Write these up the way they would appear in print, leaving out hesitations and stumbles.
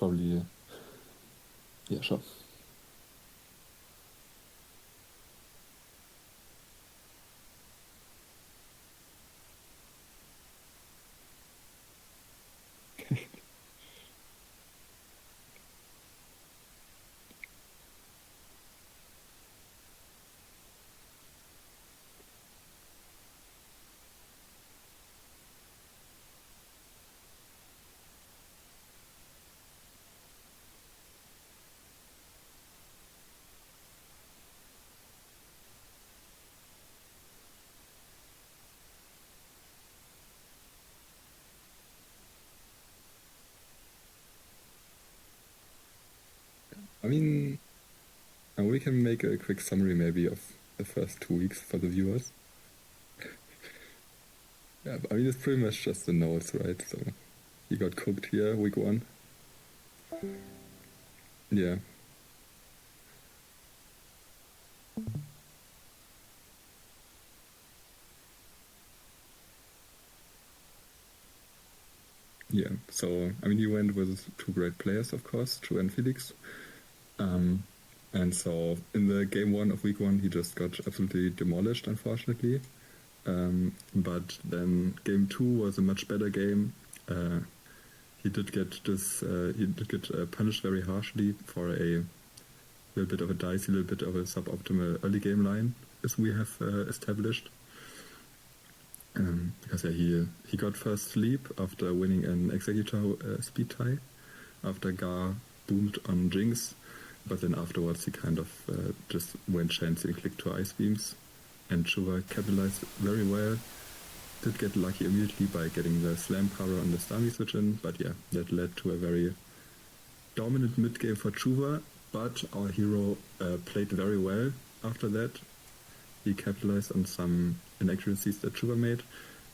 probably, yeah, sure. I mean, we can make a quick summary maybe of the first 2 weeks for the viewers. Yeah, I mean, it's pretty much just the notes, right? So he got cooked here, week 1. Yeah. Yeah, so, I mean, he went with 2 great players, of course, Chu and Felix. And so, in the game 1 of week 1, he just got absolutely demolished, unfortunately. But then game 2 was a much better game. He did get punished very harshly for a little bit of a dicey, little bit of a suboptimal early game line, as we have established. Because he got first sleep after winning an Executor speed tie, after Gar boomed on Jinx, but then afterwards he kind of just went chancy and clicked 2 ice beams, and Chuva capitalized very well. Did get lucky immediately by getting the slam power on the Stami switch in, but yeah, that led to a very dominant mid game for Chuva, but our hero played very well after that. He capitalized on some inaccuracies that Chuva made,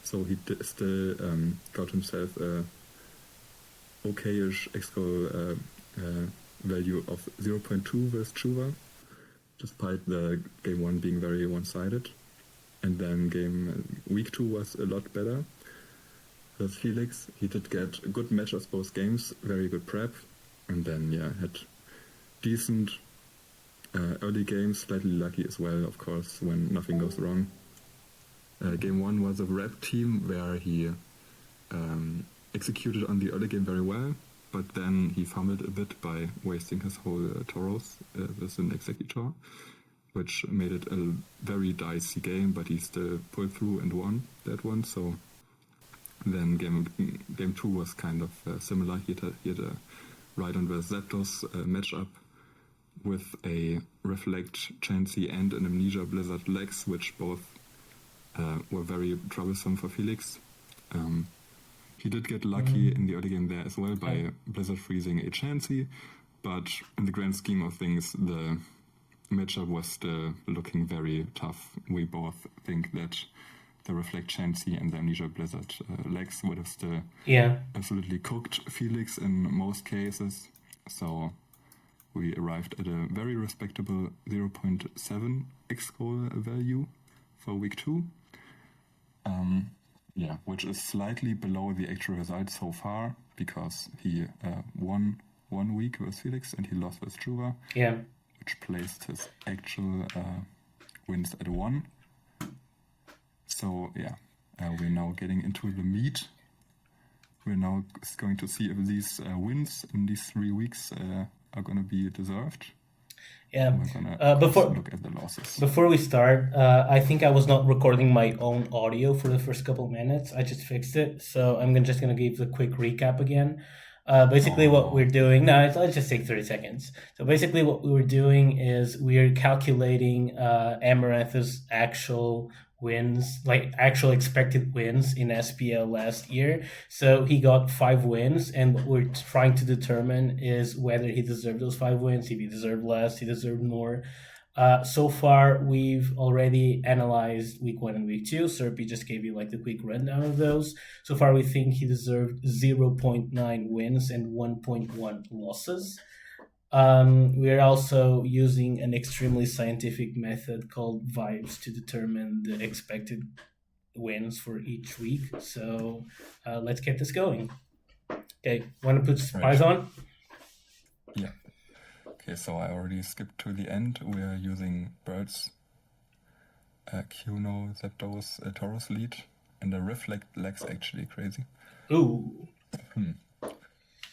so he still got himself a okayish X-Goal value of 0.2 versus Chuva, despite the game 1 being very one-sided. And then week 2 was a lot better with Felix. He did get good matchups both games, very good prep, and then had decent early games, slightly lucky as well, of course, when nothing goes wrong. Game 1 was a rep team where he executed on the early game very well, but then he fumbled a bit by wasting his whole Tauros with an Executor, which made it a very dicey game, but he still pulled through and won that one. So then game 2 was kind of similar. He had a Rhydon vs Zapdos matchup with a Reflect, Chansey, and an Amnesia Blizzard Lex, which both were very troublesome for Felix. He did get lucky in the early game there as well by Blizzard freezing a Chansey, but in the grand scheme of things, the matchup was still looking very tough. We both think that the Reflect Chansey and the Amnesia Blizzard Lex would have still absolutely cooked Felix in most cases. So we arrived at a very respectable 0.7 X-Goal value for week 2. Which is slightly below the actual result so far, because he won 1 week with Felix and he lost with Chuva. Yeah. Which placed his actual wins at 1. So we're now getting into the meat. We're now going to see if these wins in these 3 weeks are going to be deserved. Yeah. We're going to look at the losses. Before we start, I think I was not recording my own audio for the first couple of minutes. I just fixed it, so I'm just going to give the quick recap again. Basically, what we're doing now, let's just take 30 seconds. So basically, what we were doing is we're calculating Amaranth's actual wins, like actual expected wins in SPL last year. So he got 5 wins, and what we're trying to determine is whether he deserved those 5 wins. If he deserved less, he deserved more. So far, we've already analyzed week 1 and week 2. Serpi just gave you like the quick rundown of those. So far, we think he deserved 0.9 wins and 1.1 losses. We're also using an extremely scientific method called vibes to determine the expected wins for each week. So let's get this going. Okay, want to put spies on? Yeah. Okay, so I already skipped to the end. We are using birds, Kuno, Zapdos, Tauros lead, and the Reflect leg's actually crazy. Ooh.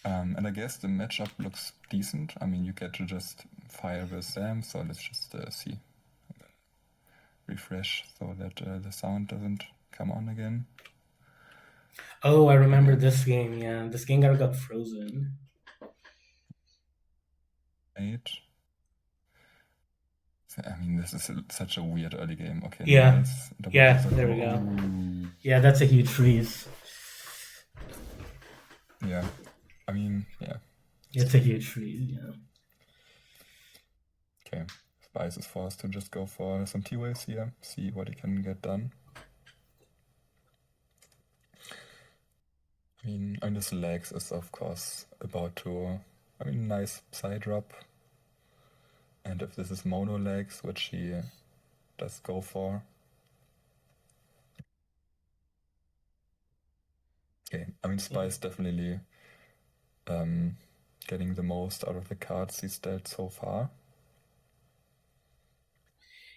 And I guess the matchup looks decent. I mean, you get to just fire with Sam, so let's just see. Refresh so that the sound doesn't come on again. Oh, I remember this game. Yeah, this game got frozen. 8. I mean, this is such a weird early game. Okay, Yeah. nice. Double Yeah, blizzard. there we go. Ooh. Yeah, that's a huge freeze. Yeah. I mean, yeah. It's a huge freeze, yeah. Okay. Spice is forced to just go for some T-Waves here, see what he can get done. I mean, and his legs is of course about to, I mean, nice side drop. And if this is mono legs, which he does go for. Okay, I mean, Spice definitely getting the most out of the cards he's dealt so far.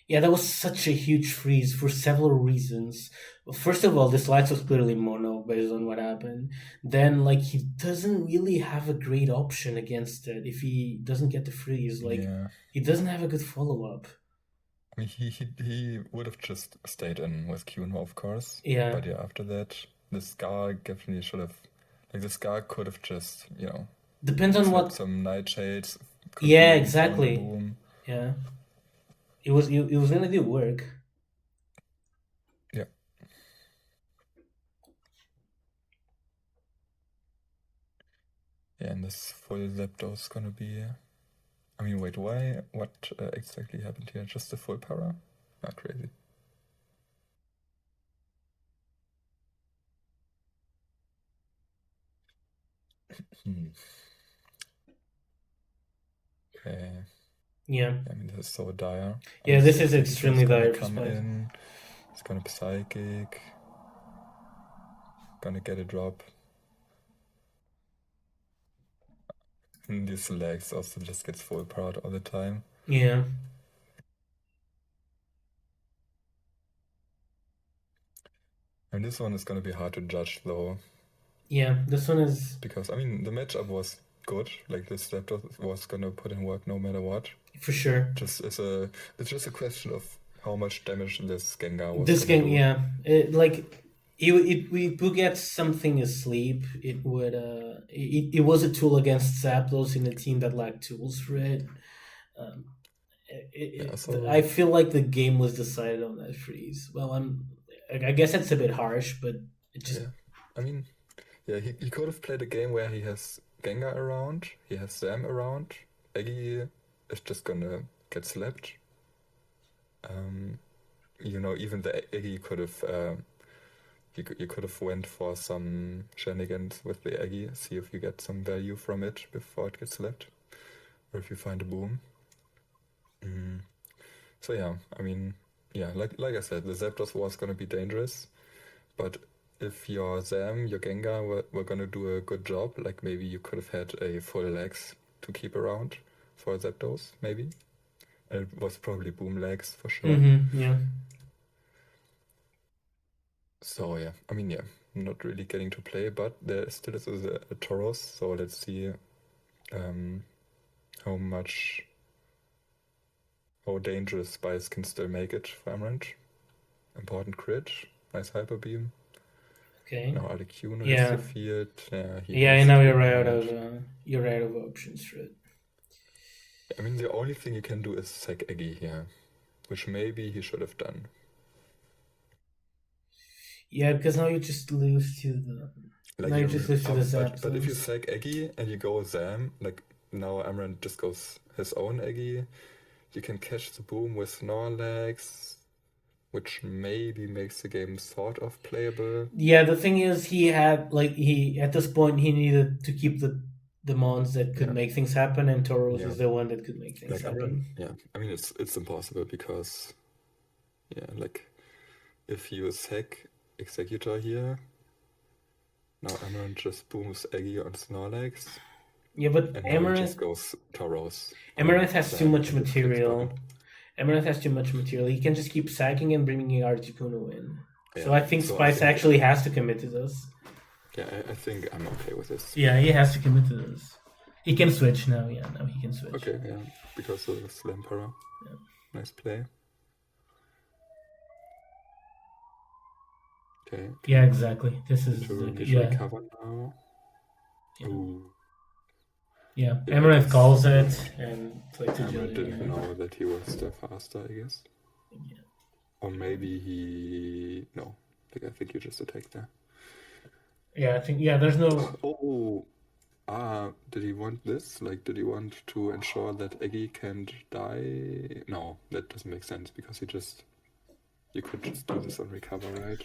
Yeah, that was such a huge freeze for several reasons. First of all, this lights was clearly mono based on what happened. Then, like, he doesn't really have a great option against it if he doesn't get the freeze. Like, Yeah. he doesn't have a good follow up. I mean, he would have just stayed in with Kuno, of course. Yeah. But yeah, after that, the Scar definitely should have, like, the Scar could have just, you know, Depends on what. some Nightshades. Yeah, maybe exactly. find a boom. Yeah. It was gonna do work. Yeah. Yeah, and this full Zapdos is gonna be. I mean, wait, why? What exactly happened here? Just a full para? Not crazy. Okay. Yeah. I mean, this is so dire. Yeah, this is extremely dire for come Spice. in. It's gonna Psychic. Gonna get a drop. And these legs also just gets full powered all the time. Yeah. And this one is gonna be hard to judge though. Yeah, this one is. Because, I mean, the matchup was good. Like, this Zapdos was gonna put in work no matter what. For sure. It's just a question of how much damage this Gengar was. This game, do. yeah. We would get something asleep. It would it was a tool against Zapdos in a team that lacked tools for it. I feel like the game was decided on that freeze. Well, I guess it's a bit harsh, but it just. Yeah. I mean, yeah, he could have played a game where he has Gengar around, he has Sam around, Eggy is just gonna get slapped. You know, even the Eggy could have. You could have went for some shenanigans with the Eggy, see if you get some value from it before it gets slapped, or if you find a boom. So yeah, I mean, yeah, like I said, the Zapdos was gonna be dangerous, but if your Zam, your Gengar were gonna do a good job, like maybe you could have had a full legs to keep around for Zapdos, maybe. And it was probably boom legs for sure. Yeah. So yeah, I mean, yeah, not really getting to play, but there still is a Tauros, so let's see how dangerous Spice can still make it for Amaranth. Important crit, nice Hyper Beam. Okay. Now Articuno Yeah. has the field. Yeah, now you're out of options for it. I mean, the only thing you can do is sack Eggy here, which maybe he should have done. Yeah, because now you just lose to the. Like now you just lose to the Zapdos. But if you sack Eggy and you go Zam, like now Amaranth just goes his own Eggy, you can catch the boom with Snorlax, which maybe makes the game sort of playable. Yeah, the thing is, at this point he needed to keep the mons that could make things happen, and Tauros is the one that could make things happen. I mean, it's impossible because, like if you sack Executor here, now Amaranth just booms Eggy on Snorlax. Yeah, but And now he Amaranth just goes Tauros. Amaranth has too Slam much and it gets material. burned. Amaranth has too much material. He can just keep sacking and bringing Articuno in. So Yeah, I think so I Spice think- actually has to commit to this. Yeah, I think I'm okay with this. Yeah, he has to commit to this. He can switch now. Yeah, now he can switch. Okay, yeah, because of the Slam Para. Yeah. Nice play. Okay. Yeah, exactly. This is To the, yeah, recover now. yeah. Ooh. Yeah. Yeah, I Amaranth guess, calls it and play to Amaranth Jillian. didn't know that he was the faster, I guess. Yeah. Or maybe he... No, like, I think you just attacked there. Yeah, I think, yeah, there's no. Oh, did he want this? Like, did he want to ensure that Eggy can't die? No, that doesn't make sense because you could just do this on recover, right?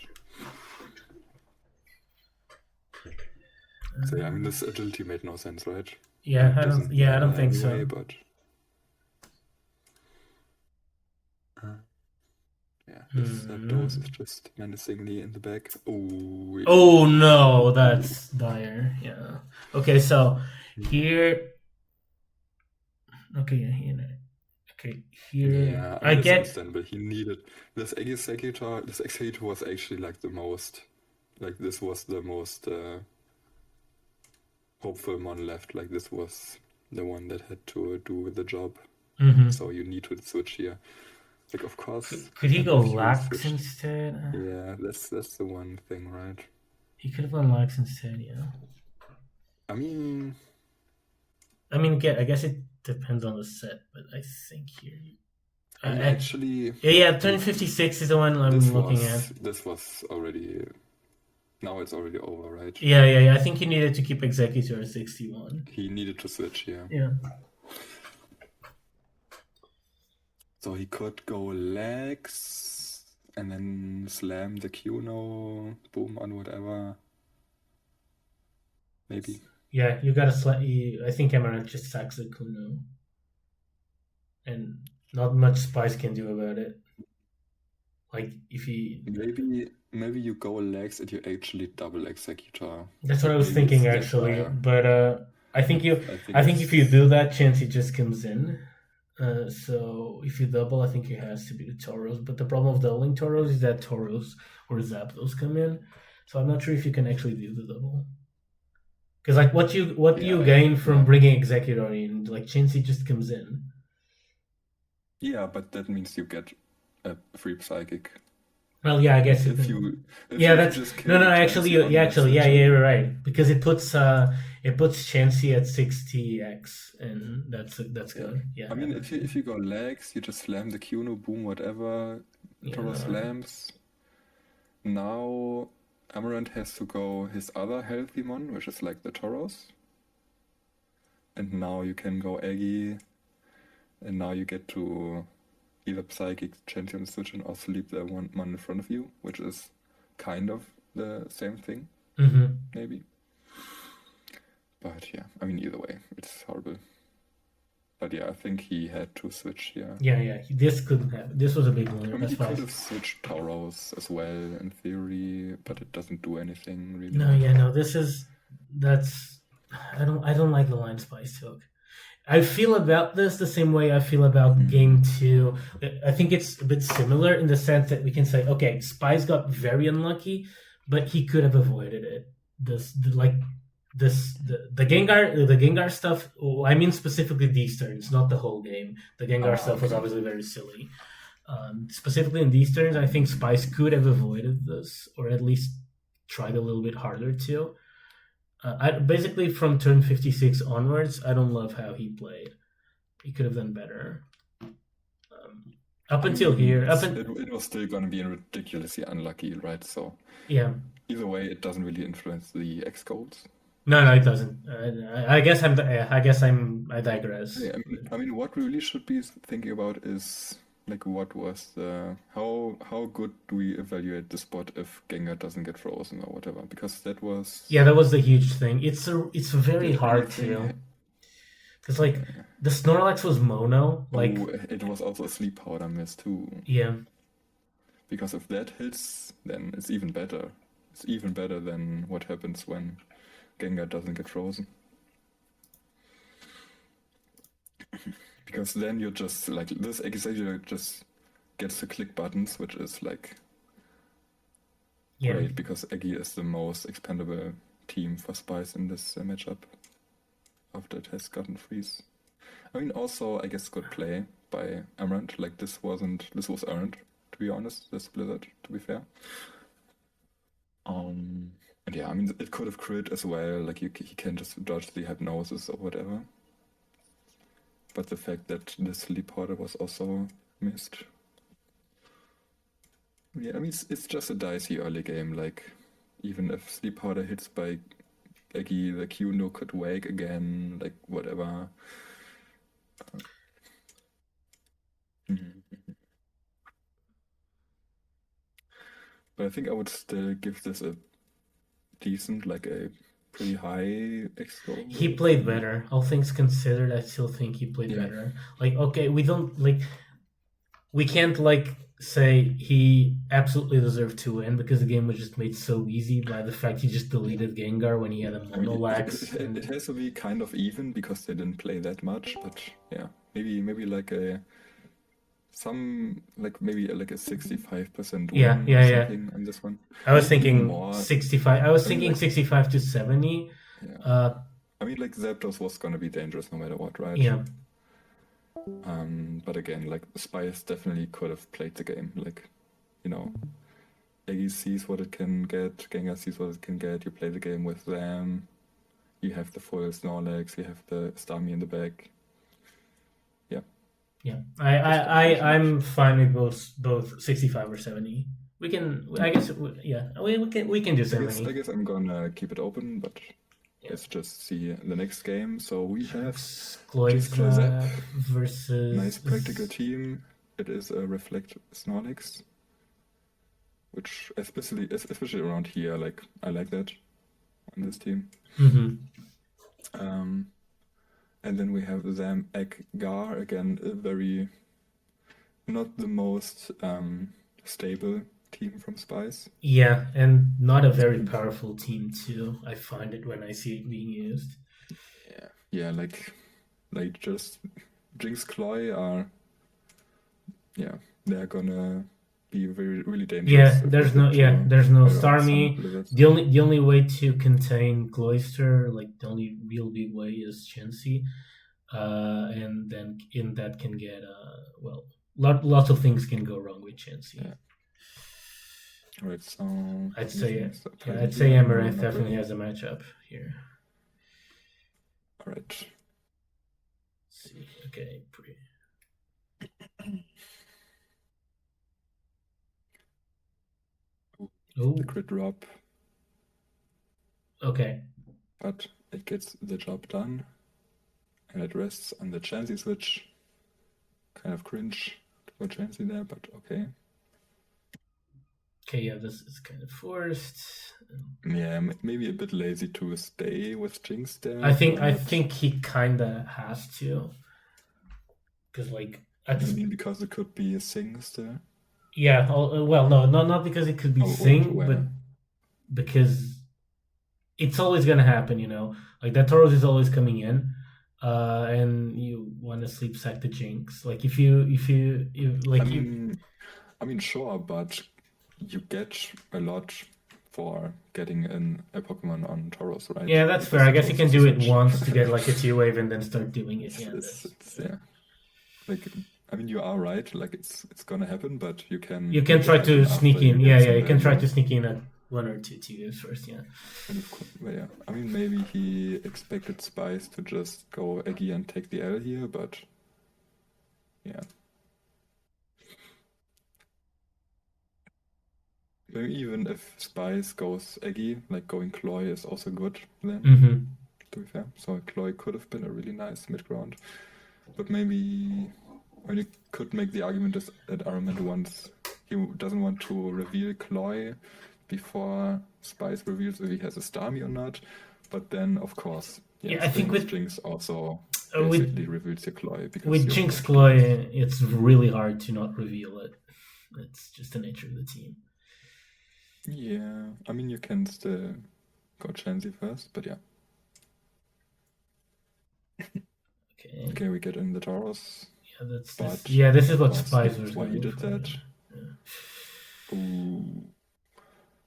So yeah, I mean, this agility made no sense, right? Yeah, It I don't. doesn't Yeah, I don't matter think so. anyway, but yeah, this Zapdos is just menacingly in the back. Ooh. Oh no, that's dire. Yeah. Okay, so here. Okay, yeah, here. Okay, here. Yeah, I I mean, it's get. understandable. He needed this executor. This executor was actually like the most, like this was the most hopeful one left. Like this was the one that had to do the job. Mhm. So you need to switch here. Like of course. Could he go if you Lax switched- instead? Yeah, that's the one thing, right? He could have gone Lax instead. Yeah. I mean, I guess it depends on the set, but I think here. actually, Yeah, turn 56 is the one I'm looking at. This was already. Now it's already over, right? Yeah. I think he needed to keep Executor at 61. He needed to switch, yeah. Yeah. So he could go legs and then slam the Kuno, boom on whatever. Maybe. Yeah, you gotta I think Amaranth just sacks the Kuno. And not much Spice can do about it. Like, if he... Maybe you go legs and you actually double Executor. That's what I was thinking, actually. But I think if you do that, Chansey just comes in. So if you double, I think it has to be the Tauros. But the problem of doubling Tauros is that Tauros or Zapdos come in. So I'm not sure if you can actually do the double. Because like what do you gain from bringing Executor in? Like Chansey just comes in. Yeah, but that means you get a free Psychic. Well, yeah, I guess If you're right, because it puts Chansey at 60x, and that's good. Yeah. I mean, if you go legs, you just slam the Kuno, boom, whatever. Tauros slams. Now Amaranth has to go his other healthy one, which is like the Tauros. And now you can go Eggy, and now you get to either Psychic, Champion Switch, or sleep the one in front of you, which is kind of the same thing, maybe. But yeah, I mean, either way, it's horrible. But yeah, I think he had to switch here. Yeah, this couldn't happen. This was a big one. I mean, he could have switched Tauros as well, in theory, but it doesn't do anything really. I don't like the line Spice took. I feel about this the same way I feel about Game 2. I think it's a bit similar in the sense that we can say, okay, Spice got very unlucky, but he could have avoided it. The Gengar stuff. I mean specifically these turns, not the whole game. The Gengar stuff was obviously very silly. Specifically in these turns, I think Spice could have avoided this, or at least tried a little bit harder to. Basically, from turn 56 onwards, I don't love how he played. He could have done better. Until here. It was still going to be ridiculously unlucky, right? So yeah. Either way, it doesn't really influence the X goals. No, it doesn't. I guess I digress. Yeah, I mean, what we really should be thinking about is like what was how good do we evaluate the spot if Gengar doesn't get frozen or whatever? Because that was the huge thing. It's very hard to, because like the Snorlax was mono. Like it was also a sleep powder miss too. Yeah. Because if that hits, then it's even better. It's even better than what happens when Gengar doesn't get frozen. Because then you just, like, this executor just gets to click buttons, which is, like, Yeah. great, because Eggy is the most expendable team for Spice in this matchup after it has gotten freeze. I mean, also, I guess good play by Amaranth. Like, this was earned, to be honest, this Blizzard, to be fair. And yeah, I mean, it could have crit as well, like, he can just dodge the hypnosis or whatever. But the fact that the sleep powder was also missed. Yeah, I mean, it's just a dicey early game, like, even if sleep powder hits by Eggy, the Q-no could wake again, like, whatever. But I think I would still give this a decent, like a pretty high X score. He played better. All things considered, I still think he played better. Like, okay, we can't like say he absolutely deserved to win because the game was just made so easy by the fact he just deleted Gengar when he had a Monolax. It has to be kind of even because they didn't play that much, but yeah, maybe like maybe like a 65% win or something on this one. I was Maybe thinking more. 65. I was thinking 65 to 70. Yeah. I mean, like, Zapdos was gonna be dangerous no matter what, right? Yeah. But again, like, Spice definitely could have played the game. Like, you know, Eggy sees what it can get, Gengar sees what it can get, you play the game with them, you have the full Snorlax, you have the Starmie in the back. Yeah. Yeah. I'm fine with both 65 or 70. We can, I guess, yeah, we can do 70. I guess I'm gonna keep it open, but let's just see the next game. So we have Cloyzap versus nice practical team. It is a Reflect Snorlax, which especially around here, like, I like that on this team. And then we have Zam Gar, again, a very not the most stable team from Spice. Yeah, and not a very powerful team too. I find it when I see it being used. Yeah, like just Jinx Cloy are, yeah, they're gonna be really dangerous. Yeah, there's no Starmie. The only way to contain Cloyster, like the only real big way, is Chansey, and then in that can get lots of things can go wrong with Chansey. Yeah. Right, so I'd say Amaranth definitely has a matchup here. All right. Let's see, okay, pretty. The crit drop. Okay. But it gets the job done. And it rests on the Chansey switch. Kind of cringe to go Chansey there, but okay. Okay, yeah, this is kind of forced. Yeah, maybe a bit lazy to stay with Jinx there. I think he kinda has to. Because, like, I mean, because it could be a Sing still. Yeah, well, no, not because it could be Sing, but because it's always gonna happen, you know. Like, that Tauros is always coming in, and you want to sleep sack the Jinx. Like, if you like, I mean, sure, but you get a lot for getting in a Pokemon on Tauros, right? Yeah, that's fair. I guess you can do it once to get like a T-Wave and then start doing it. Yeah. Like, I mean, you are right. Like, it's gonna happen, but you can try to sneak in. Yeah, you can try to sneak in at 1 or 2 T-Waves first. Yeah. Yeah. I mean, maybe he expected Spice to just go Eggy and take the L here, but yeah. Even if Spice goes Eggy, like, going Cloy is also good then, to be fair. So Cloy could have been a really nice mid-ground. But maybe, I mean, you could make the argument that Amaranth he doesn't want to reveal Cloy before Spice reveals if he has a Starmie or not. But then, of course, I think with Jinx also basically reveals your Cloy. Because with Jinx Cloy, it's really hard to not reveal it. It's just the nature of the team. Yeah, I mean, you can still go Chansey first, but yeah. Okay. Okay, we get in the Taurus. Yeah, that's But this. Yeah, this is what of course, Spies that's was why he going did for. that. Yeah. Ooh,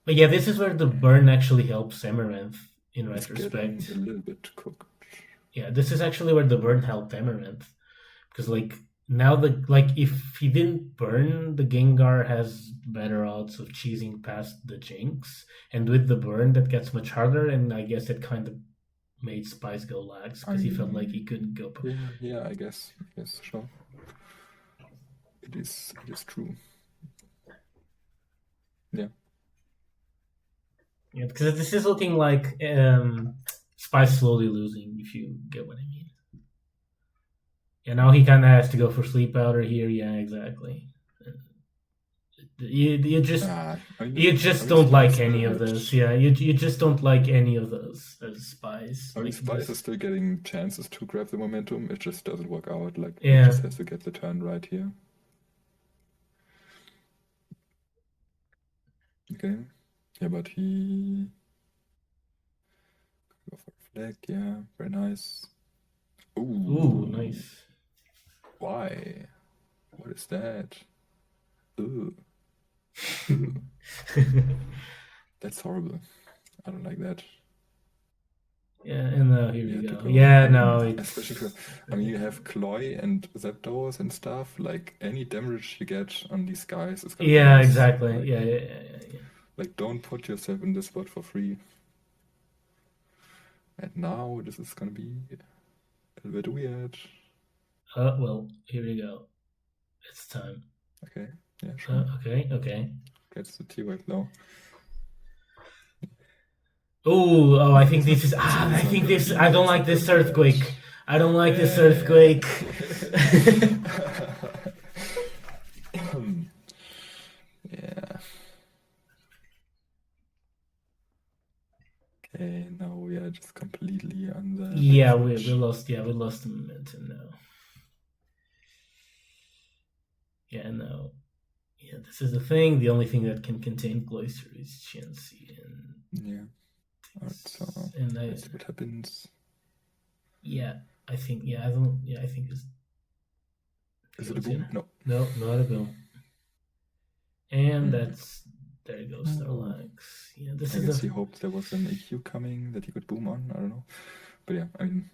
But yeah, this is where the burn actually helps Amaranth in it's getting retrospect. a little bit cooked. Yeah, this is actually where the burn helped Amaranth. Because now if he didn't burn, the Gengar has better odds of cheesing past the Jinx. And with the burn that gets much harder, and I guess it kind of made Spice go lags because he felt like he couldn't go. Yeah, I guess. Yes, sure. It is true. Yeah. Yeah, because this is looking like Spice slowly losing, if you get what I mean. Yeah, now he kind of has to go for Sleep Powder here. Yeah, exactly. You just don't like any of those. Yeah, you just don't like any of those as Spies. I mean, Spice is still getting chances to grab the momentum. It just doesn't work out. Like, he just has to get the turn right here. Okay. Yeah, but he go for a flag. Yeah, very nice. Ooh, nice. Why? What is that? Ooh. That's horrible. I don't like that. Yeah, and here we go. Yeah, no, especially for, I mean, you have Cloy and Zapdos and stuff. Like, any damage you get on these guys is gonna be nice. Exactly. Like, yeah. Like, don't put yourself in this spot for free. And now this is gonna be a little bit weird. Well, here we go. It's time. Okay, yeah, sure. Okay. Gets the T-Wave though. Oh, I think this is. I don't like this earthquake. I don't like this earthquake. Yeah. Okay, now we are just completely on the. Yeah, we lost. Yeah, we lost the momentum now. Yeah, no. Yeah, this is the thing. The only thing that can contain Cloyster is Chansey. Yeah. Alright, so let's see what happens. Yeah, I think. Yeah, I don't. Yeah, I think it's. Is it a boom? No. No, not a boom. And that's. There it goes, Starlax. Yeah, I guess he hoped there was an EQ coming that he could boom on. I don't know. But yeah, I mean,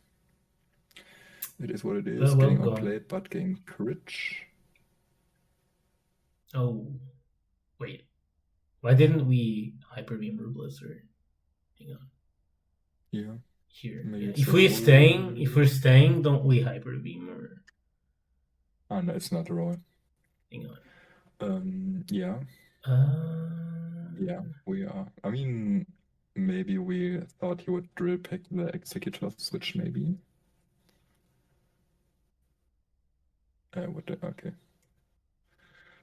it is what it is. Getting outplayed, but getting crit. Oh, wait. Why didn't we Hyper Beam or Blizzard? Hang on. Yeah. Here. Yeah. If we're staying, don't we Hyper Beam or? Oh no, it's not a roll. Hang on. Yeah. Yeah, we are. I mean, maybe we thought he would drill pick the Executor switch, maybe. Okay.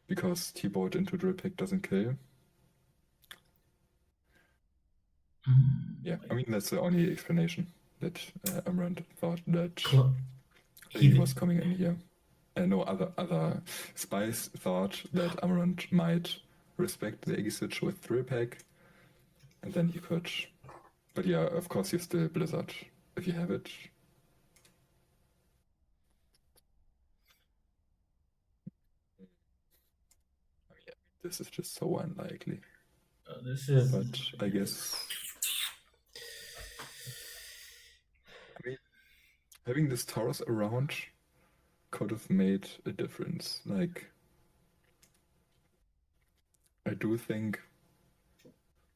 Because T-Bolt into drill pick doesn't kill. Yeah, I mean, that's the only explanation that Amaranth thought that he was coming in here. No, other spies thought that Amaranth might respect the Eggy switch with drill pick, and then he could. But yeah, of course, you still Blizzard if you have it. This is just so unlikely. But I guess. I mean, having this Taurus around could have made a difference. Like, I do think.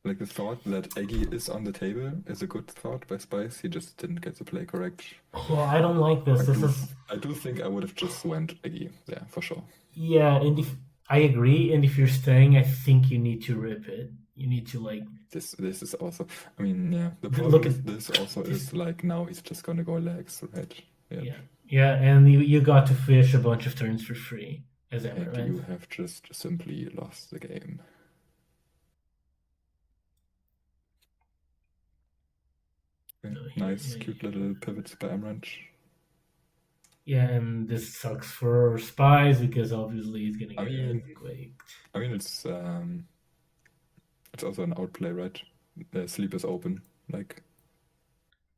Like, the thought that Eggy is on the table is a good thought by Spice. He just didn't get the play correct. Yeah, I don't like this. I do think I would have just went Eggy. Yeah, for sure. Yeah, and I agree. And if you're staying, I think you need to rip it. You need to like. This is also. I mean, yeah. The problem with this also is like now he's just gonna go legs, right? Yeah, and you got to fish a bunch of turns for free as Amaranth. And you have just simply lost the game. Okay. Nice, cute little pivots by Amaranth. Yeah, and this sucks for Spies because obviously he's gonna get earthquaked. I mean, it's also an outplay, right? Sleep is open. Like,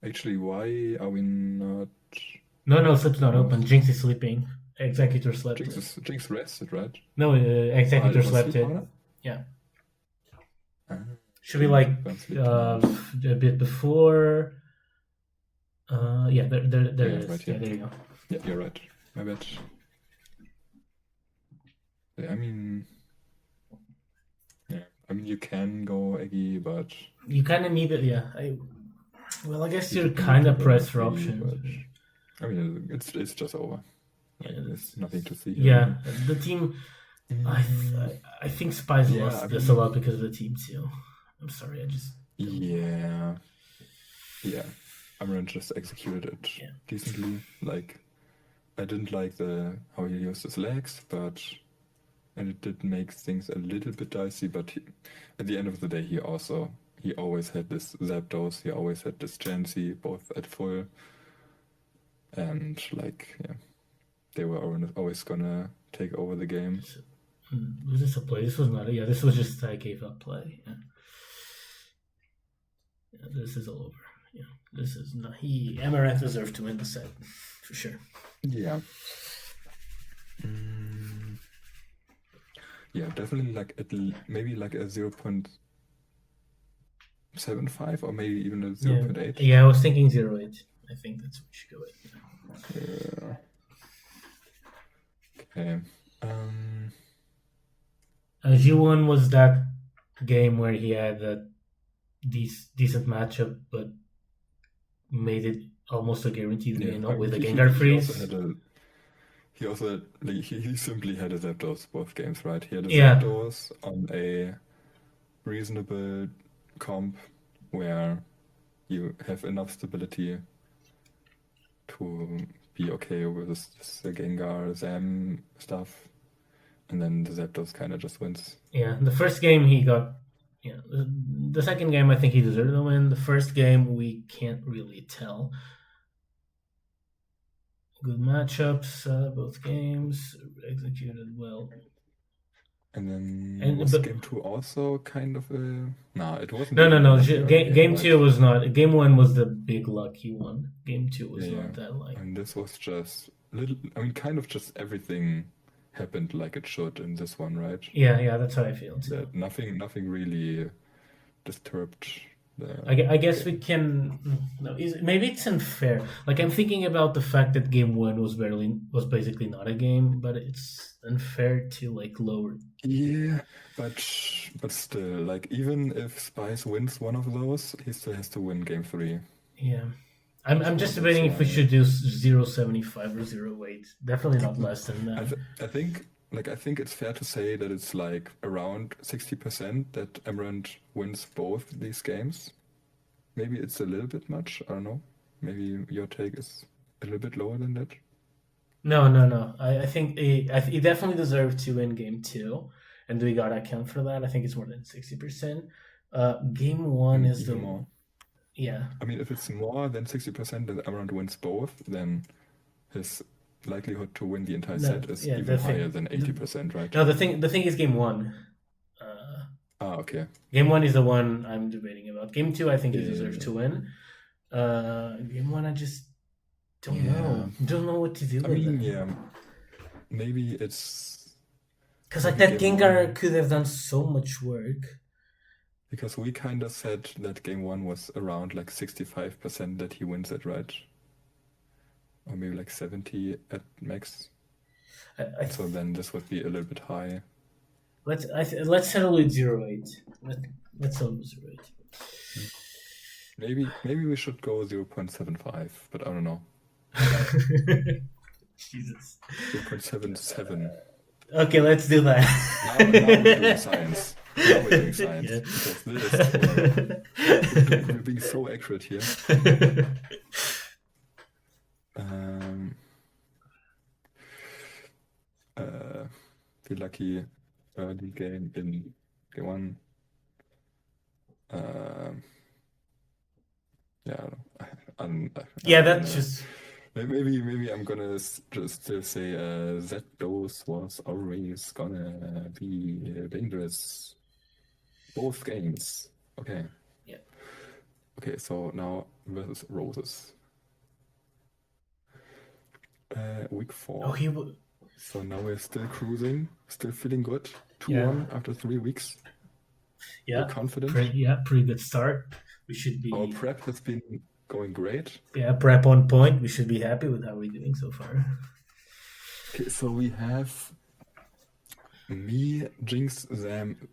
actually, why are we not? No, Slip's not open. Jinx is sleeping. Executor slept Jinx, it. Jinx rested, right? No, Executor It was slept sleep it. powder? Yeah. Ah, Should be like don't sleep tonight. a bit before. Yeah, there Yeah, it is. right Yeah, here. there you go. Yeah, you're right. My bad. Yeah, I mean, you can go Eggy, but You kind of need it. Yeah. Well, I guess you you're didn't need kind to of go pressed for free, options. but I mean, it's just over. Like, there's nothing to see here. Yeah, the team. Mm, I think Spice yeah, lost I this a mean- lot because of the team too. I'm sorry, I just don't know. yeah. Amaranth just executed it Yeah. decently. Like, I didn't like how he used his legs, and it did make things a little bit dicey. But at the end of the day, he always had this Zapdos, he always had this Chansey, both at full, and like they were always gonna take over the game. Was this a play? This was not. Yeah, this was just I gave up play. Yeah. Yeah, this is all over. Yeah, this is not. Amaranth deserved to win the set for sure. Yeah. Yeah, definitely like maybe like a 0.75 or maybe even a 0.8. Yeah, I was thinking 0.8. I think that's what we should go with. Yeah. Okay. G1 was that game where he had a decent matchup, but made it almost a guaranteed win with a Gengar freeze. He also he simply had a Zapdos both games, right? He had a Yeah. Zapdos on a reasonable comp where you have enough stability to be okay with this Gengar Zam stuff, and then the Zapdos kind of just wins. Yeah, the first game he got. Yeah, the second game I think he deserved to win. The first game we can't really tell. Good matchups, both games executed well. And then was game 2 also kind of a... Nah, it wasn't. No. Game 2 was not. Game 1 was the big lucky one. Game 2 was not that lucky. And this was just kind of just everything happened like it should in this one, right? Yeah, that's how I feel too. That nothing really disturbed. I guess we can. No, maybe it's unfair. Like I'm thinking about the fact that game 1 was basically not a game, but it's unfair to like lower. Yeah, but still, like even if Spice wins one of those, he still has to win game 3. Yeah, I'm just debating if we should do 0.75 or 0.8. Definitely not less than that. I think it's fair to say that it's like around 60% that Amaranth wins both these games. Maybe it's a little bit much. I don't know. Maybe your take is a little bit lower than that. No. I think he definitely deserved to win game 2, and we gotta account for that. I think it's more than 60%. Game 1 is the more. Yeah. I mean, if it's more than 60% that Amaranth wins both, then his likelihood to win the entire set is even higher than 80%, right? No, the thing is game 1. Okay. Game 1 is the one I'm debating about. Game 2, I think he deserves to win. Game 1, I just don't know. Don't know what to do with it. Maybe it's... Because like that Gengar could have done so much work. Because we kind of said that game 1 was around like 65% that he wins it, right? Or maybe like 70 at max. So then this would be a little bit high. Let's settle with 0.8. Let's settle with 0.8. Maybe we should go 0.75, but I don't know. Jesus. 0.77. Okay, let's do that. Now we're doing science. Now we're doing science. Yeah. Because we're being so accurate here. Feel lucky early game in game 1. That's just... Maybe I'm gonna just still say that dose was always gonna be dangerous. Both games. Okay. Yeah. Okay, so now versus Roses. week 4. Oh, he will. So now we're still cruising, still feeling good. 2-1 Yeah. after 3 weeks. Yeah. We're confident. Pretty good start. We should be. Our prep has been going great. Yeah, prep on point. We should be happy with how we're doing so far. Okay, so we have me, Jinx, Zam,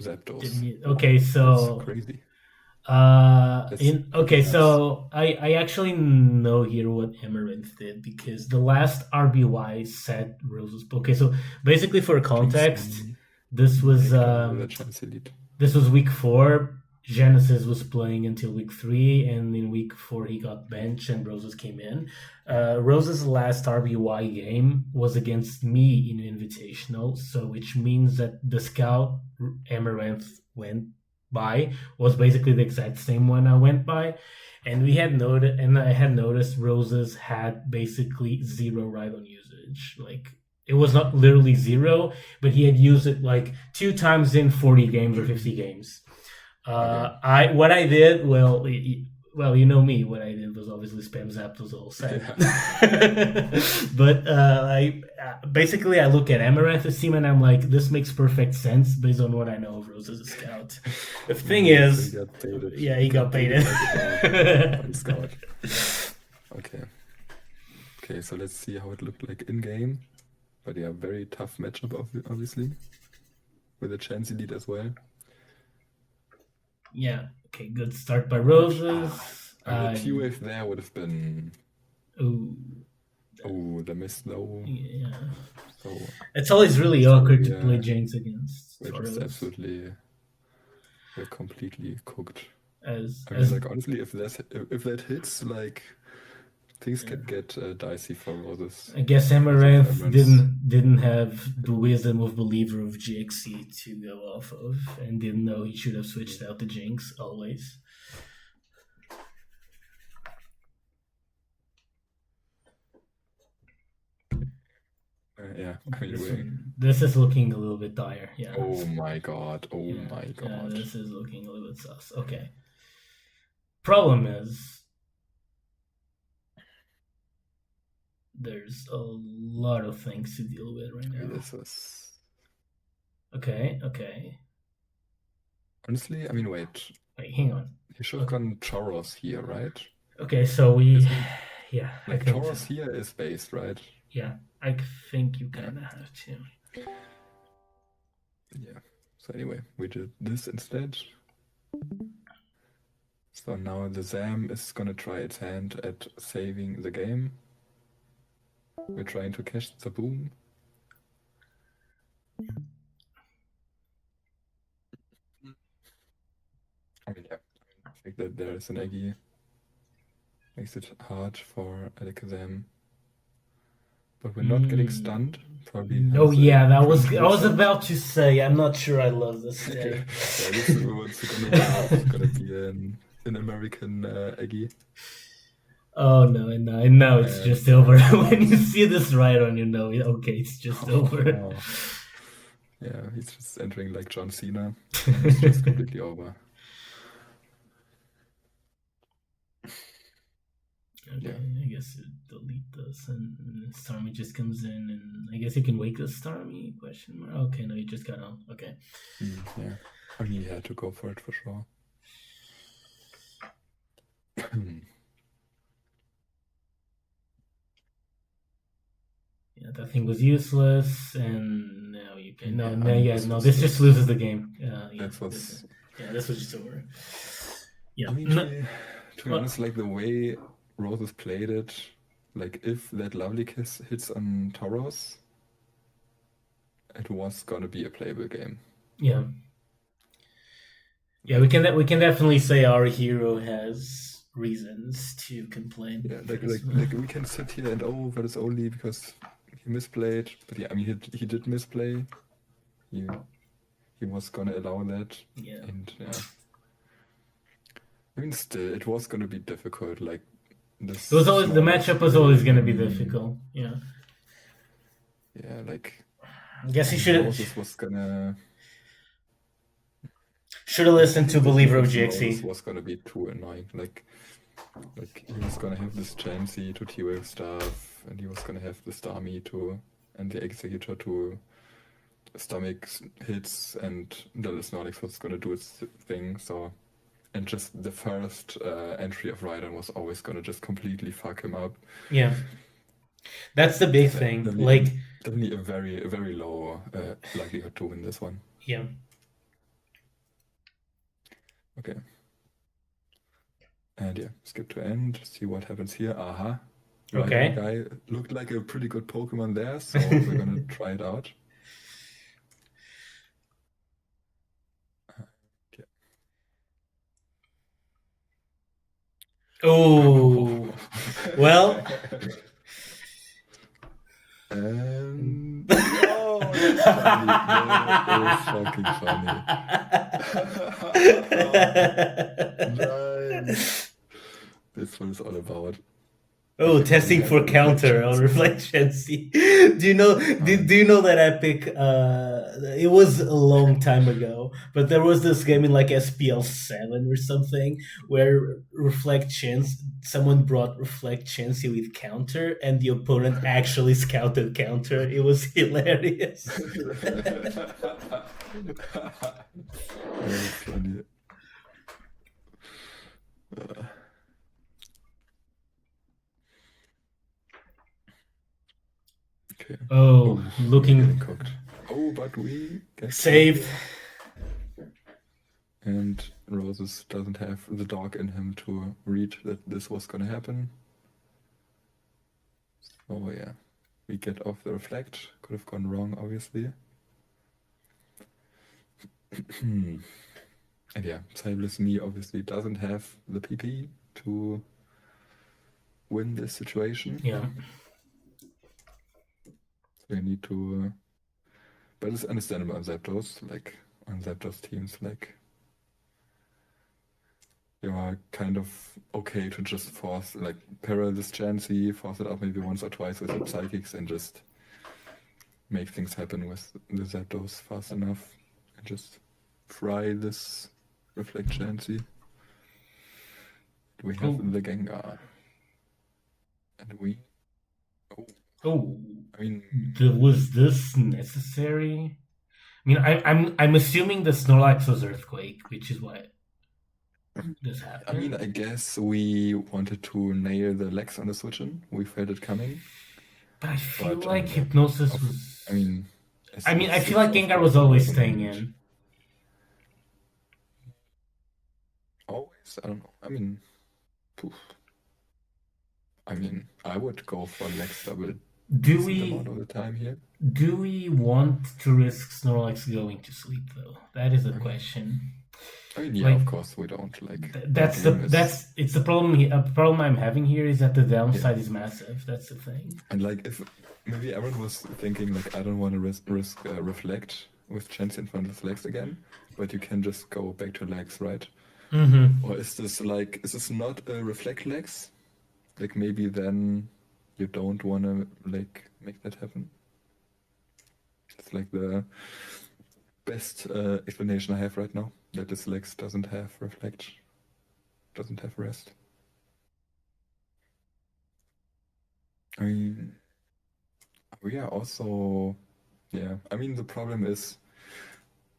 Zapdos. Okay, so That's crazy. So I actually know here what Amaranth did, because the last RBY said Rose's. Okay, so basically for context, this was week 4. Genesis was playing until week 3, and in week 4 he got benched and Roses came in. Rose's last RBY game was against me in Invitational, so which means that the scout Amaranth went by was basically the exact same one I went by, and I had noticed Roses had basically 0 Rhydon usage. Like, it was not literally 0, but he had used it like 2 times in 40 games or 50 games. What I did, well, you know me. What I did was obviously spam Zapdos all set. But I look at Amaranth's team and I'm like, this makes perfect sense based on what I know of Rose as a scout. The thing is, he got baited. Scout. Okay, so let's see how it looked like in game. But yeah, very tough matchup, obviously, with a Chansey lead as well. Yeah. Okay. Good start by Roses. The T-Wave there would have been. Oh, the miss though. Yeah. So it's always really awkward to play Jinx against. We're completely cooked. Honestly, if that hits, like, things can get dicey for Roses. I guess Amaranth didn't have the wisdom of believer of GXC to go off of, and didn't know he should have switched out the Jinx always. This is looking a little bit dire. Yeah. Oh my god. This is looking a little bit sus. Okay. Problem is, there's a lot of things to deal with right now. Okay. Honestly, I mean, wait, hang on. You should have gone Tauros here, right? Okay, so we... Yeah. Like, Tauros here is based, right? Yeah, I think you kind of have to. Yeah. So anyway, we did this instead. So now the Zam is gonna try its hand at saving the game. We're trying to catch the boom. I mean, yeah, the fact that there is an Eggy makes it hard for Alakazam. But we're not getting stunned. Probably. Oh yeah, I was about to say. I'm not sure I love this thing. This is gonna be an American Eggy. Oh no, and now it's just over. When you see this Rhydon, you know, okay, it's just over. Yeah, he's just entering like John Cena. It's just completely over. Okay, I guess delete this, and Starmie just comes in, and I guess you can wake the Starmie, question mark. Okay, no, you just got on. Okay. Yeah, I mean, he had to go for it for sure. Yeah, that thing was useless, and now you can. This just loses the game. This was just over. Yeah. I mean, to be honest, like the way Roses played it, like if that Lovely Kiss hits on Tauros, it was gonna be a playable game. Yeah. Yeah, we can definitely say our hero has reasons to complain. Yeah, like we can sit here and that is only because he misplayed. But yeah, I mean he did misplay. He was gonna allow that. Yeah. And yeah. I mean, still, it was gonna be difficult. Like this. The matchup was always gonna be difficult. Yeah. Yeah, like. I guess he should. Moses was gonna. Should have listened to Believer of GXC. Was gonna be too annoying. Like, Like, he was gonna have this Chansey to T-Wave stuff, and he was gonna have the Starmie and the Executor to stomach hits, and the Snorlax was gonna do its thing, so... And just the first entry of Rhydon was always gonna just completely fuck him up. Yeah. That's the big thing. Definitely a very low likelihood to win this one. Yeah. Okay. And yeah, skip to end, see what happens here. Aha. Okay. Rhydon guy looked like a pretty good Pokemon there, so we're gonna try it out. Yeah. Oh. Well. And oh, that's funny. That is fucking funny. Nice. That's what it's all about. Oh, testing for counter on Reflectancy. Do you know? Do you know that epic? It was a long time ago, but there was this game in like SPL 7 or something where someone brought Reflect Chansey with counter, and the opponent actually scouted counter. It was hilarious. That's funny. Okay. Oh, looking getting cooked. Oh, but we get saved. And Roses doesn't have the dog in him to read that this was gonna happen. Oh yeah, we get off the Reflect. Could have gone wrong, obviously. And yeah, Cyberless Me obviously doesn't have the PP to win this situation. Yeah. So we need to... but it's understandable on Zapdos, like, on Zapdos teams, like... you are kind of okay to just force, like, parallel this Chansey, force it out maybe once or twice with the Psychics, and just make things happen with the Zapdos fast enough, and just fry this Reflect Chansey. We have the Gengar. And we... Oh, I mean... was this necessary? I mean, I'm assuming the Snorlax was Earthquake, which is what this happened. I mean, I guess we wanted to nail the Lex on the switch-in. We felt it coming. But I feel like Hypnosis was... I mean, I feel like Gengar was always staying in. Always? I don't know. I mean, poof. I mean, I would go for Lex double amount of the time here. Do we want to risk Snorlax going to sleep though? That is a question. I mean, yeah, like, of course we don't. Like it's the problem. A problem I'm having here is that the downside is massive. That's the thing. And like, if maybe everyone was thinking like, I don't want to risk Reflect with Chansey in front of Lex again, but you can just go back to Lex, right? Mm-hmm. Or is this not a Reflect Lex? Like maybe then you don't want to like make that happen. It's like the best explanation I have right now, that this Lex doesn't have Reflect, doesn't have Rest. I mean, we are also, yeah, I mean, the problem is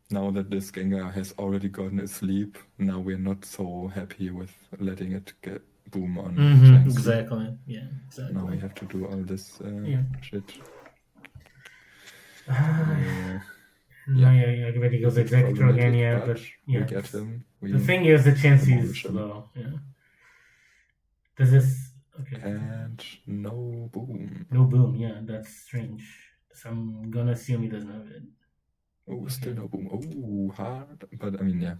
now that this Gengar has already gotten its sleep, now we're not so happy with letting it get boom on Chansey. Exactly, yeah, exactly. Now we have to do all this shit. Yeah, but he goes Executor again, yeah, but yeah. We get him. The thing is, the Chansey is low, yeah. Does this... Okay. And no boom. No boom, yeah, that's strange. So I'm gonna assume he doesn't have it. Oh, still no boom. Oh, hard. But I mean, yeah.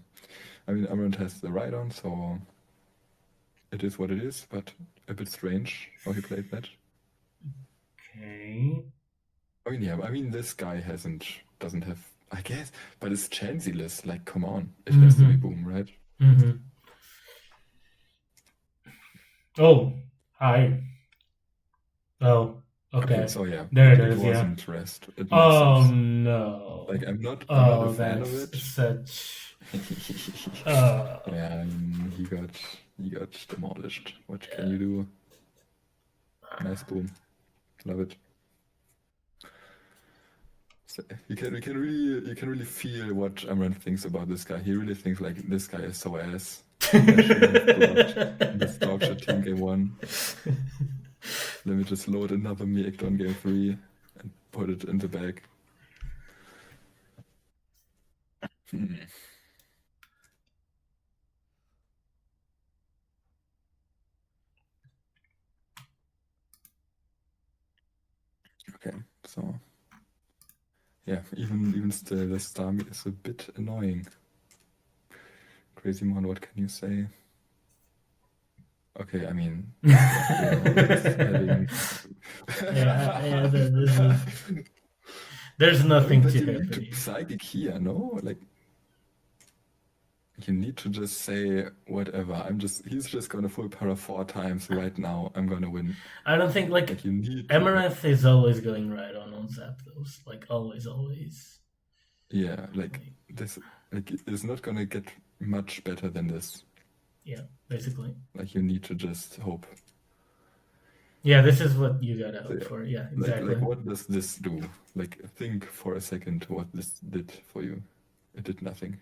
I mean, Amaranth has the Rhydon, so it is what it is, but a bit strange how he played that. Okay. I mean, yeah, I mean, this guy doesn't have, I guess, but it's Chansey-less. Like, come on. It has to be boom, right? Mm-hmm. Oh, hi. Oh, okay. So yeah, there it is. It wasn't Rest. It makes sense. No! Like, I'm not a fan of it. Such Yeah, I mean, he got demolished. What can you do? Nice boom. Love it. So you can really feel what Amaranth thinks about this guy. He really thinks like this guy is so ass. I should have blocked this dog shit team game 1. Let me just load another Miek on game 3 and put it in the bag. Okay, so yeah, even still, the Starmie is a bit annoying. Crazy Mon, what can you say? Okay, I mean, yeah, just having... yeah, there's nothing but to you need happen to here. psychic here, no? Like, you need to just say whatever. He's just gonna full para 4 times right now. I'm gonna win. I don't think like you need Amaranth is always going right on Zapdos. Like always. Yeah, like this, like it's not gonna get much better than this. Yeah, basically. Like you need to just hope. Yeah, this is what you gotta hope for. Yeah, exactly. Like what does this do? Like think for a second what this did for you. It did nothing.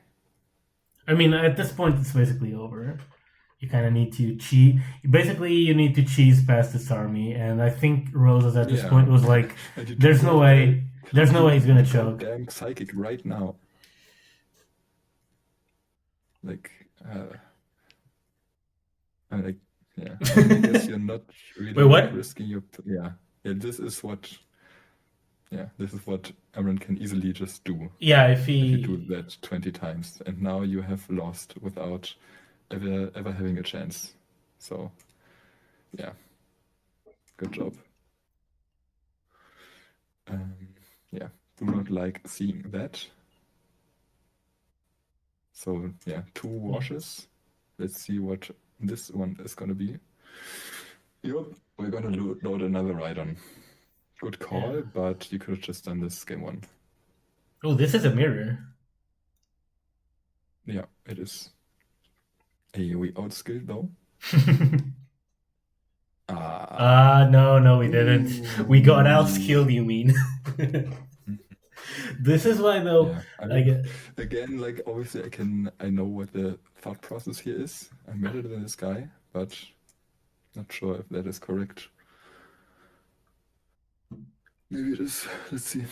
I mean, at this point, it's basically over. You kind of need to cheat. Basically, you need to cheese past this army, and I think Roses at this point was like, "There's no way. There's no way he's gonna choke." Damn psychic right now. Like, I'm like, yeah. I guess you're not really Wait, what? risking your. Yeah. This is what Amaranth can easily just do. Yeah, if you do that 20 times, and now you have lost without ever having a chance. So, yeah, good job. Yeah, do not like seeing that. So, yeah, 2 washes. Let's see what this one is gonna be. Yep, we're gonna load another Rhydon. Good call, but you could have just done this game 1. Oh, this is a mirror. Yeah, it is. Hey, we outskilled though. No, we didn't. We got outskilled, you mean? This is why though. Yeah, I mean, again, like obviously I know what the thought process here is. I'm better than this guy, but not sure if that is correct. Maybe it is. Let's see.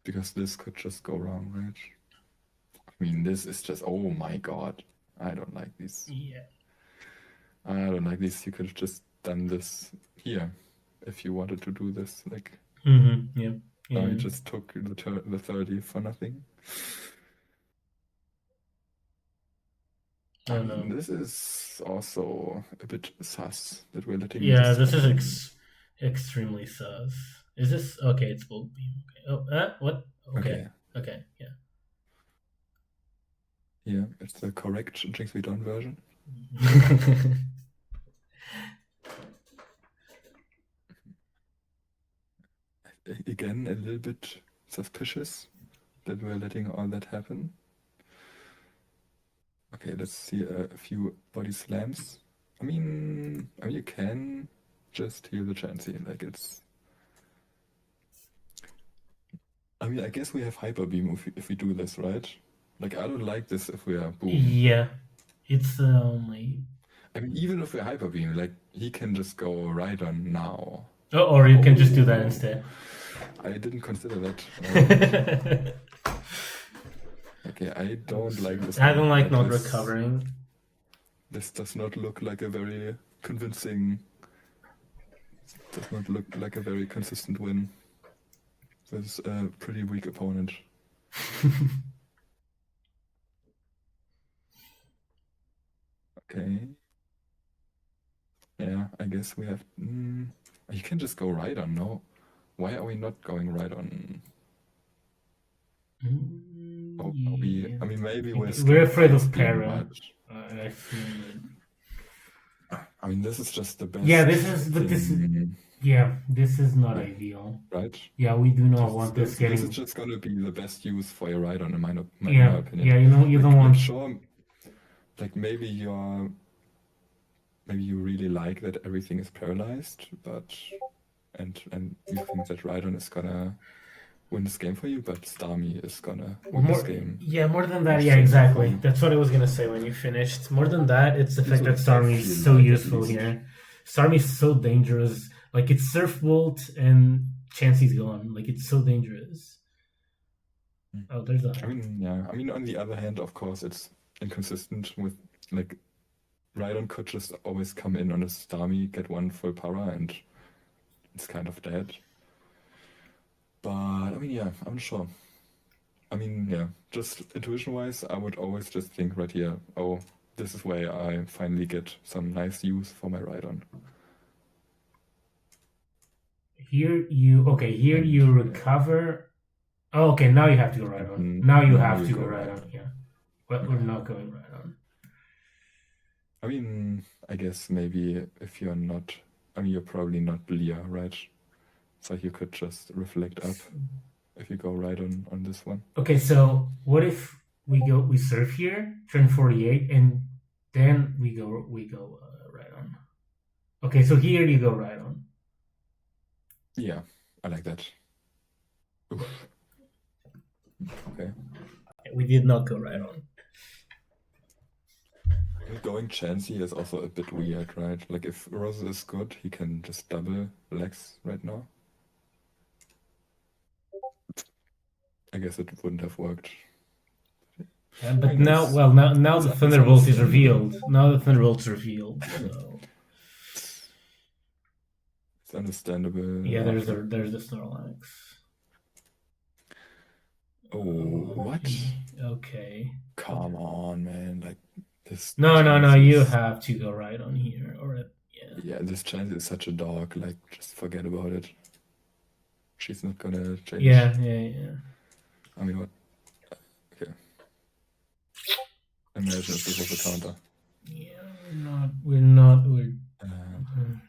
Because this could just go wrong, right? I mean, this is just, oh my god. I don't like this. Yeah. I don't like this. You could have just done this here if you wanted to do this. Like, yeah. Now you just took the 30 for nothing. I don't know. This is also a bit sus that we're letting. Yeah, this is extremely sus. Is this okay? It's Bolt Beam. Okay. Oh, what? Okay. Yeah. Yeah, it's the correct Jinx We Done version. Again, a little bit suspicious that we're letting all that happen. Okay, let's see a few body slams. I mean, you can just heal the Chansey. Like it's. I mean, I guess we have Hyper Beam if we do this, right? Like, I don't like this if we are boom. Yeah, it's only. I mean, even if we're Hyper Beam, like he can just go right on now. Oh, or you can just do that instead. I didn't consider that. Okay, I don't like this. I don't like not recovering. This does not look like a very convincing. Does not look like a very consistent win. This is a pretty weak opponent. Okay. Yeah, I guess we have. You can just go right on, no? Why are we not going right on? Oh, yeah. I mean, maybe we're afraid of para. I mean, this is just the best. Yeah, this is. But this. Yeah, this is not Like, ideal. right? Yeah, we do not want this This is getting. just gonna be the best use for your Rhydon in my Yeah, opinion. yeah. You don't Like want. sure, like maybe you really like that everything is paralyzed, but and you think that Rhydon is gonna win this game for you, but Starmie is gonna win this More, game yeah, more than that, much yeah, simpler for exactly. you. That's what I was gonna say when you finished. More than that, it's the This is fact that what I Starmie feel is so like, at useful least. here. Starmie is so dangerous. Like it's Surf Bolt and Chansey's gone. Like it's so dangerous. Oh, there's a. I mean, yeah. I mean, on the other hand, of course, it's inconsistent with like Rhydon could just always come in on a Starmie, get one full para, and it's kind of dead. But I mean, yeah, I'm sure. I mean, yeah, just intuition-wise, I would always just think right here, oh, this is where I finally get some nice use for my Rhydon. Here you Here And, you recover. Oh, okay. Now you have to go right on. Now you have to go right on. Yeah, but we're not going right on. I mean, I guess maybe if you're not, I mean, you're probably not Leah, right? So you could just reflect up if you go right on this one. Okay, so what if we surf here, turn 48, and then we go right on. Okay, so here you go right on. Yeah, I like that. Oof. Okay. We did not go right on. Going Chansey is also a bit weird, right? Like if Rose is good, he can just double legs right now. I guess it wouldn't have worked. Yeah, but now the Thunderbolt is revealed. Now the Thunderbolt is revealed. So it's understandable. yeah, there's the Snorlax. Oh, what? Okay. Come on, man! Like this. No. You have to go right on here, or yeah. Yeah, this chance is such a dog. Like, just forget about it. She's not gonna change. Yeah. I mean, what? Okay. Imagine if this was a counter. Yeah,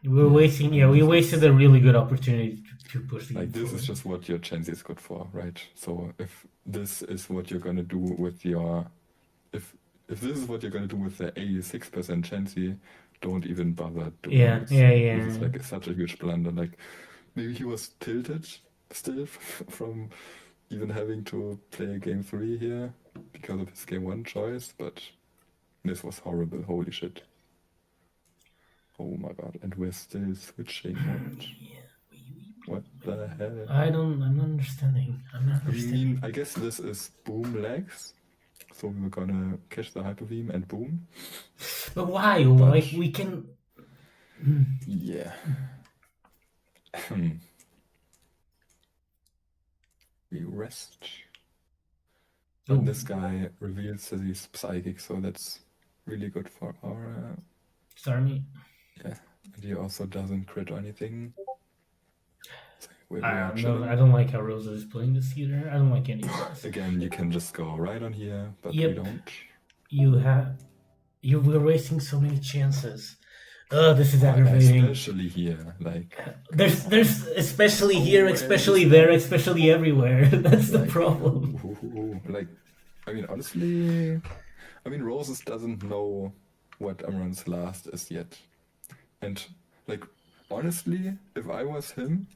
we're wasting. Yeah, we wasted a really good opportunity to push the game like this forward. is just what your Chansey is good for, right? So if this is what you're gonna do with your, if this is what you're gonna do with the 86% Chansey, don't even bother doing this. This is like such a huge blunder. Like maybe he was tilted still from even having to play game 3 here because of his game 1 choice, but this was horrible. Holy shit. Oh my god, and we're still switching. What the hell? I'm not understanding. I mean, I guess this is boom legs. So we're gonna catch the Hyper Beam and boom. But why? Like we can. Yeah. We rest. And this guy reveals that he's psychic, so that's really good for our. Starmie. Yeah, and he also doesn't crit or anything. I don't like how Rosa is playing this either. I don't like any of this. Again, you can just go right on here, but we don't. You were wasting so many chances. Oh, this is aggravating. Especially here, like there's especially here, especially there, especially everywhere. That's the problem. Like, I mean, honestly, Roses doesn't know what Amaranth's last is yet, and like, honestly, if I was him,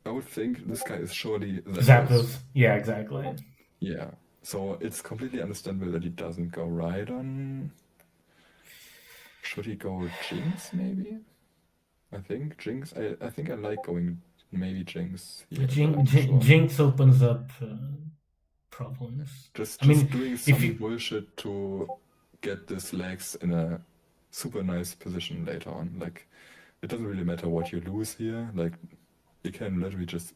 I would think this guy is surely Zapdos. Yeah, exactly. Yeah, so it's completely understandable that he doesn't go right on. Should he go Jinx, maybe? I think Jinx. I think I like going maybe Jinx. Here, Jinx opens up problems. Just doing some bullshit to get this legs in a super nice position later on. Like, it doesn't really matter what you lose here. Like, you can literally just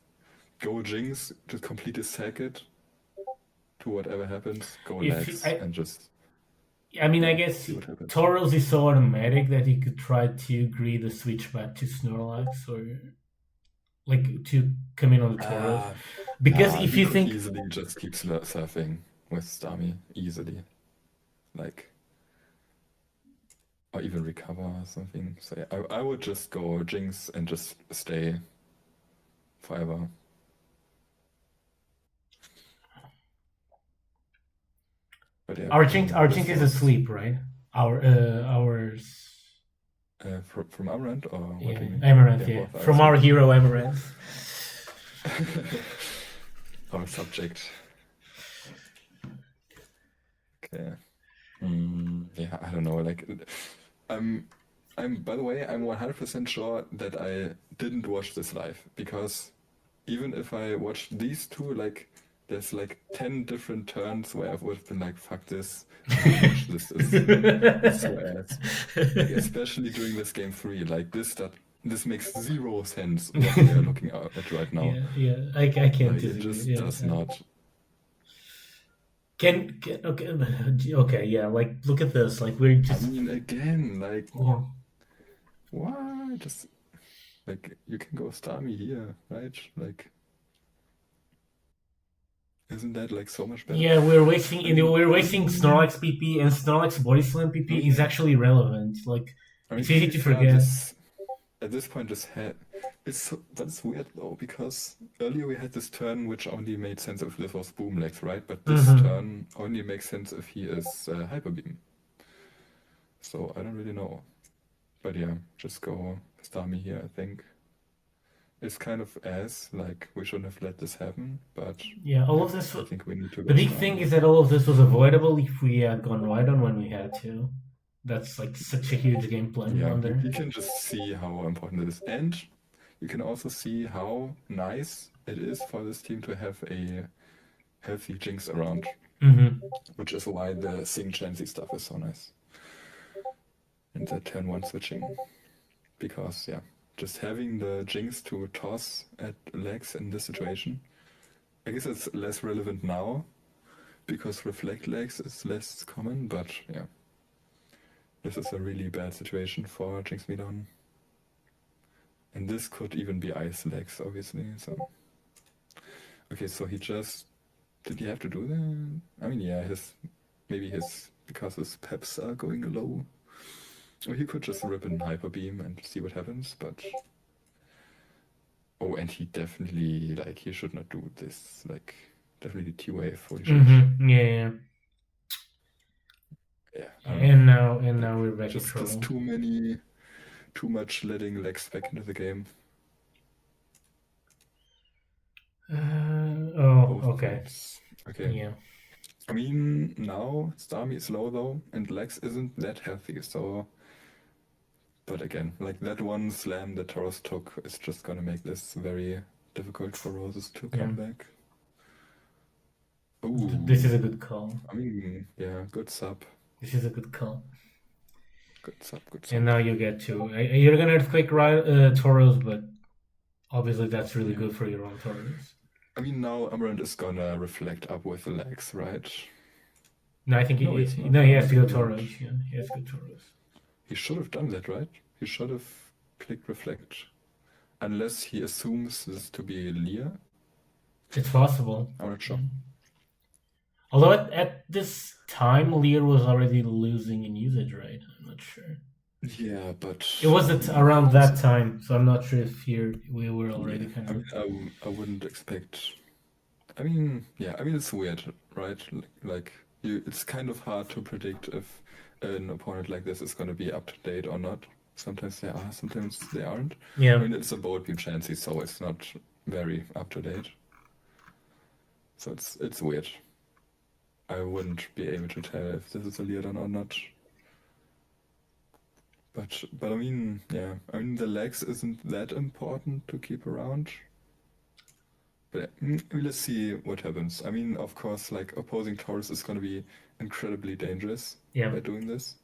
go Jinx, just completely sack it to whatever happens, go legs, and just... I mean, I guess Tauros is so automatic that he could try to agree the switch back to Snorlax, or like to come in on the Tauros. Because if you think easily just keep surfing with Starmie easily, like, or even recover or something. So yeah, I would just go Jinx and just stay forever. But yeah, Our Jinx this is was asleep, right? Ours. from Amaranth, or what Yeah, do you mean? Amaranth. Yeah, Yeah, both are from our asleep. hero Amaranth. Our subject. Okay. Yeah, I don't know. Like, I'm, By the way, I'm 100% sure that I didn't watch this live, because even if I watched these two, like, there's like 10 different turns where I would have been like, fuck this, watch this is so ass. Like, especially during this game 3, like this makes zero sense what we are looking at right now. Yeah. I can't Like, it disagree. just Yeah. does not. Okay, yeah. Like, look at this. Like, we're I just. mean, again, like, Yeah. what? Just like, you can go Starmie here, right? Like, isn't that like so much better? Yeah, we're wasting. I mean, We're wasting Snorlax PP, and Snorlax Body Slam I PP is mean, actually relevant. Like, it's to easy be to fair, forget. this at this point just had that's weird though, because earlier we had this turn which only made sense if this was Boomlex, right? But this turn only makes sense if he is Hyper Beam. So I don't really know. But yeah, just go Starmie here, I think. It's kind of like, we shouldn't have let this happen, but Yeah, all of this. I think we need to go The big Starmie. thing is that all of this was avoidable if we had gone Rhydon when we had to. That's like such a huge game plan Yeah, blunder. you can just see how important it is. And you can also see how nice it is for this team to have a healthy Jinx around, which is why the Sing Chansey stuff is so nice. And the turn 1 switching. Because, yeah, just having the Jinx to toss at legs in this situation, I guess it's less relevant now, because Reflect legs is less common, but yeah. This is a really bad situation for Jinx Midon. And this could even be Ice legs, obviously, so... Okay, so he just... Did he have to do that? I mean, yeah, because his peps are going low. Or he could just rip in Hyper Beam and see what happens, but... Oh, and he definitely, like, he should not do this, like, definitely T-Wave, holy shit. Yeah. Yeah, And now we're back just, in trouble. Just too much letting legs back into the game. Okay. Okay. Yeah. I mean, now Starmie is low though, and Lex isn't that healthy, so... But again, like, that one slam that Tauros took is just gonna make this very difficult for Roses to come back. Ooh. This is a good call. I mean, yeah, good sub. This is a good call. Good sub. And now you get to... You're gonna Earthquake Tauros, but obviously that's really good for your own Tauros. I mean, now Amaranth is gonna reflect up with the legs, right? No, I think he has to go Tauros. Yeah, he has to go Tauros. He should have done that, right? He should have clicked reflect. Unless he assumes this to be Lear. It's possible. I'm not sure. Although at this time, Lear was already losing in usage, right? I'm not sure. Yeah, but... It was around that time, so I'm not sure if here we were already kind of... I wouldn't expect... I mean, it's weird, right? Like, it's kind of hard to predict if an opponent like this is going to be up to date or not. Sometimes they are, sometimes they aren't. Yeah. I mean, it's a board beam Chansey, so it's not very up to date. So it's weird. I wouldn't be able to tell if this is a Leodon or not. But I mean, yeah. I mean, the legs isn't that important to keep around. But let's see what happens. I mean, of course, like, opposing Tauros is going to be incredibly dangerous by doing this.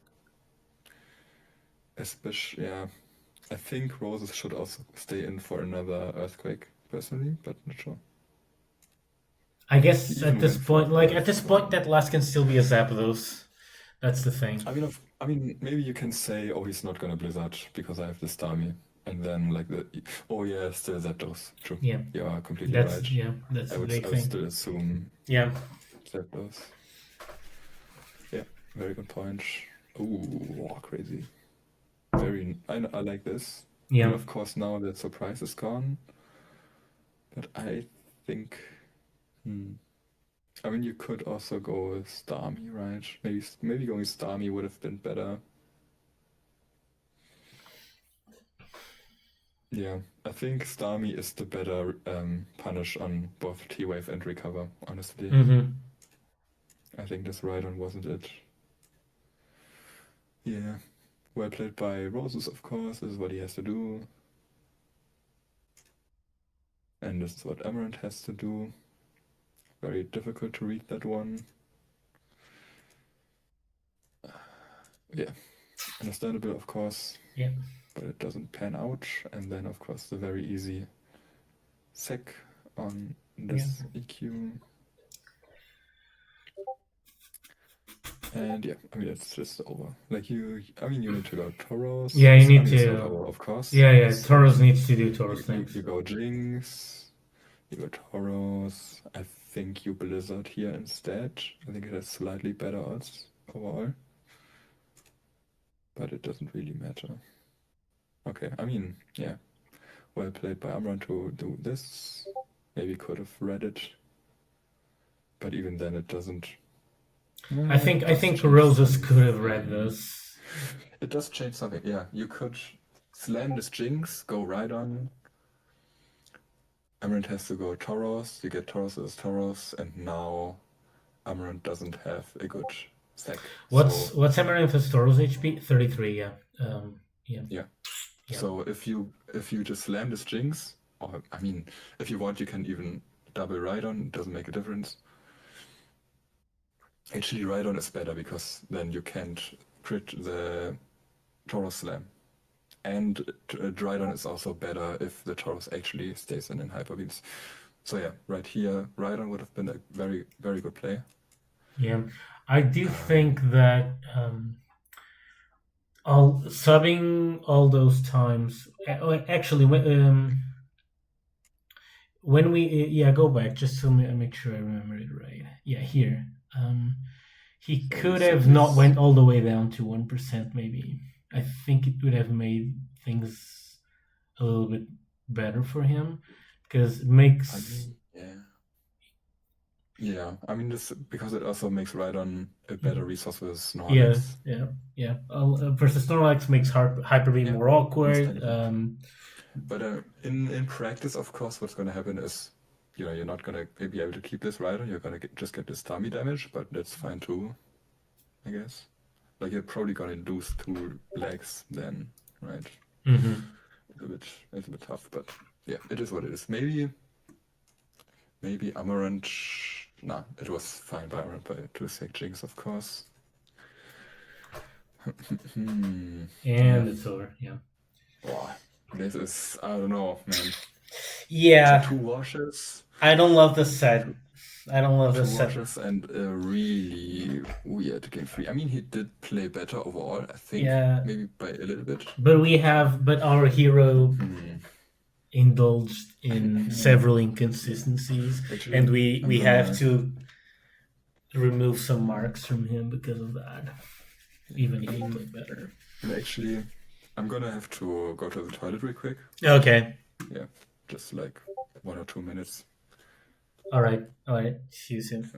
Especially, yeah. I think Roses should also stay in for another Earthquake, personally, but not sure. I guess at this point, that last can still be a Zapdos. That's the thing. I mean, maybe you can say, oh, he's not gonna Blizzard because I have this Starmie. And then, like, oh yeah, still Zapdos. True. Yeah. You are completely right. Yeah, that's the big thing. I would still assume Zapdos. Yeah, very good point. Ooh, crazy. I like this. Yeah. And of course, now that Surprise is gone, But I think, I mean, you could also go with Starmie, right? Maybe going Starmie would have been better. Yeah, I think Starmie is the better punish on both T-Wave and Recover, honestly. Mm-hmm. I think this Rhydon wasn't it. Yeah, well played by Roses, of course. This is what he has to do. And this is what Amaranth has to do. Very difficult to read that one. Yeah, understandable, of course. Yeah. But it doesn't pan out. And then, of course, the very easy sec on this EQ. And yeah, I mean, it's just over. Like you need to go Tauros. Yeah, you need It's to. not over, of course. Yeah. Tauros needs to do Tauros things. You go Jinx. You go Tauros. I think you Blizzard here instead. I think it has slightly better odds overall. But it doesn't really matter. Okay, I mean, yeah. Well played by Amaranth to do this. Maybe could have read it. But even then it doesn't. I think Roses could have read this. It does change something, yeah. You could slam this Jinx, go Rhydon. Amaranth has to go Tauros, you get Tauros as Tauros, and now Amaranth doesn't have a good sec. What's Amaranth's Tauros HP? 33, yeah. Yeah. So if you just slam this Jinx, or I mean, if you want, you can even double Rhydon, it doesn't make a difference. Actually, Rhydon is better because then you can't crit the Tauros slam. And Rhydon is also better if the Tauros actually stays in Hyper Beams. So yeah, right here, Rhydon would have been a very, very good play. Yeah, I do think that subbing all those times. Actually, when we go back just to make sure I remember it right. Yeah, here. He could have not went all the way down to 1%. Maybe I think it would have made things a little bit better for him because it makes. Yeah, I mean this because it also makes Rhydon a better resource with Snorlax. Yeah. Versus Snorlax makes Hyper Beam more awkward. But in practice, of course, what's going to happen is, you're not going to be able to keep this Rhydon. You're going to just get this tummy damage, but that's fine too, I guess. Like you're probably going to lose 2 legs then, right? Mm-hmm. It's a bit tough, but yeah, it is what it is. Maybe Amaranth. Nah, it was fine by Amaranth by 2 sec Jinx, of course. And it's over, yeah. Wow, this is, I don't know, man. Yeah. 2 washes. I don't love the set. I don't love 2 the set. washes and a really weird game 3. I mean, he did play better overall, I think. Yeah. Maybe by a little bit. But our hero indulged in several inconsistencies. Actually, and we have to remove some marks from him because of that. Even if he played better. And actually, I'm gonna have to go to the toilet real quick. Okay. Yeah, just like 1 or 2 minutes. All right. See you soon.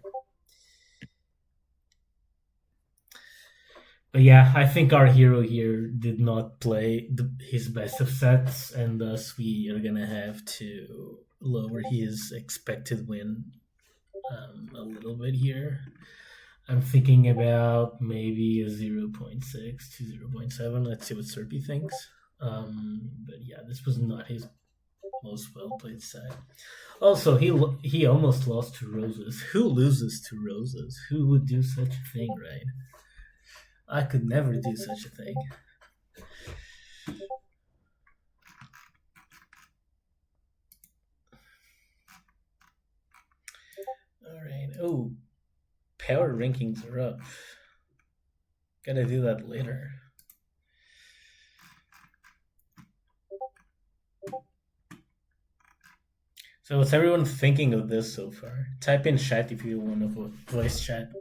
But yeah, I think our hero here did not play his best of sets, and thus we are gonna have to lower his expected win a little bit here. I'm thinking about maybe a 0.6 to 0.7. Let's see what Serpi thinks. But yeah, this was not his most well-played set. Also, he almost lost to Roses. Who loses to Roses? Who would do such a thing, right? I could never do such a thing. All right. Oh, power rankings are up. Gotta do that later. So what's everyone thinking of this so far? Type in chat if you want to voice chat.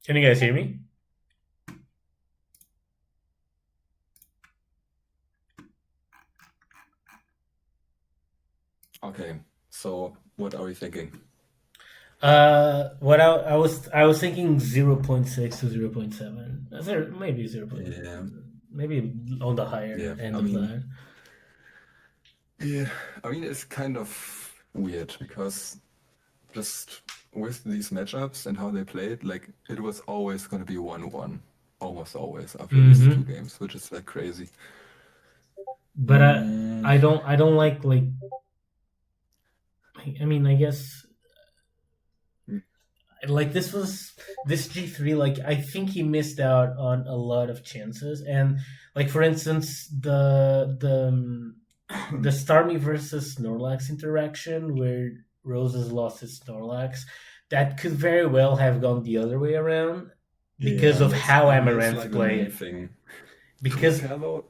Can you guys hear me? Okay, so what are we thinking? What I was thinking 0.6 to 0.7. Maybe 0. Yeah, Maybe on the higher yeah. end of that. Yeah, I mean, it's kind of weird because just with these matchups and how they played, like it was always going to be 1-1, almost always after these two games, which is like crazy. But I don't like. I mean, I guess like this G3. Like I think he missed out on a lot of chances, and like for instance, the Starmie versus Snorlax interaction where Roses lost his Snorlax, that could very well have gone the other way around because Yeah, of how that's Amaranth like the main played. thing. To be Because fair though,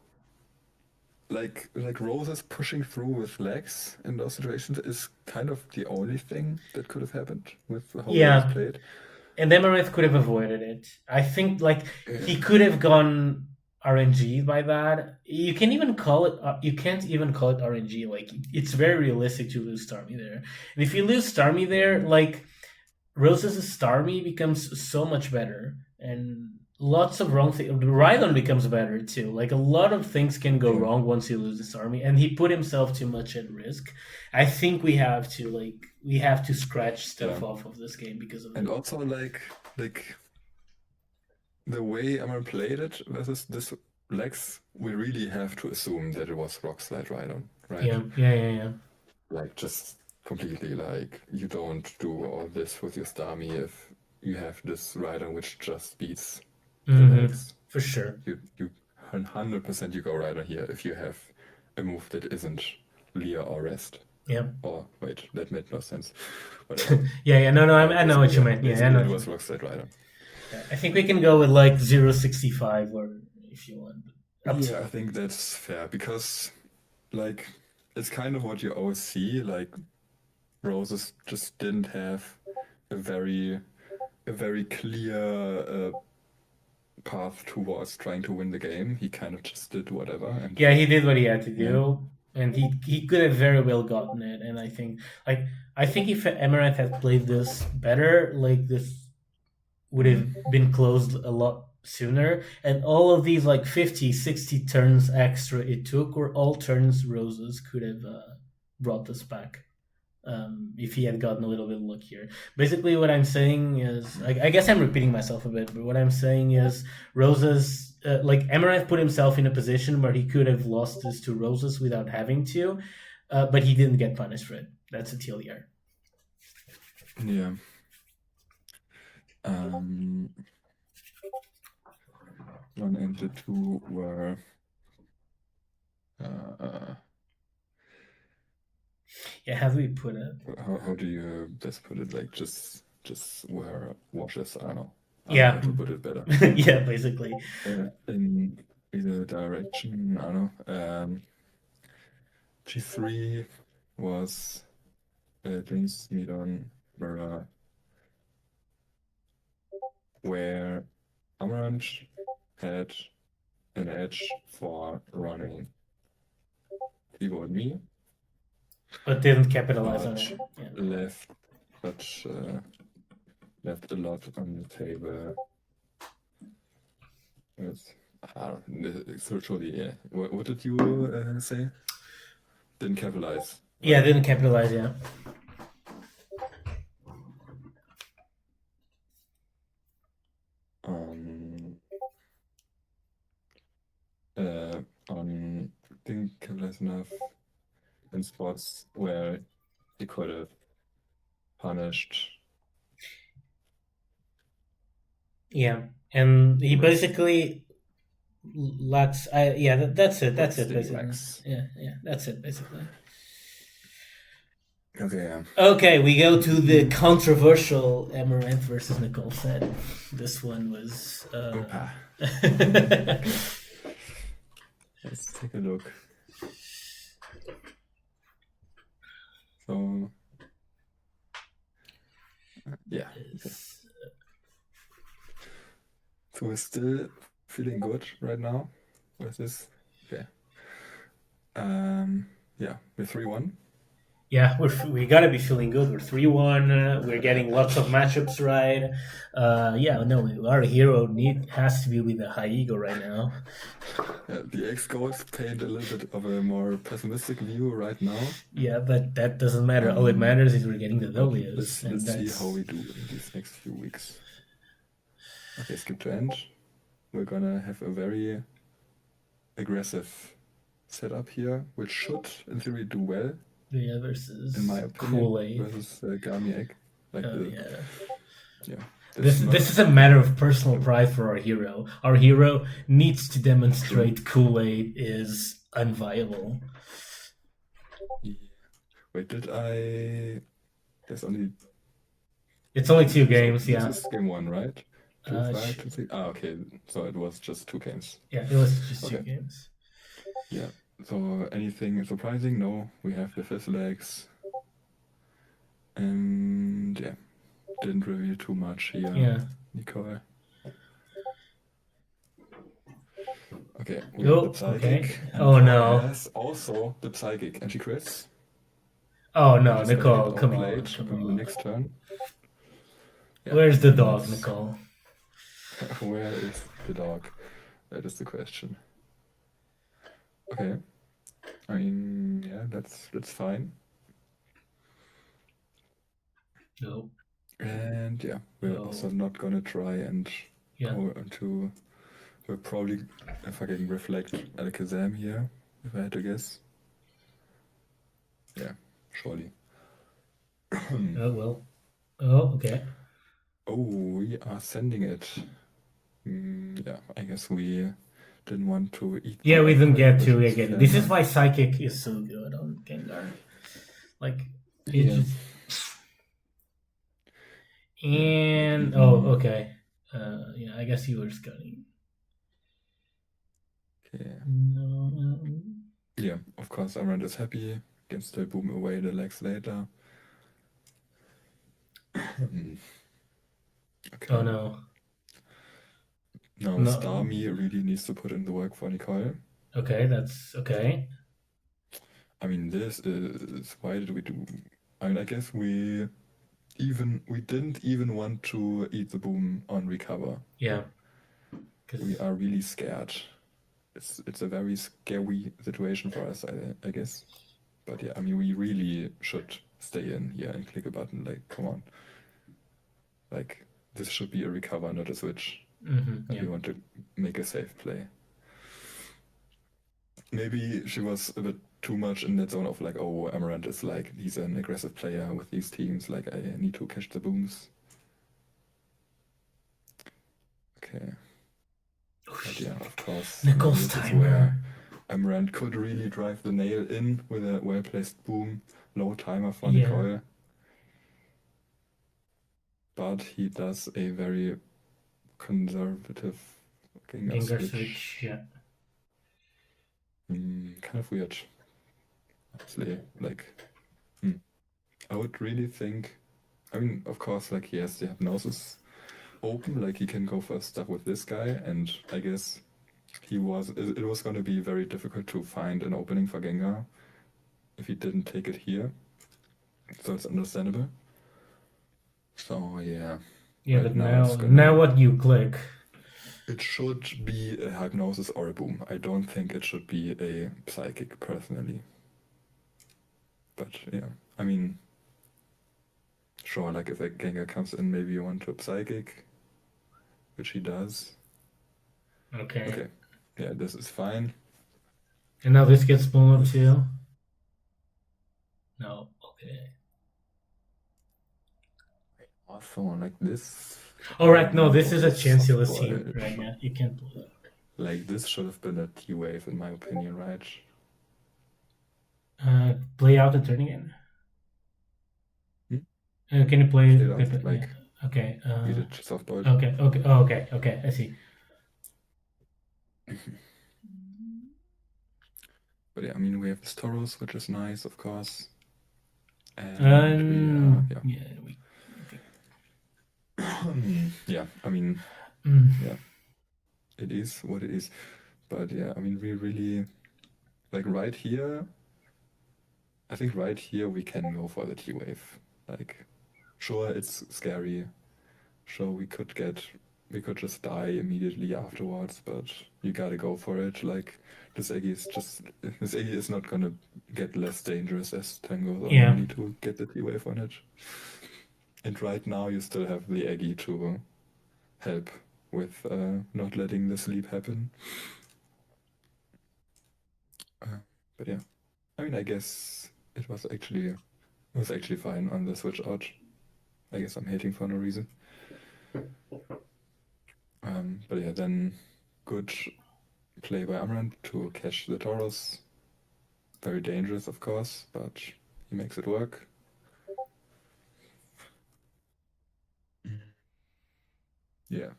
like Roses pushing through with legs in those situations is kind of the only thing that could have happened with how Roses yeah, played. and Amaranth could have avoided it. I think like he Yeah. could have gone RNG by that. You can even call it. You can't even call it RNG. Like it's very realistic to lose Starmie there. And if you lose Starmie there, like Rose's Starmie becomes so much better, and lots of wrong things. Rhydon becomes better too. Like a lot of things can go Yeah. wrong once you lose this army, and he put himself too much at risk. I think we have to scratch stuff off of this game because of And it. also like the way Amar played it versus this Lex, we really have to assume that it was Rock Slide Rhydon, right? Yeah. Like just completely like you don't do all this with your Starmie if you have this Rhydon which just beats the Lex. For sure. You 100% you go Rhydon here if you have a move that isn't Leer or Rest. Yeah. Or wait, that made no sense. Whatever. Yeah. No. I know what you meant. Yeah. I know. It was Rock Slide Rhydon. I think we can go with like 0.65 or if you want. Yeah, I think that's fair because, like, it's kind of what you always see. Like, Roses just didn't have a very clear path towards trying to win the game. He kind of just did whatever. And yeah, he did what he had to do, and he could have very well gotten it. And I think if Amaranth had played this better, like this would have been closed a lot sooner. And all of these like 50, 60 turns extra it took were all turns Roses could have brought this back. If he had gotten a little bit luckier. Basically, what I'm saying is, I guess I'm repeating myself a bit, but what I'm saying is, Roses, like Amaranth put himself in a position where he could have lost this to Roses without having to, but he didn't get punished for it. That's a TLDR. Yeah. One and the two were. Yeah, how do we put it? How do you best put it? Like just where washes? I don't know. I Yeah. don't know how to put it better. Yeah, basically. In either direction, I don't know. G3 was James Medon Murrah, where Amaranth had an edge for running Evo and me, but didn't capitalize on it. Yeah. Left a lot on the table. Yes. So truly, yeah. What did you say? Didn't capitalize. Right? Yeah, didn't capitalize. Yeah. On didn't capitalize enough in spots where he could have punished. Yeah, and he basically lacks. That's it. That's it. Basically. Yeah. That's it. Basically. Okay. Okay, we go to the controversial Amaranth versus Nicole set. This one was. Let's take a look. So. Yeah. Okay. So we're still feeling good right now with this. Okay. Yeah, we're 3-1. Yeah, we gotta be feeling good. We're 3-1. We're getting lots of matchups right. Yeah, no, our hero has to be with a high ego right now. Yeah, the X goals paint a little bit of a more pessimistic view right now. Yeah, but that doesn't matter. All it matters is we're getting the But W's. let's see how we do in these next few weeks. Okay, skip to end. We're gonna have a very aggressive setup here, which should, in theory, do well. Yeah, versus in my opinion, Kool-Aid. versus Gami Egg. Like yeah. yeah. This is a matter of personal pride for our hero. Our hero needs to demonstrate Kool-Aid is unviable. Yeah. Wait, did I? There's only. It's only 2 games. Yeah. This is game 1, right? 2-5, 2-6. Okay. So it was just 2 games. Yeah, it was just 2 games. Yeah. So anything surprising? No. We have the fifth legs. And yeah, didn't reveal too much here. Yeah. Nicole. Okay, we have the Psychic. Okay. Oh no. Has also the Psychic, and she crits. Oh no, Nicole, come on. On the next turn. Yeah, where's the dog, Nicole? Where is the dog? That is the question. Okay. I mean, yeah, that's fine. No. And yeah, we're also not gonna try and go into. We'll probably fucking reflect Alakazam here, if I had to guess. Yeah, surely. Oh well. Oh, okay. Oh, we are sending it. Yeah, I guess we didn't want to eat. Yeah, we didn't get to again. This is why Psychic is so good on Gengar. Like, it just. And okay. Yeah, I guess you were scanning. Okay. No. Yeah, of course, Amaranth is happy. Can still boom away the legs later. Okay. Oh no. Now Starmie really needs to put in the work for Nicole. Okay, that's okay. I mean, this is why did we do? I mean, I guess we didn't even want to eat the boom on recover. Yeah. We are really scared. It's a very scary situation for us, I guess. But yeah, I mean, we really should stay in here and click a button. Like, come on. Like, this should be a recover, not a switch. Yeah. We want to make a safe play. Maybe she was a bit too much in that zone of like, oh, Amaranth is like, he's an aggressive player with these teams. Like, I need to catch the booms. Okay. But yeah, of course. Nicole's timer. Amaranth could really drive the nail in with a well-placed boom. Low timer for Nicole. But he does a very conservative Gengar switch. Yeah. Kind of weird. Honestly, like, I would really think. I mean, of course, like he has the hypnosis open, like he can go for stuff with this guy, and I guess it was going to be very difficult to find an opening for Gengar if he didn't take it here. So it's understandable. So yeah. Yeah, but now what you click? It should be a hypnosis or a boom. I don't think it should be a psychic personally. But yeah, I mean, sure, like if a Gengar comes in, maybe you want to a psychic, which he does. Okay. Yeah, this is fine. And now this gets blown up too? No, okay. Also, like this. Alright, no, this is a chanceless team right now. You can't blow it up. Like this should have been a T-wave in my opinion, right? Play out the turn again. Can you play it? Like, yeah. Okay. We did softball. Okay. Oh, okay. I see. But yeah, I mean, we have this Tauros, which is nice, of course. And yeah, I mean, yeah. it is what it is. But yeah, I mean, we really, like right here, I think right here we can go for the T-Wave. Like, sure, it's scary. Sure, we could just die immediately afterwards, but you gotta go for it. Like, this Eggy is not gonna get less dangerous as time goes on. Yeah. You need to get the T-Wave on it. And right now you still have the Eggy to help with not letting the sleep happen. But yeah, I mean, I guess it was actually fine on the switch out. I guess I'm hating for no reason. But yeah, then good play by Amaranth to catch the Tauros. Very dangerous, of course, but he makes it work. Yeah.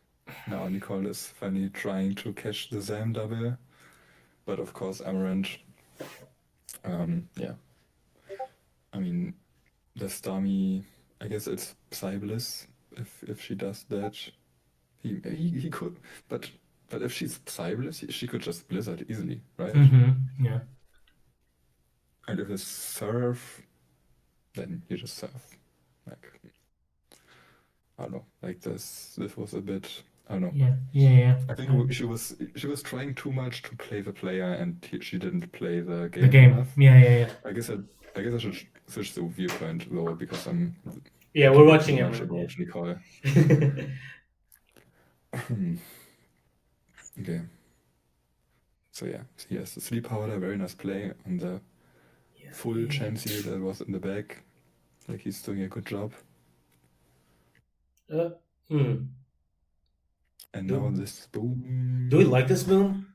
Now Nicole is finally trying to catch the Zam double, but of course Amaranth. Yeah. I mean, the Starmie. I guess it's Psybliss if she does that. He could, but if she's Psybliss, she could just Blizzard easily, right? Yeah. And if it's Surf, then you just Surf. Like, I don't know. Like this was a bit. I don't know. Yeah. I think she was trying too much to play the player, and she didn't play the game The game. enough. Yeah. I guess I should switch the viewpoint though, because I'm. Yeah, we're watching too much Amaranth. about Nicole. Okay. So yeah, he has the sleep powder, very nice play on the full Chansey that was in the back. Like, he's doing a good job. And now this boom. Do we like this boom?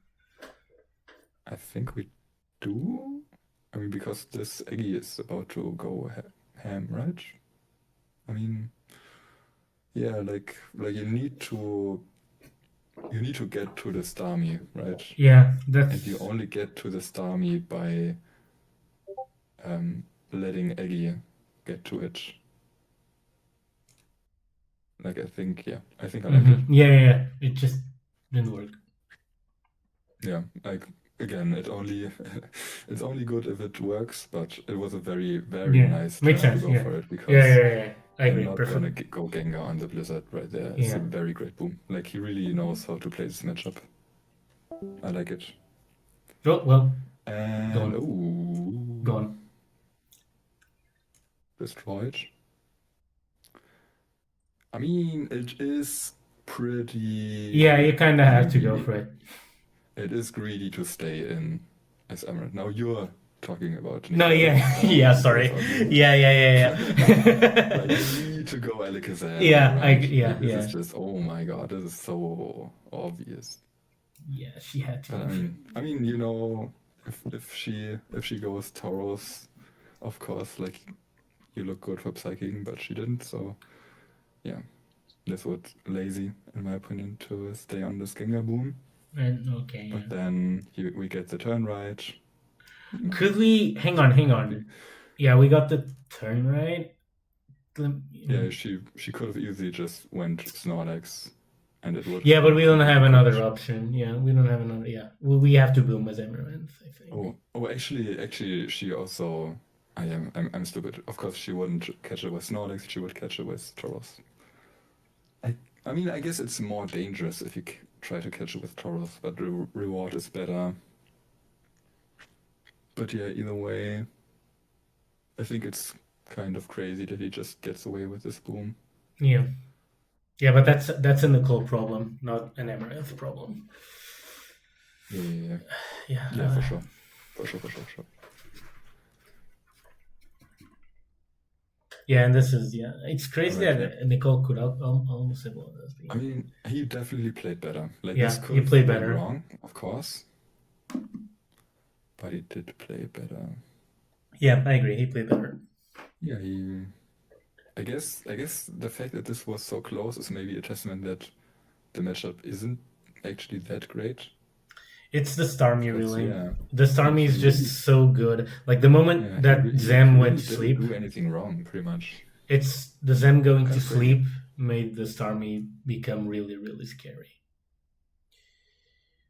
I think we do. I mean, because this Eggy is about to go ham, right? I mean, yeah, like you need to get to the Starmie, right? Yeah, and you only get to the Starmie by letting Eggy get to it. Like, I think I like it. Yeah. It just didn't work. Yeah, like, again, it's only good if it works, but it was a very, very nice Makes turn sense, to go for it, because I agree. you're not gonna go Gengar on the Blizzard right there. It's a very great boom. Like, he really knows how to play this matchup. I like it. Oh, well. And go on. Destroyed. I mean, it is pretty. Yeah, you kind of have to go for it. It is greedy to stay in as Amaranth. Now you're talking about Nicole. No, yeah, sorry. Yeah. Like, you need to go Alakazam. Yeah, This is just, oh my god, this is so obvious. Yeah, she had to. But I mean, you know, if she goes Tauros, of course, like, you look good for Psyching, but she didn't, so yeah. This was lazy, in my opinion, to stay on this Gengar boom. Okay. But then we get the turn right. Could we hang on? Yeah, we got the turn right. Yeah, she could have easily just went Snorlax, and it would. Yeah, but we don't have another option. Yeah, we don't have another. Yeah, we have to boom as Amaranth, I think. Oh, actually, she also. I'm stupid. Of course, she wouldn't catch it with Snorlax. She would catch it with Tauros. I mean, I guess it's more dangerous if you try to catch it with Tauros, but the reward is better. But yeah, either way, I think it's kind of crazy that he just gets away with this boom. Yeah, but that's a Nicole problem, not an Amaranth problem. Yeah, for sure. Yeah, and this is it's crazy that Nicole could almost have won this. I mean, he definitely played better. Like, this could he played better. Wrong, of course, but he did play better. Yeah, I agree. He played better. Yeah, I guess the fact that this was so close is maybe a testament that the matchup isn't actually that great. It's the Starmie, really. Yeah, the Starmie is just so good. Like, the moment that Zem went to sleep, didn't do anything wrong, pretty much. It's the Zem going to sleep made the Starmie become really, really scary.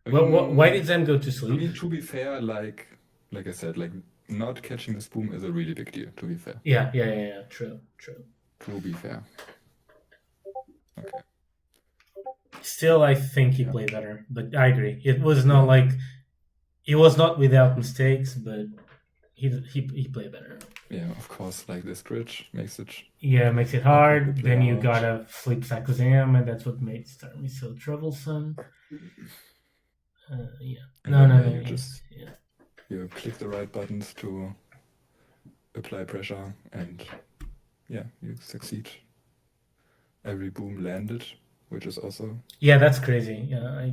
Well, why did Zem go to I sleep? mean, to be fair, like I said, like not catching this boom is a really big deal. To be fair. Yeah. True. To be fair. Okay. Still, I think he played better, but I agree. It was not like it was not without mistakes, but he played better. Yeah, of course, like this bridge makes it. Yeah, makes it hard. Then you gotta flip sack Zam, and that's what made Starmie so troublesome. Yeah. No. You just you click the right buttons to apply pressure, and yeah, you succeed. Every boom landed, which is also that's crazy. Yeah,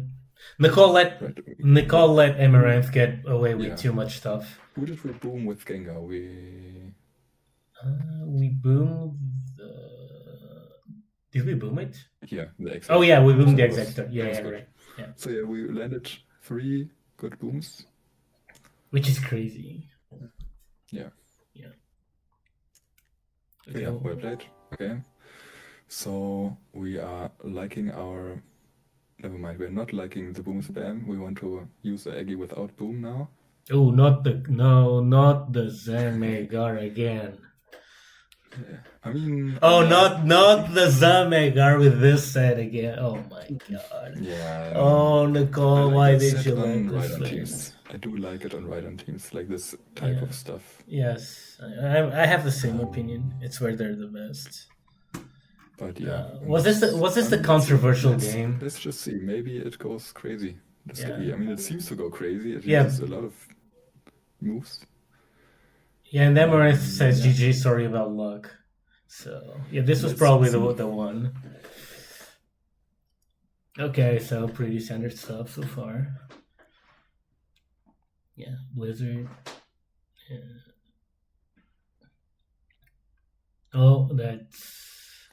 Nicole let Amaranth get away with too much stuff. Who did we boom with Gengar? We boomed. Did we boom it? Yeah, the Executor. Oh yeah, we boomed the Executor. Yeah, right. Yeah. So yeah, we landed 3 good booms, which is crazy. Yeah. Okay. Yeah, well played. Okay. So we are liking our. Never mind, we're not liking the boom spam. We want to use the Aggie without boom now. Oh, not the Zamegar again. Yeah. I mean. Not the Zamegar with this set again. Oh my god. Yeah. Oh, Nicole, why did you let this thing? Teams. I do like it on Ride-on Teams, like this type of stuff. Yes, I have the same opinion. It's where they're the best. But yeah, was this the controversial game? Let's just see. Maybe it goes crazy. I mean, it seems to go crazy. It uses a lot of moves. Yeah, and Amaranth says GG, sorry about luck. So yeah, this was probably the one. Okay, so pretty standard stuff so far. Yeah, Blizzard. Yeah. Oh, that's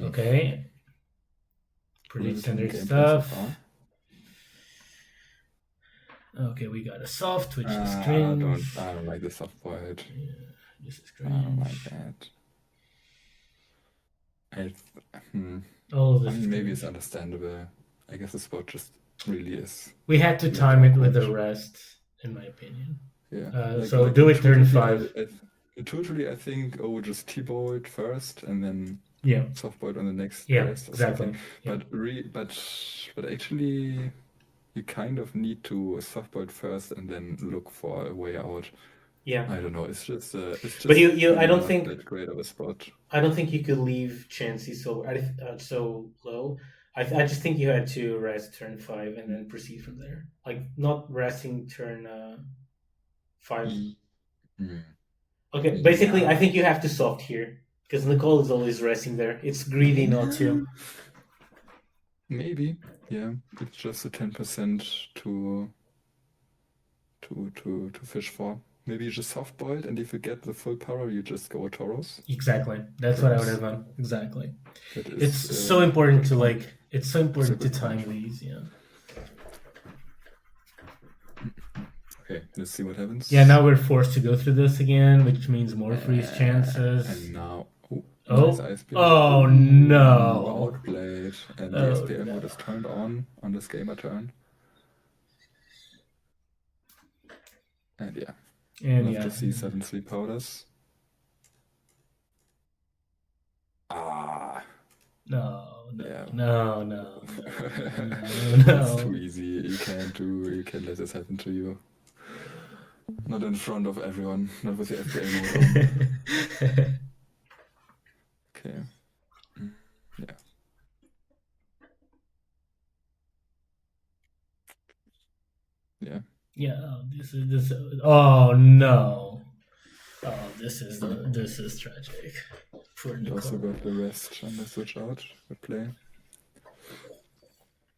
okay. Pretty standard stuff. Okay, we got a soft, which is cringe. I don't like the soft boiled. Yeah, this is cringe. I don't like that. All of this. I mean, maybe it's understandable. I guess the spot just really is. We had to time it with the rest, in my opinion. Yeah. So do it turn 5. Totally, I think just T-bolt first and then soft bolt on the next rest. Exactly. Yeah. But actually, you kind of need to soft bolt first and then look for a way out. Yeah. I don't know. It's just. But I don't think that great of a spot. I don't think you could leave chances so low. I just think you had to rest turn 5 and then proceed from there. Like not resting turn 5. Okay, basically, I think you have to soft here because Nicole is always resting there. It's greedy not to. Maybe, yeah. It's just a 10% to fish for. Maybe you just soft boiled, and if you get the full power, you just go a Tauros. Exactly. That's what I would have done. Exactly. It's so important to It's so important to time these. Yeah. Okay, let's see what happens. Yeah, now we're forced to go through this again, which means more freeze chances. And now, nice oh no! Outplayed, and the SPL mode is turned on this gamer turn. And yeah. And love to see 7 sleep powders. No. It's too easy. You can't let this happen to you. Not in front of everyone. Not with the SPL mode. Okay. Yeah. Yeah. Yeah, this. Oh no! Oh, this is tragic. For Nicole. Also got the rest and the switch out. Good play.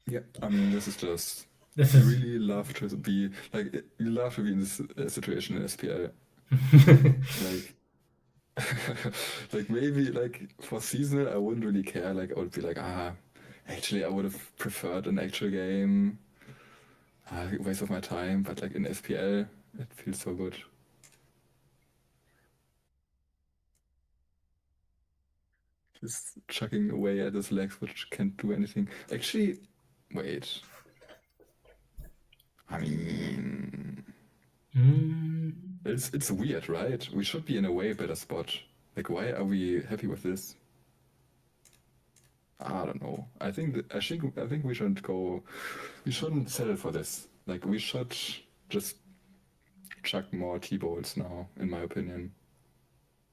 Yeah, I mean this is just. You really love to be you love to be in this situation in SPL. Maybe for seasonal I wouldn't really care. I would be actually I would have preferred an actual game. Waste of my time, but in SPL, it feels so good. Just chucking away at his legs, which can't do anything. Actually, wait. I mean, Mm. it's weird, right? We should be in a way better spot. Like, why are we happy with this? I don't know. I think we shouldn't go. We shouldn't settle for this. Like, we should just chuck more T-bolts now, in my opinion.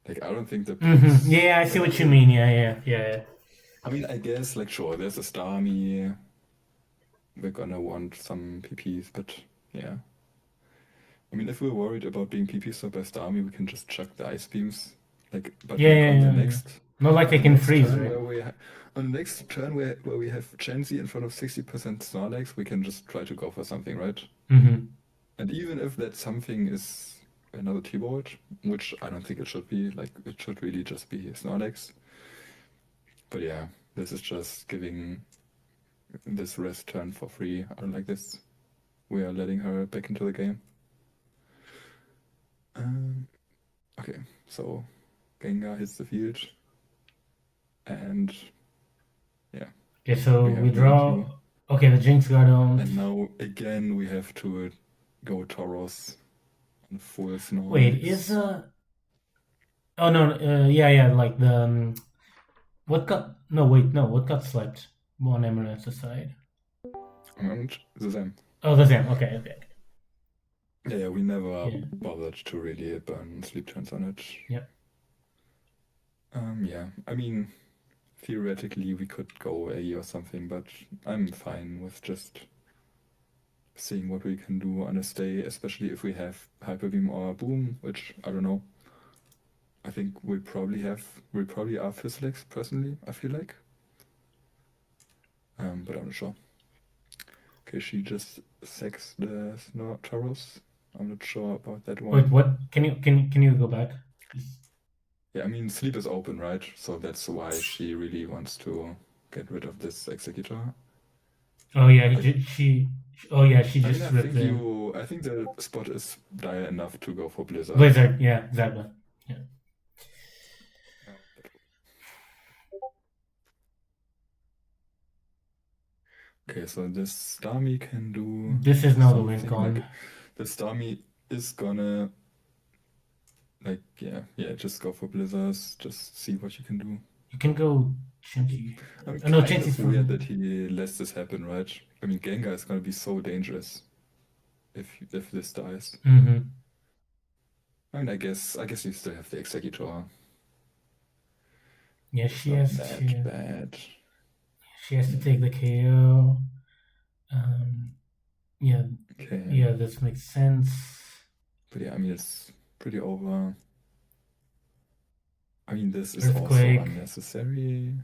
Like, I don't think the picks. Yeah, I see Like, what you mean. Yeah. I mean, I guess, like, sure, there's a Starmie. We're gonna want some PPs, but yeah. I mean, if we're worried about being PP stopped by Starmie, we can just chuck the ice beams. Like, but Yeah, on the yeah. next, Not like on they the can next freeze, turn right? on the next turn where we have Chansey in front of 60% Snorlax, we can just try to go for something, right? Mm-hmm. And even if that something is another T-Bolt, which I don't think it should be, like it should really just be Snorlax. But yeah, this is just giving this rest turn for free. I don't like this. We are letting her back into the game. Okay, so Gengar hits the field, and yeah, Okay, so we we have draw. Mimikyu. Okay, the Jinx got on. And now again we have to go Tauros on full Snorlax. Wait, is Oh no, yeah, like the what got? No, wait, no, what got slept? One Amaranth aside. Amaranth, the same. Oh, the same. Okay. Yeah, we never Yeah. bothered to really burn sleep turns on it. Yeah. Yeah, I mean, theoretically we could go A or something, but I'm fine with just seeing what we can do on a stay, especially if we have Hyper Beam or Boom, which I don't know. I think we probably are Fizzlex personally, I feel like. But I'm not sure. Okay, she just sacks the Tauros. I'm not sure about that one. Wait, what? Can you go back? Yeah, I mean, sleep is open, right? So that's why she really wants to get rid of this Executor. Oh yeah, she. Oh yeah, she I mean, just ripped in. I think the spot is dire enough to go for Blizzard. Blizzard. Yeah, exactly. Yeah. Okay, so this Starmie can do. This is now the win something, con. like the Starmie is gonna, like, yeah, just go for Blizzards, just see what you can do. You can go Chansey. I mean, No, kind Chansey's of weird that he lets this happen, right? I mean, Gengar is gonna be so dangerous if this dies. Mm-hmm. I mean, I guess you still have the Executor. Yeah, It's not that bad. She has to take the KO. Yeah. Okay. Yeah, this makes sense. But yeah, I mean, it's pretty over. I mean, this is Earthquake. also unnecessary.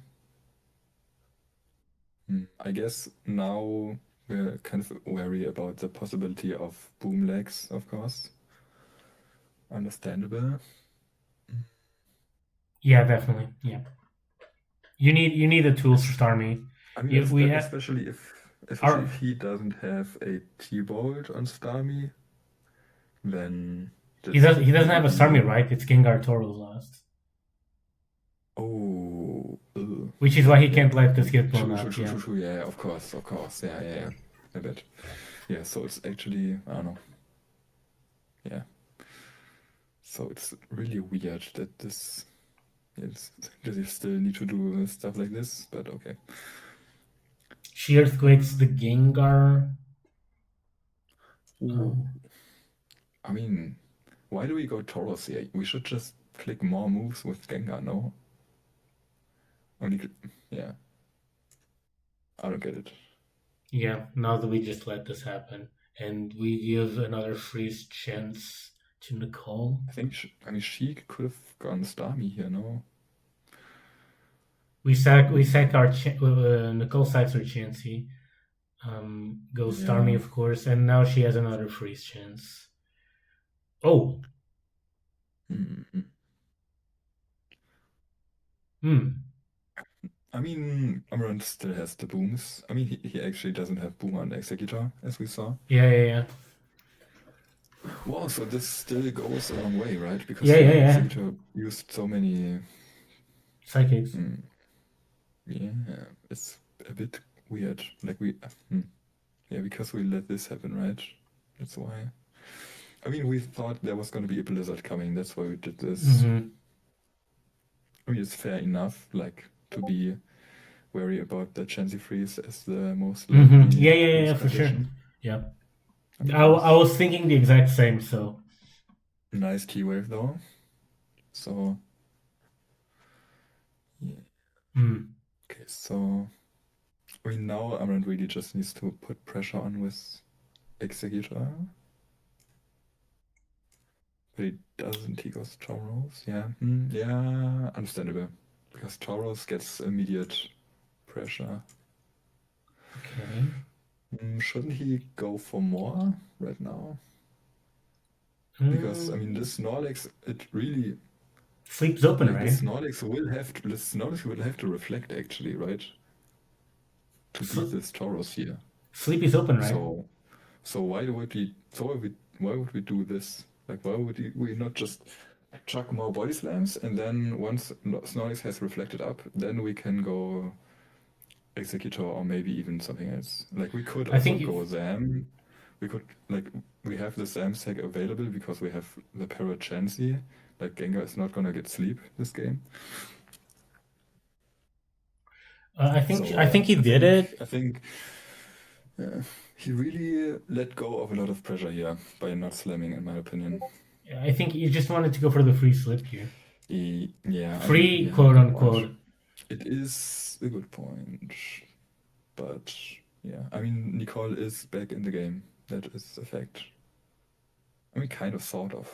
I guess now we're kind of wary about the possibility of boom legs, of course. Understandable. Yeah, definitely. Yeah. You need the tools for Starmie. I mean, especially if he doesn't have a T-Bolt on Starmie, then he doesn't have a Starmie, right? It's Gengar Tauros last. Oh, which is why he can't let this get blown up. True. Yeah, of course. Yeah. I bet. Yeah, so it's actually, I don't know. Yeah. So it's really weird that that you still need to do stuff like this, but okay. She earthquakes the Gengar. I mean, why do we go Tauros here? We should just click more moves with Gengar, no? Yeah. I don't get it. Yeah, now that we just let this happen, and we give another freeze chance to Nicole. I think she could have gone Starmie here, no? We sack our Nicole sacks her Chansey. Goes Starmie, of course, and now she has another freeze chance. Oh. I mean, Amaranth still has the booms. I mean, he actually doesn't have boom on the Executor, as we saw. Yeah. Wow, so this still goes a long way, right? Because the Executor used so many psychics. Yeah, it's a bit weird. Like because we let this happen, right? That's why. I mean, we thought there was going to be a blizzard coming. That's why we did this. Mm-hmm. I mean, it's fair enough, like, to be wary about the Chansey freeze as the most Mm-hmm. likely freeze For sure. condition. Yeah. I mean, I was thinking the exact same, so. nice T-wave though. So, yeah. Okay, so I mean, now Amaranth really just needs to put pressure on with Executor. But he doesn't. He goes Tauros. Yeah. Yeah, understandable. Because Tauros gets immediate pressure. Okay. Shouldn't he go for more right now? Because I mean, this Snorlax, it really Sleep's open, like right? this Snorlax will have to reflect actually, right? To beat this Tauros here. Sleep is open, right? So why would we do this? Like, why would we not just chuck more body slams, and then once Snorlax has reflected up, then we can go Executor or maybe even something else. Like, we could also go Zam. We could, like, we have the Zam tag available because we have the Parrot Chansey. Like, Gengar is not gonna get sleep this game. I think he did it. I think he really let go of a lot of pressure here by not slamming, in my opinion. I think he just wanted to go for the free slip here. Yeah. Free, quote unquote. It is a good point. But yeah, I mean, Nicole is back in the game. That is a fact. I mean, kind of, sort of.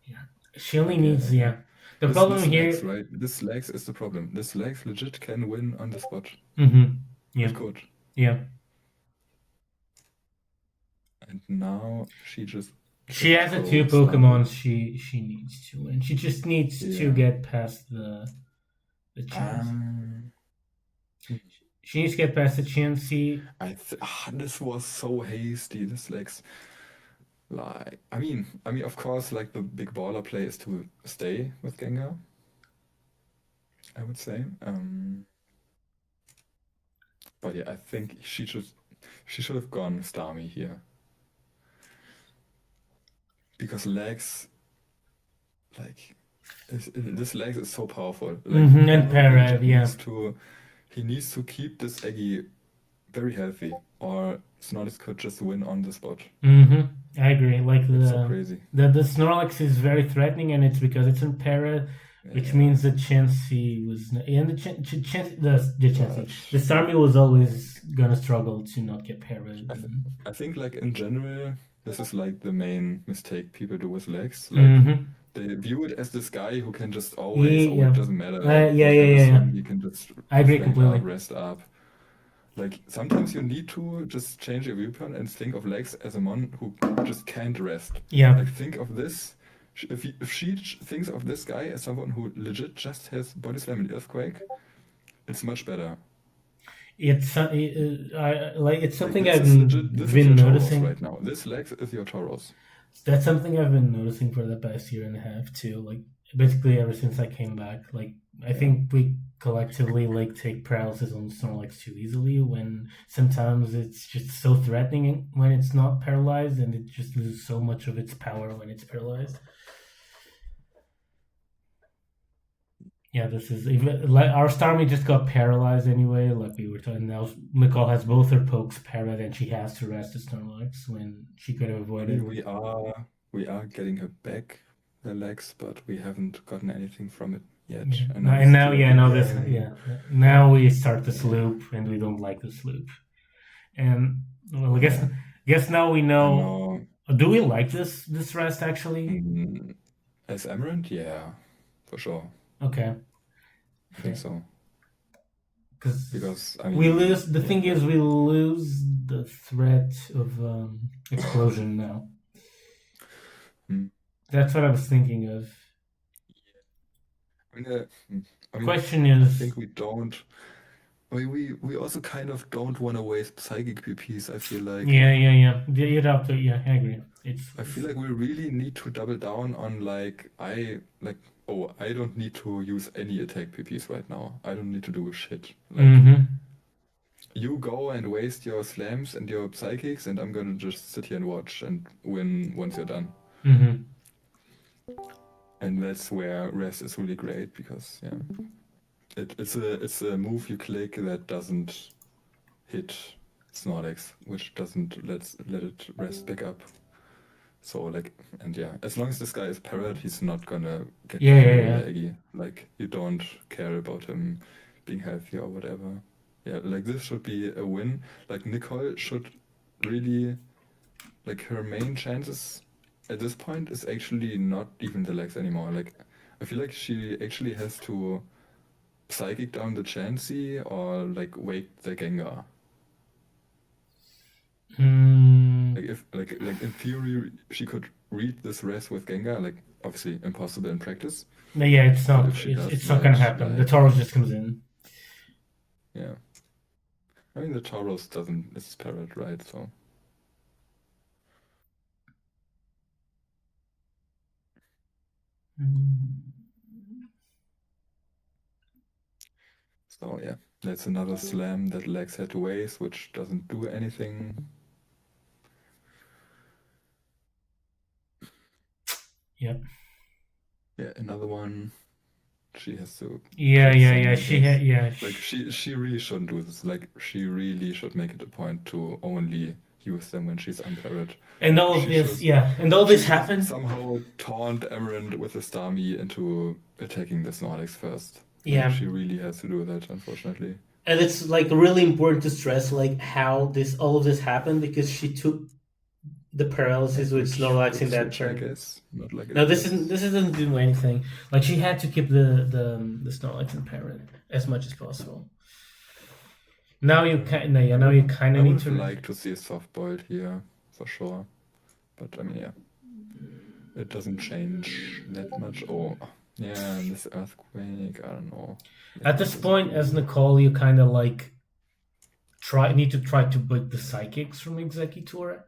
Yeah. She only needs, The problem here... Lags, right? This lags is the problem. This lags legit can win on the spot. Mm-hmm. Yeah. It could. Yeah. And now she just... She has the two Pokemon she needs to win. She just needs to get past the chance. She needs to get past the Chansey. This was so hasty. This lags... Like, I mean, of course, like, the big baller play is to stay with Gengar, I would say. But yeah, I think she should have gone Starmie here. Because Legs, like, this Legs is so powerful. Like, and Parrot, yeah. He needs to keep this Eggy very healthy, or Snorlax could just win on the spot. I agree. Like, it's so crazy. The Snorlax is very threatening, and it's because it's in Parrot, which means the Chansey was... And the Chansey... The Starmie was always gonna struggle to not get Parrot. I think, like, in general, this is, like, the main mistake people do with Legs. Like, they view it as this guy who can just always... it doesn't matter. You can just... I agree completely. Rest up. Like, sometimes you need to just change your viewpoint and think of Legs as a mon who just can't rest. Yeah. Like, think of this. If she thinks of this guy as someone who legit just has Body Slam and Earthquake, it's much better. It's something like, I've been noticing right now. This Legs is your Tauros. That's something I've been noticing for the past year and a half too. Like, basically ever since I came back. Like, I think we collectively like take paralysis on Snorlax too easily, when sometimes it's just so threatening when it's not paralyzed, and it just loses so much of its power when it's paralyzed. Yeah, this is like our Starmie just got paralyzed anyway. Like we were talking, now Nicole has both her pokes parried, and she has to rest the Snorlax when she could have avoided. We are getting her back, the legs, but we haven't gotten anything from it yet. Yeah. Now we start this loop, and we don't like this loop. And well, I guess now we know. Do we like this rest actually? As Amaranth, yeah, for sure. Okay. I think so. Because I mean, we lose. The thing is, we lose the threat of explosion now. That's what I was thinking of. Question is, I think we don't. I mean, we also kind of don't want to waste psychic PPs. I feel like. Yeah. You'd have to. Yeah, I agree. I feel like we really need to double down on I don't need to use any attack PPs right now. I don't need to do shit. you go and waste your slams and your psychics, and I'm gonna just sit here and watch and win once you're done. Mm-hmm. And that's where Res is really great because it's a move you click that doesn't hit Snorlax, which doesn't let it rest back up. So as long as this guy is parrot, he's not gonna get very laggy. Like you don't care about him being healthy or whatever. Yeah, like this should be a win. Like Nicole should really, like her main chances at this point is actually not even the legs anymore. Like I feel like she actually has to psychic down the Chansey or like wake the Gengar. Like if like in theory she could read this res with Gengar, like obviously impossible in practice. No, yeah, it's not. If she does It's not gonna happen. The Tauros just comes in. Yeah. I mean the Tauros doesn't. It's parrot, right? So. So yeah, that's another slam that Lex had to waste, which doesn't do anything. Yep. Yeah, another one. She has to. Yeah. She really shouldn't do this. Like she really should make it a point to only use them when she's unparrot. And all of this, and all this happened. Somehow taunt Amaranth with a Starmie into attacking the Snorlax first. Yeah, she really has to do that, unfortunately. And it's like really important to stress like how all of this happened because she took the paralysis with Snorlax in that turn. I guess. Not like no, this doesn't do anything. Like she had to keep the Snorlax in parrot as much as possible. Now you kind of need to like to see a soft boiled here for sure, but I mean it doesn't change that much. Oh yeah, this earthquake, I don't know. At this point, as Nicole, you kind of like need to try to break the psychics from Executor.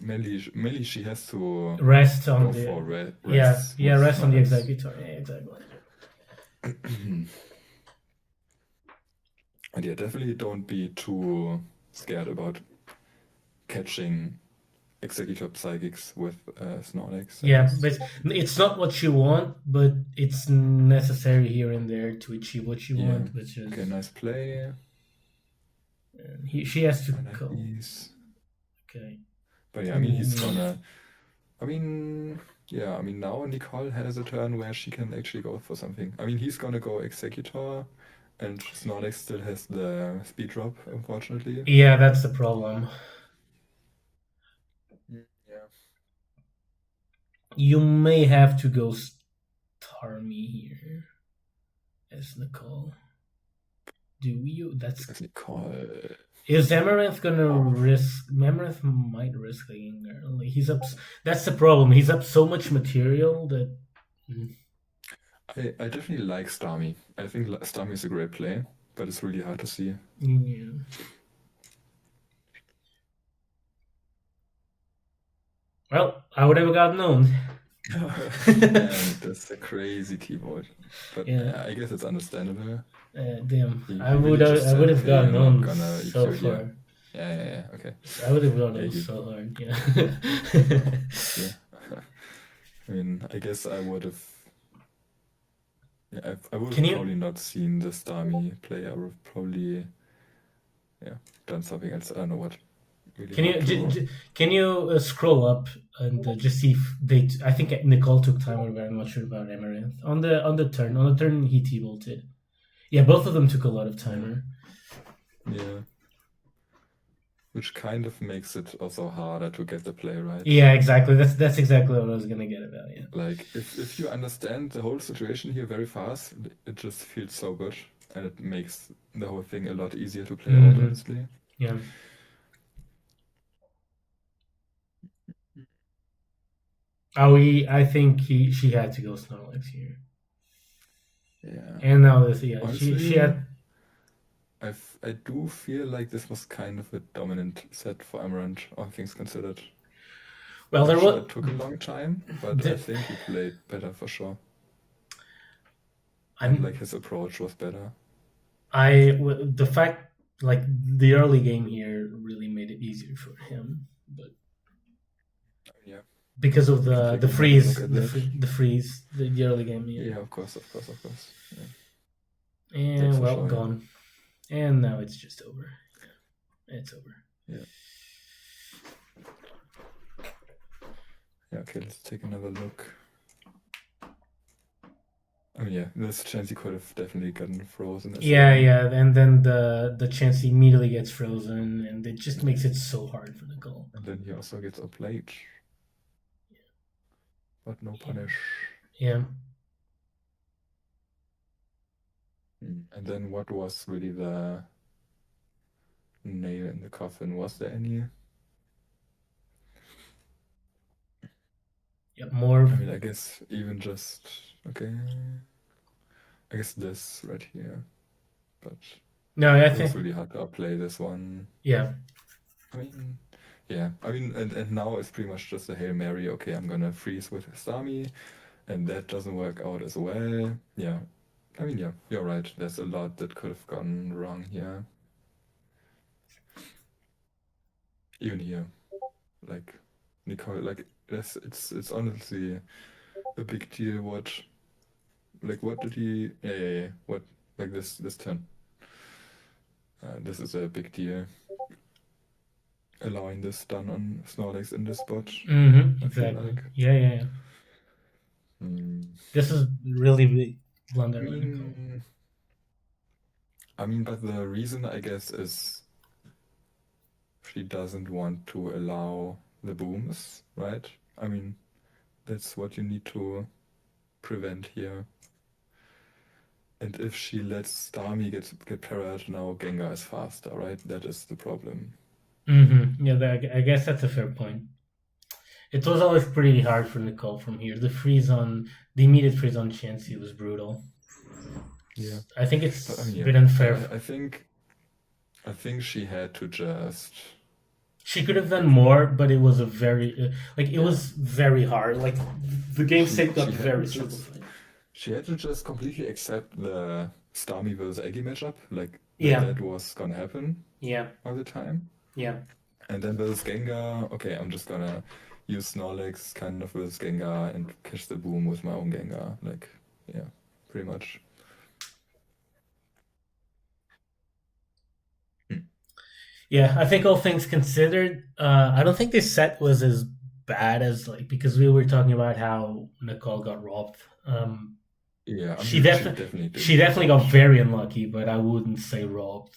Mainly she has to rest on rest rest on the Executor. Yeah, exactly. And yeah, definitely don't be too scared about catching Executor Psychics with Snorlax. Yeah, but it's not what you want, but it's necessary here and there to achieve what you want, which is... Okay, nice play. She has to go. Okay. But yeah, I mean, he's gonna... I mean, now Nicole has a turn where she can actually go for something. I mean, he's gonna go Executor, and Snorlax still has the speed drop, unfortunately. Yeah, that's the problem. Yeah. You may have to go Starmie here as Nicole. Do you? That's Nicole. Is Amaranth gonna risk? Amaranth might risk getting early. He's up. That's the problem. He's up so much material that. I definitely like Starmie. I think Starmie is a great play, but it's really hard to see. Yeah. Well, I would have got known. That's a crazy T-Void. But I guess it's understandable. Damn. I would have gotten known so far. Yeah, okay. I would have gotten known so hard, yeah. I mean, I guess I would have... Yeah, I would have probably not seen the Starmie play. I would have probably done something else. I don't know what. Really can you scroll up and just see if they? I think Nicole took timer, but I'm not sure about Amaranth. On the turn he T-bolted. Yeah, both of them took a lot of timer. Yeah. Which kind of makes it also harder to get the play right. Yeah, exactly. That's exactly what I was gonna get about. Yeah. Like if you understand the whole situation here very fast, it just feels so good, and it makes the whole thing a lot easier to play out, honestly. Yeah. I think she had to go Snorlax here. Yeah. And now this, honestly, she had. I do feel like this was kind of a dominant set for Amaranth, all things considered. Well, it took a long time, but I think he played better for sure. And his approach was better. The fact, like, the early game here really made it easier for him, but Yeah, because of we can the take another freeze, look at that. the freeze, the early game here. Yeah, of course. Yeah. And That's for well, sure. gone. And now it's just over. Yeah, it's over. Yeah. Yeah. Okay, let's take another look. I mean, yeah, this chance he could have definitely gotten frozen as Yeah, well. yeah, and then the chance immediately gets frozen, and it just makes it so hard for Nicole. And then he also gets up late. But no punish. Yeah. And then what was really the nail in the coffin? Was there any? Yeah, more. I mean, I guess even just okay. I guess this right here, but No, I it was think. really hard to outplay this one. Yeah. I mean, yeah. I mean, and now it's pretty much just a Hail Mary. Okay, I'm gonna freeze with Stami, and that doesn't work out as well. Yeah. I mean, yeah, you're right. There's a lot that could have gone wrong here. Even here, like Nicole, like it's honestly a big deal. What did he? Yeah. What, like this turn? This is a big deal. Allowing this stun on Snorlax in this spot. Mm-hmm. I feel Exactly. like. Yeah. This is really big blunder. I mean, but the reason, I guess, is she doesn't want to allow the booms, right? I mean, that's what you need to prevent here. And if she lets Starmie get parried, now Gengar is faster, right? That is the problem. Mm-hmm. Yeah, I guess that's a fair point. It was always pretty hard for Nicole from here. The immediate freeze on Chansey was brutal. Yeah. I think it's But, I mean, a bit unfair. I think she had to just. She could have done more, but it was a very was very hard. Like the game state got very simplified. She had to just completely accept the Starmie versus Eggy matchup, like Yeah. that was gonna happen. Yeah. All the time. Yeah. And then versus Gengar, okay, I'm just gonna use Snorlax kind of versus Gengar and catch the boom with my own Gengar. Like, yeah, pretty much. Yeah, I think all things considered, I don't think this set was as bad as because we were talking about how Nicole got robbed. Yeah, I she mean, definitely got very unlucky, but I wouldn't say robbed.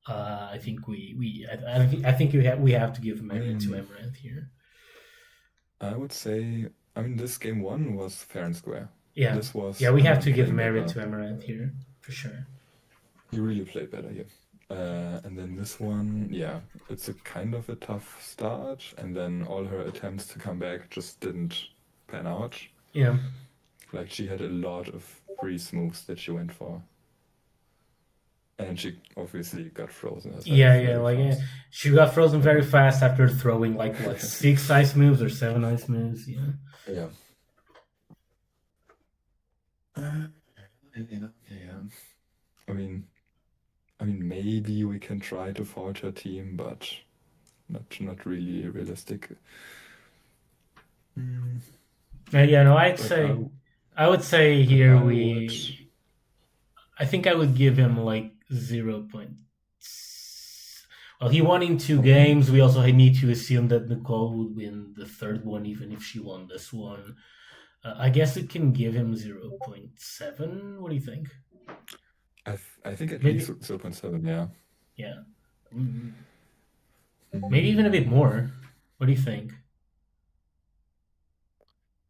I think I think we have to give merit to Amaranth here. I would say, I mean, this game one was fair and square. Yeah, this was. Yeah, we have to give merit to Amaranth here for sure. He really played better here. And then this one, yeah, it's a kind of a tough start, and then all her attempts to come back just didn't pan out. Yeah. Like, she had a lot of freeze moves that she went for. And she obviously got frozen herself. Yeah, she got frozen very fast after throwing like what 6 ice moves or 7 ice moves. Yeah. Yeah. I mean, maybe we can try to fault her team, but not really realistic. Yeah, no, I would say here I think I would give him like 0. Well, he won in 2 games. We also need to assume that Nicole would win the third one, even if she won this one. I guess it can give him 0.7. What do you think? I think at least 0.7, yeah. Yeah. Maybe even a bit more. What do you think?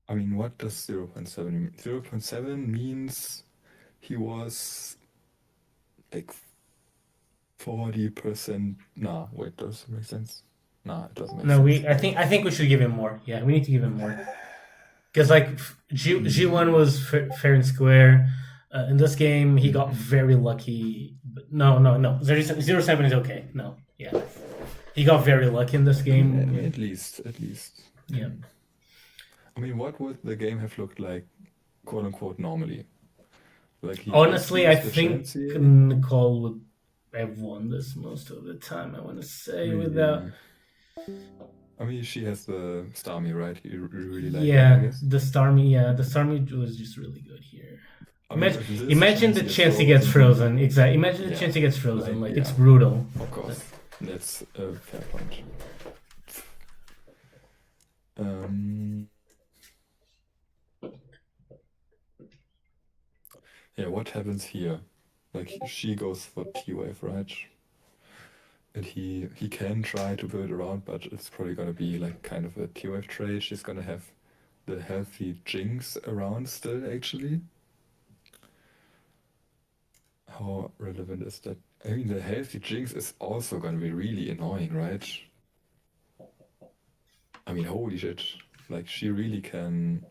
I mean, what does 0.7 mean? 0.7 means he was like 40%. Nah, wait, does it make sense? Nah, it doesn't make sense. I think we should give him more. Yeah, we need to give him more. Because like G1 was fair and square. In this game, he got very lucky. But no. 0.7 is okay. No, yeah. He got very lucky in this game. At least. Yeah. I mean, what would the game have looked like, quote unquote, normally? Like he Honestly, I used the think chancy. Nicole would have won this most of the time. I want to say without. Really? I mean, she has the Starmie, right? You really like that, I Yeah, guess. the Starmie. Yeah, the Starmie was just really good here. I mean, if this Imagine chance the gets chance he gets frozen, frozen. Exactly. Imagine the yeah, chance he gets frozen. Like it's yeah, brutal. of course, that's a fair point. Yeah, what happens here? Like she goes for T-Wave, right? And he can try to build around, but it's probably gonna be like kind of a T-Wave trade. She's gonna have the healthy Jinx around still, actually. How relevant is that? I mean, the healthy Jinx is also gonna be really annoying, right? I mean, holy shit. Like, she really can...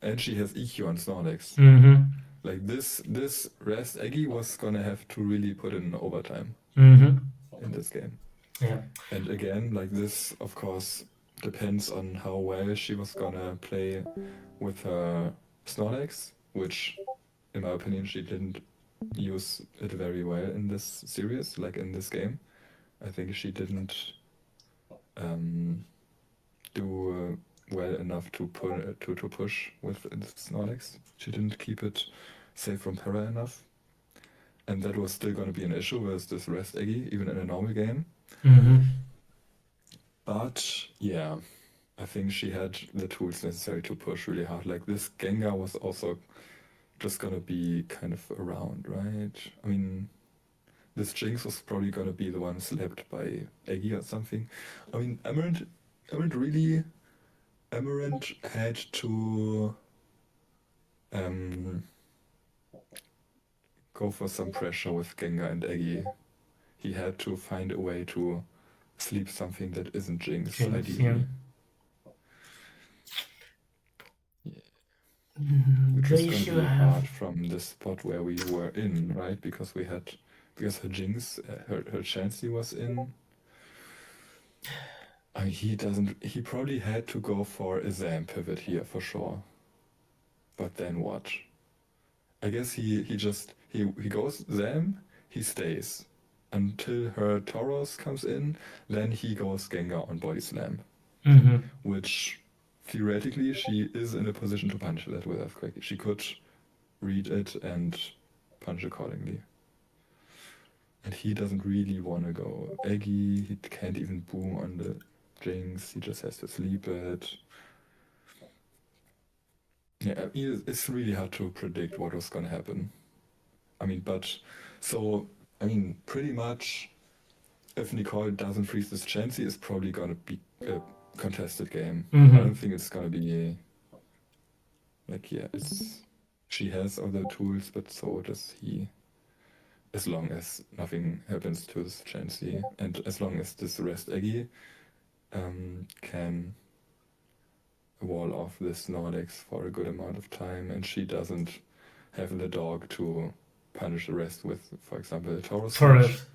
And she has EQ on Snorlax. Mm-hmm. Like, this Rest Eggy was gonna have to really put in overtime Mm-hmm. in this game. Yeah. And again, like, this, of course, depends on how well she was gonna play with her Snorlax, which, in my opinion, she didn't use it very well in this series, like in this game. I think she didn't do well enough to push with Snorlax. She didn't keep it safe from Para enough, and that was still going to be an issue with this Rest Eggy, even in a normal game. Mm-hmm. But yeah, I think she had the tools necessary to push really hard. Like this Gengar was also just gonna be kind of around, right? I mean, this Jinx was probably gonna be the one slapped by Eggy or something. I mean, Amaranth had to go for some pressure with Gengar and Eggy. He had to find a way to sleep something that isn't Jinx, ideally. Yeah. Which was going to be hard from the spot where we were in, right? Because her Jinx, her Chansey was in. I mean, he probably had to go for a Zam pivot here for sure. But then what? I guess he goes Zam, he stays until her Tauros comes in, then he goes Gengar on Body Slam. Mm-hmm. Which theoretically she is in a position to punch that with Earthquake. She could read it and punch accordingly. And he doesn't really want to go Eggy, he can't even boom on the Jinx, he just has to sleep it. Yeah, it's really hard to predict what was gonna happen. I mean, pretty much if Nicole doesn't freeze this Chansey, it's probably gonna be a contested game. Mm-hmm. I don't think it's gonna be like, yeah, she has other tools, but so does he. As long as nothing happens to this Chansey, and as long as this Rest Eggy can wall off this Snorlax for a good amount of time, and she doesn't have the dog to punish the rest with, for example, a Tauros.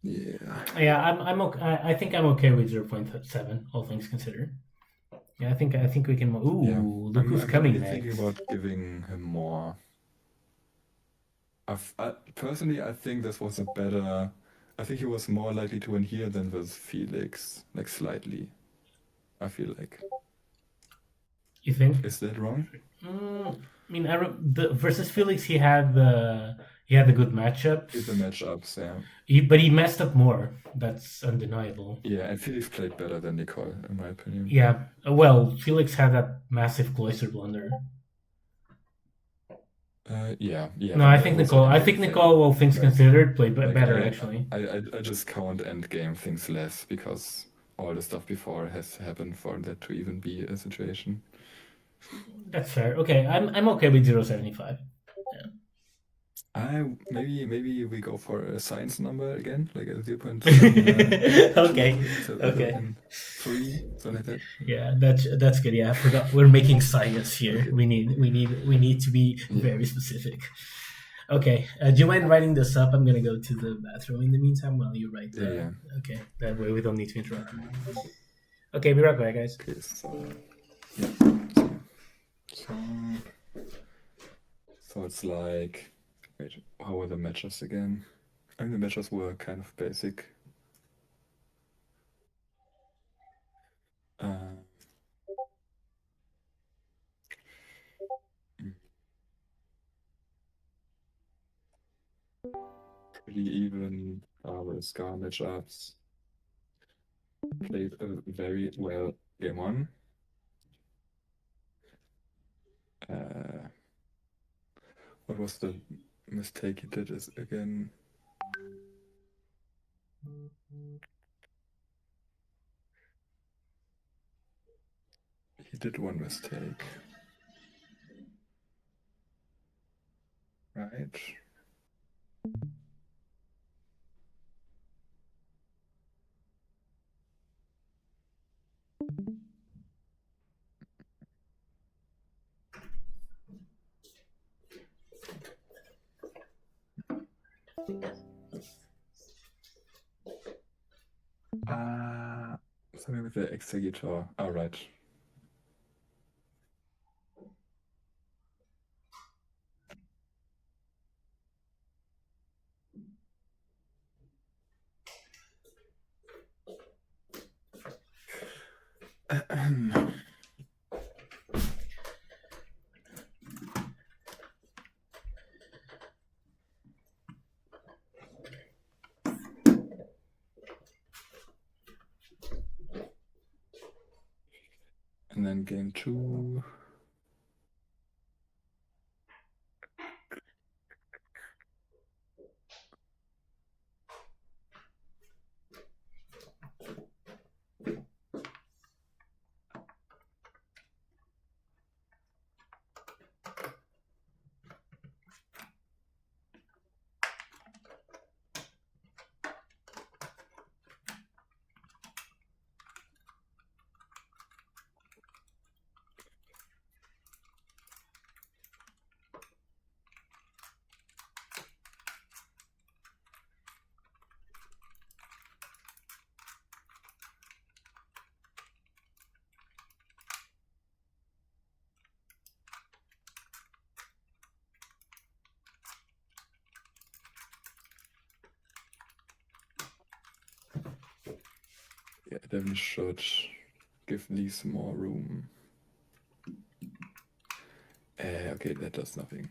Yeah, I'm okay. I think I'm okay with 0.7, all things considered. Yeah, I think we can. Ooh, Yeah. look who's coming really next. thinking about giving him more. Personally, I think this was a better. I think he was more likely to win here than with Felix, like slightly. I feel like. You think? Is that wrong? I mean, versus Felix, he had the good matchups. The matchups, yeah. But he messed up more. That's undeniable. Yeah, and Felix played better than Nicole, in my opinion. Yeah, well, Felix had that massive Cloister blunder. Yeah. No, I think Nicole, all things considered, played better actually. I just count endgame things less because all the stuff before has happened for that to even be a situation. That's fair. Okay, I'm okay with 0.75. Yeah. Maybe we go for a science number again, like a 0.7. Okay. 3, something like that. Yeah, that's good. Yeah, I forgot we're making science here. Okay. We need to be very specific. Okay, do you mind writing this up? I'm gonna go to the bathroom in the meantime while you write that. Yeah. Okay, that way we don't need to interrupt. Okay, be right back, guys. Okay, so So it's like, wait, how were the matches again? I mean, the matches were kind of basic. Uh, mm, Pretty even with Scar matchups. Played very well game one. What was the mistake he did is again? He did one mistake. Right? Something with the executor. All right. And then game two. Yeah, definitely should give these more room. Okay, that does nothing.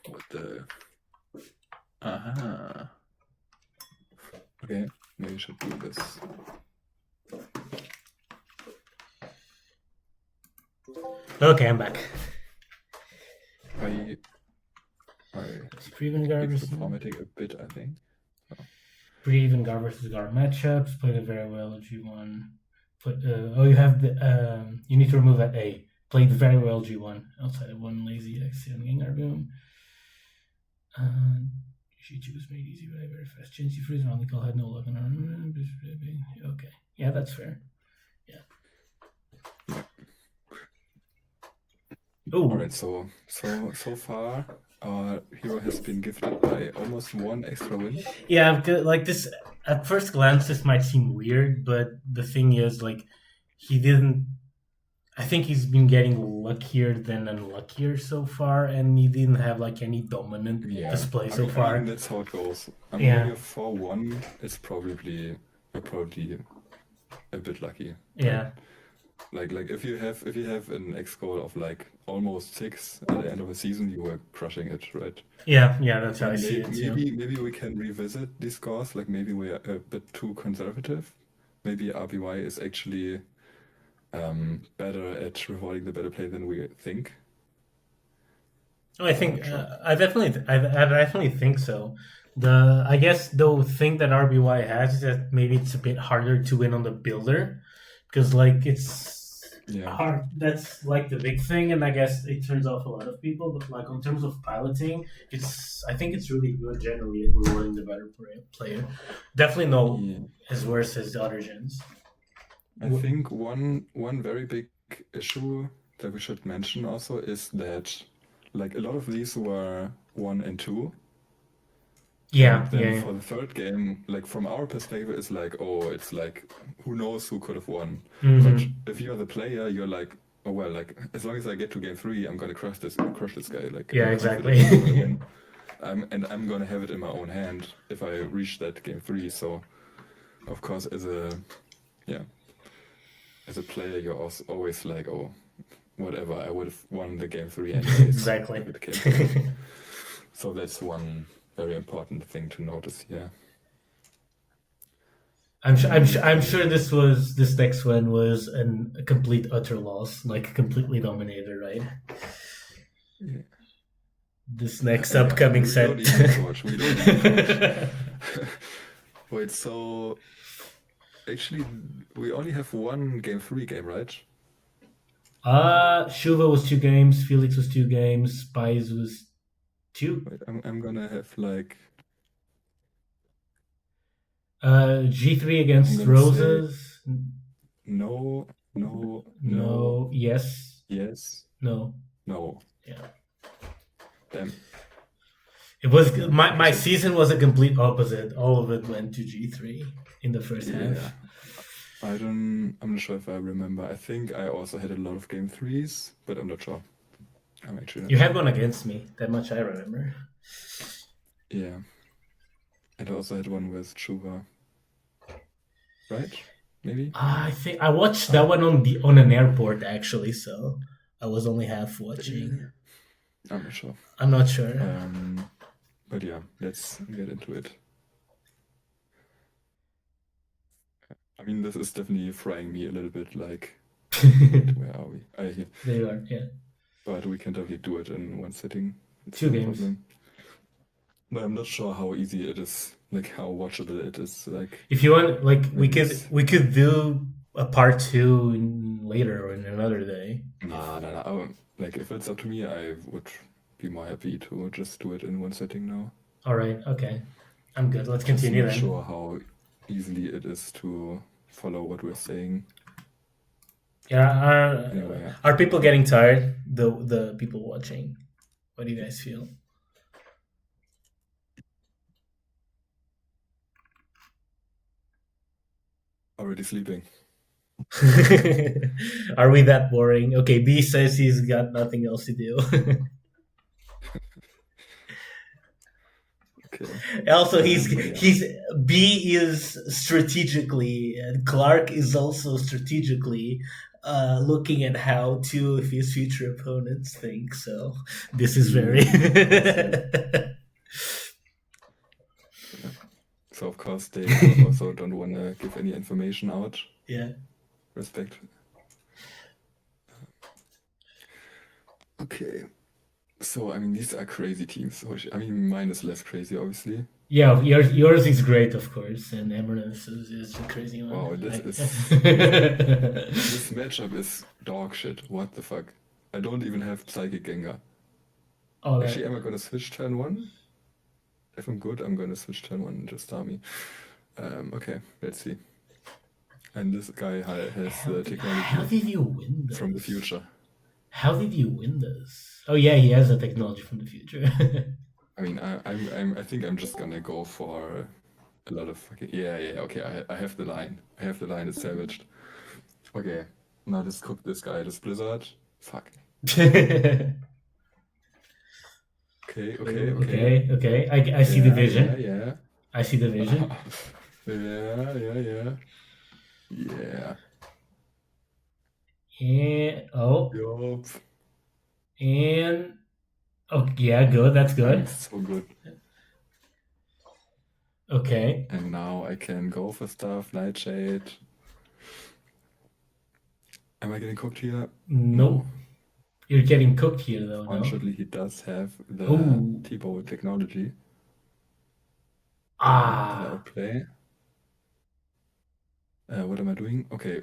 What the? Aha. Okay, maybe I should do this. Okay, I'm back. I Even guard fixed the formatting a bit, I think. Pretty even guard versus guard matchups. Played it very well at G1. You have the you need to remove that A. Played very well G1 outside of one lazy X on Gengar Boom. She was made easy by very fast. Chansey Freeze around the call had no luck on her. Okay, yeah, that's fair. Yeah. All right, so far our hero has been gifted by almost one extra win. Yeah, like this at first glance this might seem weird, but the thing is, like, he didn't. I think he's been getting luckier than unluckier so far, and he didn't have like any dominant display so far. I mean, that's how it goes. I mean, when you're 4-1, it's probably a bit lucky. Yeah. Like if you have an X score of like almost 6 at the end of a season, you were crushing it, right? Yeah, that's how I see it. Maybe we can revisit these scores. Like maybe we're a bit too conservative. Maybe RBY is actually better at rewarding the better play than we think. I think I definitely think so. I guess the thing that RBY has is that maybe it's a bit harder to win on the builder, because like it's Yeah. hard. That's like the big thing, and I guess it turns off a lot of people. But like in terms of piloting, I think it's really good generally at rewarding the better player. Definitely no Yeah. as worse as the other gens. I think one very big issue that we should mention also is that like a lot of these were 1 and 2. Yeah, And then yeah, for the third game, like from our perspective, it's like, oh, it's like, who knows who could have won. But hmm if you're the player, you're like, oh well, like as long as I get to game 3, I'm gonna crush this guy. Like yeah, I'm exactly. confident I'm gonna win. And I'm gonna have it in my own hand if I reach that game 3. So of course, as a player, you're also always like, oh, whatever, I would have won the game 3 anyways Exactly. if it came to it. So that's one very important thing to notice here. I'm sure this next one was a complete utter loss, like completely dominated, right? Yeah. This next Yeah, upcoming we set. don't even need to watch. We don't need to watch. Wait, so actually, we only have one game 3 game, right? Shuva was 2 games, Felix was 2 games, Spies was 2. Wait, I'm gonna have like G3 I'm against gonna say Roses. no, no, no, No, yes, yes, no. no. Yeah. Damn. It was my season was a complete opposite. All of it went to G3 in the first Yeah. half. I'm not sure if I remember. I think I also had a lot of game 3s, but I'm not sure. I'm actually not You sure. had one against me. That much I remember. Yeah. And I also had one with Chuva. Right? Maybe? I think I watched that one on an airport actually, so I was only half watching. I'm not sure. I'm not sure. But yeah, let's get into it. I mean, this is definitely frying me a little bit, like, where are we? Here. There you are, yeah. But we can definitely do it in one sitting. It's 2 no games. problem. But I'm not sure how easy it is, like how watchable it is. Like, if you want, like, we it's- could do a part 2 later or in another day. Nah. Like, if it's up to me, I would be more happy to just do it in one setting now. All right, okay, I'm good. Let's Just continue not then. sure how easily it is to follow what we're saying. Yeah, Anyway, are people getting tired? The people watching. What do you guys feel? already sleeping. Are we that boring? Okay, B says he's got nothing else to do. Okay. Also, Yeah. he's B is strategically, and Clark is also strategically looking at how 2 of his future opponents think. So this is very. So of course they also don't want to give any information out. Yeah. Respect. Okay. So I mean, these are crazy teams. I mean, mine is less crazy, obviously. Yeah, yours is great, of course, and Amaranth is a crazy one. Wow, this matchup is dog shit. What the fuck? I don't even have Psychic Gengar. Oh, Actually, am I gonna switch turn 1? If I'm good, I'm gonna switch turn 1 and just Army. Okay, let's see. And this guy has the technology. How did you win this? From the future? How did you win this? Oh yeah, he has the technology from the future. I mean, I think I'm just gonna go for a lot of fucking okay. I have the line. It's salvaged. Okay, now let's cook this guy. This Blizzard. Fuck. Okay. I see the vision. Yeah. I see the vision. Yeah. And oh. Yup. And oh yeah, good. That's good. So good. Okay. And now I can go for stuff. Nightshade. Am I getting cooked here? No. You're getting cooked here, though. No. Unfortunately, he does have the T-Bow technology. Outplay. What am I doing? Okay.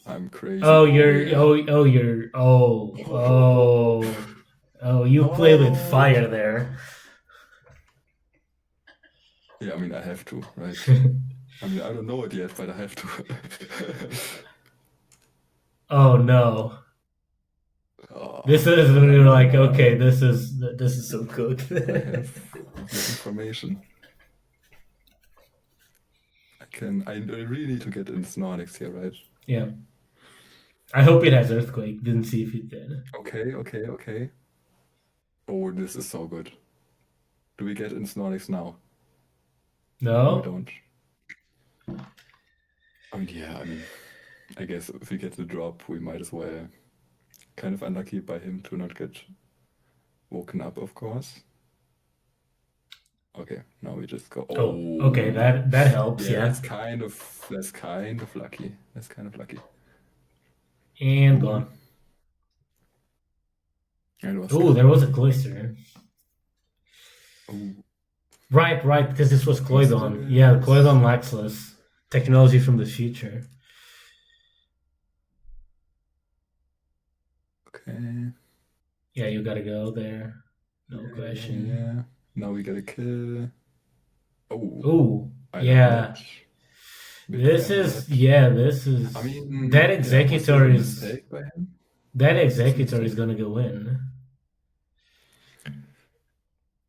I'm crazy. Oh, you played with fire there. Yeah, I mean, I have to, right? I mean, I don't know it yet, but I have to. Oh no. Oh, This is when you're like, okay, this is so good. I have the information. I really need to get in Snorlax here, right? Yeah. I hope it has Earthquake. Didn't see if it did. Okay. Oh, this is so good. Do we get in Snorlax now? No, we No? don't. I mean, I guess if we get the drop, we might as well. Kind of unlucky by him to not get woken up, of course. Okay, now we just go. Oh, okay, that helps, yeah. That's kind of lucky. That's kind of lucky. And gone. Oh, there was a Cloyster. Oh. Right, because this was Cloydon. Yeah, Cloydon Laxless. Technology from the future. Okay. Yeah, you gotta go there. No question. Yeah. Now we gotta kill. Oh, yeah. This is. I mean, that Executor is. That Executor is gonna go in.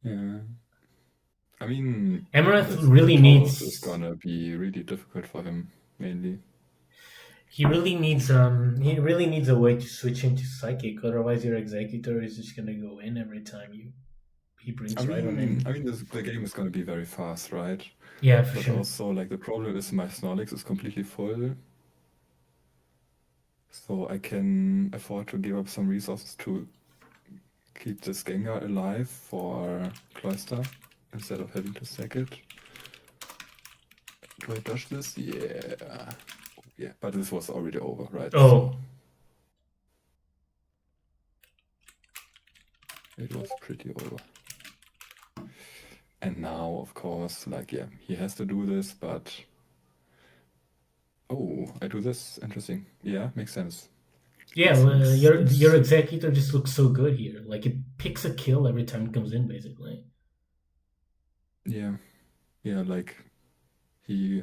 Yeah. I mean, Amaranth really needs. It's gonna be really difficult for him, mainly. He really needs a way to switch into Psychic. Otherwise, your Executor is just gonna go in every time he brings right on in. I mean, the game is gonna be very fast, right? Yeah, for sure. But also, like, the problem is my Snorlax is completely full. So I can afford to give up some resources to keep this Gengar alive for Cloyster instead of having to sack it. Do I dodge this? Yeah. Yeah, but this was already over, right? Oh. So it was pretty over. And now, of course, like, yeah, he has to do this, but... Oh, I do this? Interesting. Yeah, makes sense. Yeah, your Executor just looks so good here. Like, it picks a kill every time it comes in, basically. Yeah, like, he...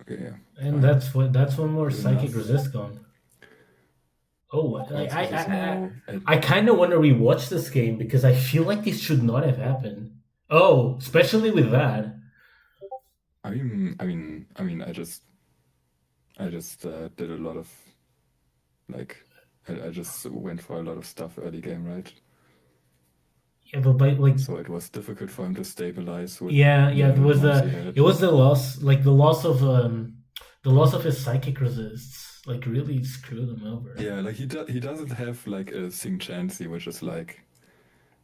Okay, yeah. And fine. that's one more Psychic Resist gone. Oh, I kind of want to rewatch this game because I feel like this should not have happened. Oh, especially with that. I mean, I just did a lot of, like, I just went for a lot of stuff early game, right? Yeah, but like, so it was difficult for him to stabilize. With it was the loss of his Psychic Resists. Like, really screwed him over. Yeah, like he doesn't have like a Sing Chansey, which is like,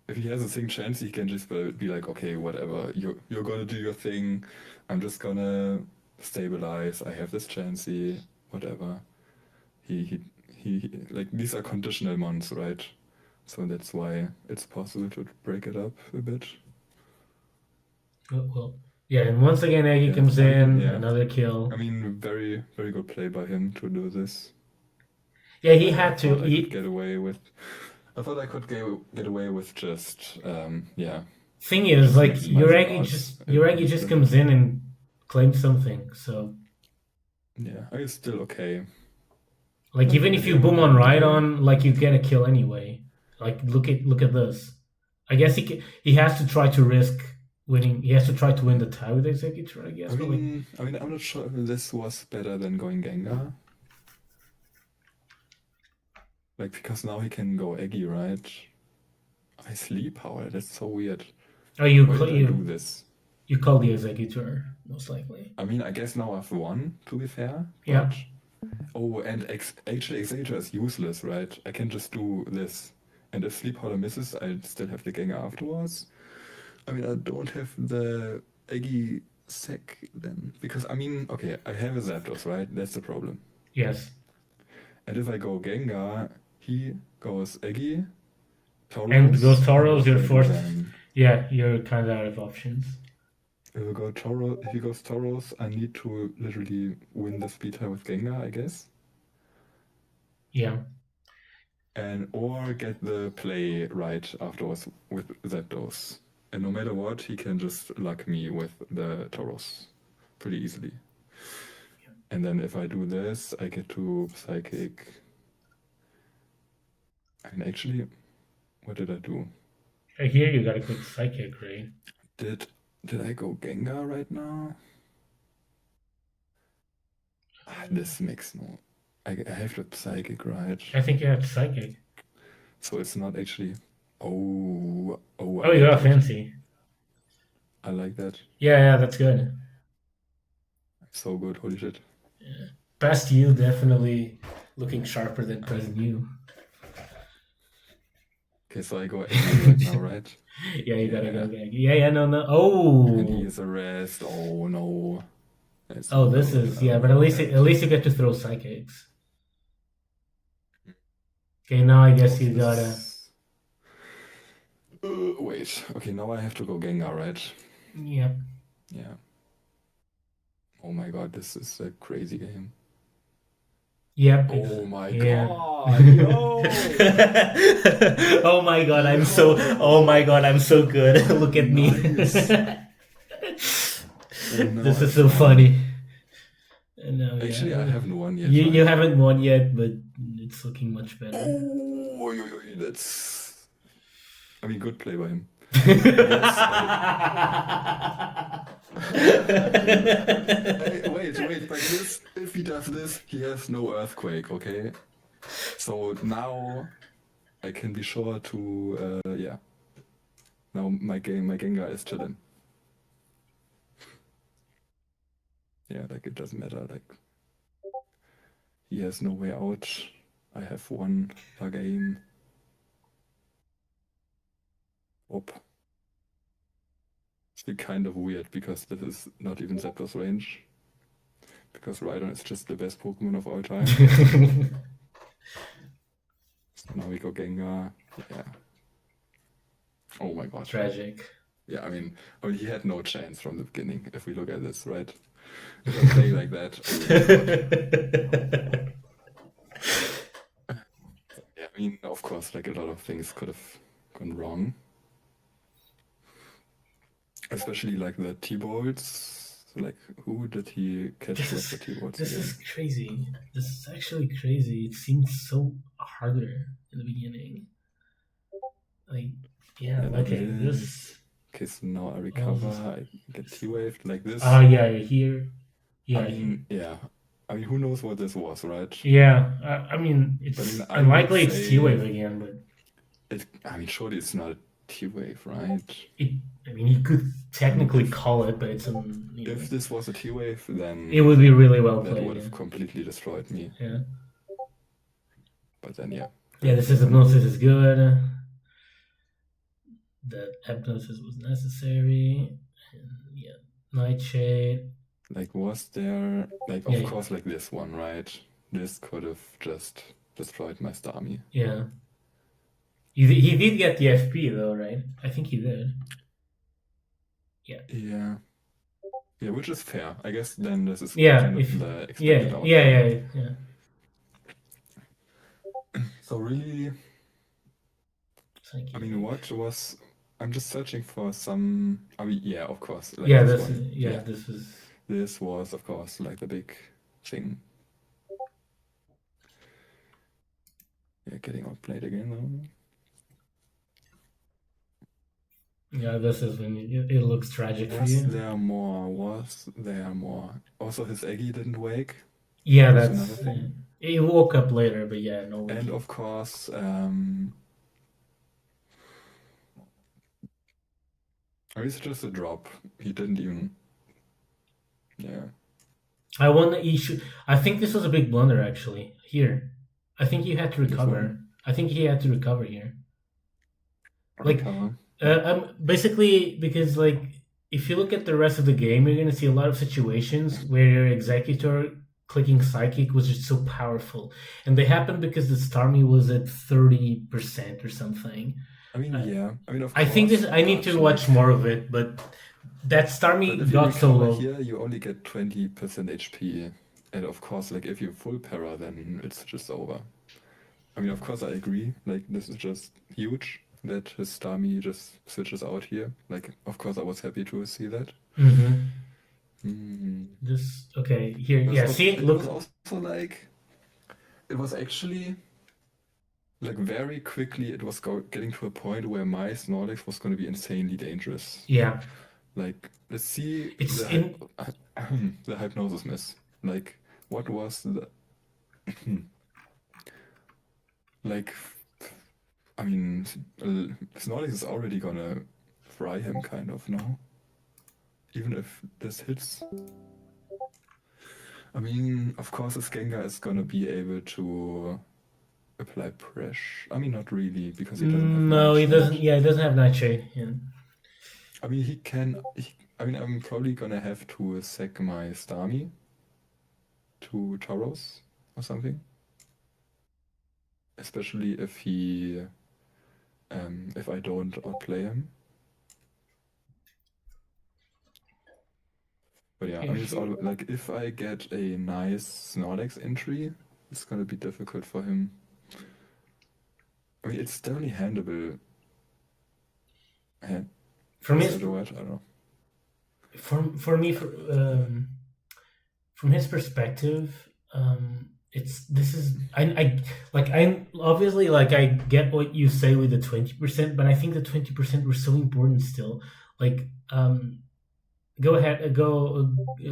if he has a Sing Chansey, he can just be like, okay, whatever, you're gonna do your thing, I'm just gonna stabilize, I have this Chansey, whatever. He like, these are conditional mons, right? So that's why it's possible to break it up a bit. Well, yeah, and once again, Aggie comes in, another kill. I mean, very, very good play by him to do this. Yeah, he had to. I could get away with. I thought I could get away with just, yeah. Thing is, like, your Aggie just comes in and claims something, so. Yeah, it's still okay. Like, even if you boom on Rhydon, like, you get a kill anyway. Like, look at this. I guess he has to try to risk winning. He has to try to win the tie with Executor, I guess. I mean, I'm not sure if this was better than going Gengar. Like, because now he can go Eggy, right? I sleep power. That's so weird. Oh, you do this? You call the Executor, most likely. I mean, I guess now I've won, to be fair. Yeah. Oh, and actually Executor is useless, right? I can just do this. And if Sleep Powder misses, I still have the Gengar afterwards. I mean, I don't have the Eggy Sec then. Because, I mean, okay, I have a Zapdos, right? That's the problem. Yes. And if I go Gengar, he goes Eggy, Tauros. And goes Tauros, you're forced. Yeah, you're kind of out of options. If he goes Tauros, I need to literally win the speed tie with Gengar, I guess. Yeah. Or get the play right afterwards with Zapdos. And no matter what, he can just luck me with the Tauros pretty easily. And then if I do this, I get to Psychic. And actually, what did I do? I hear you got a quick Psychic, right? Did I go Gengar right now? This makes no... I have the Psychic, right? I think you have Psychic. So it's not actually... Oh, you got Fancy. I like that. Yeah, that's good. So good, holy shit. Yeah. Past you definitely looking sharper than present you. Okay, so I go angry right now, right? Yeah, you gotta go. Yeah, no. Oh, and he is a rest. Oh no. This is but at least you get to throw Psychics. Okay, now I guess you gotta. Wait. Okay, now I have to go Gengar, right? Yeah. Yeah. Oh my god, this is a crazy game. Yep. Oh my yeah. god. No. Oh my god, I'm so. Oh my god, I'm so good. Look at me. No, this is so funny. No, actually, I haven't won yet. You haven't won yet, but it's looking much better. Oh, that's. I mean, good play by him. Wait, but this, if he does this, he has no Earthquake, okay? So now I can be sure to, yeah. Now my Gengar is chilling. Yeah, like it doesn't matter, like he has no way out. I have one per game. It's kind of weird because this is not even Zapdos range. Because Rhydon is just the best Pokemon of all time. So now we go Gengar. Yeah. Oh my god. Tragic. Yeah, I mean, he had no chance from the beginning, if we look at this, right? If I play like that, yeah, I mean, of course, like a lot of things could have gone wrong. Especially like the T-Bolts. Like, who did he catch with the T-Bolts? This is crazy. This is actually crazy. It seemed so harder in the beginning. Like, yeah, okay, this... Okay, so now I recover, I get T-Waved like this. Yeah, here. Yeah. I mean, yeah. I mean, who knows what this was, right? Yeah, I mean, it's unlikely it's T-Wave again, but... I mean, surely it's not a T-Wave, right? I mean, he could technically call it, but it's if this was a T-Wave, then... it would be really well played. That would have completely destroyed me. Yeah. But then, yeah. Yeah, this is Hypnosis is good. That Hypnosis was necessary. And, yeah, Nightshade. Like, was there... Like, of course, like this one, right? This could have just destroyed my Starmie. Yeah. He did get the FP, though, right? I think he did. Yeah. Yeah. Yeah, which is fair. I guess then this is the expected outcome. Yeah. So really... I mean, what was... I'm just searching for some... I mean, yeah, of course. Like this was, of course, like the big thing. Yeah, getting outplayed again, though. Yeah, this is when it looks tragic for you. Was there more? Also, his Eggy didn't wake. Yeah, that's another thing. He woke up later, but yeah, no. And of course, it's just a drop. He didn't even. Yeah. I think this was a big blunder, actually. Here, I think you had to recover. I think he had to recover here. Basically, because like if you look at the rest of the game, you're gonna see a lot of situations where your Executor clicking Psychic was just so powerful, and they happened because the Starmie was at 30% or something. I mean, yeah. I mean, of course. I think I need to watch more of it, but That But Starmie if you got so recover low. here, you only get 20% HP. And of course, like if you full para, then it's just over. I mean, of course, I agree. Like, this is just huge that his Starmie just switches out here. Like, of course, I was happy to see that. This okay here. But Yeah, see, it look. was also like, it was actually like very quickly. It was getting to a point where my Snorlax was going to be insanely dangerous. Yeah, Like, let's see it's the in. the hypnosis miss. Like, what was the like? I mean, Snorlax is already gonna fry him, kind of, no? Even if this hits. I mean, of course, his Gengar is gonna be able to apply pressure. I mean, not really, because he doesn't have No, he doesn't. Nightshade. Yeah, he doesn't have Nightshade. Yeah. I mean, he can. I mean, I'm probably gonna have to sack my Starmie to Tauros or something. Especially if if I don't outplay him. But yeah, I mean, it's all like if I get a nice Snorlax entry, it's gonna be difficult for him. I mean, it's definitely handleable. From Is his that a word? I don't know. for me, from his perspective, I like I obviously like I get what you say with the 20%, but I think the 20% were so important still. Like go ahead,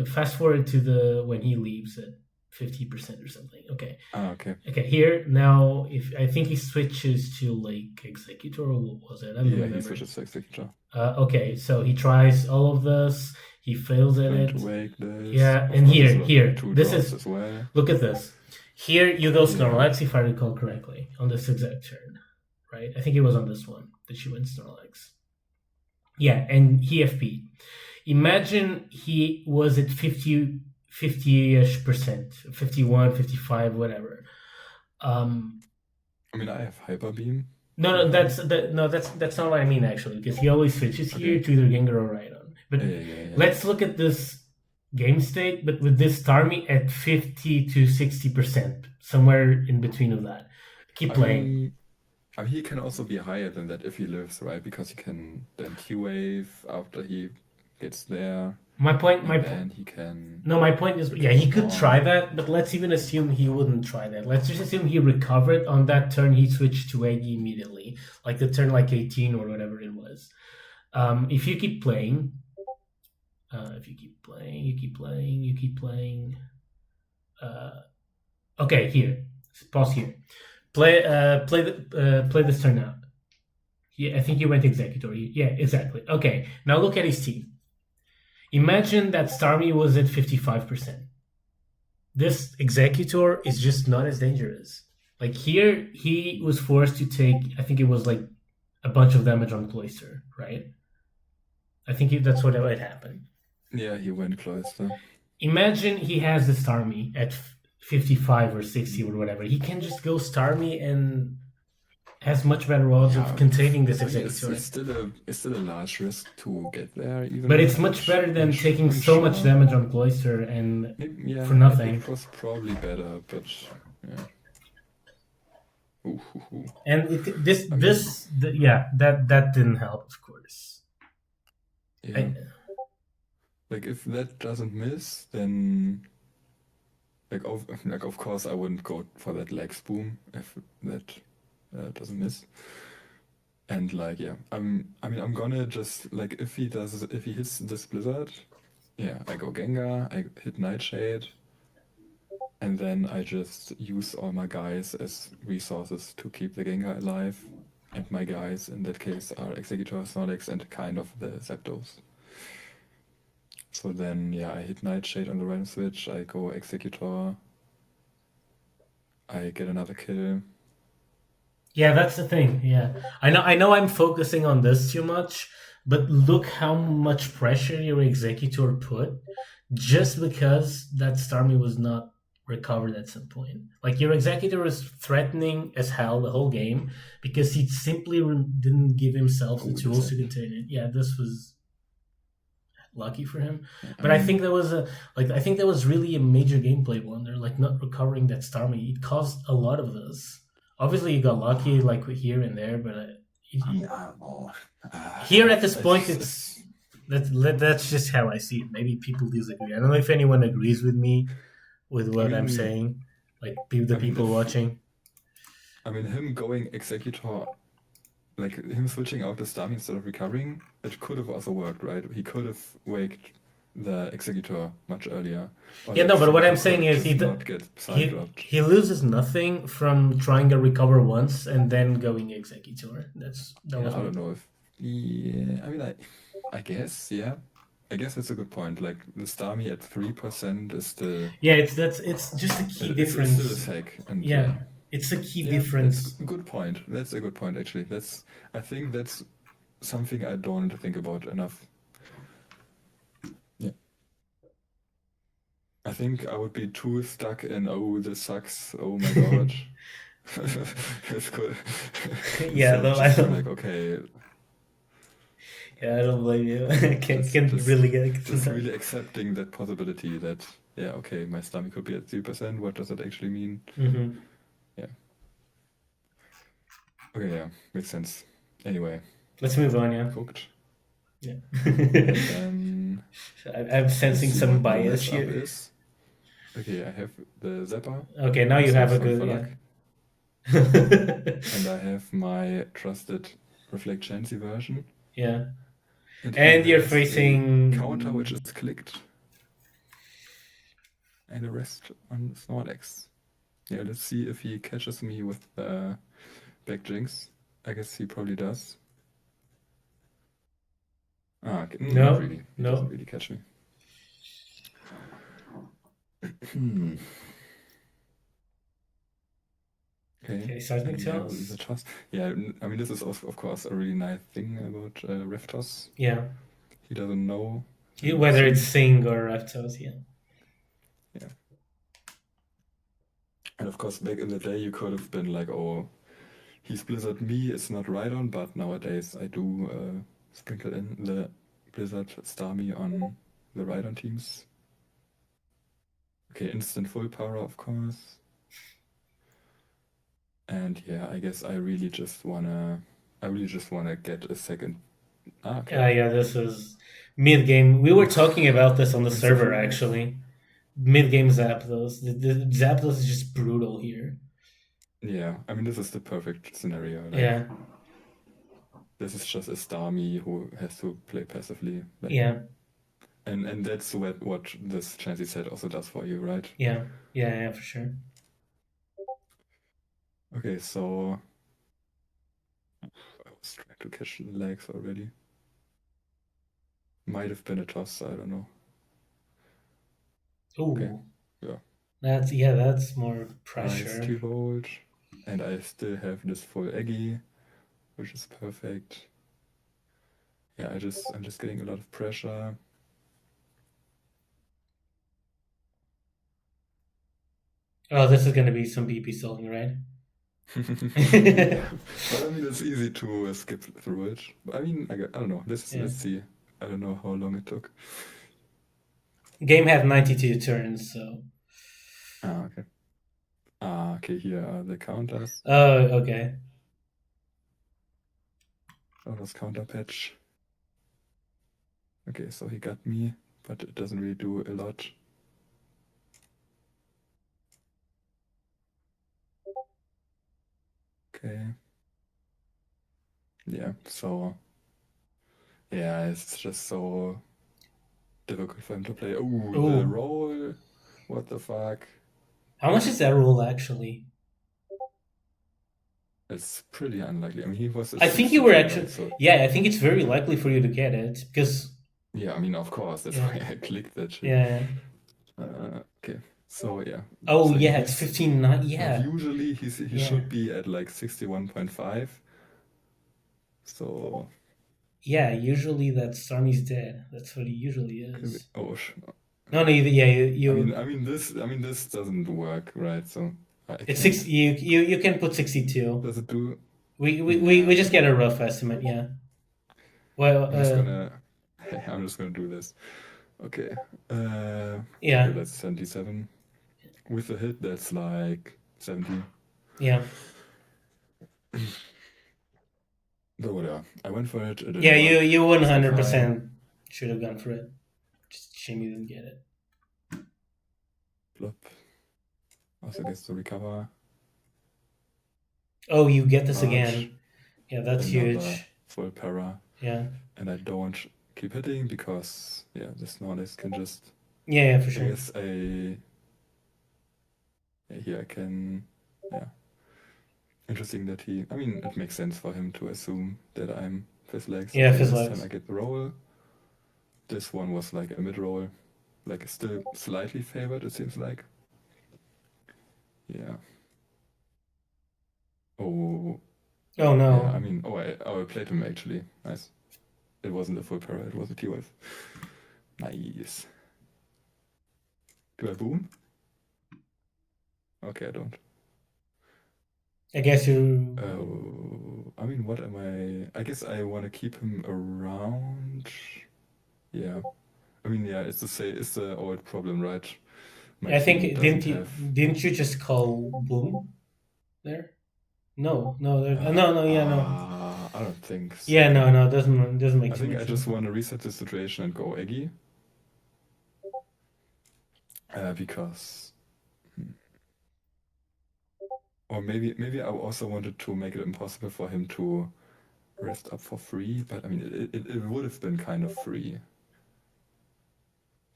fast forward to the when he leaves at 50% or something. Okay. Okay. Okay, here now, if I think he switches to like Executor, or what was it? I don't remember. He switches to Executor. Okay, so he tries all of this. He fails at Trying it. to wake this. Yeah, Of and course, here, two this drops is. as well. Look at this. Here you go Yeah. Snorlax, if I recall correctly, on this exact turn, right? I think it was on this one that she went Snorlax. Yeah, and he FP. Imagine he was at 50-ish percent, 51, 55, whatever. I mean, I have Hyper Beam. No, that's not what I mean actually, because he always switches here to either Gengar or Rhydon. But let's look at this game state, but with this Starmie at 50 to 60%, somewhere in between of that. Keep playing. I mean, he can also be higher than that if he lives, right? Because he can then Q-Wave after he gets there. My point is, yeah, he could try that, but let's even assume he wouldn't try that. Let's just assume he recovered on that turn. He switched to Eggy immediately, like the turn like 18 or whatever it was. If you keep playing, you keep playing. Okay, here, pause here. Play this turn out. Yeah, I think you went Executor. Yeah, exactly. Okay, now look at his team. Imagine that Starmie was at 55%. This Executor is just not as dangerous. Like here, he was forced to take, I think it was like a bunch of damage on Cloyster, right? I think that's what had happened. Yeah, he went Cloyster. Imagine he has the Starmie at 55 or 60 or whatever. He can just go Starmie and has much better odds of containing this Executor. It's still a large risk to get there, even. But it's much better than taking so much damage on Cloyster and for nothing. It was probably better, but yeah. And that didn't help, of course. Yeah. Like if that doesn't miss, then of course I wouldn't go for that leg boom if that doesn't miss. And like yeah, I'm gonna just like if he hits this Blizzard, yeah, I go Gengar, I hit Nightshade, and then I just use all my guys as resources to keep the Gengar alive. And my guys in that case are Executor, Snorlax, and kind of the Zapdos. So then, yeah, I hit Nightshade on the random switch, I go Executor, I get another kill. Yeah, that's the thing, yeah. I know I'm focusing on this too much, but look how much pressure your Executor put just because that Starmie was not recovered at some point. Like your Executor was threatening as hell the whole game because he simply didn't give himself the tools to contain it. Yeah, this was... lucky for him. I But I mean, think that was really a major gameplay blunder, like not recovering that Starmie. It caused a lot of those. Obviously, you got lucky, like here and there, but I mean, I don't know. here at this point, that's just how I see it. Maybe people disagree. I don't know if anyone agrees with me with I what I'm mean, saying, like the I mean, people watching. him going Executor, like him switching out the Stami instead of recovering, it could have also worked, right? He could have waked the Executor much earlier. Or Yeah, the no, but what I'm Executor could saying have is just not get side dropped. he loses nothing from trying to recover once and then going executor. That was I my don't know if. Yeah, I mean, I guess, yeah. I guess that's a good point. Like the Stami at 3% is still. yeah. It's just a key It's still a difference. sec, and Yeah, it's a key yeah, that's difference. a good point. That's a good point actually. I think that's something I don't think about enough. Yeah. I think I would be too stuck in, oh, this sucks, oh my god. It's cool. Yeah, Instead of no, I just being don't. like, okay, Yeah, I don't blame you. I can't just really get it just sometimes. really accepting that possibility that, yeah, okay, my stomach could be at 3%. What does that actually mean? Mm-hmm. Yeah. Okay, yeah, makes sense. Anyway, Let's move on. Yeah, cooked. yeah. And then I'm let's sensing see some what the bias matchup here. is. Okay, I have the Zapper, Okay, now you have a Soulstone good for yeah. luck, and I have my trusted Reflect Chancy version. Yeah, And he and you're has a counter which facing. is clicked, and a rest on Snorlax. Yeah, let's see if he catches me with back jinx. I guess he probably does. Okay, not No, really. He doesn't no. really catch me. Okay, Okay, seismic and yeah, we'll toss. either toss. Yeah, I mean, this is also, of course, a really nice thing about Ref Toss. Yeah, He doesn't know whether it's Sing. Sing or Raptos. Yeah, Yeah. And of course, back in the day, you could have been like, oh, he's Blizzard me, it's not Rhydon, but nowadays I do sprinkle in the Blizzard Starmie on the Rhydon teams. Okay, instant full power, of course. And yeah, I guess I really just wanna get a second. Okay. yeah. This is mid game. We were talking about this on the It's a server full wave. actually. Mid game Zapdos. The Zapdos is just brutal here. Yeah, I mean, this is the perfect scenario. Like, Yeah, this is just a Starmie who has to play passively. Like, yeah, and that's what this Chansey set also does for you, right? yeah, yeah, for sure. Okay, so I was trying to catch the legs already. Might have been a toss, I don't know. Ooh, Okay, yeah. that's more Nice pressure. 2-volt. And I still have this full Eggy, which is perfect. Yeah, I'm just getting a lot of pressure. Oh, this is gonna be some BP stalling, right? Yeah, but I mean, it's easy to skip through it. But I mean, I don't know. Let's Yeah. see. I don't know how long it took. Game had 92 turns, so. Okay. Okay, here are the counters. Oh, okay. Oh, this counter patch. Okay, so he got me, but it doesn't really do a lot. Okay. Yeah, so yeah, it's just so difficult for him to play. Oh, the Ooh. roll. What the fuck? How much is that roll actually? It's pretty unlikely. I mean, he was at I think you were 62, actually. right? So Yeah, I think it's very likely for you to get it because. yeah, I mean, of course, that's Yeah. why I clicked that shit. Yeah. Okay, so yeah. Oh, So yeah, it's he's 15. like Yeah. usually he Yeah. should be at like 61.5. So Yeah, usually that Starmie's dead. That's what he usually is. oh, No, yeah, you. I mean this doesn't work, right? So I It's can't. 6. You can put 62. Does it do? We just get a rough estimate. Yeah. Well, I'm just gonna I'm just gonna do this. Okay. Yeah. Okay, that's 77. With a hit, that's like 70. Yeah. So whatever. I went for it. It didn't Yeah, work. you Still 100% fine. should have gone for it. Just shame you didn't get it. Flop. Also gets to recover. Oh, you get this But again. Yeah, that's another huge. full para. Yeah. And I don't keep hitting because, yeah, this Snorlax can just... Yeah, for I sure. guess yeah, here I can... Yeah. Interesting that he... I mean, it makes sense for him to assume that I'm Fizzlex. Yeah, Okay, this time Fizzlex. I get the roll. This one was like a mid-roll. Like, still slightly favored, it seems like. Yeah. Oh, Oh no. yeah, I mean, I played him actually. Nice. It wasn't a full para, it was a T-Wave. Nice. Do I boom? Okay, I don't. I guess you. I mean, what am I? I guess I want to keep him around. Yeah. I mean, yeah, it's the old problem, right? My I think team doesn't have. didn't you just call boom there? No, no, yeah, no. I don't think so. Yeah, no, doesn't make I too think much I sense. just want to reset the situation and go Eggy. Because. Or maybe I also wanted to make it impossible for him to rest up for free, but I mean, it would have been kind of free.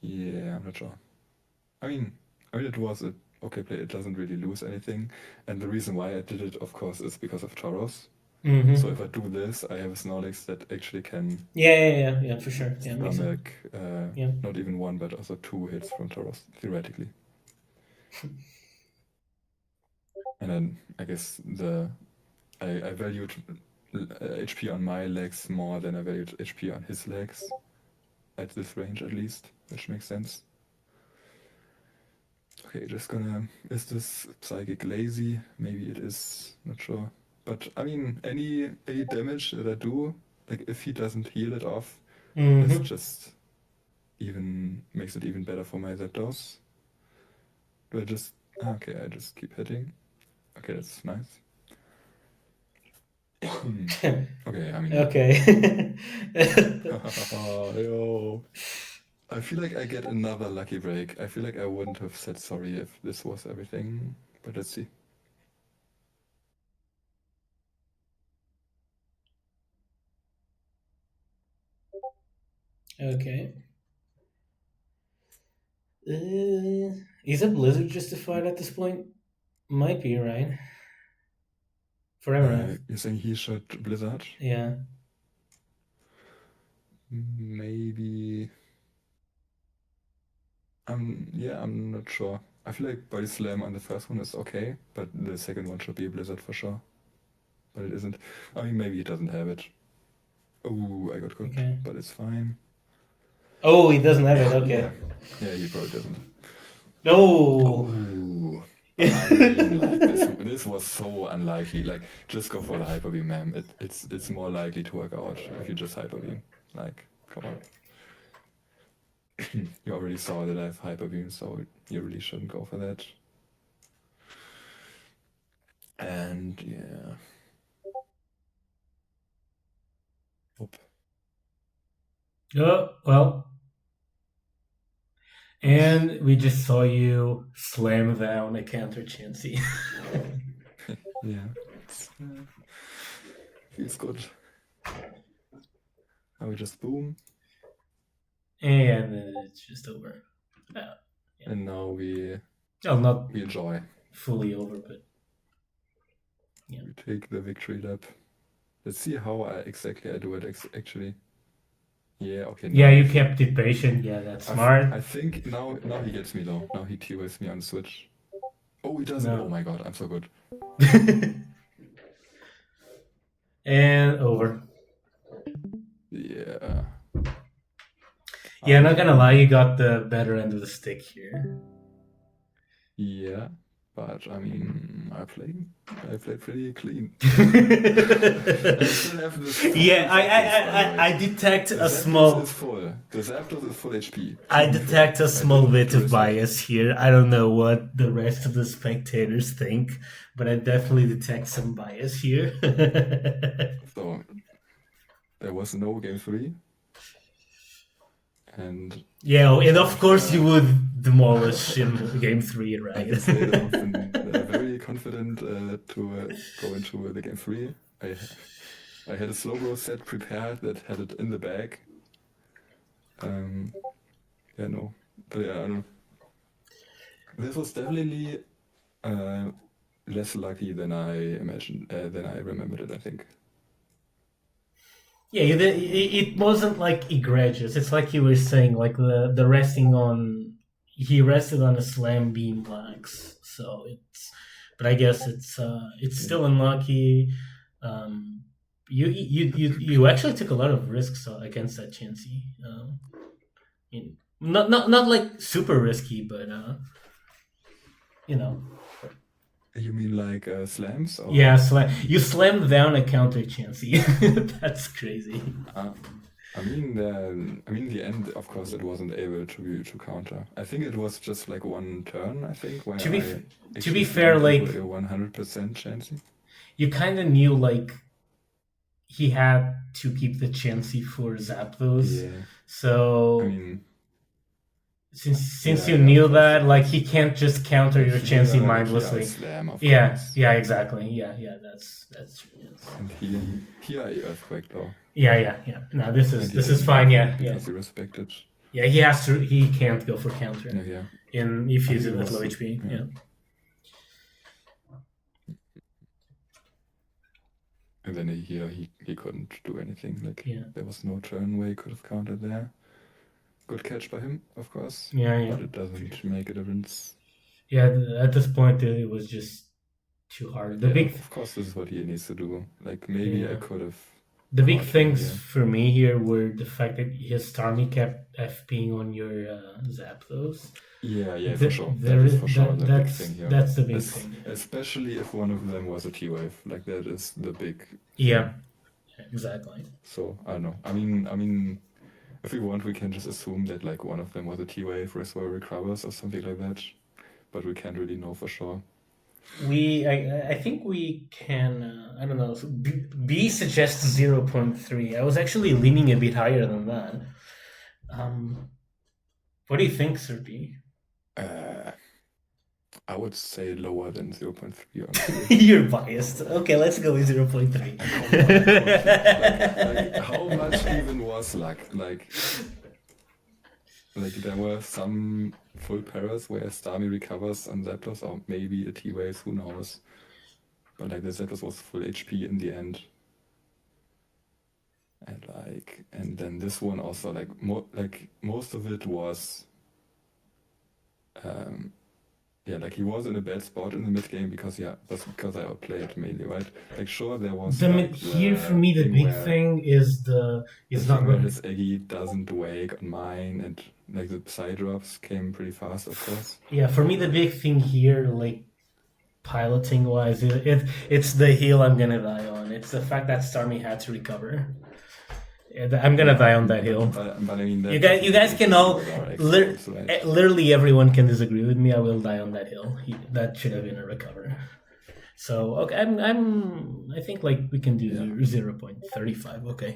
Yeah, I'm not sure. I mean, it was a okay play. It doesn't really lose anything, and the reason why I did it, of course, is because of Tauros. Mm-hmm. So if I do this, I have a Snorlax that actually can Yeah, for sure. Yeah, makes sense. stomach Yeah. not even one, but also two hits from Tauros, theoretically. And then I guess I valued HP on my legs more than I valued HP on his legs, at this range at least, which makes sense. Okay, just gonna... Is this Psychic lazy? Maybe it is, not sure. But, I mean, any damage that I do, like if he doesn't heal it off, this just makes it even better for my Zapdos. Do I just... Okay, I just keep hitting. Okay, that's nice. Okay, I mean... Okay. Yo. I feel like I get another lucky break. I feel like I wouldn't have said sorry if this was everything, but let's see. Okay. Is a blizzard justified at this point? Might be, right? For Amaranth. You're saying he should Blizzard? Yeah. Maybe. I'm not sure. I feel like Body Slam on the first one is okay, but the second one should be a Blizzard for sure. But it isn't. I mean, maybe he doesn't have it. Oh, I got cooked, Okay. but it's fine. Oh, he doesn't have it. Okay. Yeah, he probably doesn't. No. Oh. I mean, like, this was so unlikely. Like, just go for the Hyper Beam, man. It's more likely to work out if you just Hyper Beam. Like, come on. You already saw that I have Hyper Beam, so you really shouldn't go for that. And yeah. Oop. Oh, well. And we just saw you slam down a counter Chansey. Yeah. Feels good. Now we just boom. And then it's just over. Yeah. And now we enjoy. Fully over, but yeah. We take the victory lap. Let's see how exactly I do it actually. Yeah, okay. Yeah, you kept it patient. Yeah, that's smart. I think now he gets me low. Now he T-waves me on the switch. Oh, he doesn't. No. Oh my god, I'm so good. And over. Yeah. Yeah, not gonna lie, you got the better end of the stick here. Yeah. But I mean, I played pretty clean. I still have this. Yeah, I detect a small. Is full. The Zapdos is full HP. I detect a small bit of risk it. bias here. I don't know what the rest of the spectators think, but I definitely detect some bias here. So there was no game 3. And yeah, and of course you would demolish in game 3, right? I stayed up and very confident to go into the game 3. I had a slow roll set prepared that had it in the bag. Yeah, no. But yeah, I don't know. This was definitely less lucky than I imagined, than I remembered it, I think. Yeah, it wasn't like egregious. It's like you were saying, like the resting on. He rested on a slam beam blacks, so it's. But I guess it's still unlucky. You actually took a lot of risks against that Chansey. Not like super risky, but you know. You mean like slams? Or? Yeah, you slammed down a counter Chansey. That's crazy. I mean, in the end, of course, it wasn't able to counter. I think it was just like one turn. I think where to be fair, like a 100% chance. You kind of knew like he had to keep the Chansey for Zapdos. Yeah. So I mean, since you knew that, like he can't just counter your Chansey mindlessly. Slam, of course. Exactly. Yeah, that's true. Yes. And he earthquake though. Yeah. No, this is fine. Yeah. Because he respected. Yeah, he can't go for counter. Yeah. If he's in with low HP. Yeah. And then he couldn't do anything. Like there was no turn where he could have countered there. Good catch by him, of course. Yeah. But it doesn't make a difference. Yeah, at this point it was just too hard. Of course, this is what he needs to do. Like maybe I could have. The big things for me here were the fact that his Starmie kept FPing on your Zapdos. Yeah, for sure. That is for sure the big thing here. That's the big thing. Especially if one of them was a T-Wave. Like that is the big thing. Yeah, exactly. So, I don't know. I mean, if we want, we can just assume that like one of them was a T-Wave, Reservoir recovers or something like that. But we can't really know for sure. I think we can, I don't know, B suggests 0.3. I was actually leaning a bit higher than that. What do you think, Serpi? I would say lower than 0.3. You're biased. Okay, let's go with 0.3. Like, how much even was luck? Like there were some full paras where Starmie recovers on Zapdos, or maybe a T-Wave, who knows. But like the Zapdos was full HP in the end. And then this one also most of it was like he was in a bad spot in the mid game because I outplayed mainly, right? Like sure there was here for me the big thing is not where his Eggy doesn't wake on mine, and like the side drops came pretty fast, of course. Yeah, for me the big thing here, like piloting wise, it's the heal I'm gonna die on. It's the fact that Starmie had to recover. I'm gonna die on that hill. But I mean, you guys can all literally everyone can disagree with me. I will die on that hill. That should have been a recover. So okay, I think like we can do 0.35. Okay.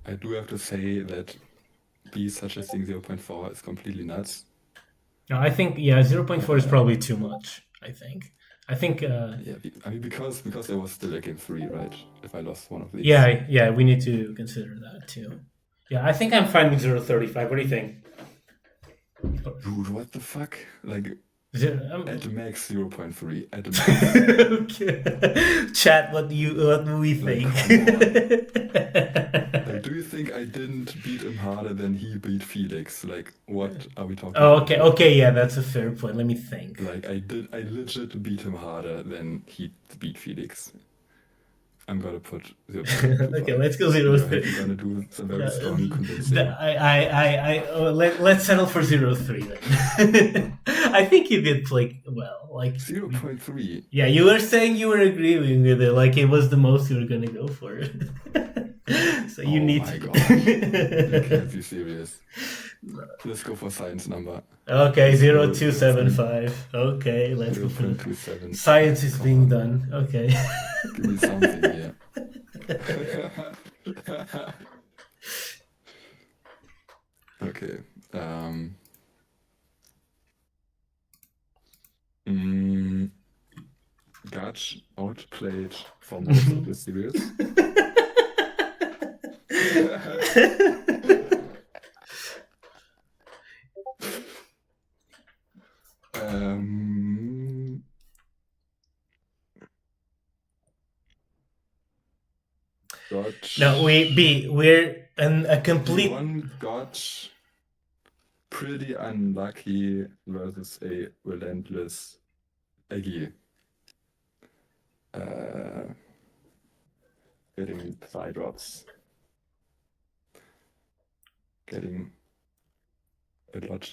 I do have to say that B suggesting 0.4 is completely nuts. No, I think 0.4 is probably too much. I think. Because there was still a game 3, right? If I lost one of these. Yeah, we need to consider that too. Yeah, I think I'm fine with 0.35. What do you think? Dude, what the fuck? Like, at max 0.3. At max. Okay. Chat, what do we think? Like, do you think I didn't beat him harder than he beat Felix? Like, what are we talking about? Okay, yeah, that's a fair point. Let me think. Like, I legit beat him harder than he beat Felix. I'm gonna put 0.25. Okay, let's go 0-3. You're gonna do some very strong convincing. Let's settle for 0-3 then. I think you did play well. Like 0.3. Yeah, you were saying you were agreeing with it, like it was the most you were gonna go for. So you need my to. gosh. You can't be serious. Let's go for science number. Okay, 0.275. Okay, let's go for 0.27. Science is being done. Okay. Give me something here. Okay. Got outplayed for most of the series. No, we're a complete. One got pretty unlucky versus a relentless Eggy. Getting side drops. Getting a lot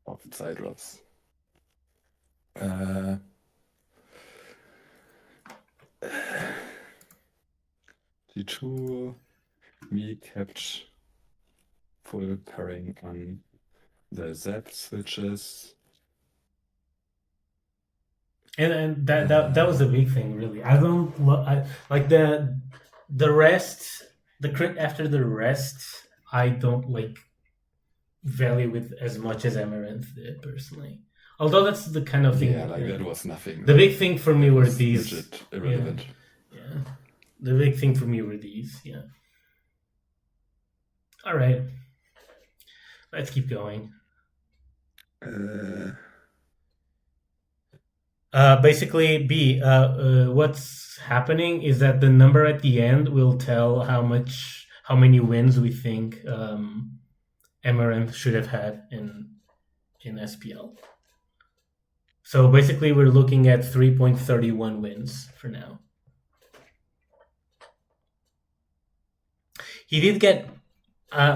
of side drops. D2, we kept full pairing on the Zap switches. And that was the big thing, really. I don't like the rest, the crit after the rest. I don't like value it as much as Amaranth did personally. Although that's the kind of thing. Yeah, like that was nothing. The big thing for me That were was these. legit irrelevant. Yeah. The big thing for me were these. Yeah. All right. Let's keep going. Basically, what's happening is that the number at the end will tell how many wins we think Amaranth should have had in SPL. So basically, we're looking at 3.31 wins for now. He did get.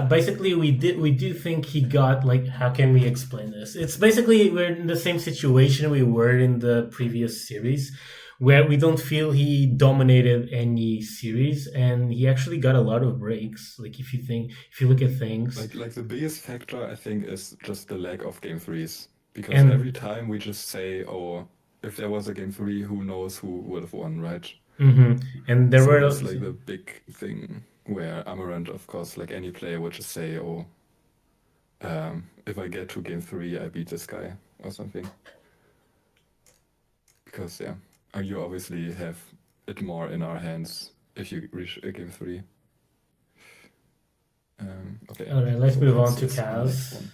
Basically, we do think he got, like, how can we explain this? It's basically we're in the same situation we were in the previous series, where we don't feel he dominated any series, and he actually got a lot of breaks. Like if you look at things, like the biggest factor I think is just the lack of game threes, because And- every time we just say, oh, if there was a game three, who knows who would have won, right? And there So were that's like the big thing where Amaranth, of course, like any player would just say, oh, if I get to game three, I beat this guy or something. Because you obviously have it more in our hands if you reach a game three. Okay. All right, let's move on to that's the next Kaz. one.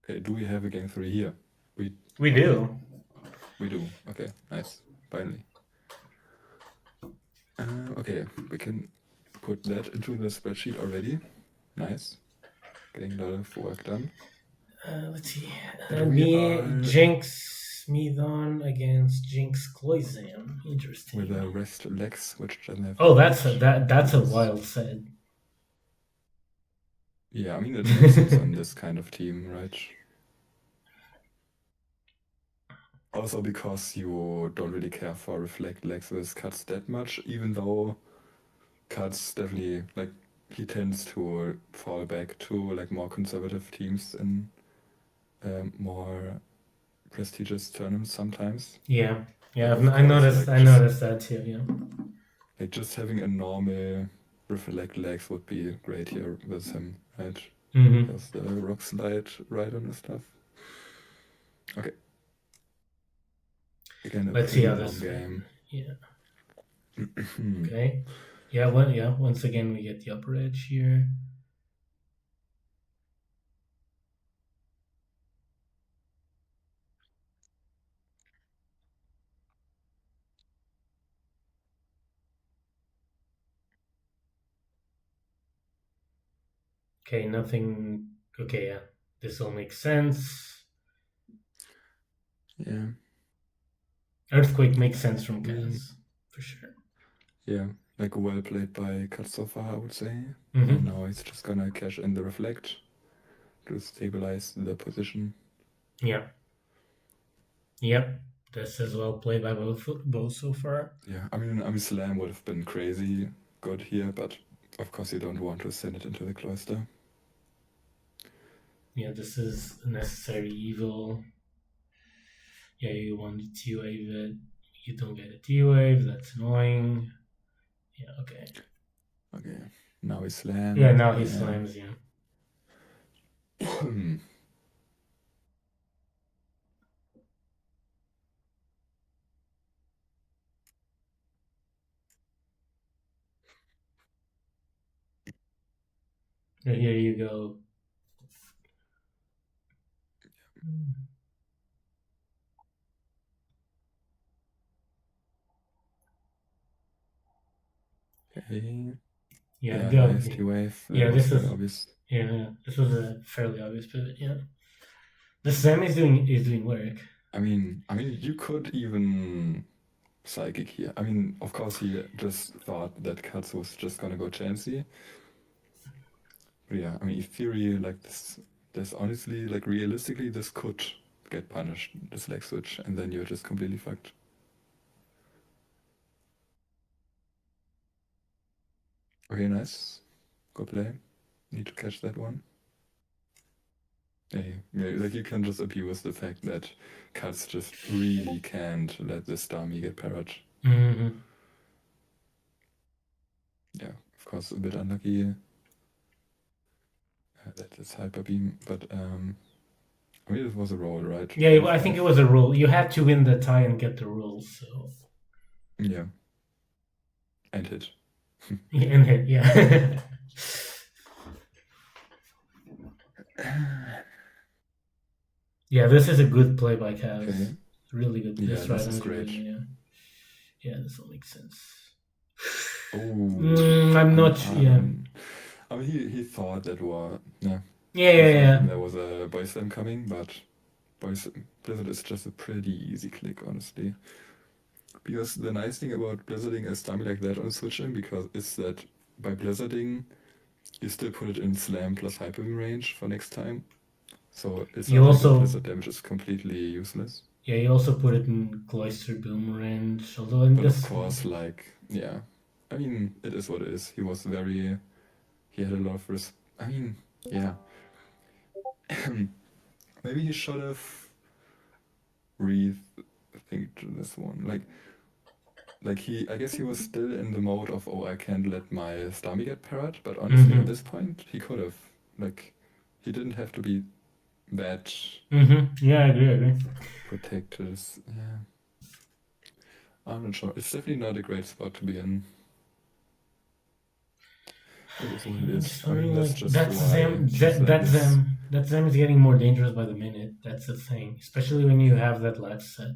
Okay, do we have a game three here? We do. We do. Okay, nice. Finally. Okay, we can put that into the spreadsheet already. Nice. Getting a lot of work done. Let's see. We are Jinx Meadon against Jinx Cloysian. Interesting. with a rest Lex, which doesn't have. Oh, that's a wild set. Yeah, I mean it makes sense on this kind of team, right? Also because you don't really care for reflect Lex with cuts that much, even though cuts definitely, like, he tends to fall back to like more conservative teams in more prestigious tournaments sometimes. Yeah, Like, I noticed that too. Yeah, like just having a normal reflect Lex would be great here with him, right? Because the rock slide right on and stuff. Okay. Again, let's see how long this game. Yeah. Okay. Yeah. Once again, we get the upper edge here. Okay, nothing. Okay, yeah, this all makes sense. Yeah. Earthquake makes sense from Kaz, for sure. Yeah, like well played by Kat so far, I would say. Mm-hmm. And now he's just gonna cash in the reflect to stabilize the position. Yeah. Yep. This is well played by both so far. Yeah, I mean, Slam would have been crazy good here, but of course you don't want to send it into the cloister. Yeah, this is a necessary evil. Yeah, you want to T-wave it. You don't get a T-wave. That's annoying. Yeah, okay. Okay, now he slams. Yeah, now he slams, yeah. And here you go. Okay. Yeah, nice T-wave. Yeah, was this very is obvious. Yeah, this was a fairly obvious pivot. Yeah, the Sam is doing work. I mean, you could even psychic here. I mean, of course, he just thought that Katsu was just gonna go chancy. But yeah, I mean, in theory, like this honestly, like realistically, this could get punished, this leg switch, and then you're just completely fucked. Okay, nice. Good play. Need to catch that one. Yeah, like you can just abuse the fact that Katz just really can't let this dummy get parried. Mm-hmm. Yeah, of course, a bit unlucky. That is hyper beam, but I mean, it was a roll, right? Yeah, I think it was a rule. You had to win the tie and get the rules. So yeah, and hit. and hit, yeah. Yeah, this is a good play by Kaz. Okay. Really good. Yeah, this is great. Yeah, this will make sense. Oh, I'm not. Yeah. I mean, he thought that was yeah. Yeah. There was a boy slam coming, but Blizzard is just a pretty easy click, honestly. Because the nice thing about blizzarding a dummy like that on switching because is that by blizzarding you still put it in slam plus hyper beam range for next time. So it's not like the blizzard damage is completely useless. Yeah, you also put it in cloister boom range, although in but this of course, like yeah. I mean, it is what it is. He had a lot of I mean, yeah. Maybe he should have rethinked this one. I guess he was still in the mode of, oh, I can't let my Stami get parried, but honestly, at this point, he could have. Like, he didn't have to be that. Yeah, I agree. Protected. Yeah. I'm not sure. It's definitely not a great spot to be in. It is what it is. I mean, that's just that Zem is getting more dangerous by the minute. That's the thing, especially when you have that last set.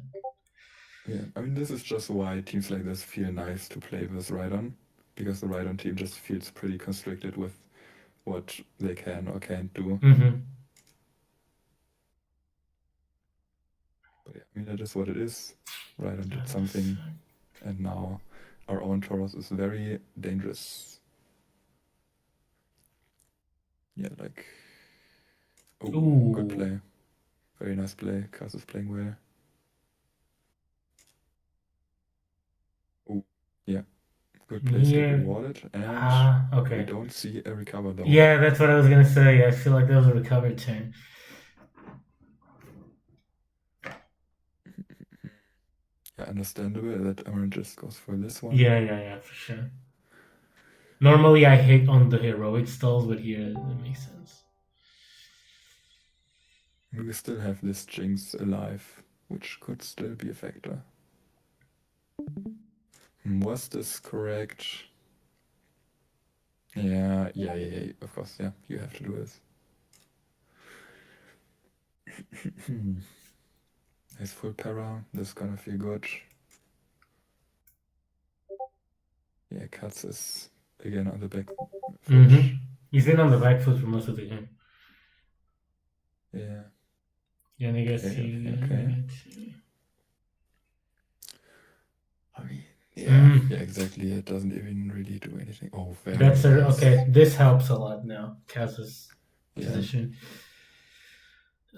Yeah, I mean, this is just why teams like this feel nice to play with Rhydon, because the Rhydon team just feels pretty constricted with what they can or can't do. But yeah, I mean, that is what it is. Rhydon did something, and now our own Tauros is very dangerous. Yeah, like... Oh, good play. Very nice play. Kaz is playing well. Oh, yeah. Good place, get rewarded, and we don't see a recover though. Yeah, that's what I was gonna say. I feel like that was a recovered turn. Yeah, understandable that Amaranth just goes for this one. Yeah, for sure. Normally I hate on the heroic stalls, but here it makes sense. We still have this Jinx alive, which could still be a factor. Was this correct? Yeah, of course, yeah, you have to do this. Nice full para, this is gonna feel good. Yeah, Katz is again on the back foot. He's been on the back foot for most of the game. Yeah. Yeah, negative. Okay. I mean, yeah, exactly. It doesn't even really do anything. Oh, very That's nice. okay. This helps a lot now. Kaz's position.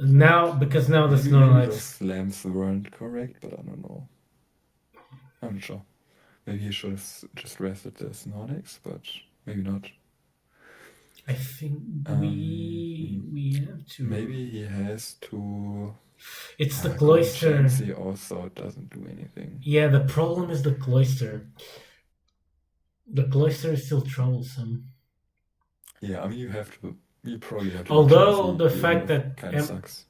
Now, because now the Maybe Snorlax. those slams weren't correct, but I don't know. I'm not sure. Maybe he should have just rested the Snorlax, but maybe not. I think we have to. Maybe he has to. It's the cloister. Chansey also doesn't do anything. Yeah, the problem is the cloister. The cloister is still troublesome. Yeah, I mean you probably have to. Although the fact that kind of sucks.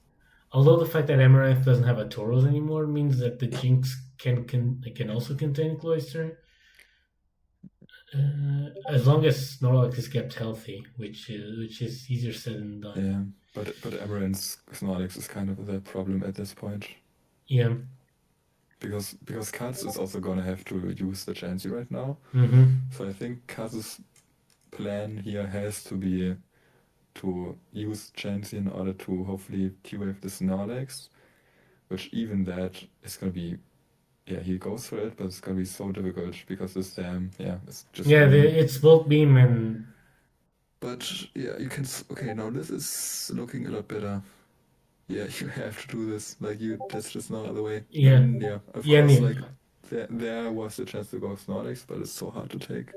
Although the fact that Amaranth doesn't have a Tauros anymore means that the Jinx can also contain cloister. As long as Snorlax is kept healthy, which is easier said than done. Yeah, but Amaranth's Snorlax is kind of the problem at this point. Yeah. Because Kaz is also gonna have to use the Chansey right now. So I think Kaz's plan here has to be to use Chansey in order to hopefully T-Wave the Snorlax, which even that is gonna be, yeah, he goes for it, but it's gonna be so difficult because this it's just it's Volt Beam and. But yeah, you can. Okay, now this is looking a lot better. Yeah, you have to do this. Like that's just no other way. Yeah. I mean, yeah. Of course, like there was the chance to go Snorlax, but it's so hard to take.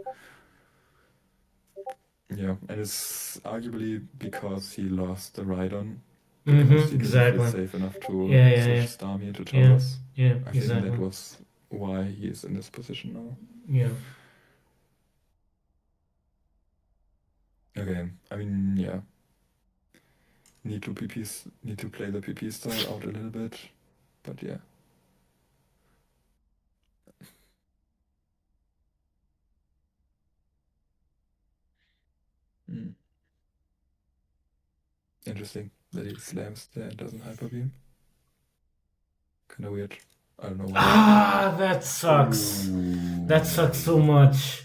Yeah, and it's arguably because he lost the Rhydon. Because he didn't feel safe enough to switch Starmie into Tauros. Yeah, I think that was why he is in this position now. Yeah. Okay, I mean, yeah. Need to play the PP style out a little bit, but yeah. Interesting that he slams there and doesn't hyper beam. Kind of weird. I don't know why. That sucks. That sucks so much.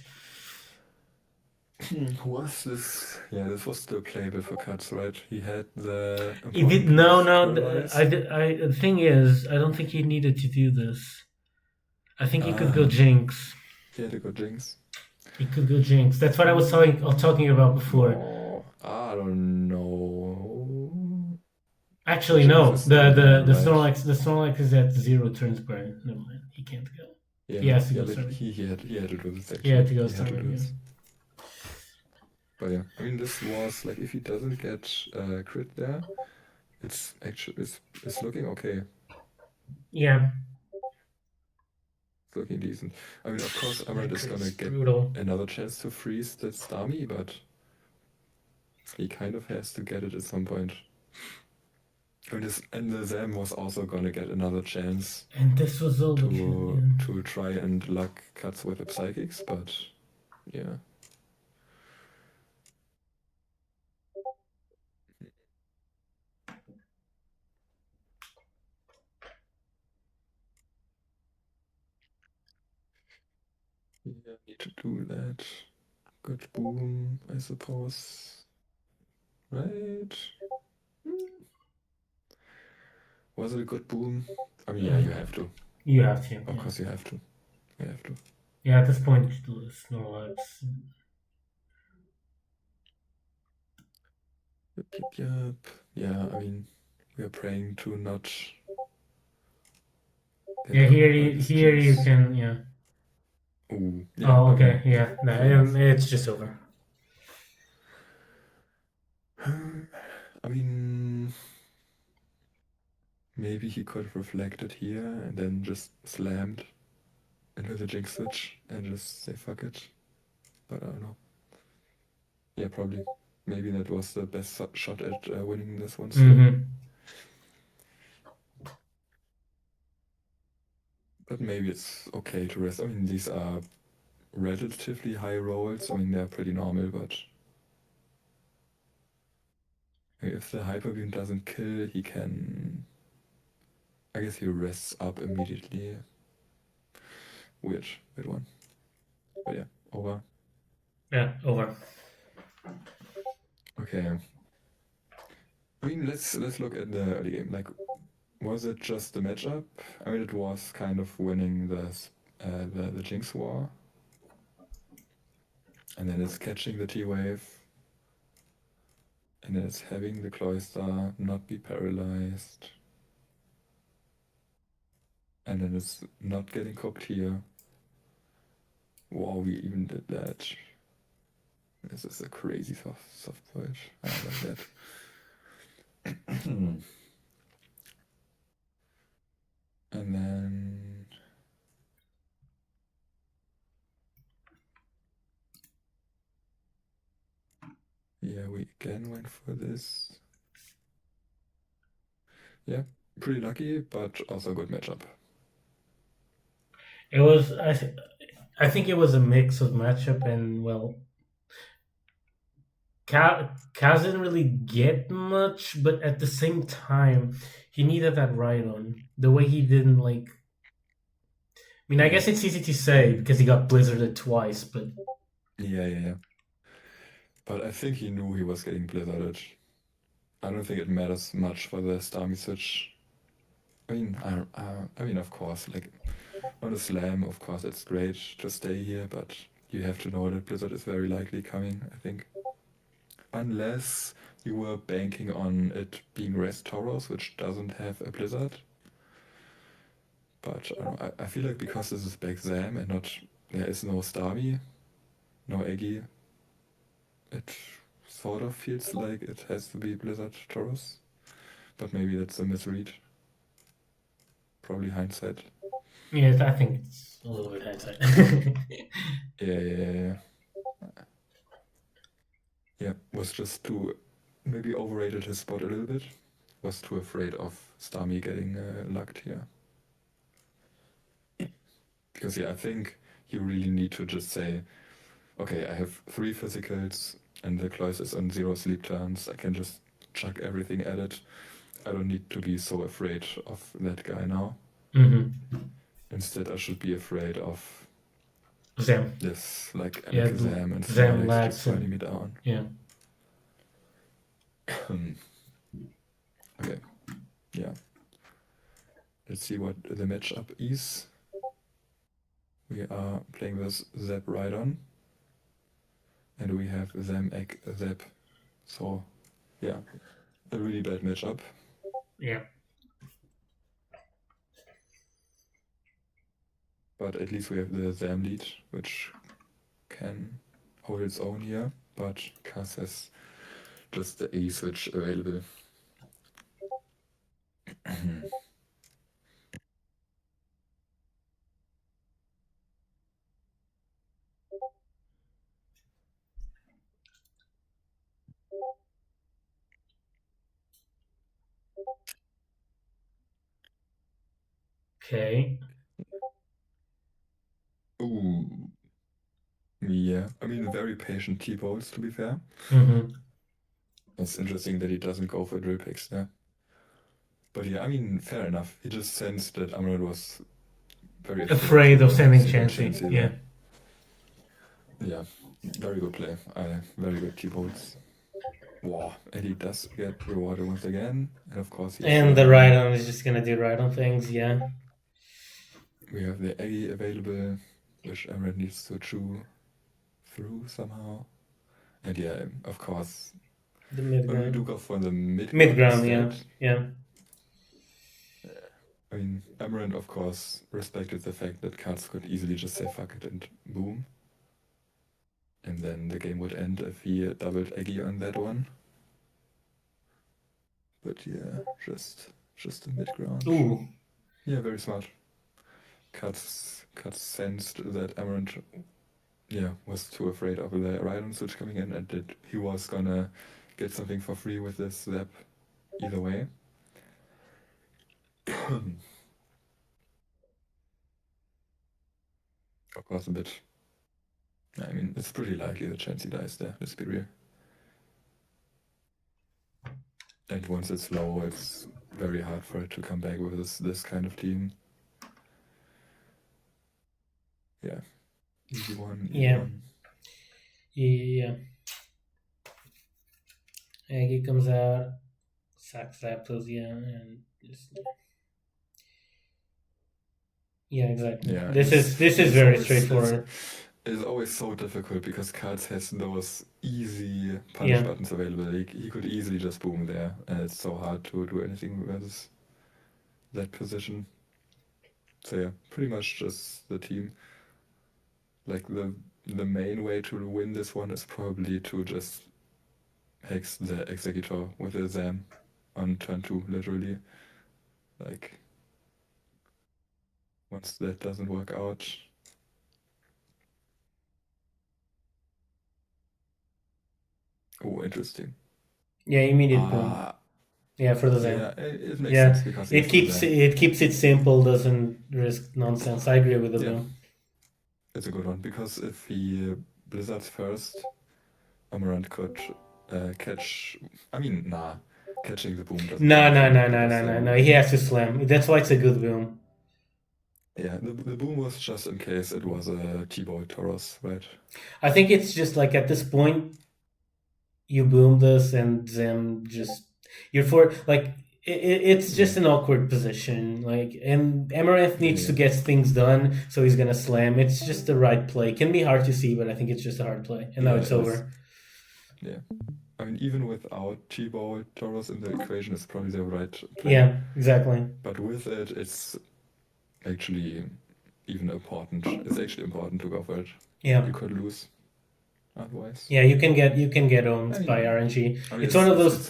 Who was this? Yeah, this was the playable for Cuts, right? He had the. The thing is, I don't think he needed to do this. I think he could go Jinx. He had to go Jinx. He could go Jinx. That's what I was talking about before. Oh, I don't know. Actually, no. The Snorlax is at 0 turns per. Never mind. He can't go. Yeah, he has to go. He had to do this. Actually. He had to go Starmie. But yeah, I mean, this was like if he doesn't get crit there, it's looking okay. Yeah. It's looking decent. I mean, of course, Amaranth is gonna get another chance to freeze the Starmie, but he kind of has to get it at some point. And the Zam was also gonna get another chance. And this was all to try and luck Cuts with the Psychics, but yeah. Yeah, need to do that. Good boom, I suppose. Right? Was it a good boom? I mean, yeah, you have to. You have to. Of course, you have to. You have to. Yeah, at this point, Snorlax. Yep. Yeah, I mean, we are praying to not. Yeah, here you can, yeah. Ooh, yeah. Oh, okay, yeah. No, it's just over. I mean, maybe he could have reflected here and then just slammed into the Jinx switch and just say fuck it. But I don't know. Yeah, probably. Maybe that was the best shot at winning this one still. But maybe it's okay to rest. I mean, these are relatively high rolls. I mean, they're pretty normal, but if the Hyper Beam doesn't kill, he can. I guess he rests up immediately. Weird one. But yeah, over. Yeah, over. Okay. I mean, let's look at the early game. Like, Was it just the matchup? I mean, it was kind of winning the Jinx War. And then it's catching the T-Wave. And then it's having the Cloyster not be paralyzed. And then it's not getting cooked here. Wow, we even did that. This is a crazy soft push. I like that. And then... yeah, we again went for this. Yeah, pretty lucky, but also a good matchup. It was. I think it was a mix of matchup and well, Kaz didn't really get much, but at the same time, he needed that ride on. The way he didn't like. I mean, I guess it's easy to say because he got blizzarded twice, but Yeah. But I think he knew he was getting blizzarded. I don't think it matters much for the Starmie switch. I mean, of course, like on a slam, of course, it's great to stay here, but you have to know that Blizzard is very likely coming, I think. Unless you were banking on it being Rest Tauros, which doesn't have a Blizzard. But I don't know, I feel like because this is back Zam and not there is no Starmie, no Eggy, it sort of feels like it has to be Blizzard Tauros. But maybe that's a misread. Probably hindsight. yeah, I think it's a little bit hindsight. Yeah. Yeah, was just too maybe overrated his spot a little bit. Was too afraid of Starmie getting lucked here. Because yeah, I think you really need to just say, okay, I have 3 physicals and the Cloyster is on 0 sleep turns. I can just chuck everything at it. I don't need to be so afraid of that guy now. Instead, I should be afraid of Zam. this, like Yeah, Zam and Zam Snorlax just lags running me down. Yeah. Okay, yeah. Let's see what the matchup is. We are playing with Zap Rhydon. And we have Zam Egg Zap. So, yeah, a really bad matchup. Yeah. But at least we have the Zam lead, which can hold its own here. But Cass has just the A switch available. Okay. Ooh. Yeah, I mean, very patient T-Bolts, to be fair. It's interesting that he doesn't go for drill picks there. But yeah, I mean, fair enough. He just sensed that Amaranth was very Afraid of sending Chansey. Yeah. Yeah, very good play. Very good T-Bolts. Wow, and he does get rewarded once again. And of course, And the Rhydon is just gonna do Rhydon things, yeah. We have the Eggy available, which Amaranth needs to chew through somehow. And yeah, of course, the mid when we do go for the mid ground, instead, yeah. I mean, Amaranth, of course, respected the fact that cards could easily just say fuck it and boom. And then the game would end if he doubled Eggy on that one. But yeah, just the mid ground. Ooh. Yeah, very smart. Cuts sensed that Amaranth, was too afraid of the Rhydon switch coming in and that he was gonna get something for free with this Zap either way. Of course, a bit. I mean, it's pretty likely that Chansey dies there, let's be real. And once it's low, it's very hard for it to come back with this kind of team. Yeah. Easy one. Yeah. Aggie comes out, sacks Zapdos, and just Yeah, exactly. Yeah, This is very straightforward. It's always so difficult because cards has those easy punish Yeah. buttons available. He could easily just boom there, and it's so hard to do anything versus that position. So yeah, pretty much just the team. Like the main way to win this one is probably to just hex the Executor with a Zam on turn 2, literally. Like, once that doesn't work out. Oh, interesting. Yeah, immediate boom. Yeah, for the Zam. Yeah, it makes Yeah, sense because he has the Zam. it keeps it simple, doesn't risk nonsense. I agree with the Yeah. boom. It's a good one because if he blizzards first, Amaranth could catch. I mean, nah, catching the boom doesn't. No. He has to slam. That's why it's a good boom. Yeah, the boom was just in case it was a T-ball Tauros, right? I think it's just like at this point, you boom this and then just you're for like it's just an awkward position. Like, and Amaranth needs to get things done, so he's gonna slam. It's just the right play. Can be hard to see, but I think it's just a hard play. And now it's over. Yeah. I mean, even without T-ball Tauros in the equation, it's probably the right play. Yeah, exactly. But with it, it's actually even important. It's actually important to go for it. Yeah. You could lose otherwise. Yeah, you can get owned by RNG. I mean, it's one of those. It's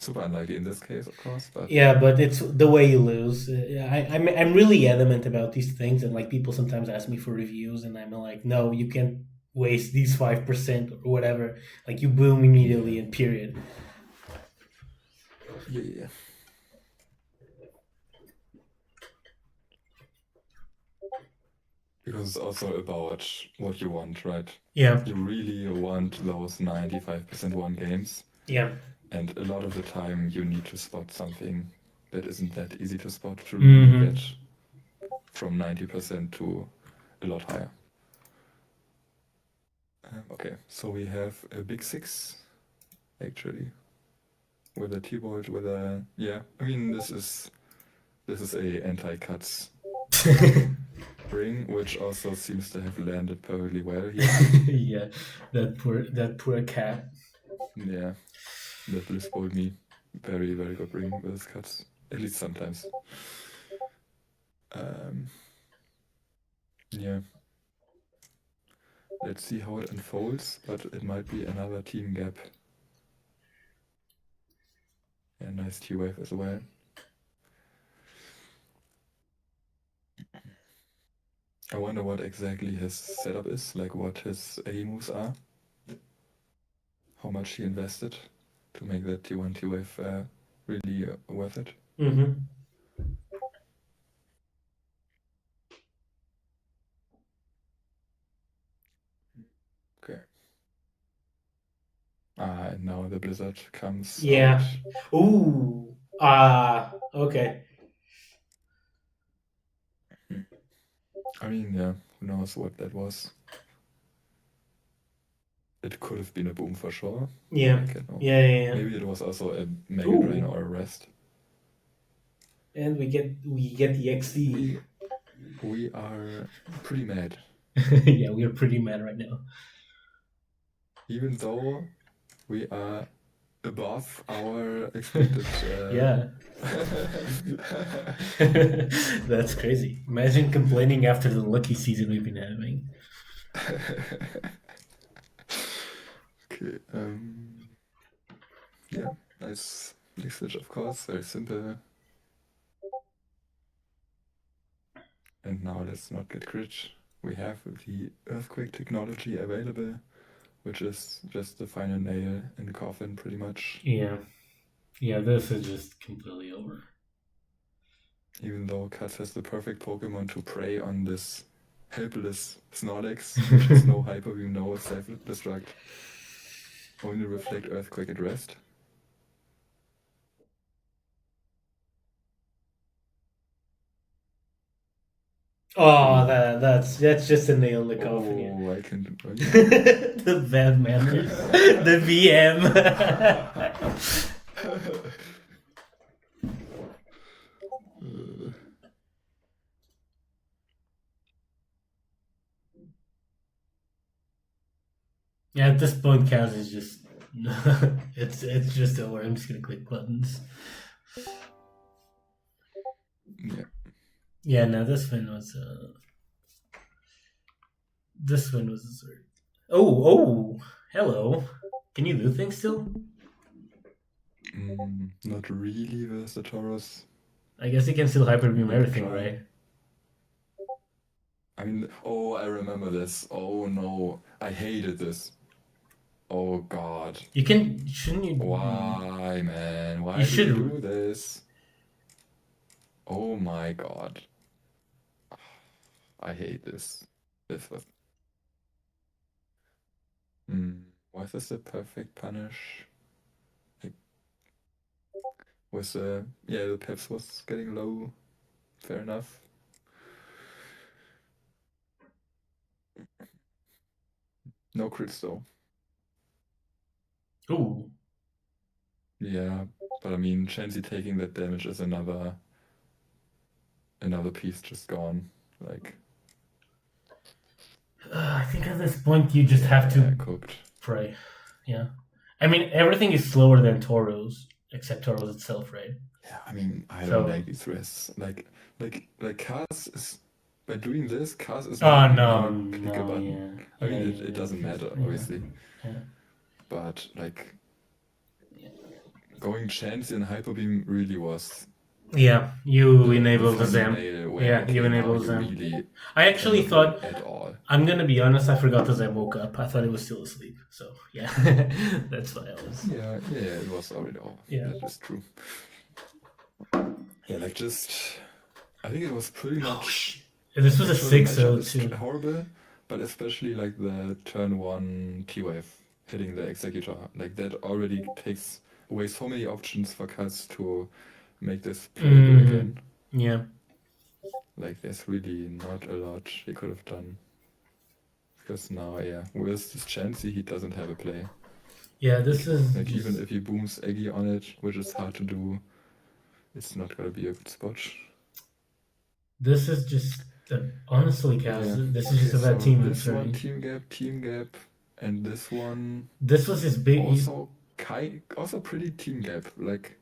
super unlikely in this case, of course. But yeah, but it's the way you lose. I'm really adamant about these things, and like people sometimes ask me for reviews, and I'm like, no, you can't waste these 5% or whatever. Like, you boom immediately and period. Yeah. Because it's also about what you want, right? Yeah. You really want those 95% won games. Yeah. And a lot of the time you need to spot something that isn't that easy to spot to really get from 90% to a lot higher. Okay, so we have a big 6, actually. With a T-Bolt, with a... Yeah, I mean, this is a anti-cuts ring, which also seems to have landed perfectly well here. Yeah, that poor cat. Yeah, that Bliss bowled me. Very, very good ring with his cuts. At least sometimes. Yeah. Let's see how it unfolds, but it might be another team gap. Yeah, nice T-Wave as well. I wonder what exactly his setup is, like what his A moves are. How much he invested to make that T1 T-Wave really worth it. Mm-hmm. Okay. And now the blizzard comes Yeah. out. Ooh. Okay. I mean, yeah, who knows what that was. It could have been a boom for sure. Yeah. Yeah. Maybe it was also a Mega Drain or a Rest. And we get the XD. We are pretty mad. Yeah, we are pretty mad right now. Even though we are above our expected. Yeah. That's crazy. Imagine complaining after the lucky season we've been having. Okay. Yeah, nice Blink Switch, of course. Very simple. And now let's not get crit. We have the Earthquake technology available, which is just the final nail in the coffin, pretty much. Yeah. Yeah, this is just completely over. Even though Kat has the perfect Pokemon to prey on this helpless Snorlax, which has no Hyper Beam, no Self-Destruct. Only Reflect, Earthquake, and Rest. Oh, that's just a nail in the coffin. Oh, I can. The bad manners. The VM. Yeah, at this point, Kaz is just it's just over. I'm just gonna click buttons. Yeah. Yeah, no, this one was a sort. Oh, hello. Can you do things still? Not really versus the Taurus. I guess you can still hyperbeam Maybe everything, try. right? I mean, oh, I remember this. Oh no, I hated this. Oh god. You can, shouldn't you? Why, man? You Why do you should. do this? Oh my god. I hate this. This was. Was this the perfect punish? Like, yeah, the peps was getting low. Fair enough. No crits though. Ooh. Yeah, but I mean, Chansey taking that damage is another piece just gone. Like, I think at this point you just have yeah, to cooked. pray. Yeah. I mean, everything is slower than Tauros, except Tauros itself, right? Yeah, I mean, I don't So. like these risks. Like Kaz is by doing this, Kaz is Oh, not no, gonna click a no, button. yeah. I Yeah, mean, yeah, it yeah. doesn't matter, Yeah. obviously. Yeah. But like going Chansey and Hyperbeam really was Yeah, you the enable the final Zam. nail where, Yeah, you okay, now enable you Zam. really I actually cannot win thought, at all. I'm gonna be honest, I forgot the Zam woke up. I thought it was still asleep. So, yeah. That's why I was. Yeah, it was already off. Yeah. That is true. Yeah, like just, I think it was pretty much. This was a Sure, the 6-0 matchup is too. horrible, but especially like the turn 1 T-Wave hitting the Executor. Like that already takes away so many options for Kaz to make this playable again. Yeah. Like there's really not a lot he could have done. Because now, yeah, with this Chansey, he doesn't have a play. Yeah, this is. Like even if he booms Eggy on it, which is hard to do, it's not gonna be a good spot. This is just. Honestly, Kaz, this is just about so team this one answering. team gap, and this one This was his big. also pretty team gap. Like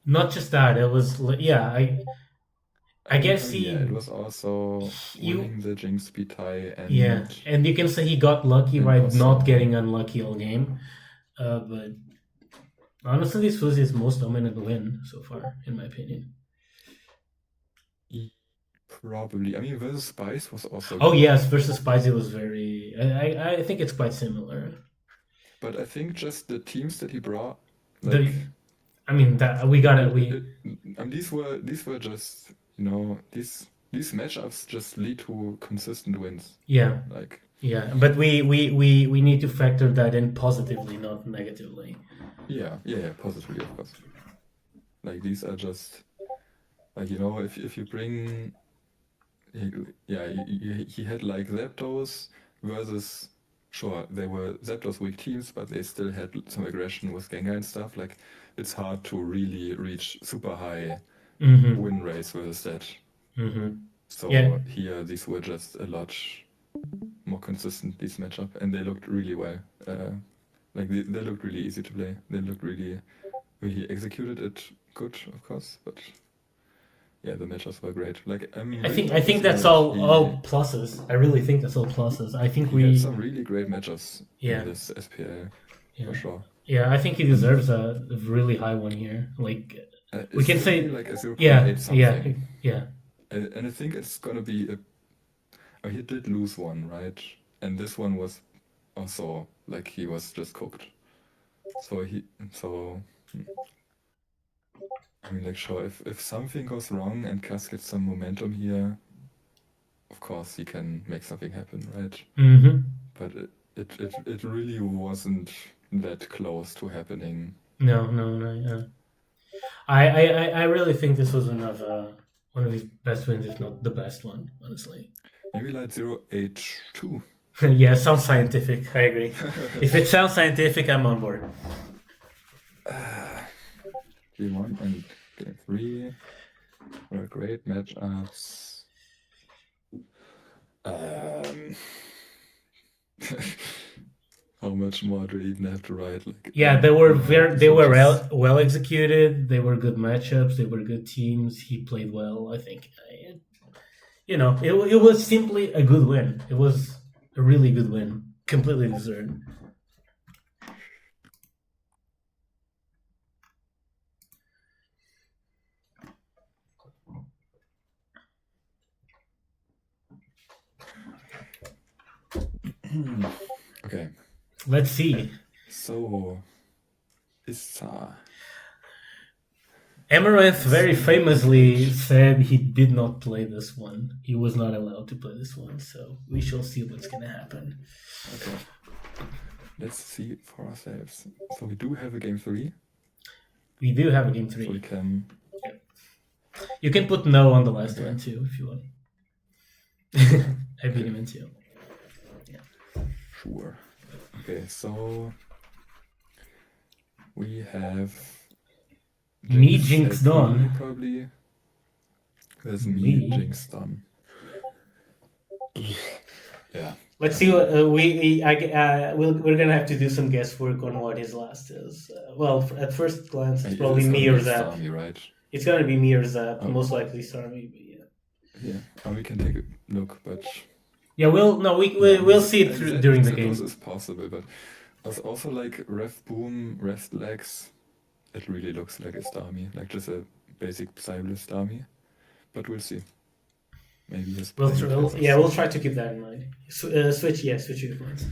Not just that, it was. Yeah, I guess yeah, it was also winning the Jinx speed tie and yeah, and you can say he got lucky by not getting unlucky all game. But honestly, this was his most dominant win so far, in my opinion. Probably. I mean, versus Spice was also. Oh yes, versus Spice it was very. I think it's quite similar. But I think just the teams that he brought, like. I mean that we got it. And these were just these matchups just lead to consistent wins. Yeah. Like. Yeah, but we need to factor that in positively, not negatively. Yeah, positively, of course. Like these are just like if you bring he had like Zapdos versus sure they were Zapdos weak teams, but they still had some aggression with Gengar and stuff. Like it's hard to really reach super high win rates versus that. So here these were just a lot more consistent, this matchup, and they looked really well. Like they looked really easy to play. They looked really he executed it good, of course, but yeah, the matchups were great. Like I think that's all pluses. I really think that's all pluses. I think we had some really great matchups in this SPL for sure. Yeah, I think he deserves a really high one here. Like we can say like a 0.8 something. Yeah. And I think it's gonna be he did lose one, right? And this one was also like he was just cooked. I mean, like, sure, if something goes wrong and Cass gets some momentum here, of course he can make something happen, right? But it really wasn't that close to happening. No. Yeah. I really think this was one of his best wins, if not the best one, honestly. Maybe like 0.82. Yeah, it sounds scientific. I agree. If it sounds scientific, I'm on board. Game 1 and Game 3 were great matchups. how much more do you even have to write? Like, Yeah, they were this was just well executed. They were good matchups. They were good teams. He played well. I think, it was simply a good win. It was a really good win, completely deserved. okay. Let's see. So, Issa. Amaranth very So famously which said he did not play this one. He was not allowed to play this one. So we shall see what's gonna happen. okay. Let's see for ourselves. So we do have a game 3. We do have a game So we 3. can. You can put no on the last Okay. one too if you want. I beat him in 2. Sure. Okay, so we have Me Jinx Serpi, Dawn. probably. There's Me. me Jinx Dawn. Yeah. Let's see what we're gonna have to do some guesswork on what his last is. At first glance, it's probably It's me gonna or be Zap. Starmie, right? It's gonna be me or Zap, Oh. most likely Starmie. But Yeah, and we can take a look, but yeah, we'll see it through during the game. This is possible, but also like Ref Boom, Rest Legs, it really looks like a Starmie, like just a basic Psybless Starmie. But we'll see. Maybe his We'll try to keep that in mind. Switch your points.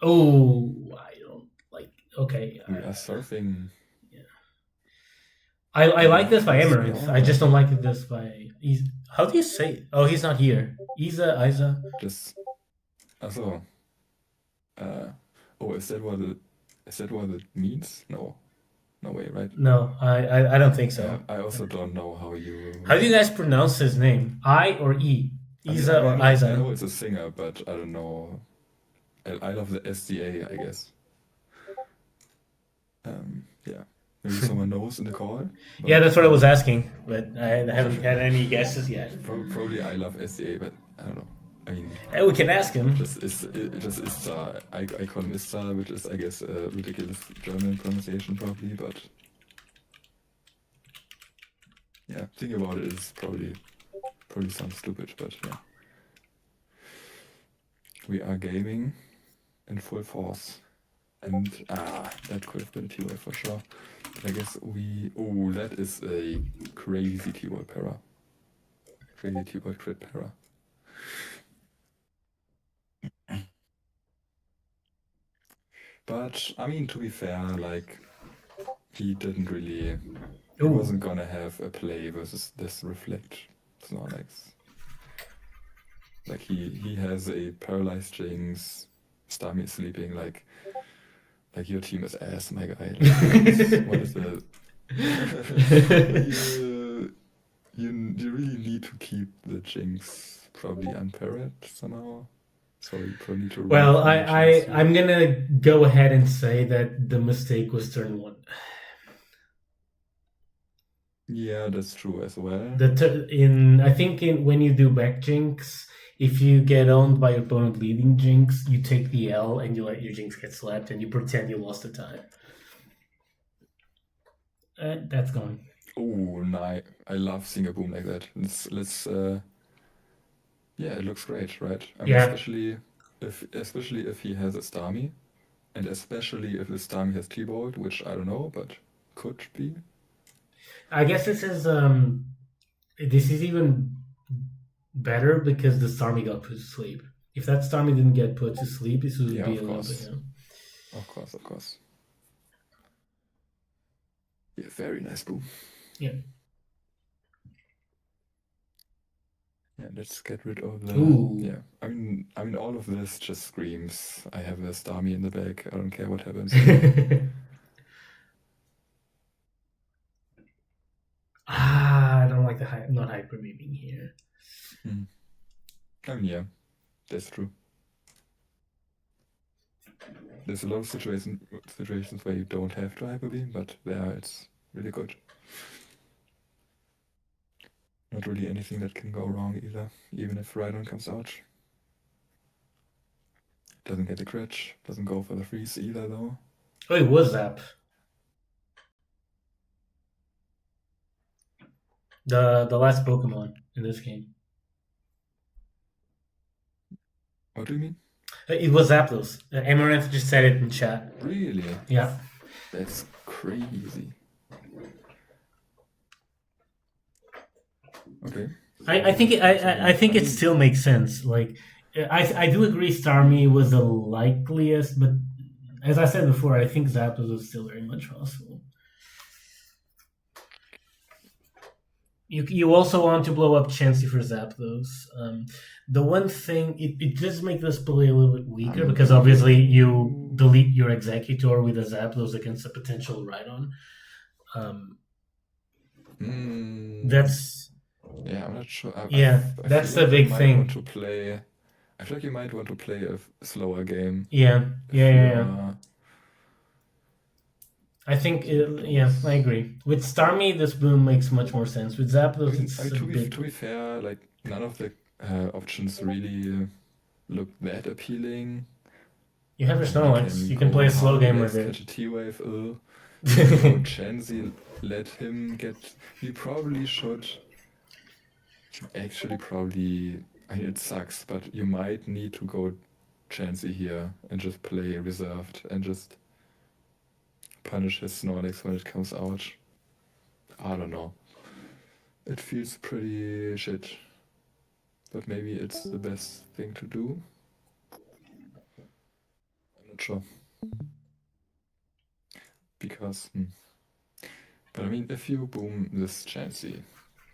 Oh, I don't like. Okay, we are surfing. I like this by Amaranth. I just don't like this by. How do you say it? Oh, he's not here. Isa. Just. Also. Oh, is that what it means? No. No way, right? No, I don't think so. Yeah, I also don't know how you. How do you guys pronounce his name? I or E? Isa or Isa? I know it's a singer, but I don't know. I love the SDA, I guess. Yeah. Maybe someone knows in the call. Yeah, that's what I was asking, but I haven't had any guesses yet. Probably I love SDA, but I don't know. I mean, we can ask him. Just Issa. I call him Issa, which is, I guess, a ridiculous German pronunciation, probably, but yeah, thinking about it is probably sounds stupid, but yeah. We are gaming in full force. And that could have been a T-Wall for sure. But I guess that is a crazy T-Wall para. Crazy T-Wall crit para. But I mean, to be fair, like he didn't really. He wasn't gonna have a play versus this Reflect Snorlax. Like he has a paralyzed Jinx, Starmie sleeping, like your team is ass, my guy. Like, what is that? You really need to keep the Jinx probably unparried somehow. So you probably need to. Well, I'm gonna go ahead and say that the mistake was turn 1. Yeah, that's true as well. When you do back Jinx, if you get owned by your opponent leading Jinx, you take the L and you let your Jinx get slapped and you pretend you lost the time. That's gone. Oh, nice. I love seeing a boom like that. Let's yeah, it looks great, right? I mean, especially if he has a Starmie, and especially if his Starmie has T-Bolt, which I don't know, but could be. I guess this is even better because the Starmie got put to sleep. If that Starmie didn't get put to sleep, this would be a little bit. Of course. Yeah, very nice boom. Yeah. Yeah, let's get rid of the. Ooh. Yeah, I mean, all of this just screams. I have a Starmie in the back. I don't care what happens. I don't like the not hyper beaming here. I mean, yeah, that's true. There's a lot of situations where you don't have to hyper beam, but there it's really good. Not really anything that can go wrong either, even if Rhydon comes out. Doesn't get the crit. Doesn't go for the freeze either, though. Oh, it was Zap. The last Pokemon in this game. What do you mean? It was Zapdos. Amaranth just said it in chat. Really? Yeah. That's crazy. Okay. I think it still makes sense. Like, I do agree Starmie was the likeliest, but as I said before, I think Zapdos was still very much possible. You also want to blow up Chansey for Zapdos. The one thing, it does make this play a little bit weaker because obviously you delete your Executor with a Zapdos against a potential Rhydon. That's... Yeah, I'm not sure. That's the big thing. I feel like you might want to play a slower game. Yeah. I think, I agree. With Starmie, this boom makes much more sense. With Zapdos, to be fair, like none of the options really look that appealing. You have your Snorlax. You can play a slow game with it. Catch a T-Wave. Chansey, let him get... He probably should... Actually, probably... I mean, it sucks, but you might need to go Chansey here and just play reserved and just punish his Snorlax when it comes out. I don't know. It feels pretty shit. But maybe it's the best thing to do. I'm not sure. Because... But I mean, if you boom this Chansey,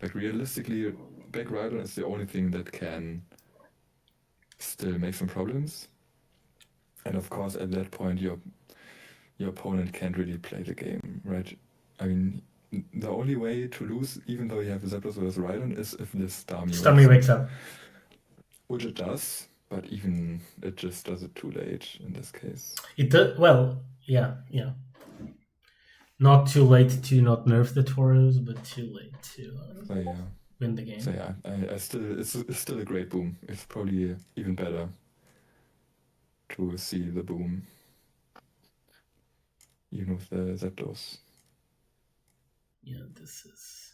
like realistically, back Rhydon is the only thing that can still make some problems. And of course, at that point, your opponent can't really play the game, right? I mean, the only way to lose, even though you have Zapdos versus Rhydon, is if this Starmie wakes up. Which it does, but even it just does it too late in this case. It does, well, yeah. Not too late to not nerf the Tauros, but too late to win the game. So yeah, it's still a great boom. It's probably even better to see the boom, even with the Zapdos. Yeah, this is...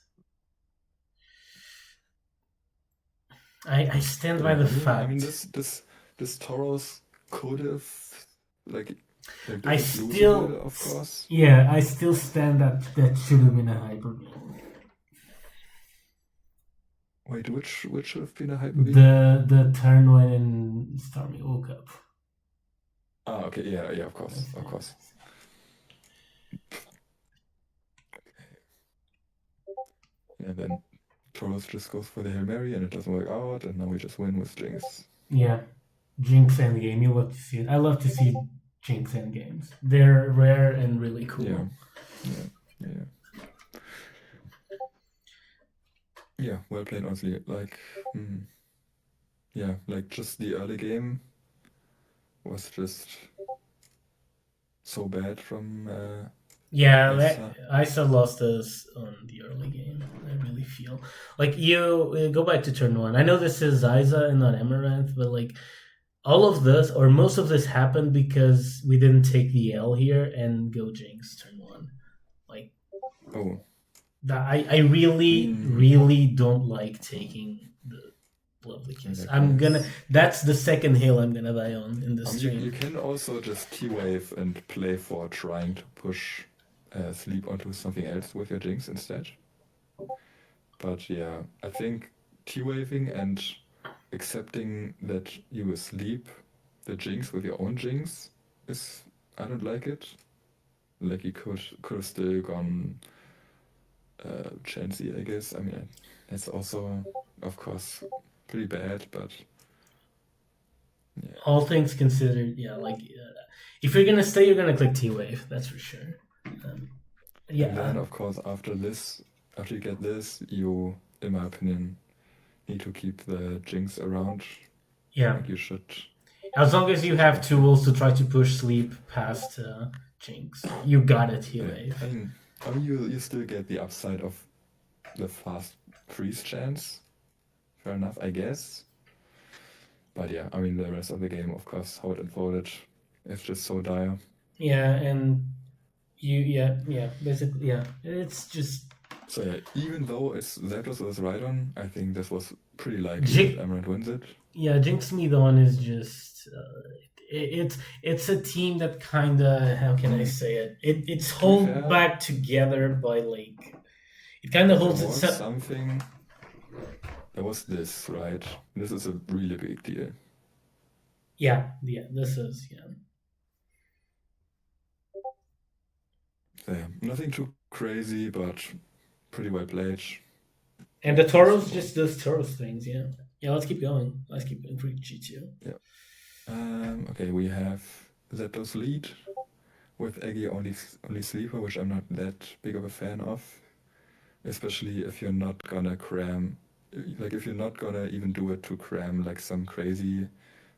I stand by the fact. I mean, this Tauros could have I still, of course. Yeah, I still stand that should have been a Hyper Beam. Wait, which should have been a Hyper Beam? The turn when Starmie woke up. Ah, okay, yeah, of course. And then Tauros just goes for the Hail Mary and it doesn't work out, and now we just win with Jinx. Yeah, Jinx endgame. You love to see it. I love to see Jinx endgames. They're rare and really cool. Yeah, well played, honestly. Like, like just the early game was just so bad from... Isa lost us on the early game. I really feel like you go back to turn 1. I know this is Isa and not Amaranth, but like all of this or most of this happened because we didn't take the L here and go Jinx turn 1. Like, I really don't like taking the Lovely Kiss. That's the second hill I'm gonna die on in this stream. You can also just T-Wave and play for trying to push Sleep onto something else with your Jinx instead. But yeah, I think T-Waving and accepting that you will Sleep the Jinx with your own Jinx is... I don't like it. Like you could have still gone Chansey, I guess. I mean, it's also, of course, pretty bad, but... Yeah. All things considered, if you're gonna stay, you're gonna click T-Wave, that's for sure. And then, of course, after you get this, you, in my opinion, need to keep the Jinx around. Yeah. Like you should. As long as you have tools to try to push Sleep past Jinx, you got it, T-Wave. I mean, you still get the upside of the fast freeze chance. Fair enough, I guess. But yeah, I mean, the rest of the game, of course, how it unfolded, is just so dire. Yeah, and basically, yeah, it's just. So yeah, even though Zapdos was right on, I think this was pretty likely that Amaranth wins it. Yeah, Jinx Midon is just it's a team that kind of, how can I say it? It's held back together by like, it kind of holds itself. Something. There was this, right? This is a really big deal. Yeah, this is, yeah. So yeah, nothing too crazy, but pretty well played. And the Tauros just does Tauros things, yeah. Yeah, let's keep going. Let's keep going for G2. Yeah. Okay, we have Zapdos lead with Eggy only sleeper, which I'm not that big of a fan of. Especially if you're not gonna cram, like if you're not gonna even do it to cram like some crazy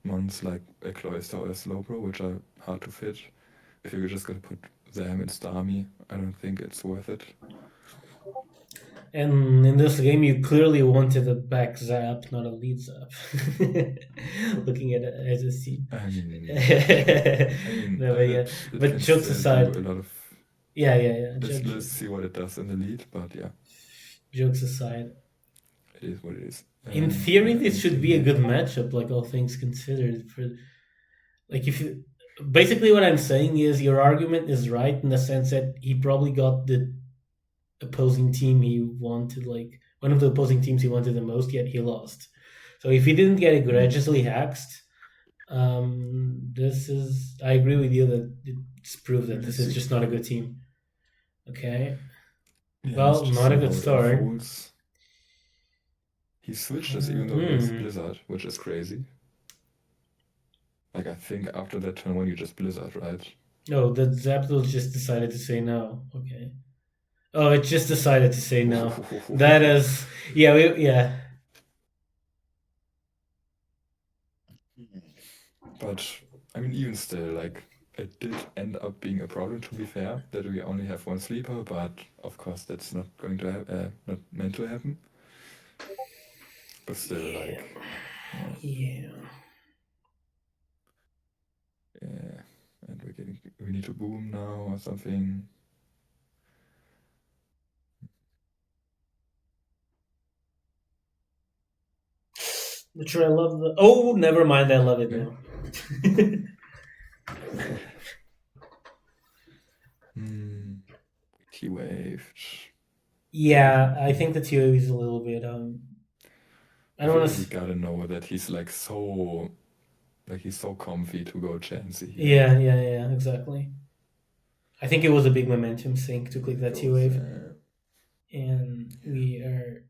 mons like a Cloyster or a Slowbro, which are hard to fit. If you're just gonna put them in Starmie, I don't think it's worth it. And in this game, you clearly wanted a back zap, not a lead zap. Looking at it as a scene. I mean, no, but yeah. But jokes aside, a lot of. Yeah. Let's see what it does in the lead, but yeah. Jokes aside, it is what it is. In theory, this should be a good matchup, like all things considered. For like, if you basically what I'm saying is your argument is right in the sense that he probably got the opposing team he wanted, like one of the opposing teams he wanted the most, yet he lost. So if he didn't get egregiously hacked, this is, I agree with you that it's proof that this is just not a good team. Okay. Yeah, well, not a good start. He switched us even though he has Blizzard, which is crazy. Like, I think after that turn 1 you just Blizzard, right? No, the Zapdos just decided to say no. Okay. Oh, it just decided to say no. That is, yeah. But, I mean, even still, like, it did end up being a problem, to be fair, that we only have one sleeper, but of course that's not going to happen, not meant to happen. But still, like... Yeah. Yeah, and we need to boom now or something. Which I love the. Oh, never mind. I love it now. T-waved. Yeah, I think the T-wave is a little bit. I don't want to. We gotta know that he's like so, like he's so comfy to go chancy. Yeah, exactly. I think it was a big momentum sink to click that T-wave, and we are.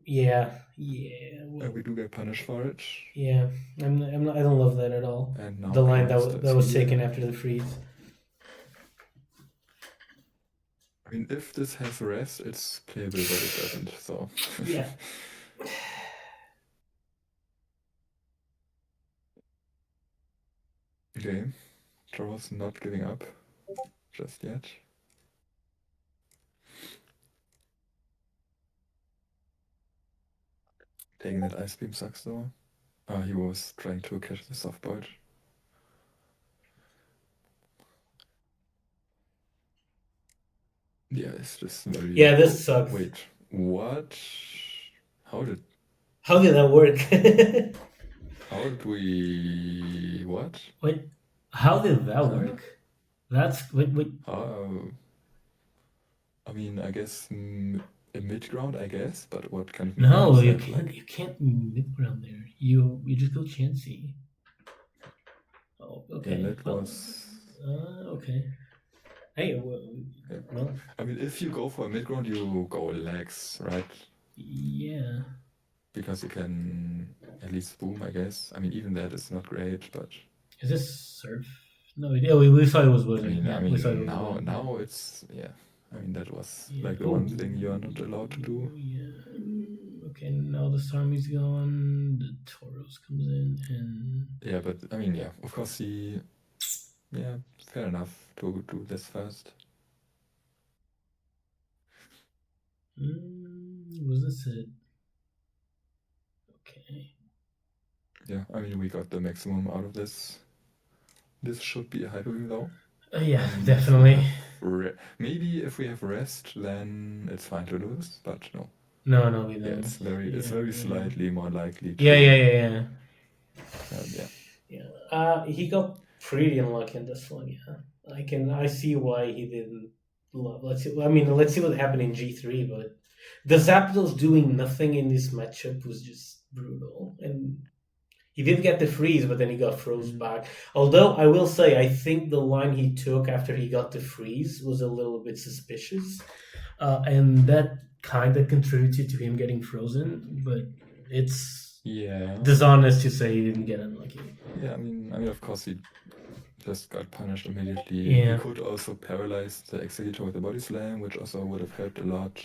Yeah. Well, we do get punished for it. Yeah, I don't love that at all. And now the line that was taken after the freeze. I mean, if this has rest, it's playable, but it doesn't. So. Yeah. Okay, Tauros not giving up just yet. Taking that Ice Beam sucks though. He was trying to catch the soft bolt. Yeah, it's just very... Yeah, this sucks. Wait, what? How did that work? How did we... What? Wait, how did that work? That's... Wait. I mean, I guess a mid-ground, I guess, but what kind of... No, you can't, like... you can't mid-ground there. You just go chancy. Oh, okay. Yeah, that was... okay. Hey, well... I mean, if you go for a mid-ground, you go legs, right? Yeah. Because you can at least boom, I guess. I mean, even that is not great, but... Is this surf? No, we thought it was Blizzard. I mean now it's... Yeah. I mean, that was like the one thing you are not allowed to do. Yeah. Okay, now the Starmie's gone. The Tauros comes in and... Yeah, but I mean, yeah. Of course he... Yeah, fair enough to do this first. Was this it? Okay. yeah, I mean, we got the maximum out of this. This should be a hyperwing though. Yeah, I mean, definitely. maybe if we have rest, then it's fine to lose, but no. No, we don't. Yeah, it's very slightly more likely to. Yeah. Yeah. He got pretty unlucky in this one. Yeah, I see why he didn't. Let's see. I mean, let's see what happened in G3. But the Zapdos doing nothing in this matchup was just brutal, and he did get the freeze, but then he got froze back. Although I will say, I think the line he took after he got the freeze was a little bit suspicious, and that kind of contributed to him getting frozen. But it's dishonest to say he didn't get unlucky. Yeah, I mean, of course he just got punished immediately. Yeah. He could also paralyze the Executor with a body slam, which also would have helped a lot.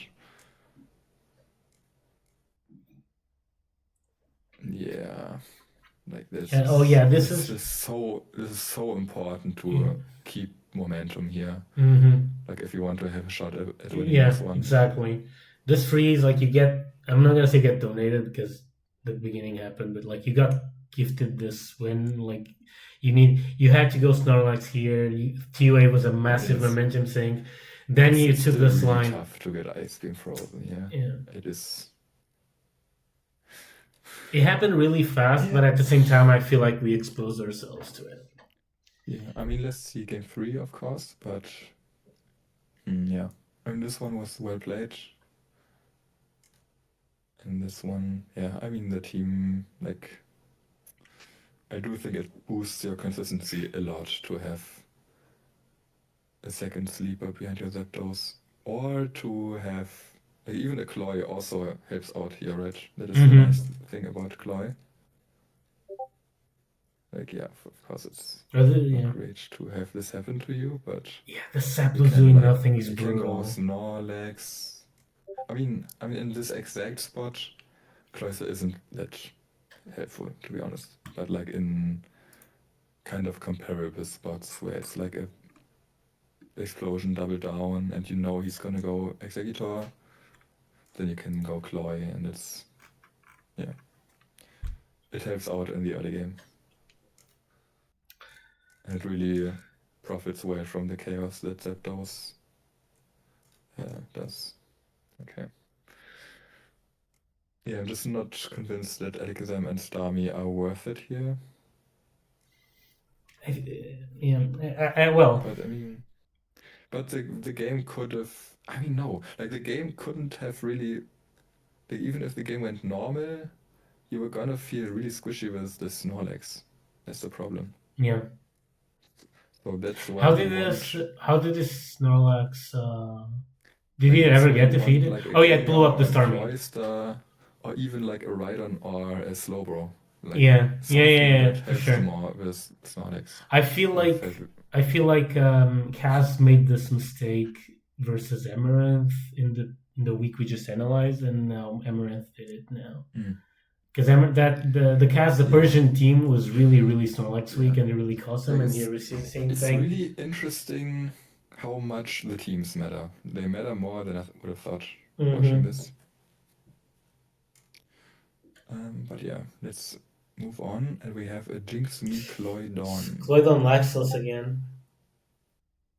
Yeah, like this. This is so important to keep momentum here. Like if you want to have a shot at winning this one. Exactly. This freeze, like you get, I'm not gonna say get donated because the beginning happened, but like you got gifted this win. Like you had to go Snorlax here. TUA was a massive momentum thing. Then you took this really line. Tough to get Ice Beam frozen. Yeah. It is. It happened really fast, but at the same time, I feel like we exposed ourselves to it. Yeah, I mean, let's see game 3, of course, but yeah. I mean, this one was well played. And this one, yeah, I mean, the team, like, I do think it boosts your consistency a lot to have a second sleeper behind your Zapdos, or to have, like, even a Cloy also helps out here, right? That is the nice thing about Cloy. Like, yeah, of course it's not great to have this happen to you, but... Yeah, the Zapdos doing nothing is brutal. You can go Snorlax. I mean, in this exact spot, Cloyster isn't that helpful, to be honest. But like in kind of comparable spots where it's like a explosion double down and you know he's gonna go Executor, then you can go Cloy and it's... Yeah. It helps out in the early game. And it really profits well from the chaos that Zapdos does. Okay. Yeah, I'm just not convinced that Alakazam and Starmie are worth it here. Well. But I mean, the game could have... I mean, no. Like, the game couldn't have really... Like, even if the game went normal, you were gonna feel really squishy with the Snorlax. That's the problem. Yeah. So that's why... How did this Snorlax... Did he ever get defeated? Like it blew up the Starmie. Or even like a Rhydon or a Slowbro. Like for sure. More with Snorlax. I feel like Kaz made this mistake versus Amaranth in the week we just analyzed, and now Amaranth did it now. Because the Kaz, the Persian team was really Snorlax weak, and it really cost him, and here we see the same thing. It's really interesting how much the teams matter. They matter more than I would have thought watching this. But yeah, let's move on, and we have a Jinx Me Cloydon. Cloydon Laxos again.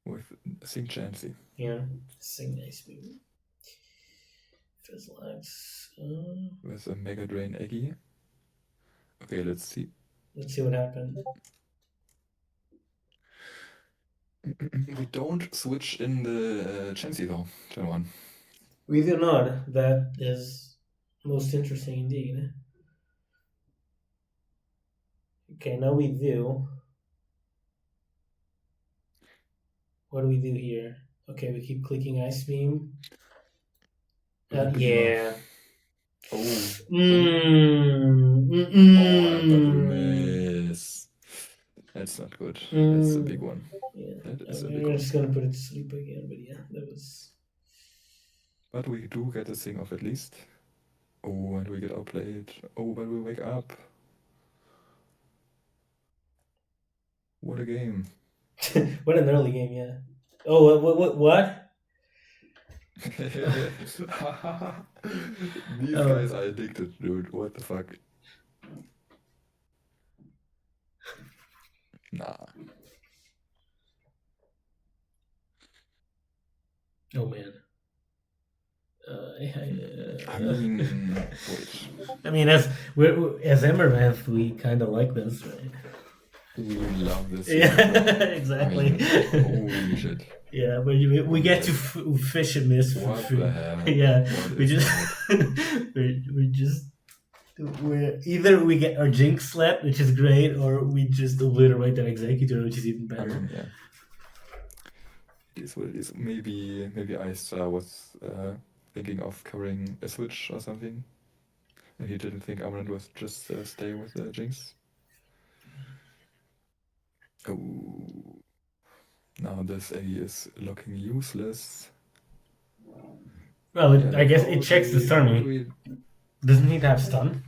With Sing Chansey. Yeah, Sing Nice Move. Fizzlax. With a Mega Drain Eggy. Okay, let's see. Let's see what happened. We don't switch in the Chansey though, turn 1. We do not. That is most interesting indeed. Okay, now we do. What do we do here? Okay, we keep clicking Ice Beam. Yeah. Oh. Miss. That's not good. That's a big one. Yeah. We're just gonna put it to sleep again, but yeah, that was... But we do get a thing off at least. Oh, and we get outplayed. Oh, but we wake up. What a game. What an early game, yeah. Oh, what? These guys are addicted, dude. What the fuck? Nah. Oh man. I mean, wait. I mean, as Amaranth, we kind of like this, right? We love this. Yeah, I exactly. mean, holy shit. Yeah, but we get to fish and miss for What free. the hell? Yeah, What we is just that? we just either we get our jinx slapped, which is great, or we just obliterate that executor, which is even I better. mean, yeah. It is what it is. Maybe Ice was thinking of covering a switch or something. And he didn't think Amaranth was just stay with the Jinx. Oh. Now this A is looking useless. Well, Yeah, I like guess it checks the how do Sermi. we... Doesn't it have stun?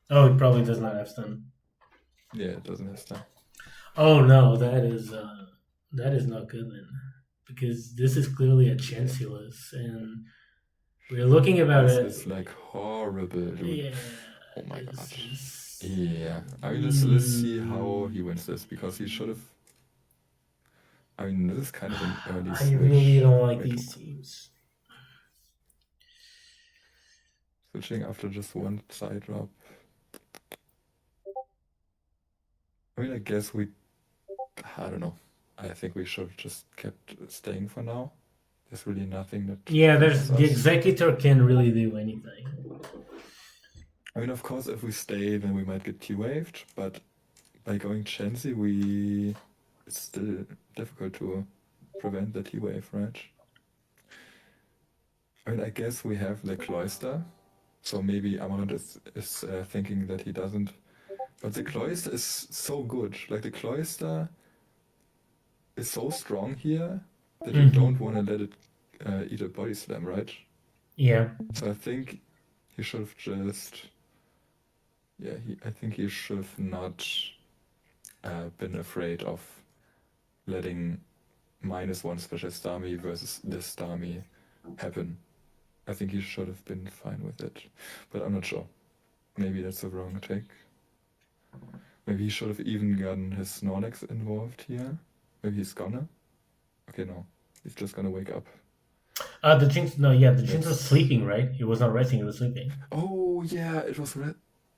Oh, it probably does not have stun. Yeah, it doesn't have stun. Oh no, that is not good then, because this is clearly a Chancellor's, and we're looking about this it. This is like horrible, dude. Yeah. Oh my god. Is... Yeah. I mean, let's see how he wins this, because he should have... I mean, this is kind of an early switch. I really don't like these teams. Switching after just one side drop. I mean, I guess I don't know. I think we should have just kept staying for now. There's really nothing that... Yeah, the executor can really do anything. I mean, of course, if we stay, then we might get T-waved, but by going Chansey, it's still difficult to prevent the T-wave, right? I mean, I guess we have the Cloister, so maybe Amaranth is thinking that he doesn't. But the Cloister is so good. Like, the Cloister is so strong here that you don't want to let it eat a body slam, right? Yeah. So I think he should have just... Yeah, I think he should have not been afraid of letting -1 special Starmie versus this Starmie happen. I think he should have been fine with it, but I'm not sure. Maybe that's the wrong take. Maybe he should have even gotten his Snorlax involved here. Maybe he's gonna. Okay, no. He's just gonna wake up. The Jinx was sleeping, right? He was not resting, he was sleeping. Oh, yeah, it was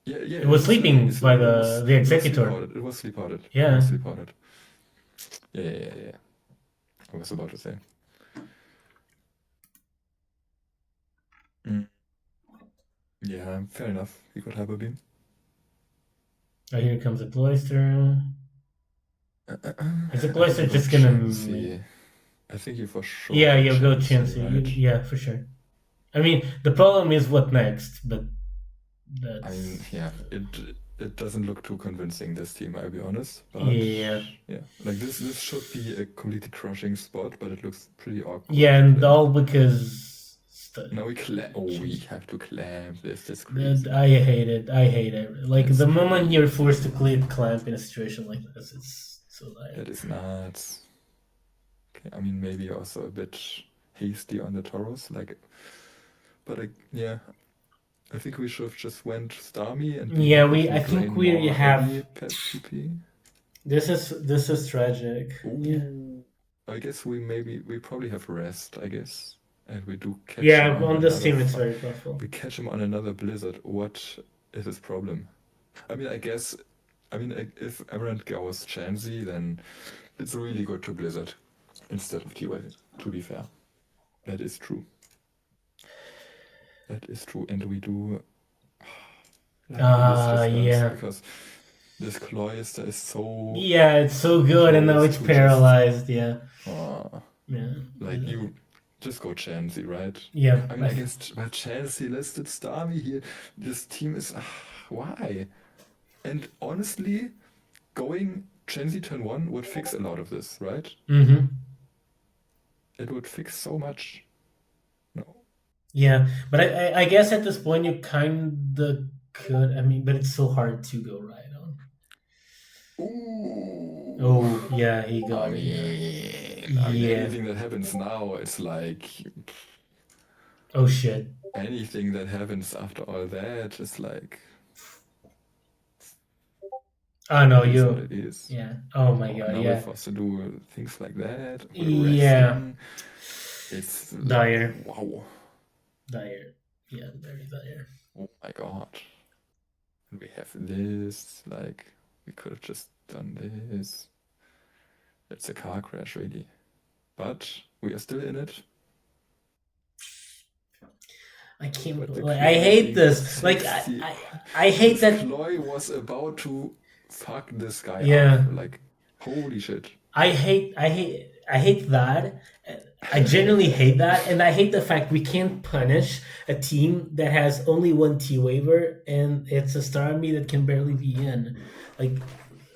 Yeah, it was sleeping by the executor. It was sleep-hearted. Yeah. It was sleep-hearted. Yeah. I was about to say. Yeah, fair enough. He could have a beam. Oh, here comes a Cloister. Is the Cloister just gonna... I think you for sure... Yeah, you'll go Chansey. Right? Yeah, for sure. I mean, the problem is what next, but that's... I mean, yeah, it doesn't look too convincing, this team, I'll be honest. But yeah. Like, this should be a completely crushing spot, but it looks pretty awkward. Yeah, and all because... Now we have to clamp this. That's crazy. I hate it. Like, that's the moment you're forced to clamp in a situation like this, it's so nice. That is nuts. Okay, I mean, maybe also a bit hasty on the Tauros, like... But, yeah... I think we should have just went Starmie and... Yeah, I think we have... Pet PP. This is tragic. Ooh. Yeah. I guess we probably have rest, I guess. And we do catch him. Yeah, on this team it's very powerful. We catch him on another Blizzard. What is his problem? I mean, if Amaranth goes Chansey, then it's really good to Blizzard instead of T-Wave, to be fair. That is true. And we do... yeah. Because this Cloister is so... Yeah, it's so good, and now it's paralyzed, yeah. Yeah. Like, you just go Chansey, right? Yeah. I mean, I guess Chansey listed Starmie here. This team is... why? And honestly, going Chansey turn 1 would fix a lot of this, right? Mm-hmm. It would fix so much. No. Yeah, but I guess at this point you kinda could. I mean, but it's so hard to go right on. Ooh. Oh, yeah, he got I mean, anything that happens now, it's like... Oh, shit. Anything that happens after all that is like... Oh no, It is what you. it is. Yeah. Oh my Oh, god. and now we're Yeah. forced to do things like that. We're Yeah. resting. It's Dire. wow. Dire. Yeah. Very dire. Oh my god. And we have this. Like we could have just done this. It's a car crash, really. But we are still in it. I can't. But the I hate closing was this. Like sexy. I hate This that. Chloe was about to fuck this guy up. Yeah. Like, holy shit. I hate that. I genuinely hate that, and I hate the fact we can't punish a team that has only one T waiver, and it's a star army that can barely be in. Like,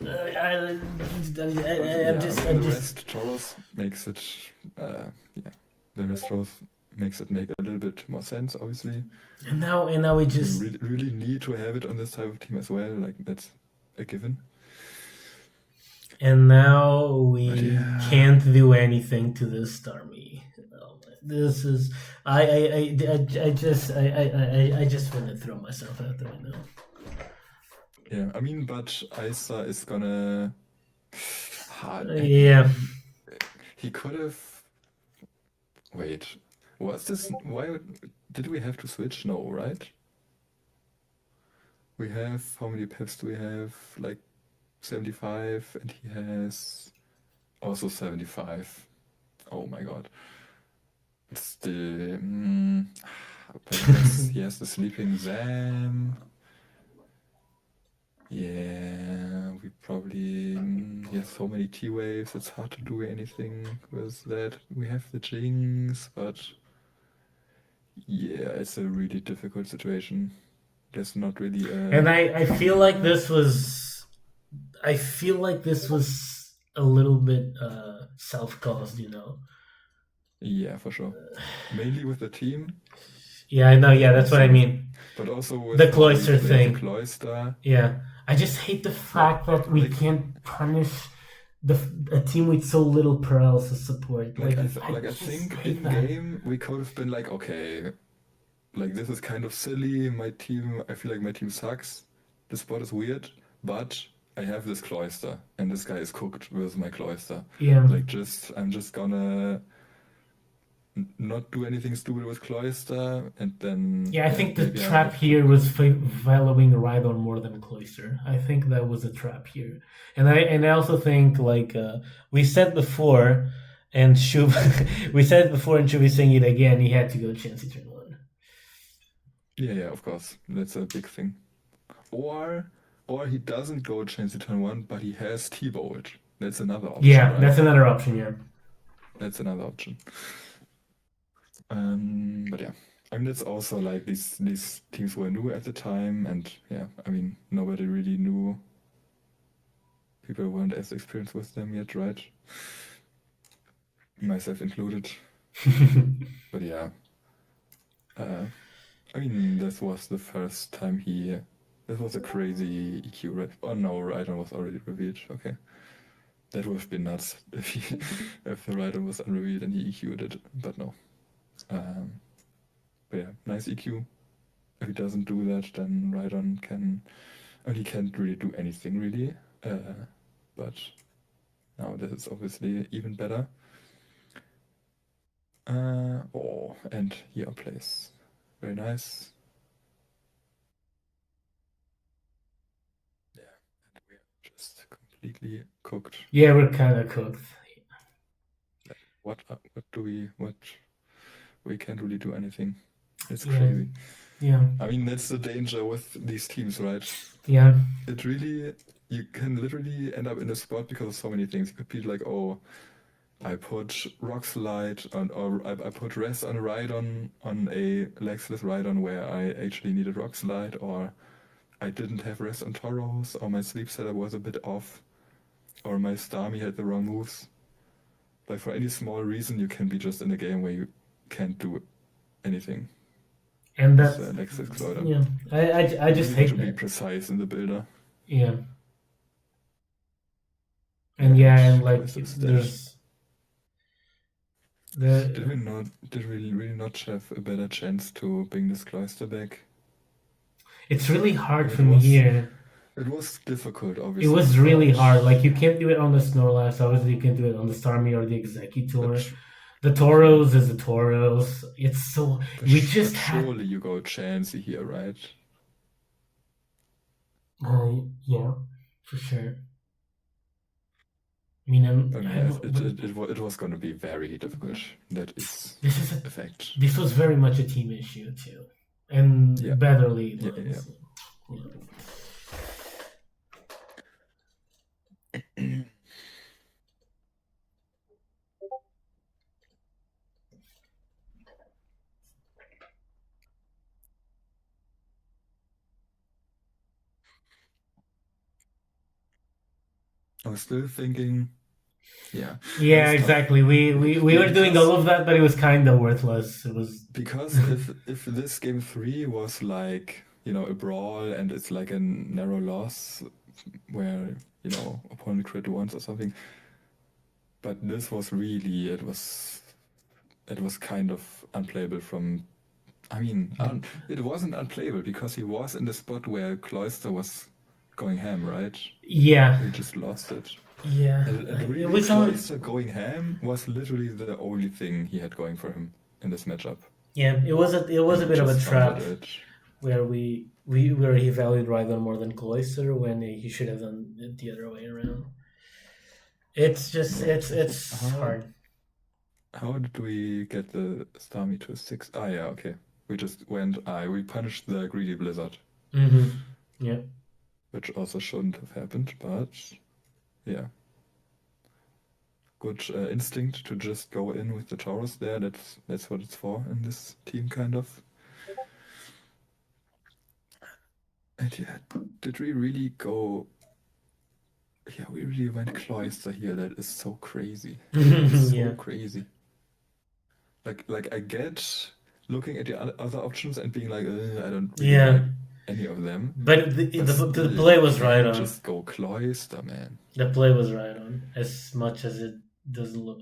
I'm The just. rest Taurus makes it, yeah, the rest Taurus makes it make a little bit more sense, obviously. And now we just. You really need to have it on this type of team as well, like, that's a given. And now we yeah. can't do anything to this army. This is I just want to throw myself out there right now. Yeah, I mean, but Isa is gonna. Yeah. He could have. Wait, was this? Why did we have to switch? No, right? We have how many pips do we have? Like 75, and he has also 75. Oh my god. It's the. But he has the sleeping Zam. Yeah, we probably. He has so many T waves, it's hard to do anything with that. We have the Jinx, but. Yeah, it's a really difficult situation. There's not really a. And I feel like this was. I feel like this was a little bit self-caused, you know. Yeah, for sure. Mainly with the team. Yeah, I know. Yeah, that's what I mean. But also with the cloister thing. The cloister. Yeah, I just hate the fact that we can't punish a team with so little paralysis support. I think in that. game we could have been like, okay, like this is kind of silly. I feel like my team sucks. The spot is weird, but I have this cloister, and this guy is cooked with my cloister. Yeah. Like I'm just gonna not do anything stupid with cloister, and then. Yeah, I think the trap here was following Rhydon more than cloister. I think that was a trap here, and I also think like we said before, and we said it before, and Shubi saying it again. He had to go Chansey turn 1. Yeah, of course, that's a big thing. Or he doesn't go Chansey turn 1, but he has T-Bolt. That's another option. Yeah, right? That's another option. Yeah, that's another option. But yeah, I mean, it's also like these teams were new at the time, and yeah, I mean, nobody really knew. People weren't as experienced with them yet, right? Myself included. But yeah, I mean, this was the first time this was a crazy EQ, right? Oh no, Rhydon was already revealed. Okay. That would have been nuts if the Rhydon was unrevealed and he EQ'd it, but no. But yeah, nice EQ. If he doesn't do that, then Rhydon he can't really do anything really. But now this is obviously even better. And here plays. Very nice. Yeah, and we are just completely cooked. Yeah, we're kind of cooked. What we can't really do anything. It's crazy. Yeah. I mean, that's the danger with these teams, right? Yeah. You can literally end up in a spot because of so many things. You could be like, oh, I put Rock Slide or I put Rest on a Rhydon on a Lexless Rhydon where I actually needed Rock Slide, or I didn't have Rest on Tauros, or my sleep setup was a bit off, or my Starmie had the wrong moves. Like for any small reason, you can be just in a game where you can't do anything. And that's Lexless Cloider. Yeah, I just hate to be precise in the builder. Yeah. And and like there's did we really not have a better chance to bring this cloister back? It's really hard from here. It was difficult, It obviously, was really but hard. Like you can't do it on the Snorlax. Obviously, you can do it on the Starmie or the Executor. but The mhm. Tauros is the Tauros. It's so we just But had. surely you go Chansey here, right? Yeah, for sure. I mean, I mean, yeah, it was going to be very difficult. That is this is a a fact. this was very much a team issue too, Yeah, and Betterly yeah, yeah. was. Yeah. I was still thinking, yeah, Yeah, it's tough. exactly. We were doing all Because of that, but it was kind of worthless. It was. if this game three was like, a brawl and it's like a narrow loss where, opponent crit once or something, but this was really it was kind of unplayable from. I mean, it wasn't unplayable because he was in the spot where Cloyster was going ham, right? Yeah, We just lost it. yeah. And It really, was on. Cloyster going ham was literally the only thing he had going for him in this matchup. Yeah, it was And a he bit of a just fumbled trap it. where where he valued Rhydon more than Cloyster when he should have done it the other way around. It's just Yeah. it's How hard. how did we get the Starmie to a 6? Ah, yeah, okay. We just went, we punished the greedy blizzard, Yeah. which also shouldn't have happened, but yeah. Good instinct to just go in with the Taurus there. That's what it's for in this team, kind of. And yeah, did we really go? Yeah, we really went Cloyster here. That is so crazy. That is so Yeah. crazy. Like I get looking at the other options and being like, I don't really Yeah. like any of them. But But the still, play you was right can't on. just go Cloyster, man. The play was right on. As much as it doesn't look,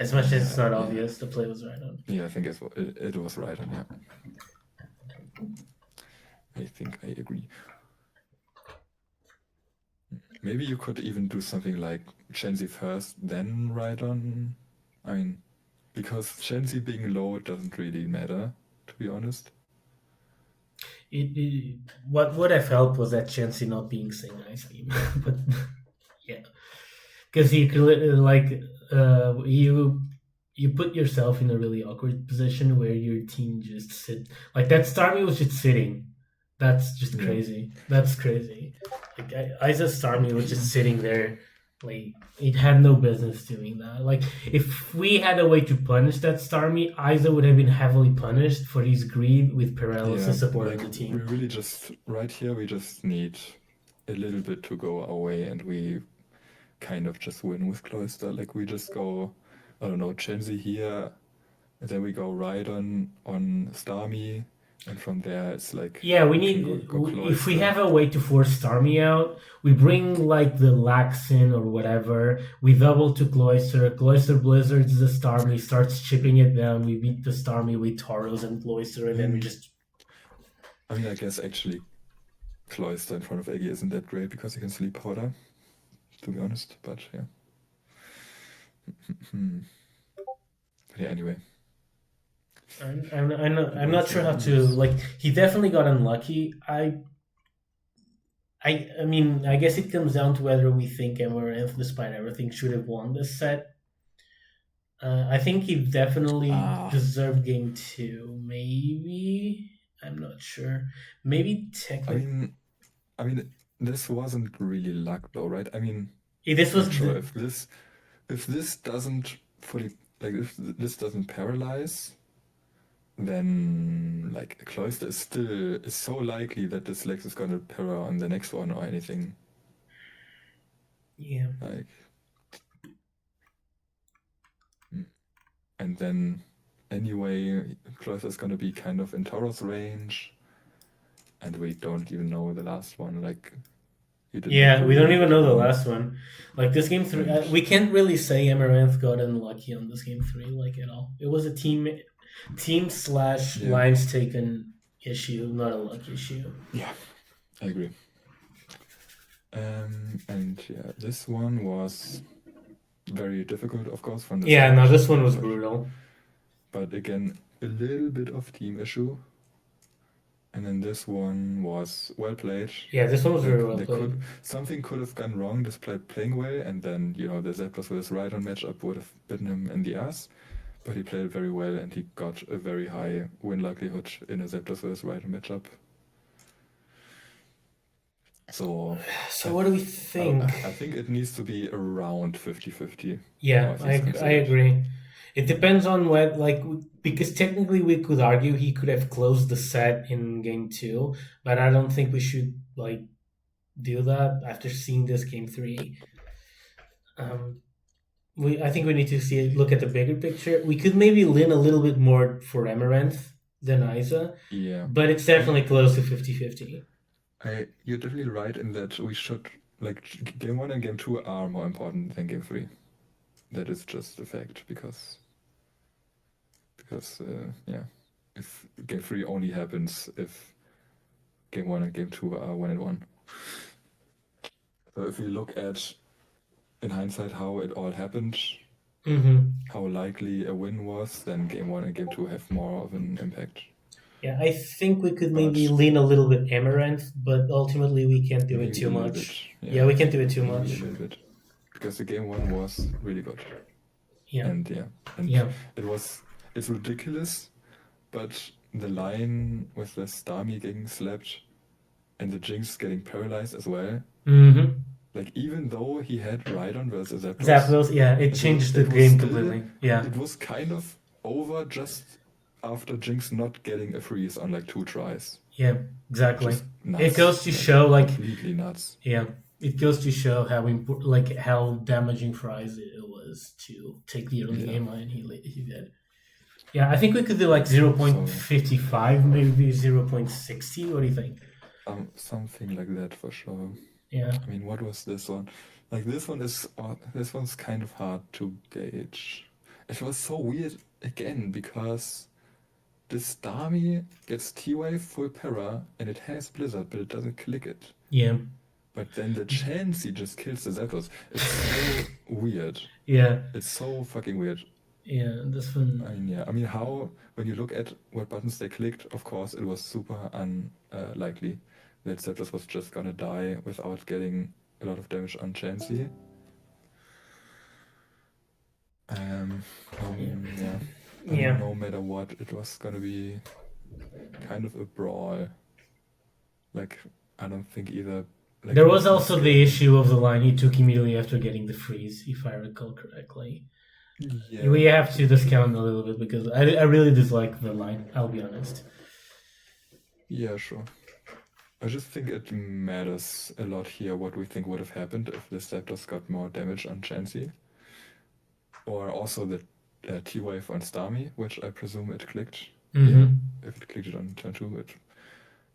as much as it's Yeah, not yeah, obvious, the play was right on. yeah. I think it was right on. Yeah, I think I agree. Maybe you could even do something like Shenzi first, then Rhydon. I mean, because Shenzi being low doesn't really matter, to be honest. What would have helped was that Chansey not being Sing Ice Beam, but yeah, because you could you put yourself in a really awkward position where your team just sit like that. Starmie was just sitting. That's just Yeah. crazy. That's crazy. Like Isa's Starmie was just sitting there. Like it had no business doing that. Like if we had a way to punish that Starmie, Isa would have been heavily punished for his greed with paralysis supporting the we team. really just, right here, we just need a little bit to go our way and we kind of just win with Cloyster. Like we just go, I don't know, Shenzi here, and then we go Rhydon on Starmie, and from there it's like Yeah, we can need go if we Cloyster. have a way to force Starmie out, we bring like the Laxin or whatever. We double to Cloyster. Cloyster blizzards the Starmie, starts chipping it down. We beat the Starmie with Tauros and Cloyster, and then we just. I mean, I guess actually Cloyster in front of Eggy isn't that great because he can sleep powder, to be honest. But yeah. But yeah, anyway. I'm not sure how to like. He definitely got unlucky. I mean, I guess it comes down to whether we think Amaranth, despite everything, should have won this set. I think he definitely deserved game two. Maybe I'm not sure. Maybe technically. I mean, this wasn't really luck though, right? I mean, This was not sure if this doesn't fully if this doesn't paralyze, then like Cloyster is so likely that this Lex is gonna para on the next one or anything. Yeah. Like, and then anyway, Cloyster is gonna be kind of in Tauros range, and we don't even know the last one. Like, Yeah, we don't even know the last one. Like this game three, we can't really say Amaranth got unlucky on this game three, like at all. It was a team / lines taken issue, not a luck issue. Yeah, I agree. And yeah, this one was very difficult, of course, from the Yeah, start. no, this one was brutal. But again, a little bit of team issue. And then this one was well played. Yeah, this one was very well played. Something could have gone wrong despite playing well, and then, the Zapdos with his Rhydon matchup would have bitten him in the ass. But he played very well, and he got a very high win likelihood in a Zapdos with his Rhydon matchup. So what do we think? I think it needs to be around 50-50. Yeah, I agree. It depends on what, because technically we could argue he could have closed the set in game 2, but I don't think we should do that after seeing this game 3. I think we need to look at the bigger picture. We could maybe lean a little bit more for Amaranth than Isa. Yeah. But it's definitely close to 50-50. You're definitely right in that we should, game 1 and game 2 are more important than game 3. That is just a fact, because if game 3 only happens if game 1 and game 2 are 1-1. So if we look at, in hindsight, how it all happened, how likely a win was, then game 1 and game 2 have more of an impact. Yeah, I think we could maybe lean a little bit Amaranth, but ultimately we can't do it too much. Yeah, we can't do it too much. A little bit. Because the game 1 was really good. Yeah. It's ridiculous, but the line with the Starmie getting slapped and the Jinx getting paralyzed as well. Even though he had Rhydon versus Zapdos, it changed the game completely. Yeah. It was kind of over just after Jinx not getting a freeze on 2 tries. Yeah, exactly. It goes to show completely nuts. Yeah, it goes to show how damaging for Isa it was to take the early game and he did. Yeah, I think we could do 0.55, maybe 0.60. What do you think? Something like that for sure. Yeah. I mean, what was this one? This one's kind of hard to gauge. It was so weird again because this Starmie gets T-Wave full para and it has Blizzard, but it doesn't click it. Yeah. But then the Chansey just kills the Zapdos. It's so weird. Yeah. It's so fucking weird. Yeah, this one. I mean, when you look at what buttons they clicked, of course, it was super unlikely that Zapdos was just gonna die without getting a lot of damage on Chansey. No matter what, it was gonna be kind of a brawl. I don't think either. There was also the issue of the line he took immediately after getting the freeze, if I recall correctly. Yeah. We have to discount a little bit because I really dislike the line, I'll be honest. Yeah, sure. I just think it matters a lot here what we think would have happened if the Zapdos got more damage on Chansey. Or also the T-Wave on Starmie, which I presume it clicked. Mm-hmm. Yeah, if it clicked it on turn 2,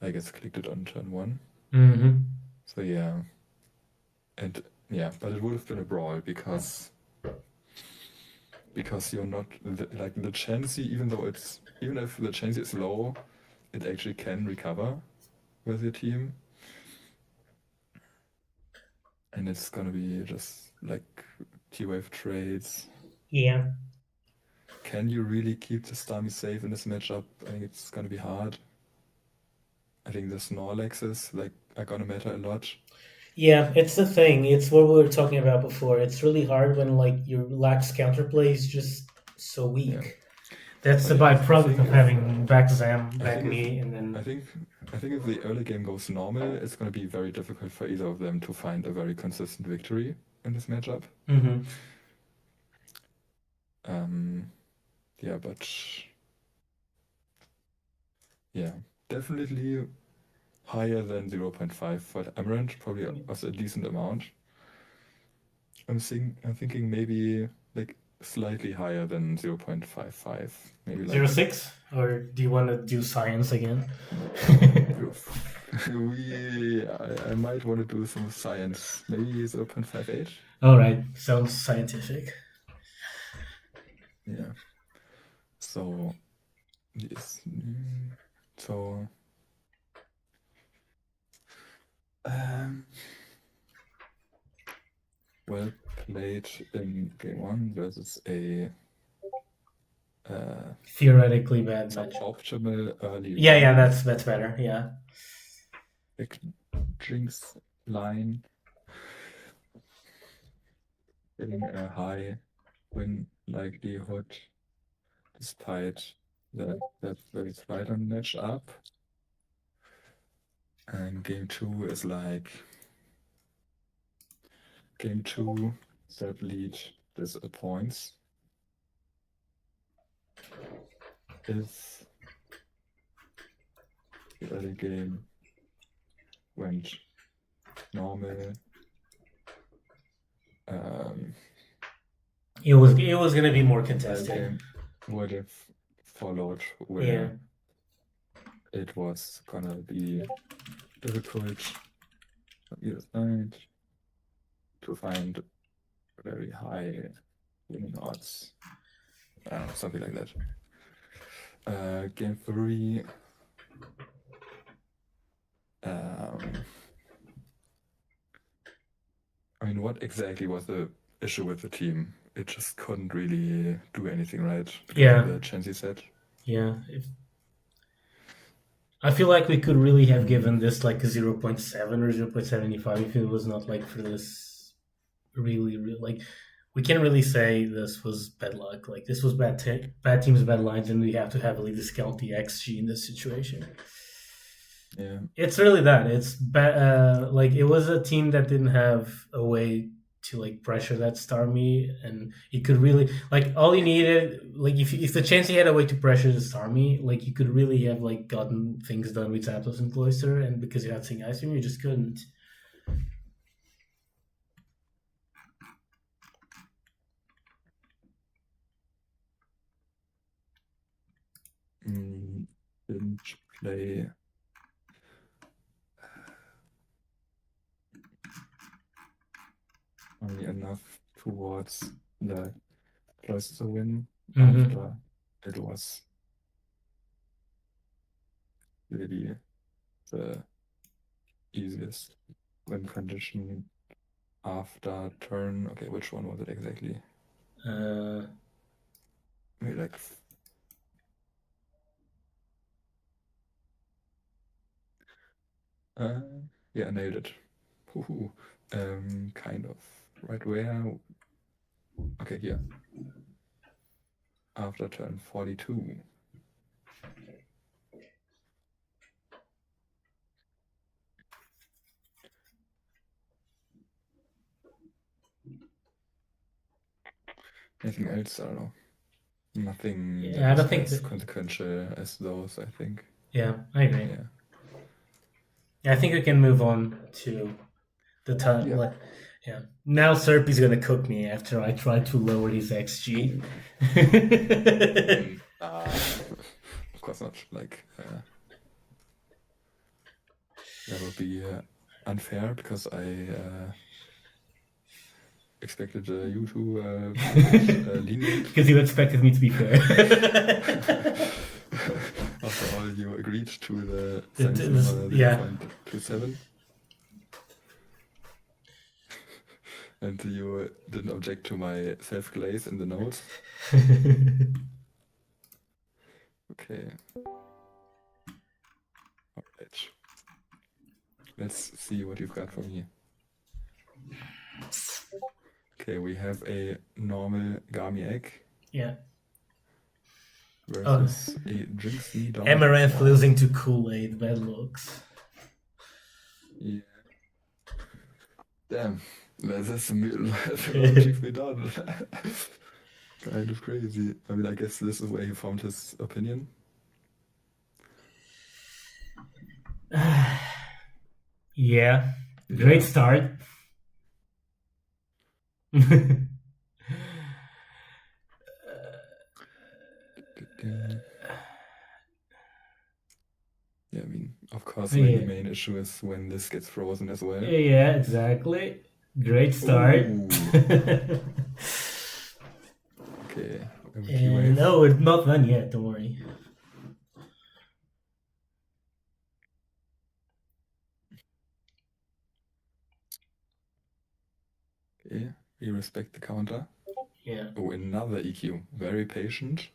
I guess clicked it on turn 1. Mm-hmm. So yeah. And yeah, but it would have been a brawl because you're not the Chansey, even if the Chansey is low, it actually can recover with your team. And it's gonna be just T-Wave trades. Yeah. Can you really keep the Starmie safe in this matchup? I think it's gonna be hard. I think the Snorlaxes are gonna matter a lot. Yeah, it's the thing. It's what we were talking about before. It's really hard when your Lax counterplay is just so weak. Yeah. That's the byproduct of having back Zam, back me, and then. I think if the early game goes normal, it's going to be very difficult for either of them to find a very consistent victory in this matchup. Mm-hmm. Yeah, but yeah, definitely higher than 0.5 for Amaranth, probably also a decent amount. I'm thinking maybe slightly higher than 0.55, maybe 0.6, or do you want to do science again? I might want to do some science, maybe 0.58. All right, sounds scientific. Yeah. So yes. So well played in game 1 versus a theoretically bad match. suboptimal early Yeah, run. that's better. Yeah. Big Jinx line, getting a high win likelihood despite that very slight on match up. And game 2 is like game 2, third lead disappoints. If the early game went normal, It was gonna be more the contested. game would have followed where Yeah. it was gonna be difficult on either side to find very high winning odds. I don't know, something like that. Game 3, I mean, what exactly was the issue with the team? It just couldn't really do anything right because Yeah. of the chance he said. Yeah. I feel like we could really have given this like a 0.7 or 0.75 if it was not like for this really like we can't really say this was bad luck. Like this was bad teams, bad lines, and we have to heavily discount the XG in this situation. Yeah. It's really that. It's bad. Like it was a team that didn't have a way to like pressure that Starmie, and it could really like all you needed. Like if the chance he had a way to pressure the Starmie, like you could really have like gotten things done with Zapdos and Cloyster, and because you had Sing Ice Cream, you just couldn't. Didn't play only enough towards the Cloyster win after it was really the easiest win condition after turn. Okay, which one was it exactly? Maybe like yeah, nailed it. Woohoo. Kind of. Right where? Okay, here. After turn 42. Anything else? I don't know. Nothing Yeah, I don't that think is as that- consequential as those, I think. Yeah, I agree. Yeah. I think we can move on to the time. Yeah. Yeah. Now Serpi's gonna cook me after I try to lower his XG. Of course not. Like, that would be unfair because I expected you to be lenient. Because you expected me to be fair. After all, you agreed to the It sentence was- number yeah. 0.27. And you didn't object to my self-glaze in the notes. Okay. Alright. Let's see what you've got for me. Okay, we have a normal Gami egg Yeah. versus a Jinx knee down. Amaranth losing to Kool-Aid. Bad looks. Yeah. Damn. This is logically done. Kind of crazy. I mean, I guess this is where he found his opinion. Yeah. Great start. Yeah, I mean, of course, the main issue is when this gets frozen as well. Yeah, exactly. Great start. Okay. No, it's not done yet. Don't worry. Okay, we respect the counter. Yeah. Oh, another EQ. Very patient.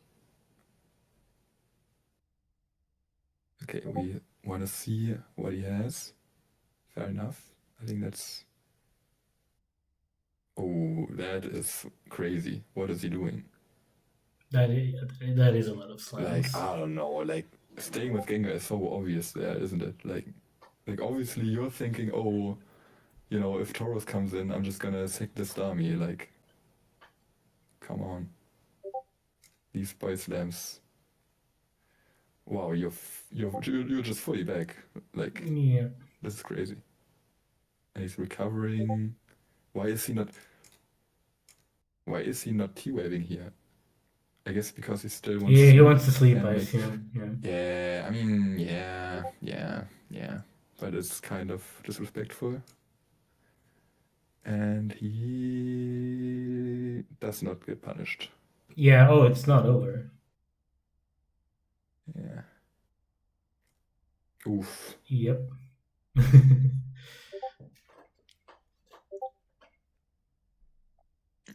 Okay, we want to see what he has. Fair enough. I think that's... Oh, that is crazy. What is he doing? That is a lot of slams. Like, I don't know, like, staying with Gengar is so obvious there, isn't it? Like obviously you're thinking, oh, you know, if Tauros comes in, I'm just gonna sack this dummy. Like, come on. These boy slams. Wow, you're just fully back. Like, Yeah. this is crazy. And he's recovering. Why is he not T-waving here? I guess because he still wants Yeah, to he wants to sleep, I animate. assume. Yeah. Yeah, I mean, yeah. But it's kind of disrespectful. And he does not get punished. Yeah, oh, it's not over. Yeah. Oof. Yep.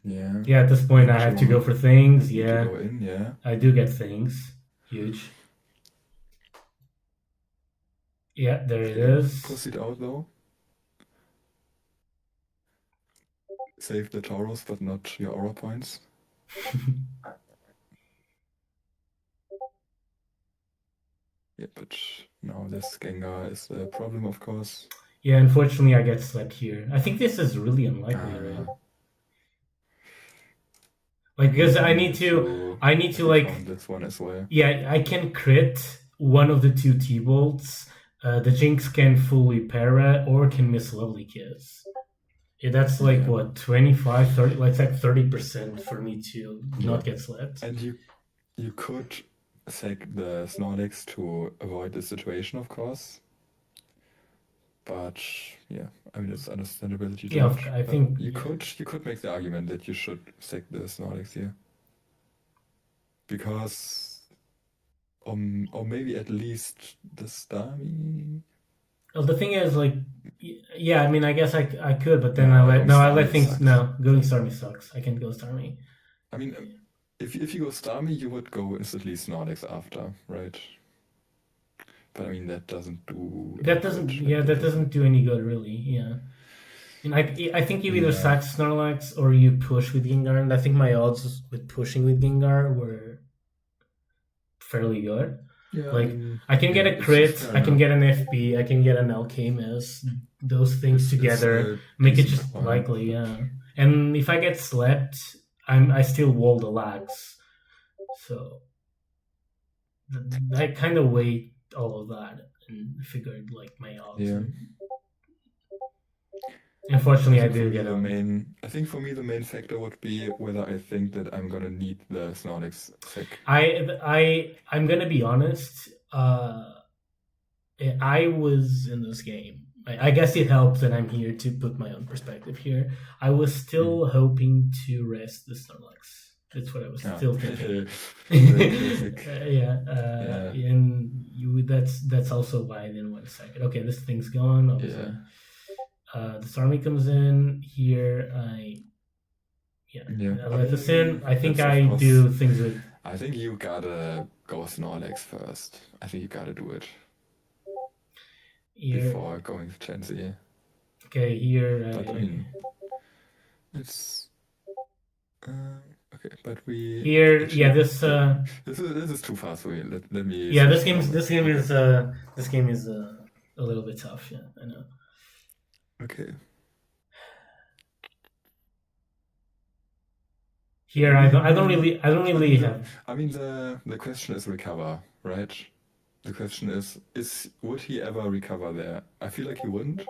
Yeah. Yeah, at this point I have to go for things. Need Yeah. to go in, yeah. I do get things. Huge. Yeah, there it is. Proceed out though. Save the Tauros, but not your aura points. Yeah, but now this Gengar is the problem, of course. Yeah, unfortunately I get slept here. I think this is really unlikely, right? Like, because I need to like this one as well. Yeah, I can crit one of the two T-bolts. The Jinx can fully para or can miss Lovely Kiss. Yeah, that's like what, 25, 30, like it's like 30% for me to not get slept. And you could sack the Snorlax to avoid this situation, of course. But yeah, I mean it's understandable that you don't. I think you could make the argument that you should sack the Snorlax here. Because or maybe at least the Starmie. Well, the thing is, like, yeah, I mean, I guess I could, but then I let things. Sucks. No, going Starmie sucks. I can't go Starmie. I mean, if you go Starmie, you would go instantly Snorlax after, right? But I mean, that doesn't do. That doesn't. Yeah, that doesn't do any good, really. Yeah. And I think you either sack Snorlax or you push with Gengar, and I think my odds with pushing with Gengar were fairly good. Yeah, like I can get a crit, I can get an FP, I can get an Alchemist. Those things together make it just likely, yeah. And if I get slept, I still wall the lags, so I kind of weighed all of that and figured like my odds. Yeah. Unfortunately, I did get I think for me the main factor would be whether I think that I'm gonna need the Snorlax sack. I'm gonna be honest. I was in this game. I guess it helps that I'm here to put my own perspective here. I was still hoping to rest the Snorlax. That's what I was still thinking. And that's also why I didn't want to sack it. Okay, this thing's gone. Obviously. The Starmie comes in here. I let this in. I think I do things with. I think you gotta go Snorlax first. I think you gotta do it before going to Chansey. Okay, here. But I mean, it's okay. But we here. Yeah, this. This is too fast for you. Let me. Yeah, this game is a little bit tough. Yeah, I know. Okay. Here, I don't really have. I mean, the question is recover, right? The question is would he ever recover there? I feel like he wouldn't.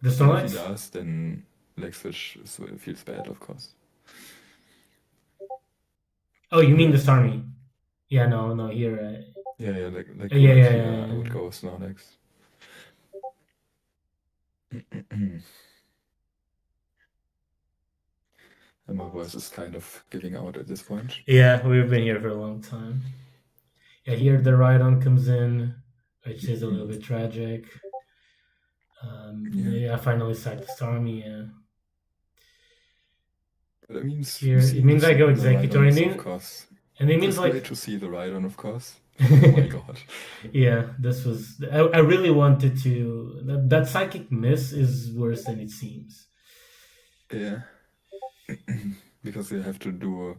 The Snorlax? If he does, then leg switch feels bad, of course. Oh, you mean the Starmie? Yeah, no, here. Yeah, like yeah. I would go with Snorlax. And my voice is kind of giving out at this point. Yeah, we've been here for a long time. Yeah, here the Rhydon comes in, which is a little bit tragic. I finally sacked the Starmie, yeah. But it means Here, it means I go Executor, and of course. it means It's like great to see the Rhydon, of course. Oh my god. Yeah, this was. I really wanted to. That psychic miss is worse than it seems. Yeah. Because you have to do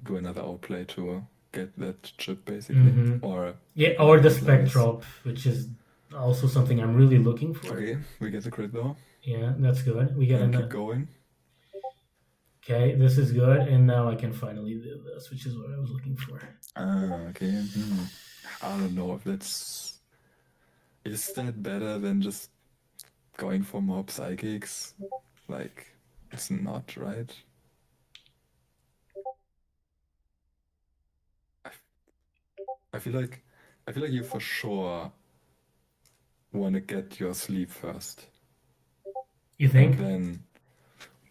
another outplay to get that chip, basically. Or the Spectrop, which is also something I'm really looking for. Okay, we get the crit though. Yeah, that's good. We get another. Keep going. Okay, this is good, and now I can finally do this, which is what I was looking for. Okay. I don't know if that's... Is that better than just going for more psychics? Like, it's not, right? I feel like you for sure want to get your sleep first. You think? And then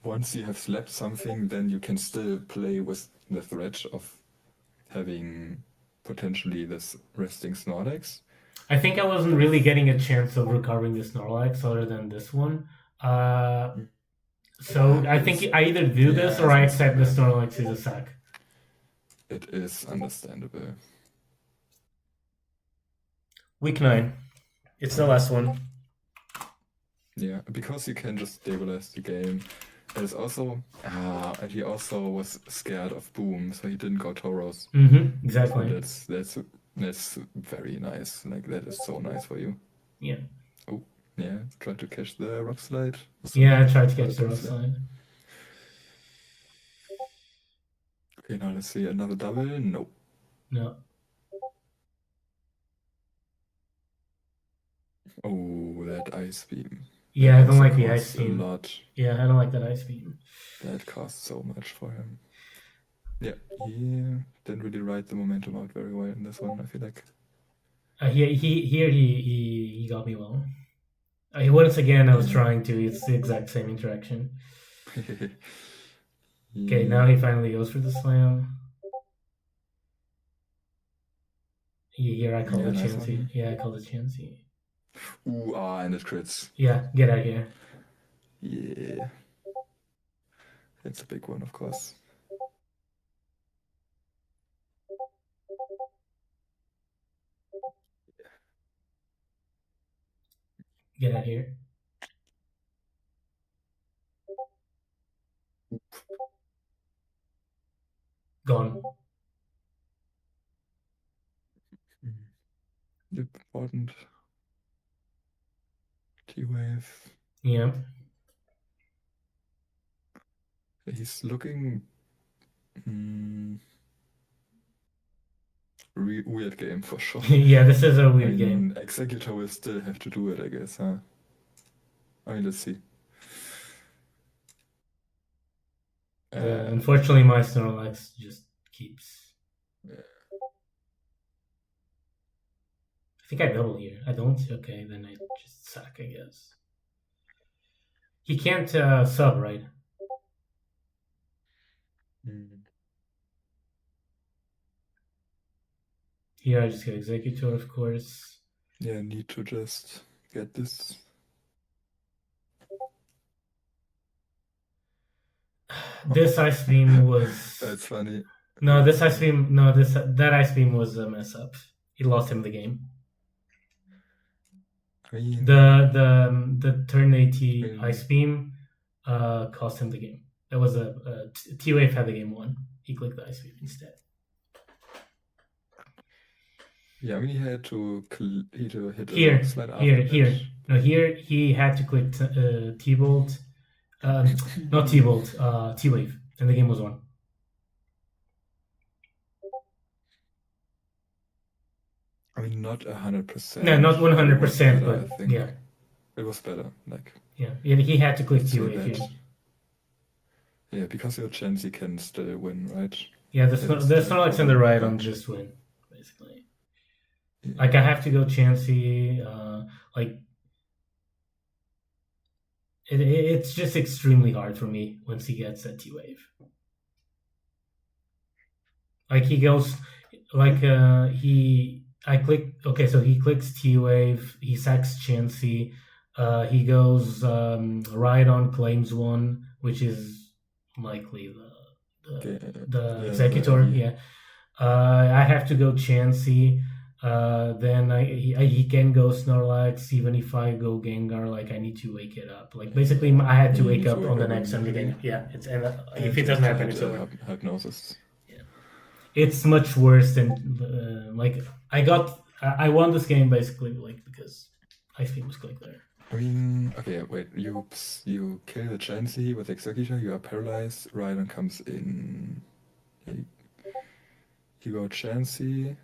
once you have slept something, then you can still play with the threat of having potentially this resting Snorlax. I think I wasn't really getting a chance of recovering the Snorlax other than this one. So I think I either do this or I accept the Snorlax is a sack. It is understandable. Week 9. It's the last one. Yeah, because you can just stabilize the game. There's also... and he also was scared of Boom, so he didn't go Tauros. Exactly. So that's very nice. Like, that is so nice for you. Yeah. Oh, yeah. Try to catch the Rock Slide. Yeah, I tried to catch the Rock Slide. Okay, now let's see. Another double? No. No. Oh, that Ice Beam. Yeah, I don't like the Ice Beam. A lot. Yeah, I don't like that Ice Beam. That costs so much for him. Yeah, he didn't really ride the momentum out very well in this one, I feel like. He got me well. Once again, I was trying to. It's the exact same interaction. Okay, now he finally goes for the slam. Here I call it Chansey. Yeah, I call it Chansey. Ooh, and it crits. Yeah, get out of here. Yeah. It's a big one, of course. Get out of here. Gone. Important. T-Wave. Yeah. He's looking... weird game for sure. Yeah, this is a weird game. Executor will still have to do it, I guess, huh? I mean, let's see. Unfortunately, my Snorlax just keeps. Yeah. I think I double here. I don't? Okay, then I just suck, I guess. He can't sub, right? Here I just get Executor, of course. Yeah, need to just get this. This Ice Beam was... That's funny. No, this Ice Beam... No, that Ice Beam was a mess up. It lost him the game. I mean, the turn 80 Ice Beam cost him the game. That was a T-Wave had the game won. He clicked the Ice Beam instead. Yeah, I mean, he had to hit a slide here. No, here he had to click T-Bolt. Not T-Bolt, T-Wave. And the game was won. I mean, not 100%. No, not 100%, but I think. Yeah. It was better. Like. Yeah, he had to click T-Wave here. Yeah, because your Chansey can still win, right? Yeah, the Snorlax and the Rhydon just win, basically. Yeah. Like, I have to go Chansey, like... It's just extremely hard for me once he gets that T-Wave. Like, he goes... Like, I click... Okay, so he clicks T-Wave, he sacks Chansey, he goes Rhydon, claims one, which is likely Okay, the executor. heavy. Yeah. I have to go Chansey. Then he can go Snorlax. Even if I go Gengar, like I need to wake it up. Like basically, I had to You wake need to up wake on the up next time the immediately. Gengar. Yeah, it's and if And it doesn't to happen, hit it's over. hypnosis. Yeah, it's much worse than like I won this game basically like because Ice Beam was clicked there. I mean, okay, wait. You kill the Chansey with Executor. You are paralyzed. Rhydon comes in. You go Chansey.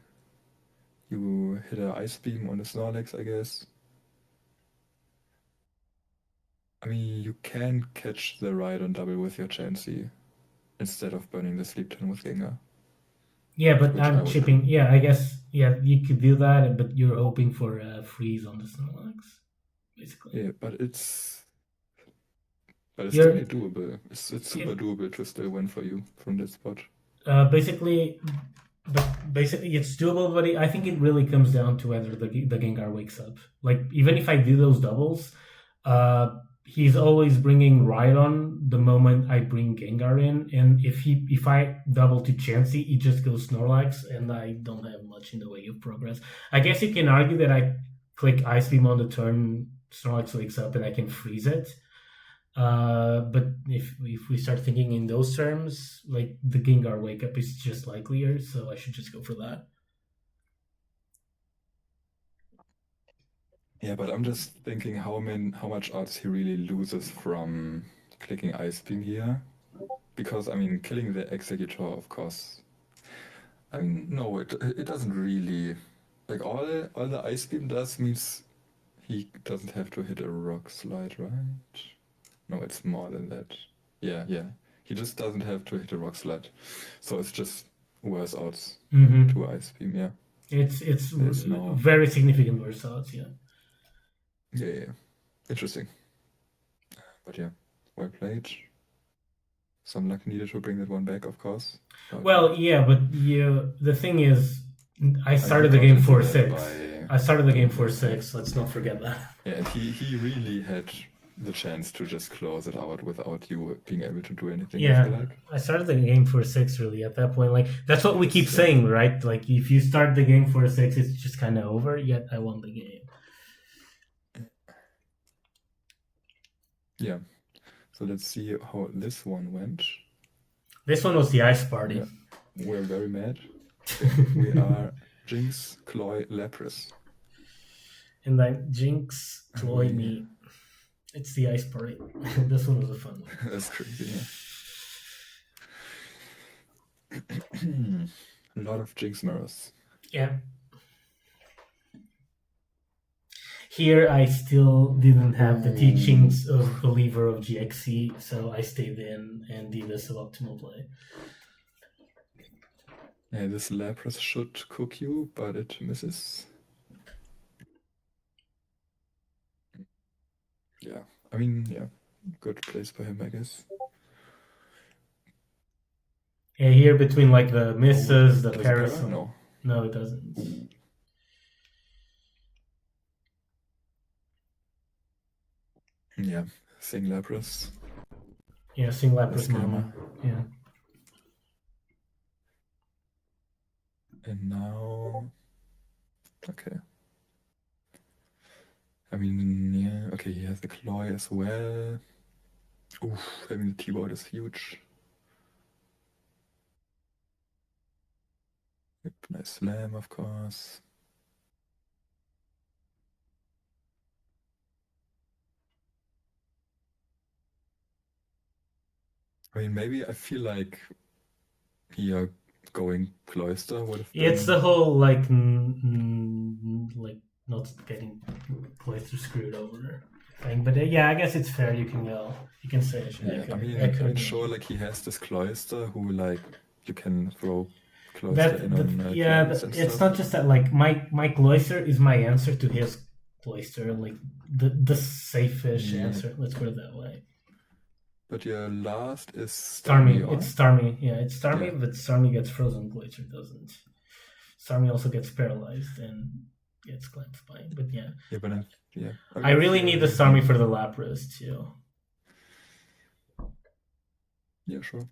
You hit a Ice Beam on the Snorlax, I guess. I mean, you can catch the Rhydon double with your Chansey instead of burning the Sleep Turn with Gengar. Yeah, but Which I I'm would chipping. do. Yeah, I guess. Yeah, you could do that, but you're hoping for a freeze on the Snorlax, basically. Yeah, but it's You're totally doable. It's super it, doable to still win for you from that spot. basically, but basically it's doable. But I think it really comes down to whether the Gengar wakes up. Like even if I do those doubles, he's always bringing Rhydon the moment I bring Gengar in, and if I double to Chansey, he just goes Snorlax, and I don't have much in the way of progress. I guess you can argue that I click Ice Beam on the turn, Snorlax wakes up, and I can freeze it. But if we start thinking in those terms, like the Gengar wake up is just likelier, so I should just go for that. Yeah, but I'm just thinking how much odds he really loses from clicking Ice Beam here. Because I mean, killing the Executor, of course. I mean, no, it doesn't really. Like all the Ice Beam does means he doesn't have to hit a Rock Slide, right? No, it's more than that. Yeah, yeah. He just doesn't have to hit a Rock Slide. So it's just worse odds to Ice Beam, yeah. It's There's no. very significant worse odds, yeah. Yeah. Interesting. But yeah, well played. Some luck needed to bring that one back, of course. But Well, yeah, but the thing is, I you started the got game into that 4-6. by I started the game doing that, 4-6. Let's not forget that. Yeah, and he really had the chance to just close it out without you being able to do anything, I feel Yeah, like. I started the game 4-6 really at that point. Like that's what we keep Yes, yeah. saying, right? Like if you start the game 4-6, it's just kind of over. Yet I won the game. Yeah. So let's see how this one went. This one was the ice party. We're very mad. Okay. We are Jinx, Cloy, Lapras. And then Jinx, Chloe, We- me. It's the ice party. This one was a fun one. That's crazy, yeah. A lot of Jinx mirrors. Yeah. Here I still didn't have the teachings of Believer of GXC, so I stayed in and did a suboptimal play. Yeah, this Lapras should cook you, but it misses. Yeah, I mean, yeah, good place for him, I guess. Yeah, here between like the misses, the Does it parasol. para? No, it doesn't. Yeah, Sing Lapras. Yeah, Sing Lapras Scammer. Mama. Yeah. And now, okay. I mean, yeah, okay, he has the Cloy as well. Oof, having the T-Board is huge. Yep, nice slam, of course. I mean, maybe I feel like here going Cloyster would have been... It's the whole like like not getting Cloyster screwed over thing. But yeah, I guess it's fair. You can say it. Yeah, I mean, sure, like he has this Cloyster who like you can throw Cloyster in on plants and it's stuff. not just that. Like my Cloyster is my answer to his Cloyster. Like the safe-ish answer. Let's put it that way. But your last is Starmie. Starmie. It's Starmie. Yeah, it's Starmie, but Starmie gets frozen. Cloyster doesn't. Starmie also gets paralyzed and gets Clan Spine. But yeah. Yeah, but yeah. I really need the Starmie for the Lapras too. Yeah, sure.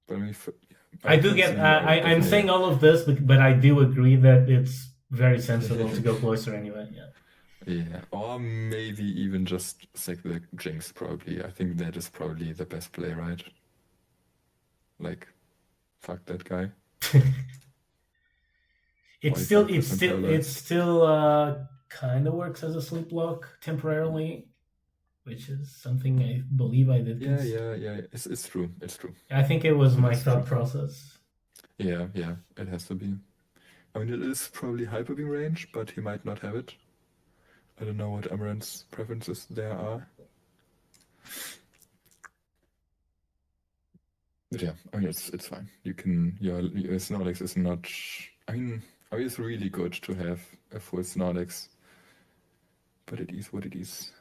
But I mean, I do get. personally, I would I'm definitely. saying all of this, but I do agree that it's very sensible to go closer anyway. Yeah. Yeah, or maybe even just sack the Jinx, probably. I think that is probably the best play, right? Like, fuck that guy. It still 45% paralyzed. kind of works as a sleep block temporarily, which is something I believe I did. Yeah. It's true. It's true. I think it was It my is thought true. process. Yeah. It has to be. I mean, it is probably Hyper Beam range, but he might not have it. I don't know what Amaranth's preferences there are. But yeah, I mean, it's fine. You can, your Snorlax is not, I mean, it's really good to have a full Snorlax, but it is what it is.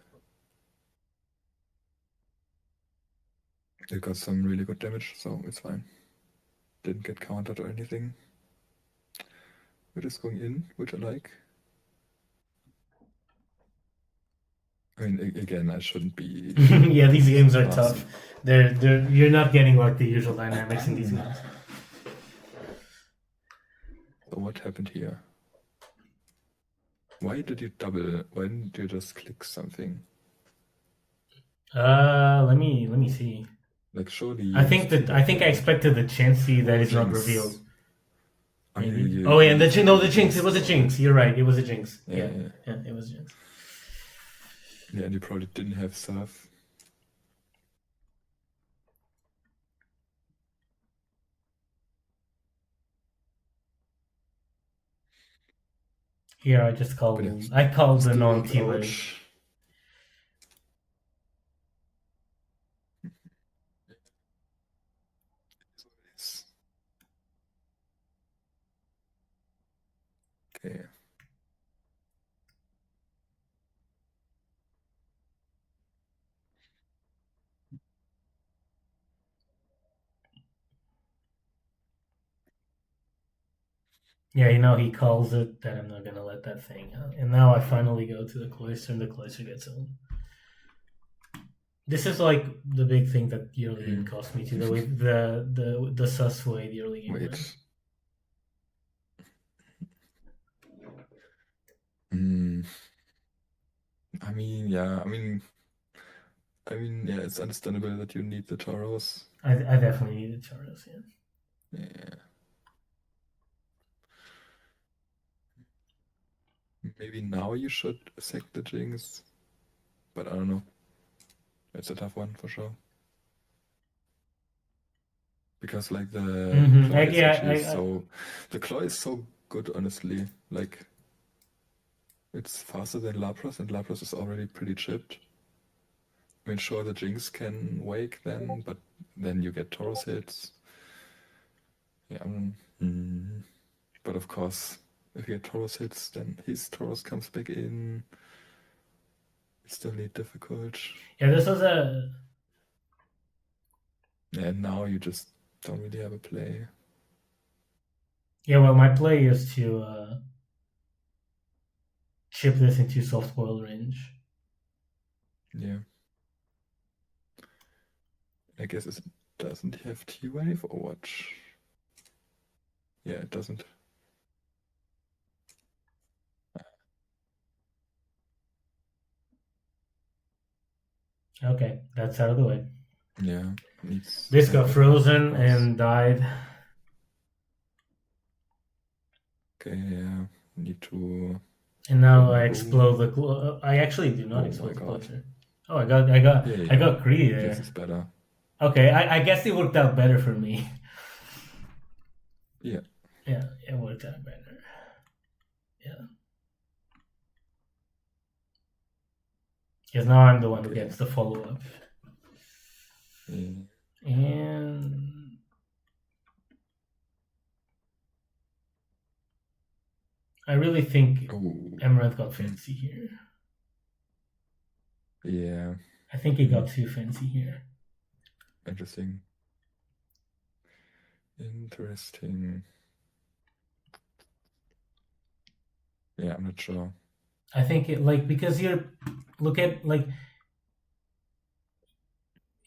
It got some really good damage, so it's fine. Didn't get countered or anything. We're just going in, which I like. I mean, again, I shouldn't be. Yeah, these games are fast. tough. You're not getting like the usual dynamics in these games. So what happened here? Why did you double? Why didn't you just click something? Let me see. Like surely. I think I expected the Chansey that is not Jinx. revealed. I mean, Maybe. Oh yeah, and the Jinx. It was a Jinx. You're right. It was a Jinx. Yeah, it was a Jinx. Yeah, and you probably didn't have Surf. Here I just called. I called the non-T-Way. Okay. Yeah, you know, he calls it that I'm not gonna let that thing out. And now I finally go to the cloister and the cloister gets owned. This is like the big thing that yearly game cost me to the sus way yearly game. Wait. I mean, yeah. Yeah. It's understandable that you need the Tauros. I definitely need the Tauros. Yeah. Maybe now you should sack the Jinx, but I don't know. It's a tough one for sure. Because like the claw is actually so, the claw is so good, honestly. Like it's faster than Lapras, and Lapras is already pretty chipped. I mean, sure, the Jinx can wake then, but then you get Tauros hits. Yeah. But of course, if you get Tauros hits, then his Tauros comes back in. It's definitely difficult. Yeah, this was a. And now you just don't really have a play. Yeah, well, my play is to chip this into soft boil range. Yeah. I guess it doesn't have T-Wave or what? Yeah, it doesn't. Okay, that's out of the way. Yeah. This got frozen and died. Okay, yeah. Need to. And now I explode the. I actually do not explode the closer. Oh, I got greedy there. This is better. Okay, I guess it worked out better for me. Yeah. Yeah, it worked out better. Yeah. Because now I'm the one who gets the follow-up. And I really think Amaranth got fancy here. Yeah. I think he got too fancy here. Interesting. Yeah, I'm not sure. I think it because you're look at like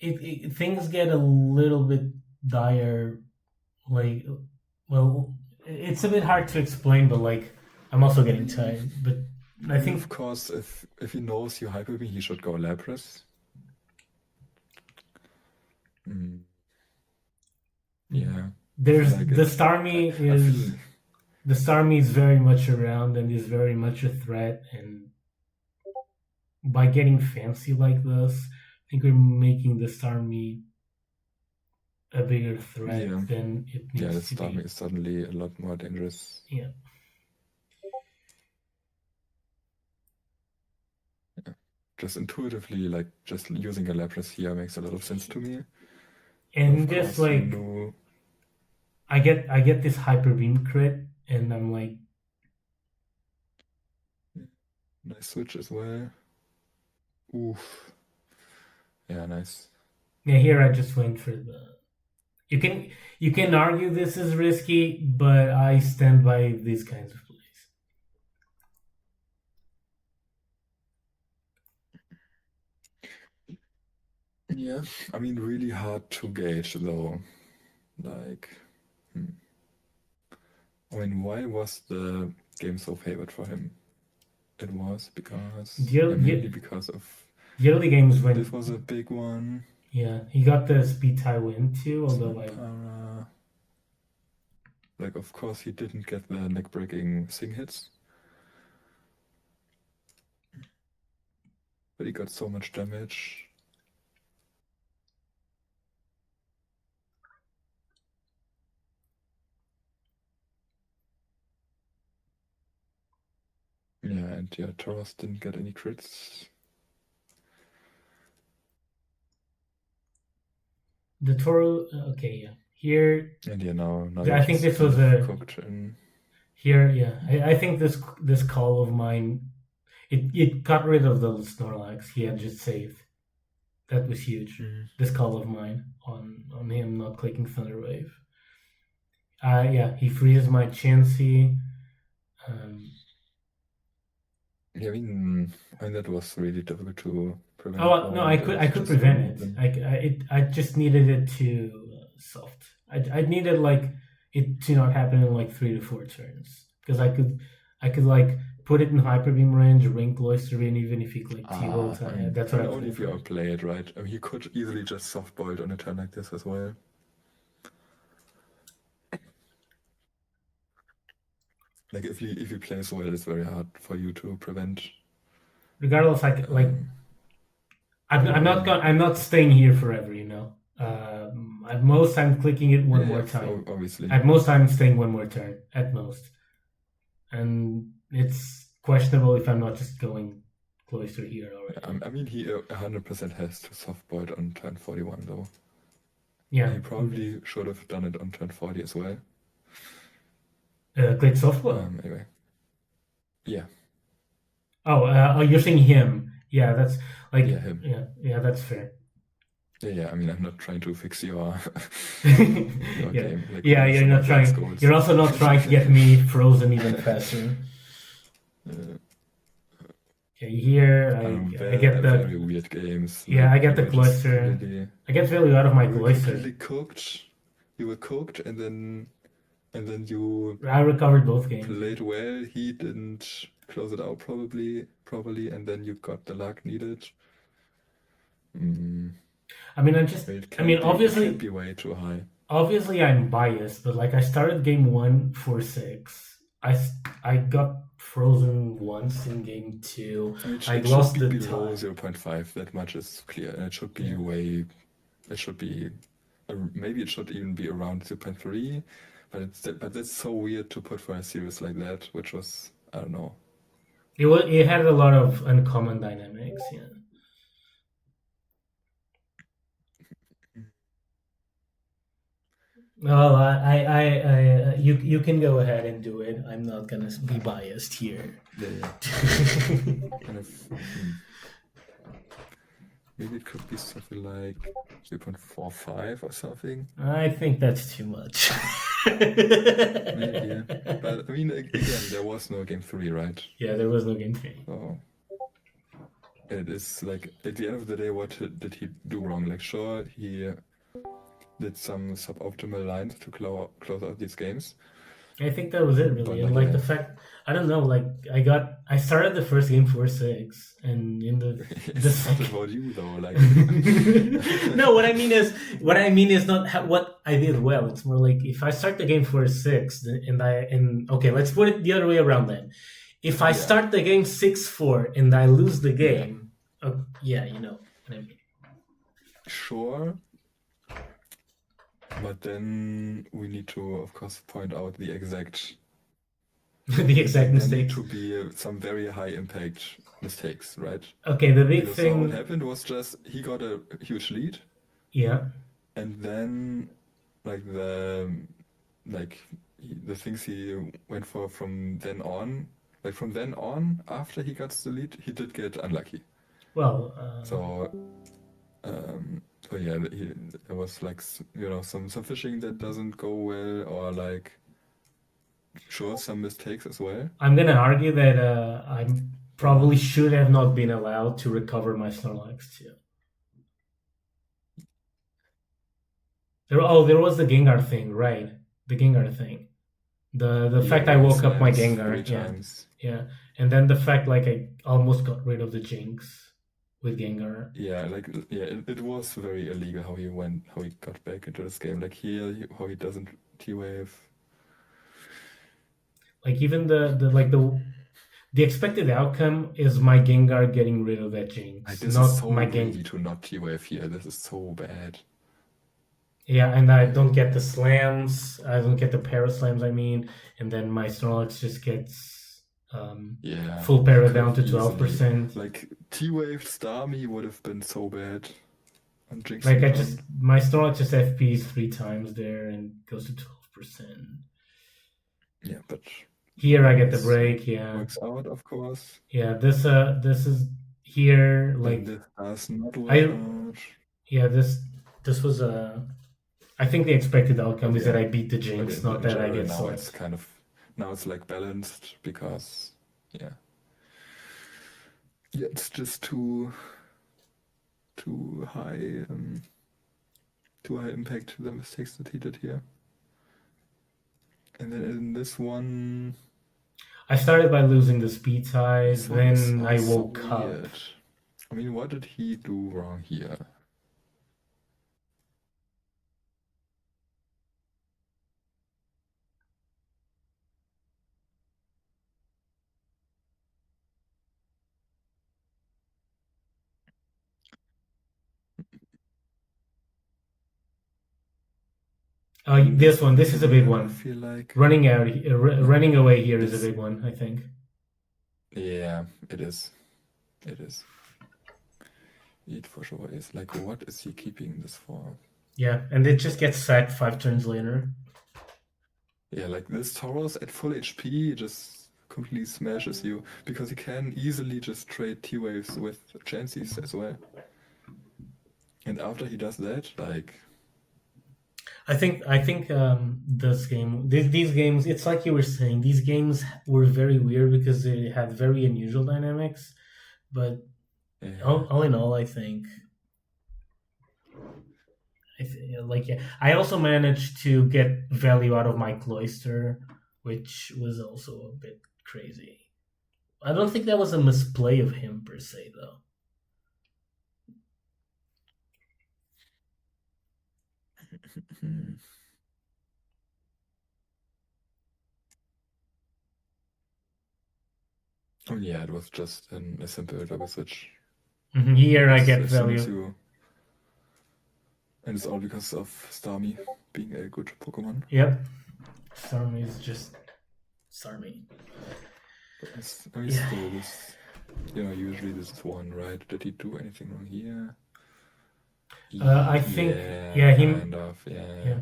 things get a little bit dire. Like, well, it's a bit hard to explain, but like, I'm also getting tired. But I think, of course, if he knows you hyper me, he should go Lapras. Yeah. there's Like the it. Starmie I is feel, the Starmie is very much around and is very much a threat. And by getting fancy like this, I think we're making the Starmie a bigger threat yeah. than it Yeah, the needs to Starmie be. is suddenly a lot more dangerous. Yeah. Just intuitively, like just using a Lapras here makes a lot of sense to me. And Of just course, you like know. I get this hyper beam crit, and I'm like, Nice switch as well. Oof. Yeah, nice. yeah. Here I just went for the. You can argue this is risky, but I stand by these kinds of plays. Yeah, I mean, really hard to gauge though. Like, I mean, why was the game so favored for him? It was because, mainly because of The early games this went. was a big one. Yeah, he got the speed tie win too. Although Para. Like, of course, he didn't get the neck-breaking sing hits. But he got so much damage. Yeah, and yeah, Tauros didn't get any crits. the Toro. Okay, yeah. Here, And yeah, now I think this was a cooked in. here. Yeah, I think this call of mine, it got rid of the Snorlax he had just saved. That was huge. This call of mine on him not clicking Thunderwave. Yeah, he freezes my Chansey. Yeah, I mean that was really difficult to prevent. Oh no, I could prevent it. I just needed it to soft. I needed like it to not happen in like 3 to 4 turns because I could like put it in hyper beam range, ring cloister in even if he clicked T-Volt. That's what I only if you outplay it, right? I mean, he could easily just soft boiled on a turn like this as well. Like if you play so well, it's very hard for you to prevent. Regardless, I'm not staying here forever, you know. At most, I'm clicking it one more time. Obviously. At most, I'm staying one more turn. At most, and it's questionable if I'm not just going cloister here already. I mean, he 100% has to soft boil on turn 41 though. Yeah, he probably should have done it on turn 40 as well. Click soft boil. Anyway. Yeah. Oh, you're saying him? Yeah, that's like him. Yeah, that's fair. Yeah, I mean, I'm not trying to fix your, your game. Like, yeah, you're not trying. Goals. You're also not trying to get me frozen even faster. Okay, here I get the very weird games. Yeah, I get the cloister. Really, I get value out of my cloister. Really cooked. You were cooked, and then you. I recovered both games. Played well. He didn't close it out properly, and then you got the luck needed. I mean, obviously, it can't be way too high. Obviously, I'm biased, but like I started game 1 4-6. I got frozen once in game 2. I lost the below 0.5. That much is clear, and it should be way. It should be. Maybe it should even be around 0.3. But that's so weird to put for a series like that, which was, I don't know. It had a lot of uncommon dynamics, yeah. Well, you can go ahead and do it. I'm not gonna be biased here. Yeah. Kind of. Maybe it could be something like 0.45 or something. I think that's too much. Maybe. But I mean, again, there was no game 3, right? Yeah, there was no game 3. Oh. it is like at the end of the day, what did he do wrong? Like, sure, he did some suboptimal lines to close out these games, I think that was it but really, and like like the fact I don't know, like I started the first game 4-6, and in the it's not second. about you though. Like, No, what I mean is not what I did well. It's more like if I start the game 4-6, and okay, let's put it the other way around then. If I yeah, start the game 6-4 and I lose the yeah, game, yeah, you know what I mean. sure. But then we need to, of course, point out the exact. The exact Like there need mistakes. to be some very high impact mistakes, right? Okay, the big Because so what thing, happened was just he got a huge lead, yeah. and then like like the things he went for from then on, like from then on after he got the lead, he did get unlucky. Well, So so yeah, there was like some fishing that doesn't go well, or like sure some mistakes as well. I'm gonna argue that I probably should have not been allowed to recover my Snorlax too. There was the Gengar thing, right? The Gengar thing. The Yeah, fact I where he woke up my slams three Gengar, yeah, times. yeah, and then the fact like I almost got rid of the Jinx with Gengar. Yeah, like yeah, it was very illegal how he got back into this game. Like here, how he doesn't T-wave. Like even the expected outcome is my Gengar getting rid of that Like Jinx, this is not so my greedy Gengar. to not T-wave here. This is so bad. Yeah, and I don't get the slams. I don't get the para slams. I mean, and then my Snorlax just gets Yeah, full he para could down have to easily 12%. like T-wave Starmie would have been so bad on Like Jinxing I turn. just my Snorlax just FPs 3 times there and goes to 12%. Yeah, but Here I get the this break. Yeah, works out, of course. yeah. This is here. Then Like this does not work I out. yeah this was a. I think the expected outcome But is that yeah, I beat the but Jinx, not in that I general get now it's slept. kind of now it's like balanced because yeah, yeah, it's just too high too high impact the mistakes that he did here. And then in I started by losing the speed side, this one is then I also woke up. weird. I mean, what did he do wrong here? This one, this is a big Here, I one. feel like Running away here is a this. big one, I think. Yeah, it is. It is. It for sure is. Like, what is he keeping this for? Yeah, and it just gets sacked 5 turns later. Yeah, like this Tauros at full HP just completely smashes you because he can easily just trade T-Waves with Chanseys as well. And after he does that, like, I think this game, these games, it's like you were saying, these games were very weird because they had very unusual dynamics. But yeah, all in all, I think like yeah, I also managed to get value out of my cloister, which was also a bit crazy. I don't think that was a misplay of him per se, though. oh yeah, it was just a simple double switch. Here I Because get as soon as value. you, and it's all because of Starmie being a good Pokemon. Yep, Starmie is just Starmie. But I mean, Yeah. still, this, usually this is one, right? Did he do anything wrong here? I think Yeah, yeah kind him of, yeah. yeah.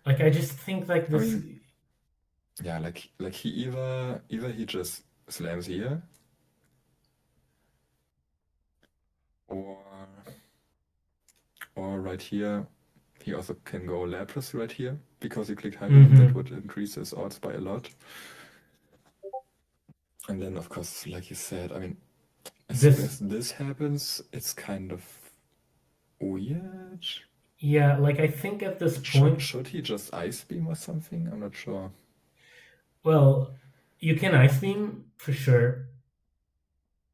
Like I just think like I this. mean, yeah, like he either he just slams here, or right here, he also can go Lapras right here because he clicked high beam. That would increase his odds by a lot. And then, of course, like you said, I mean, as soon This, as this happens, it's kind of weird. yeah, like I think at this point, Should he just ice beam or something? I'm not sure. well, you can ice beam for sure,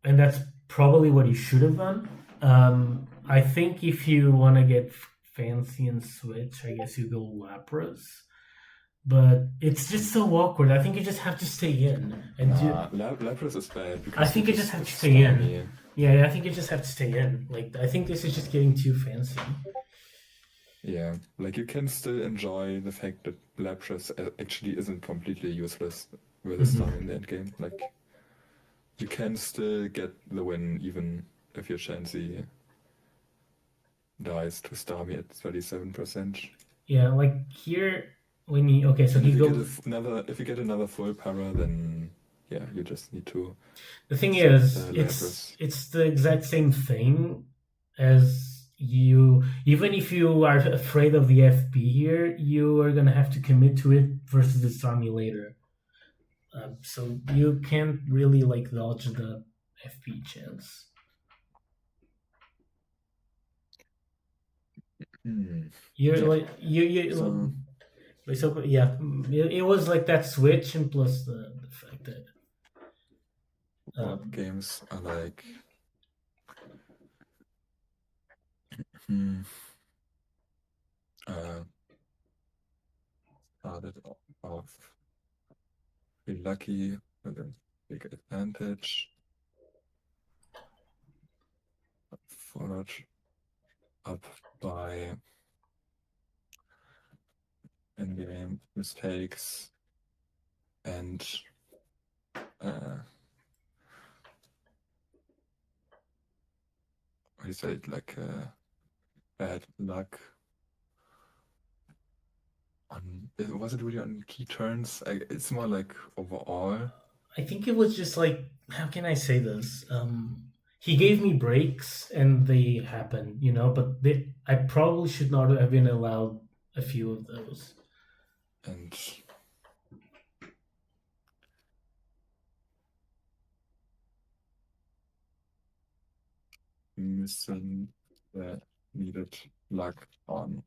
and that's probably what you should have done. I think if you want to get fancy and switch, I guess you go Lapras. But it's just so awkward. I think you just have to stay in and do. Lapras is bad I because think you you just have to it's stay in. stormy. Yeah, I think you just have to stay in. Like, I think this is just getting too fancy. Yeah, like you can still enjoy the fact that Lapras actually isn't completely useless with his time in the end game. Like, you can still get the win even if your Chansey dies to Starmie at 37%. Yeah, like here when you okay, so And he if you goes. get another full para, then yeah, you just need to The thing is, Lapras. it's the exact same thing as you. Even if you are afraid of the FP here, you are gonna have to commit to it versus the army later. So you can't really like dodge the FP chance. You're Yeah. like you So so yeah, it was like that switch and plus the fact that board games are like started off be lucky with a big advantage, followed up by in-game mistakes and what do you say, like bad luck on, was it really on key turns? It's more like overall. I think it was just like how can I say this? He gave me breaks and they happened, you know, but I probably should not have been allowed a few of those. And missing the needed luck on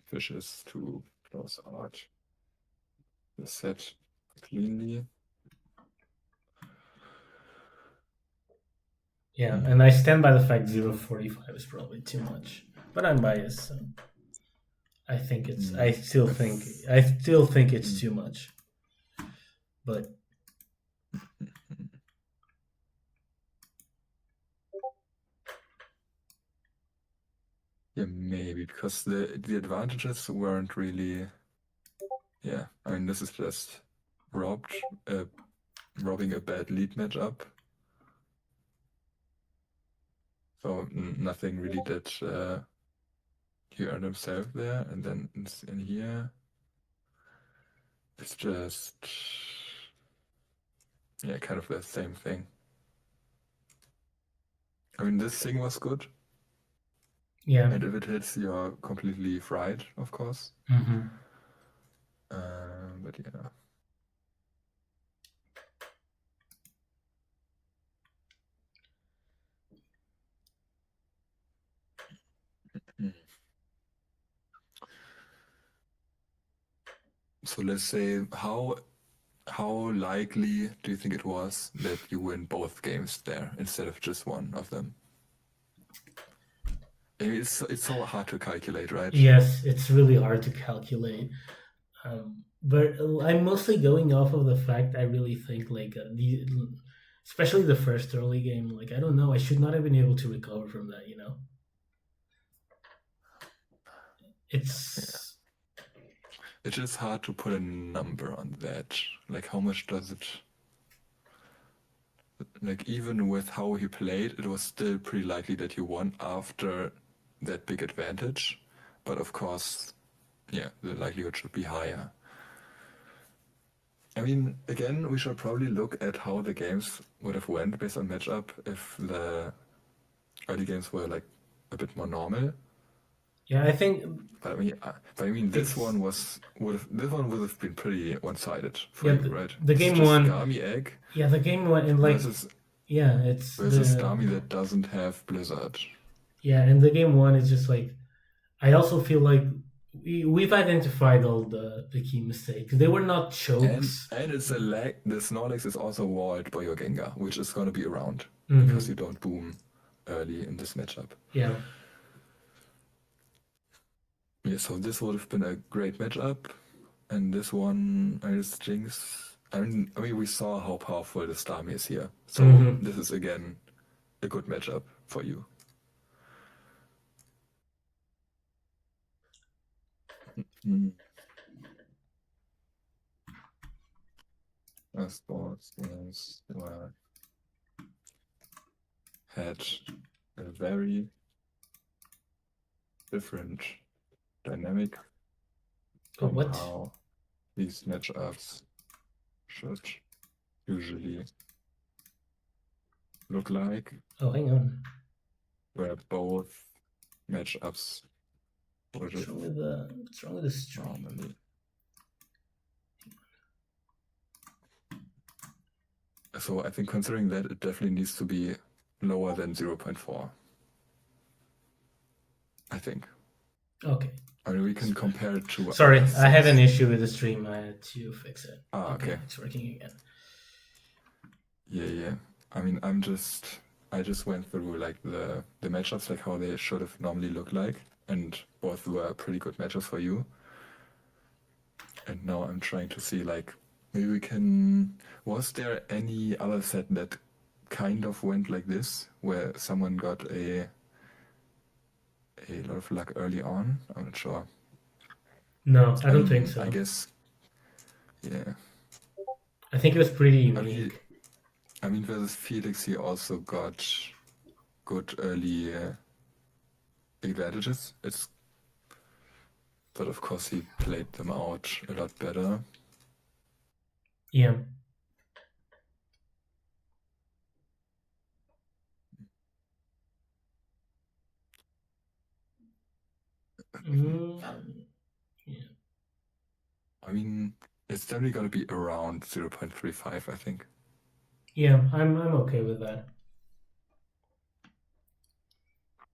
fishes to close out the set cleanly. Yeah, and I stand by the fact 0.45 is probably too much, but I'm biased, so I think it's. I still think it's too much, but yeah, maybe because the advantages weren't really. Yeah, I mean this is just robbing a bad lead matchup. So nothing really that he earned himself there, and then in here it's just yeah, kind of the same thing. I mean this thing was good. yeah. And if it hits, you're completely fried, of course. But yeah. So let's say how likely do you think it was that you win both games there instead of just one of them? I mean, it's so hard to calculate, right? Yes, it's really hard to calculate. But I'm mostly going off of the fact I really think like especially the first early game. Like I don't know, I should not have been able to recover from that. You know, it's just hard to put a number on that. Like how much does it? Like even with how he played, it was still pretty likely that he won after that big advantage. But of course, yeah, the likelihood should be higher. I mean, again, we should probably look at how the games would have went based on matchup if the early games were like a bit more normal. Yeah, I think But I mean, it's this one would have been pretty one-sided for yeah you, right? the It's game just one. Gami Egg Yeah, the game one and like versus yeah, it's Gami that doesn't have Blizzard. yeah, and the game one is just like I also feel like we've identified all the key mistakes. They were not chokes. And it's a lag. The Snorlax is also walled by your Gengar, which is going to be around because you Mm-hmm. don't boom early in this matchup. Yeah. Yeah, so this would have been a great matchup. And this one, I just Jinx. I mean, we saw how powerful the Starmie is here. So Mm-hmm. this is again a good matchup for you. Mm. Sports had a very different dynamic Oh, from what? how these matchups should usually look like, Oh, hang on. where both matchups would What's wrong with the stream? normally. So I think considering that, it definitely needs to be lower than 0.4. I think. Okay. I mean, we can compare it to. Sorry, other I had an sets. issue with the stream. I had to fix it. Okay. It's working again. Yeah. I mean, I just went through like the matchups, like how they should have normally looked like, and both were pretty good matchups for you. And now I'm trying to see like maybe we can. Was there any other set that kind of went like this, where someone got a lot of luck early on? I'm not sure. No, I don't think so. I guess. Yeah. I think it was pretty unique. I mean, versus Felix, he also got good early advantages. But of course, he played them out a lot better. Yeah. Yeah. I mean, it's definitely going to be around 0.35, I think. Yeah, I'm okay with that.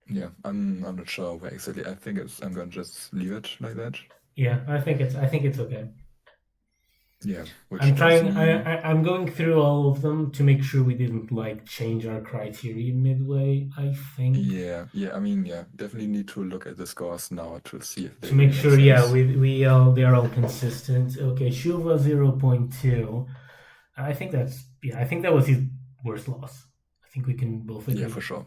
Yeah, I'm not sure where exactly. I think I'm going to just leave it like that. Yeah, I think it's okay. Yeah, which I'm tells trying. me. I'm going through all of them to make sure we didn't like change our criteria midway. I think. Yeah. I mean, yeah, definitely need to look at the scores now to see if they To make really sure, make yeah, sense. we all they are all consistent. Okay, Shuva 0.2. I think I think that was his worst loss. I think we can both agree. Yeah, for sure.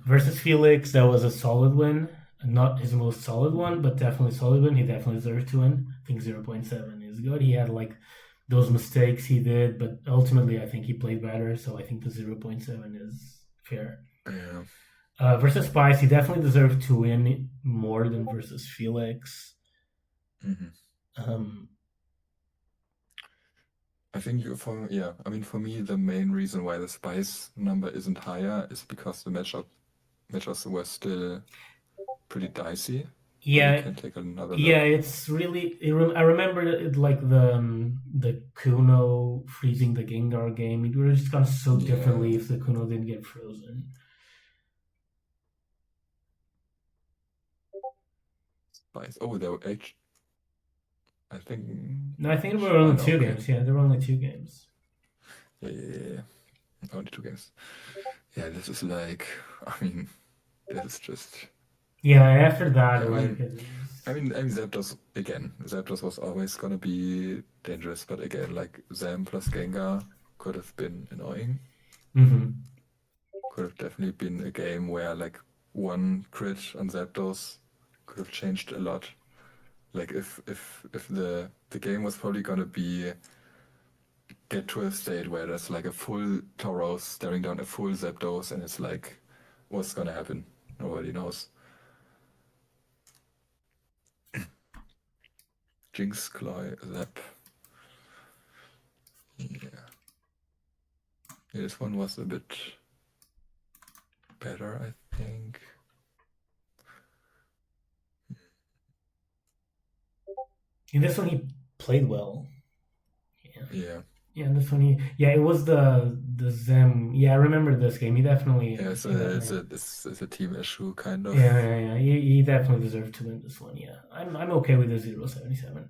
Versus Felix, that was a solid win. Not his most solid one, but definitely solid win. He definitely deserved to win. I think 0.7 is good. He had like those mistakes he did, but ultimately I think he played better. So I think the 0.7 is fair. Yeah. Versus Spice, he definitely deserved to win more than versus Felix. Mm-hmm. I think I mean, for me, the main reason why the Spice number isn't higher is because the matchups were still pretty dicey. Yeah, we can take another look. Yeah, it's really. I remember it like the Kuno freezing the Gengar game. It would have just gone so differently if the Kuno didn't get frozen. Spice. Oh, there were H. I think. No, I think there were only two games. Yeah, there were only two games. Yeah. Only two games. Yeah, this is like. I mean, this is just. Yeah, after that, I mean, Zapdos again. Zapdos was always gonna be dangerous, but again, like Zam plus Gengar could have been annoying. Mm-hmm. Could have definitely been a game where like one crit on Zapdos could have changed a lot. Like if the game was probably gonna be get to a state where there's like a full Tauros staring down a full Zapdos, and it's like, what's gonna happen? Nobody knows. Jinx, Cloy, Zap. Yeah. This one was a bit better, I think. In this one, he played well. Yeah. Yeah, this one it was the Zem. Yeah, I remember this game. He definitely Yeah, he definitely it's a team issue, kind of. yeah. He definitely deserved to win this one. Yeah, I'm okay with the 0.77.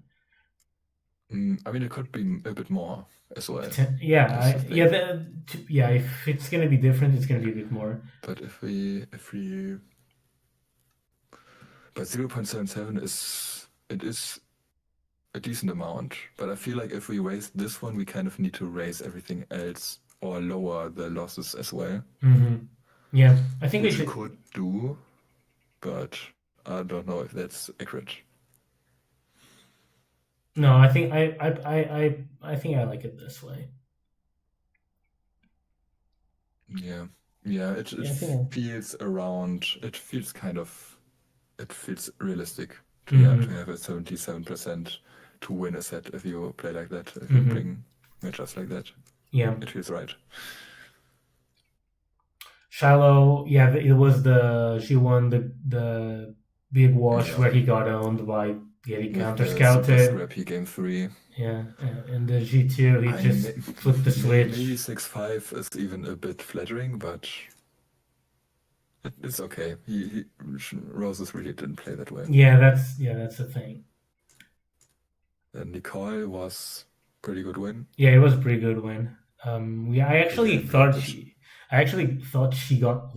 I mean, it could be a bit more as well. Yeah, That's the thing. yeah. If it's gonna be different, it's gonna be a bit more. But but 0.77 is a decent amount. But I feel like if we raise this one, we kind of need to raise everything else or lower the losses as well. Mm-hmm. Yeah, I think we Which we should. could do, but I don't know if that's accurate. No, I think I think I like it this way. Yeah, it Yeah, I think. feels around. It feels realistic to Mm-hmm. have a 77% to win a set if you play like that. If you Mm-hmm. bring matchups like that, Yeah. it feels right. Shallow, yeah, it was she won the big wash Yeah. where he got owned by getting With counter the scouted. super scrappy game 3. Yeah, and the G2 he just flipped the switch. Maybe 6-5 is even a bit flattering, but it's okay. Roses really didn't play that well. Yeah, that's the thing. And Nicole was pretty good win. Yeah, it was a pretty good win. I actually thought she got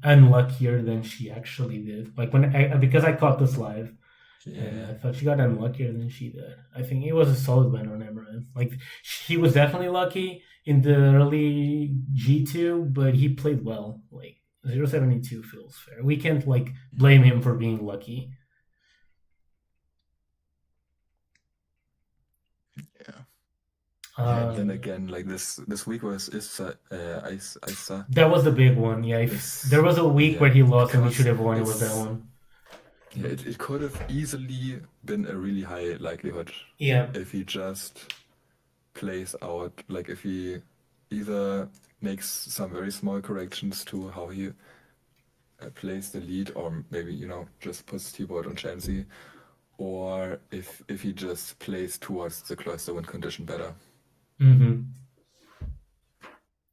unluckier than she actually did. Like because I caught this live, and I thought she got unluckier than she did. I think it was a solid win on Amaranth. Like he was definitely lucky in the early G2, but he played well. Like 0.72 feels fair. We can't like blame him for being lucky. Yeah. And then again, like this week was Isa. That was the big one. Yeah, if there was a week where he lost and we should have won, it was that one. Yeah, it could have easily been a really high likelihood. Yeah. If he just plays out, like if he either makes some very small corrections to how he plays the lead, or maybe just puts T-board on Chansey, or if he just plays towards the cloister win condition better. Mm-hmm.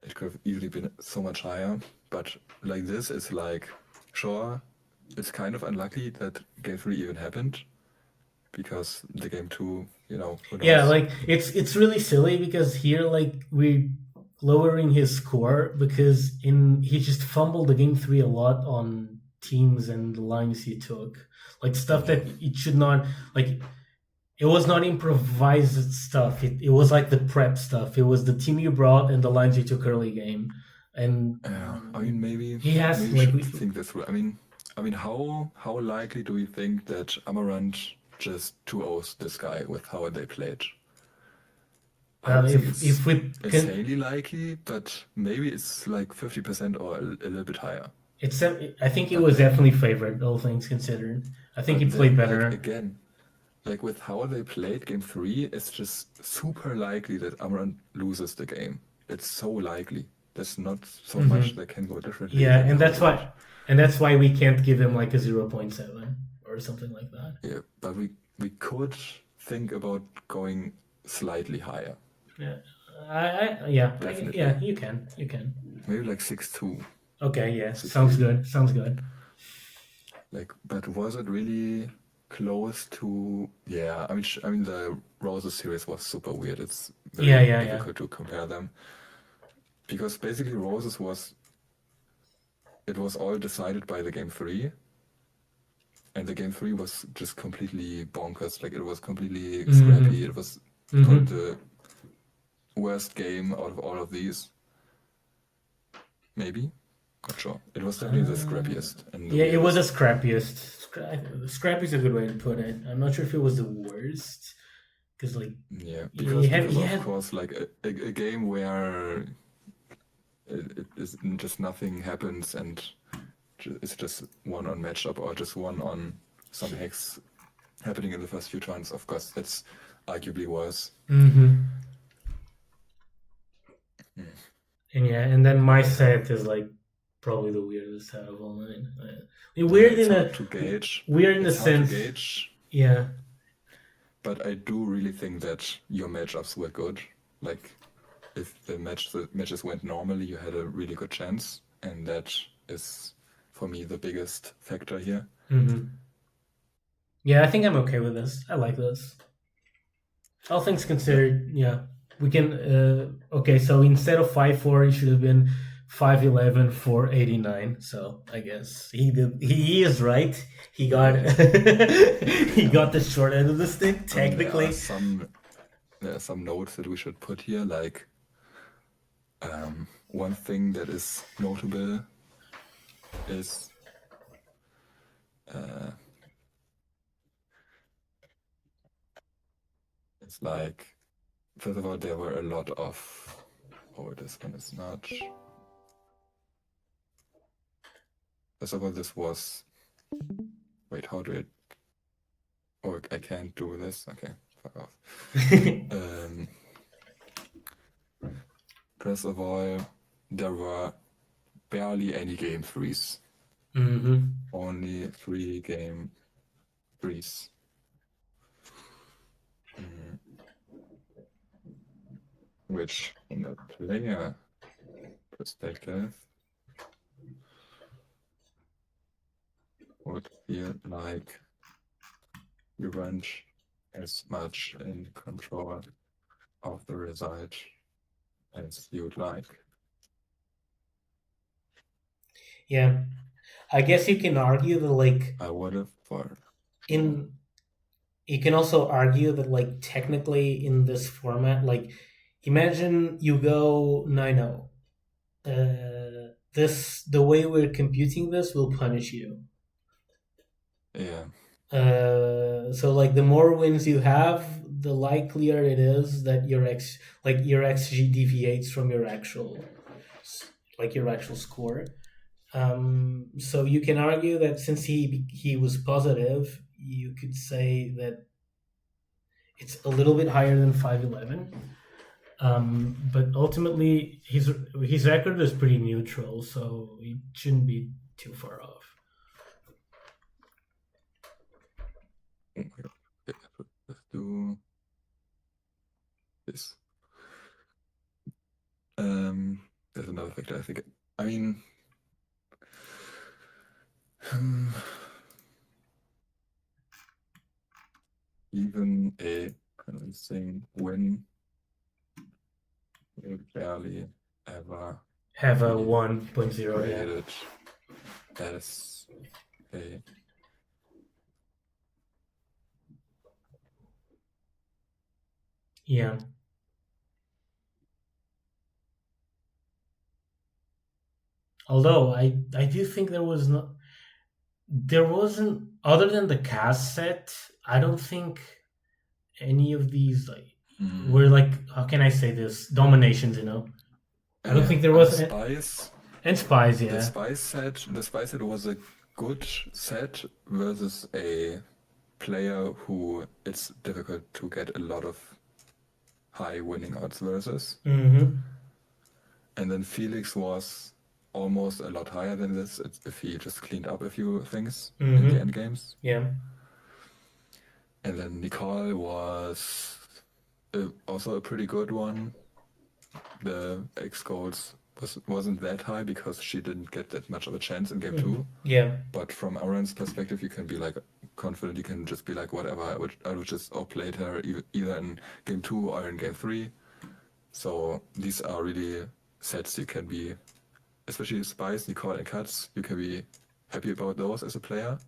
It could have easily been so much higher, but like this, it's like, sure, it's kind of unlucky that game 3 even happened, because the game 2, who knows? Yeah, like it's really silly because here like we're lowering his score because he just fumbled the game 3 a lot on teams and the lines he took, like stuff that it should not like. It was not improvised stuff. It was like the prep stuff. It was the team you brought and the lines you took early game. And I mean, maybe he has maybe we should think this through. I mean, how likely do we think that Amaranth just 2-0s this guy with how they played? if we insanely likely, but maybe it's like 50% or a little bit higher. I think it was definitely favored, all things considered. I think he played better. Again, like with how they played game 3, it's just super likely that Amaranth loses the game. It's so likely. There's not so much that can go differently. Yeah, and that's why we can't give him like a 0.7 or something like that. Yeah, but we could think about going slightly higher. Yeah, definitely. Yeah, you can. Maybe like 6-2. Okay, yeah, sounds good. Like, but was it really close to? Yeah, I mean the Roses series was super weird. It's very difficult to compare them, because basically Roses was all decided by the game 3, and the game 3 was just completely bonkers. Like it was completely scrappy. It was the worst game out of all of these. Maybe. Not sure. It was definitely the scrappiest. It was the scrappiest. Scrappy is a good way to put it. I'm not sure if it was the worst, because like of course, like a game where it is just nothing happens and it's just one on matchup or just one on some hacks happening in the first few turns. Of course, that's arguably worse. And then my set is like probably the weirdest out of all mine. Weird in a to gauge. Weird in the sense. Yeah. But I do really think that your matchups were good. Like, if the matches went normally, you had a really good chance, and that is, for me, the biggest factor here. Yeah, I think I'm okay with this. I like this. All things considered, yeah. We can okay, so instead of 5-4, it should have been 5-11 for 89. So I guess he is right. He got he got the short end of the stick, technically. There are some notes that we should put here, like one thing that is notable is it's like, first of all, there were a lot of, oh, this one is not. First of all, this was, wait, how do it, oh, I can't do this, okay, fuck off. First of all, there were barely any game threes. Only 3 game threes. Which, in a player perspective, would feel like you weren't as much in control of the result as you'd like. Yeah. I guess you can argue that, like, I would have for you can also argue that, like, technically in this format, like, imagine you go 9-0. The way we're computing this will punish you. Yeah. So, like, the more wins you have, the likelier it is that your XG deviates from your actual score. So you can argue that since he was positive, you could say that it's a little bit higher than 5-11. But ultimately, his record is pretty neutral, so it shouldn't be too far off. Let's do this. There's another factor, I think. I mean, even a convincing win will barely ever have a 1.0 created as a yeah. Although I do think there wasn't, other than the cast set, I don't think any of these, like, were, like, how can I say this, dominations, I don't think there was Spice. And Spice, yeah. The Spice set was a good set versus a player who it's difficult to get a lot of high winning odds versus. And then Felix was almost a lot higher than this if he just cleaned up a few things in the end games. Yeah. And then Nicole was also a pretty good one. The X goals wasn't that high because she didn't get that much of a chance in game 2. Yeah. But from Amaranth's perspective, you can be like confident. You can just be like, whatever. I would just outplayed her either in game 2 or in game 3. So these are really sets you can be, especially Spice, Nicole, and Cuts. You can be happy about those as a player.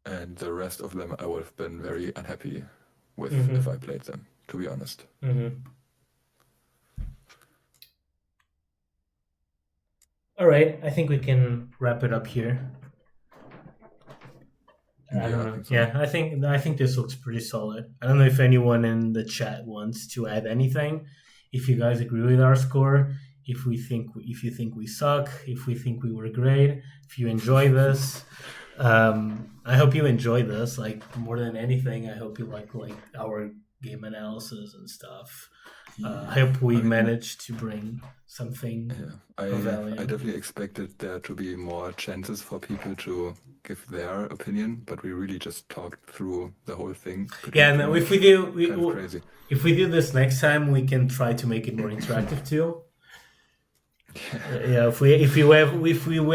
And the rest of them, I would have been very unhappy with if I played them, to be honest. All right, I think we can wrap it up here. I don't know. So. Yeah, I think this looks pretty solid. I don't know if anyone in the chat wants to add anything. If you guys agree with our score, if you think we suck, if we think we were great, if you enjoy this, I hope you enjoy this. Like, more than anything, I hope you like our game analysis and stuff. I hope we I mean, managed to bring something yeah, of I value. definitely expected there to be more chances for people to give their opinion, but we really just talked through the whole thing pretty Yeah, no, if we much. do, Kind of crazy. if we do this next time, we can try to make it more interactive too. Yeah, if we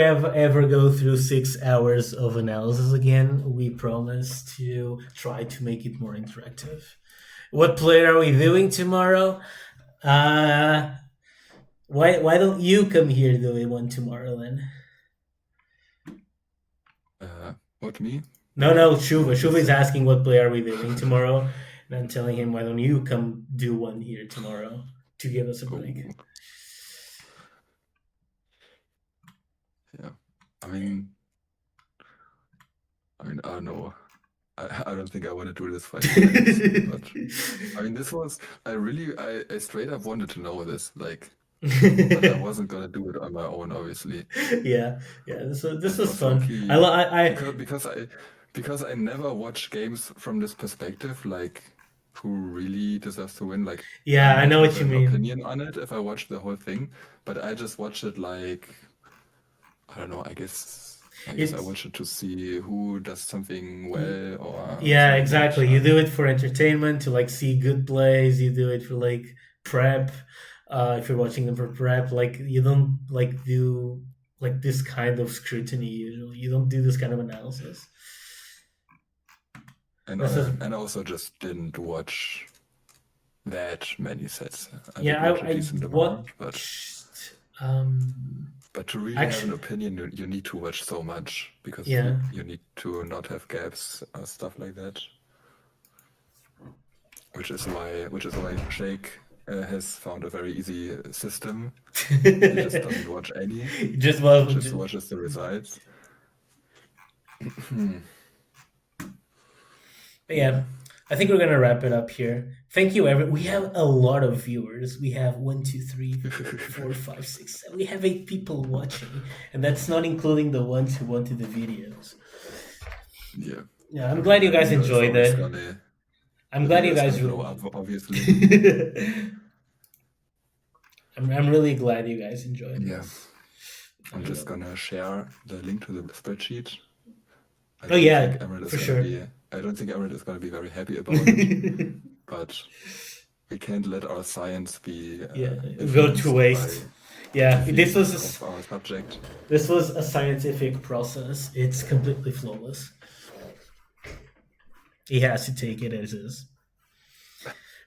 have ever go through 6 hours of analysis again, we promise to try to make it more interactive. What play are we doing tomorrow? Why don't you come here do one tomorrow then? What, me? No, Shuva. Shuva is asking what play are we doing tomorrow, and I'm telling him why don't you come do one here tomorrow to give us a break. Oh. Yeah, I mean, I don't know. I don't think I want to do this 5 minutes, but I mean, I straight up wanted to know this, like, but I wasn't gonna do it on my own, obviously. Yeah. This was For fun. Serpi, because I never watch games from this perspective, like who really deserves to win. Like, Yeah, I might know have what you an mean. opinion on it if I watch the whole thing, but I just watch it like, I don't know. I guess I It's watch it to see who does something well or yeah, something exactly. bad. You do it for entertainment to like see good plays. You do it for like prep. If you're watching them for prep, like you don't like do like this kind of scrutiny usually. You don't do this kind of analysis. And This is and I also just didn't watch that many sets. I yeah. did watch a I decent amount, watched. but to really have an Actually, opinion, you need to watch so much because yeah. you need to not have gaps or stuff like that. Which is why Jake has found a very easy system. He just doesn't watch any. Just Watches the results. yeah. I think we're gonna wrap it up here. Thank you, everyone. We have a lot of viewers. We have 1, 2, 3, 4, 5, 6, 7. We have 8 people watching, and that's not including the ones who wanted the videos. Yeah. Yeah, I'm glad you guys enjoyed it. I'm glad you guys blow up, obviously. I'm really glad you guys enjoyed it. Yeah. I'm just gonna share the link to the spreadsheet. Oh yeah, for sure. I don't think Amaranth is gonna be very happy about it, but we can't let our science be go to waste. Yeah, this was our subject. This was a scientific process. It's completely flawless. He has to take it as is.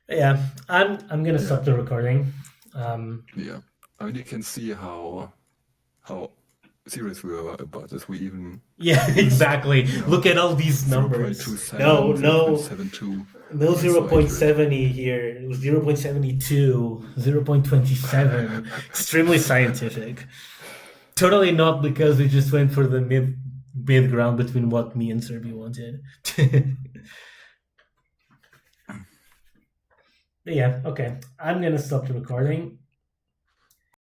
But yeah, I'm gonna stop the recording. Yeah, I mean you can see how serious we were about this. We even exactly. Look at all these numbers. 0.27, No 0.72. No 0.70 here. It was 0.72, 0.27. Extremely scientific. Totally not because we just went for the mid ground between what me and Serpi wanted. Yeah, okay. I'm gonna stop the recording.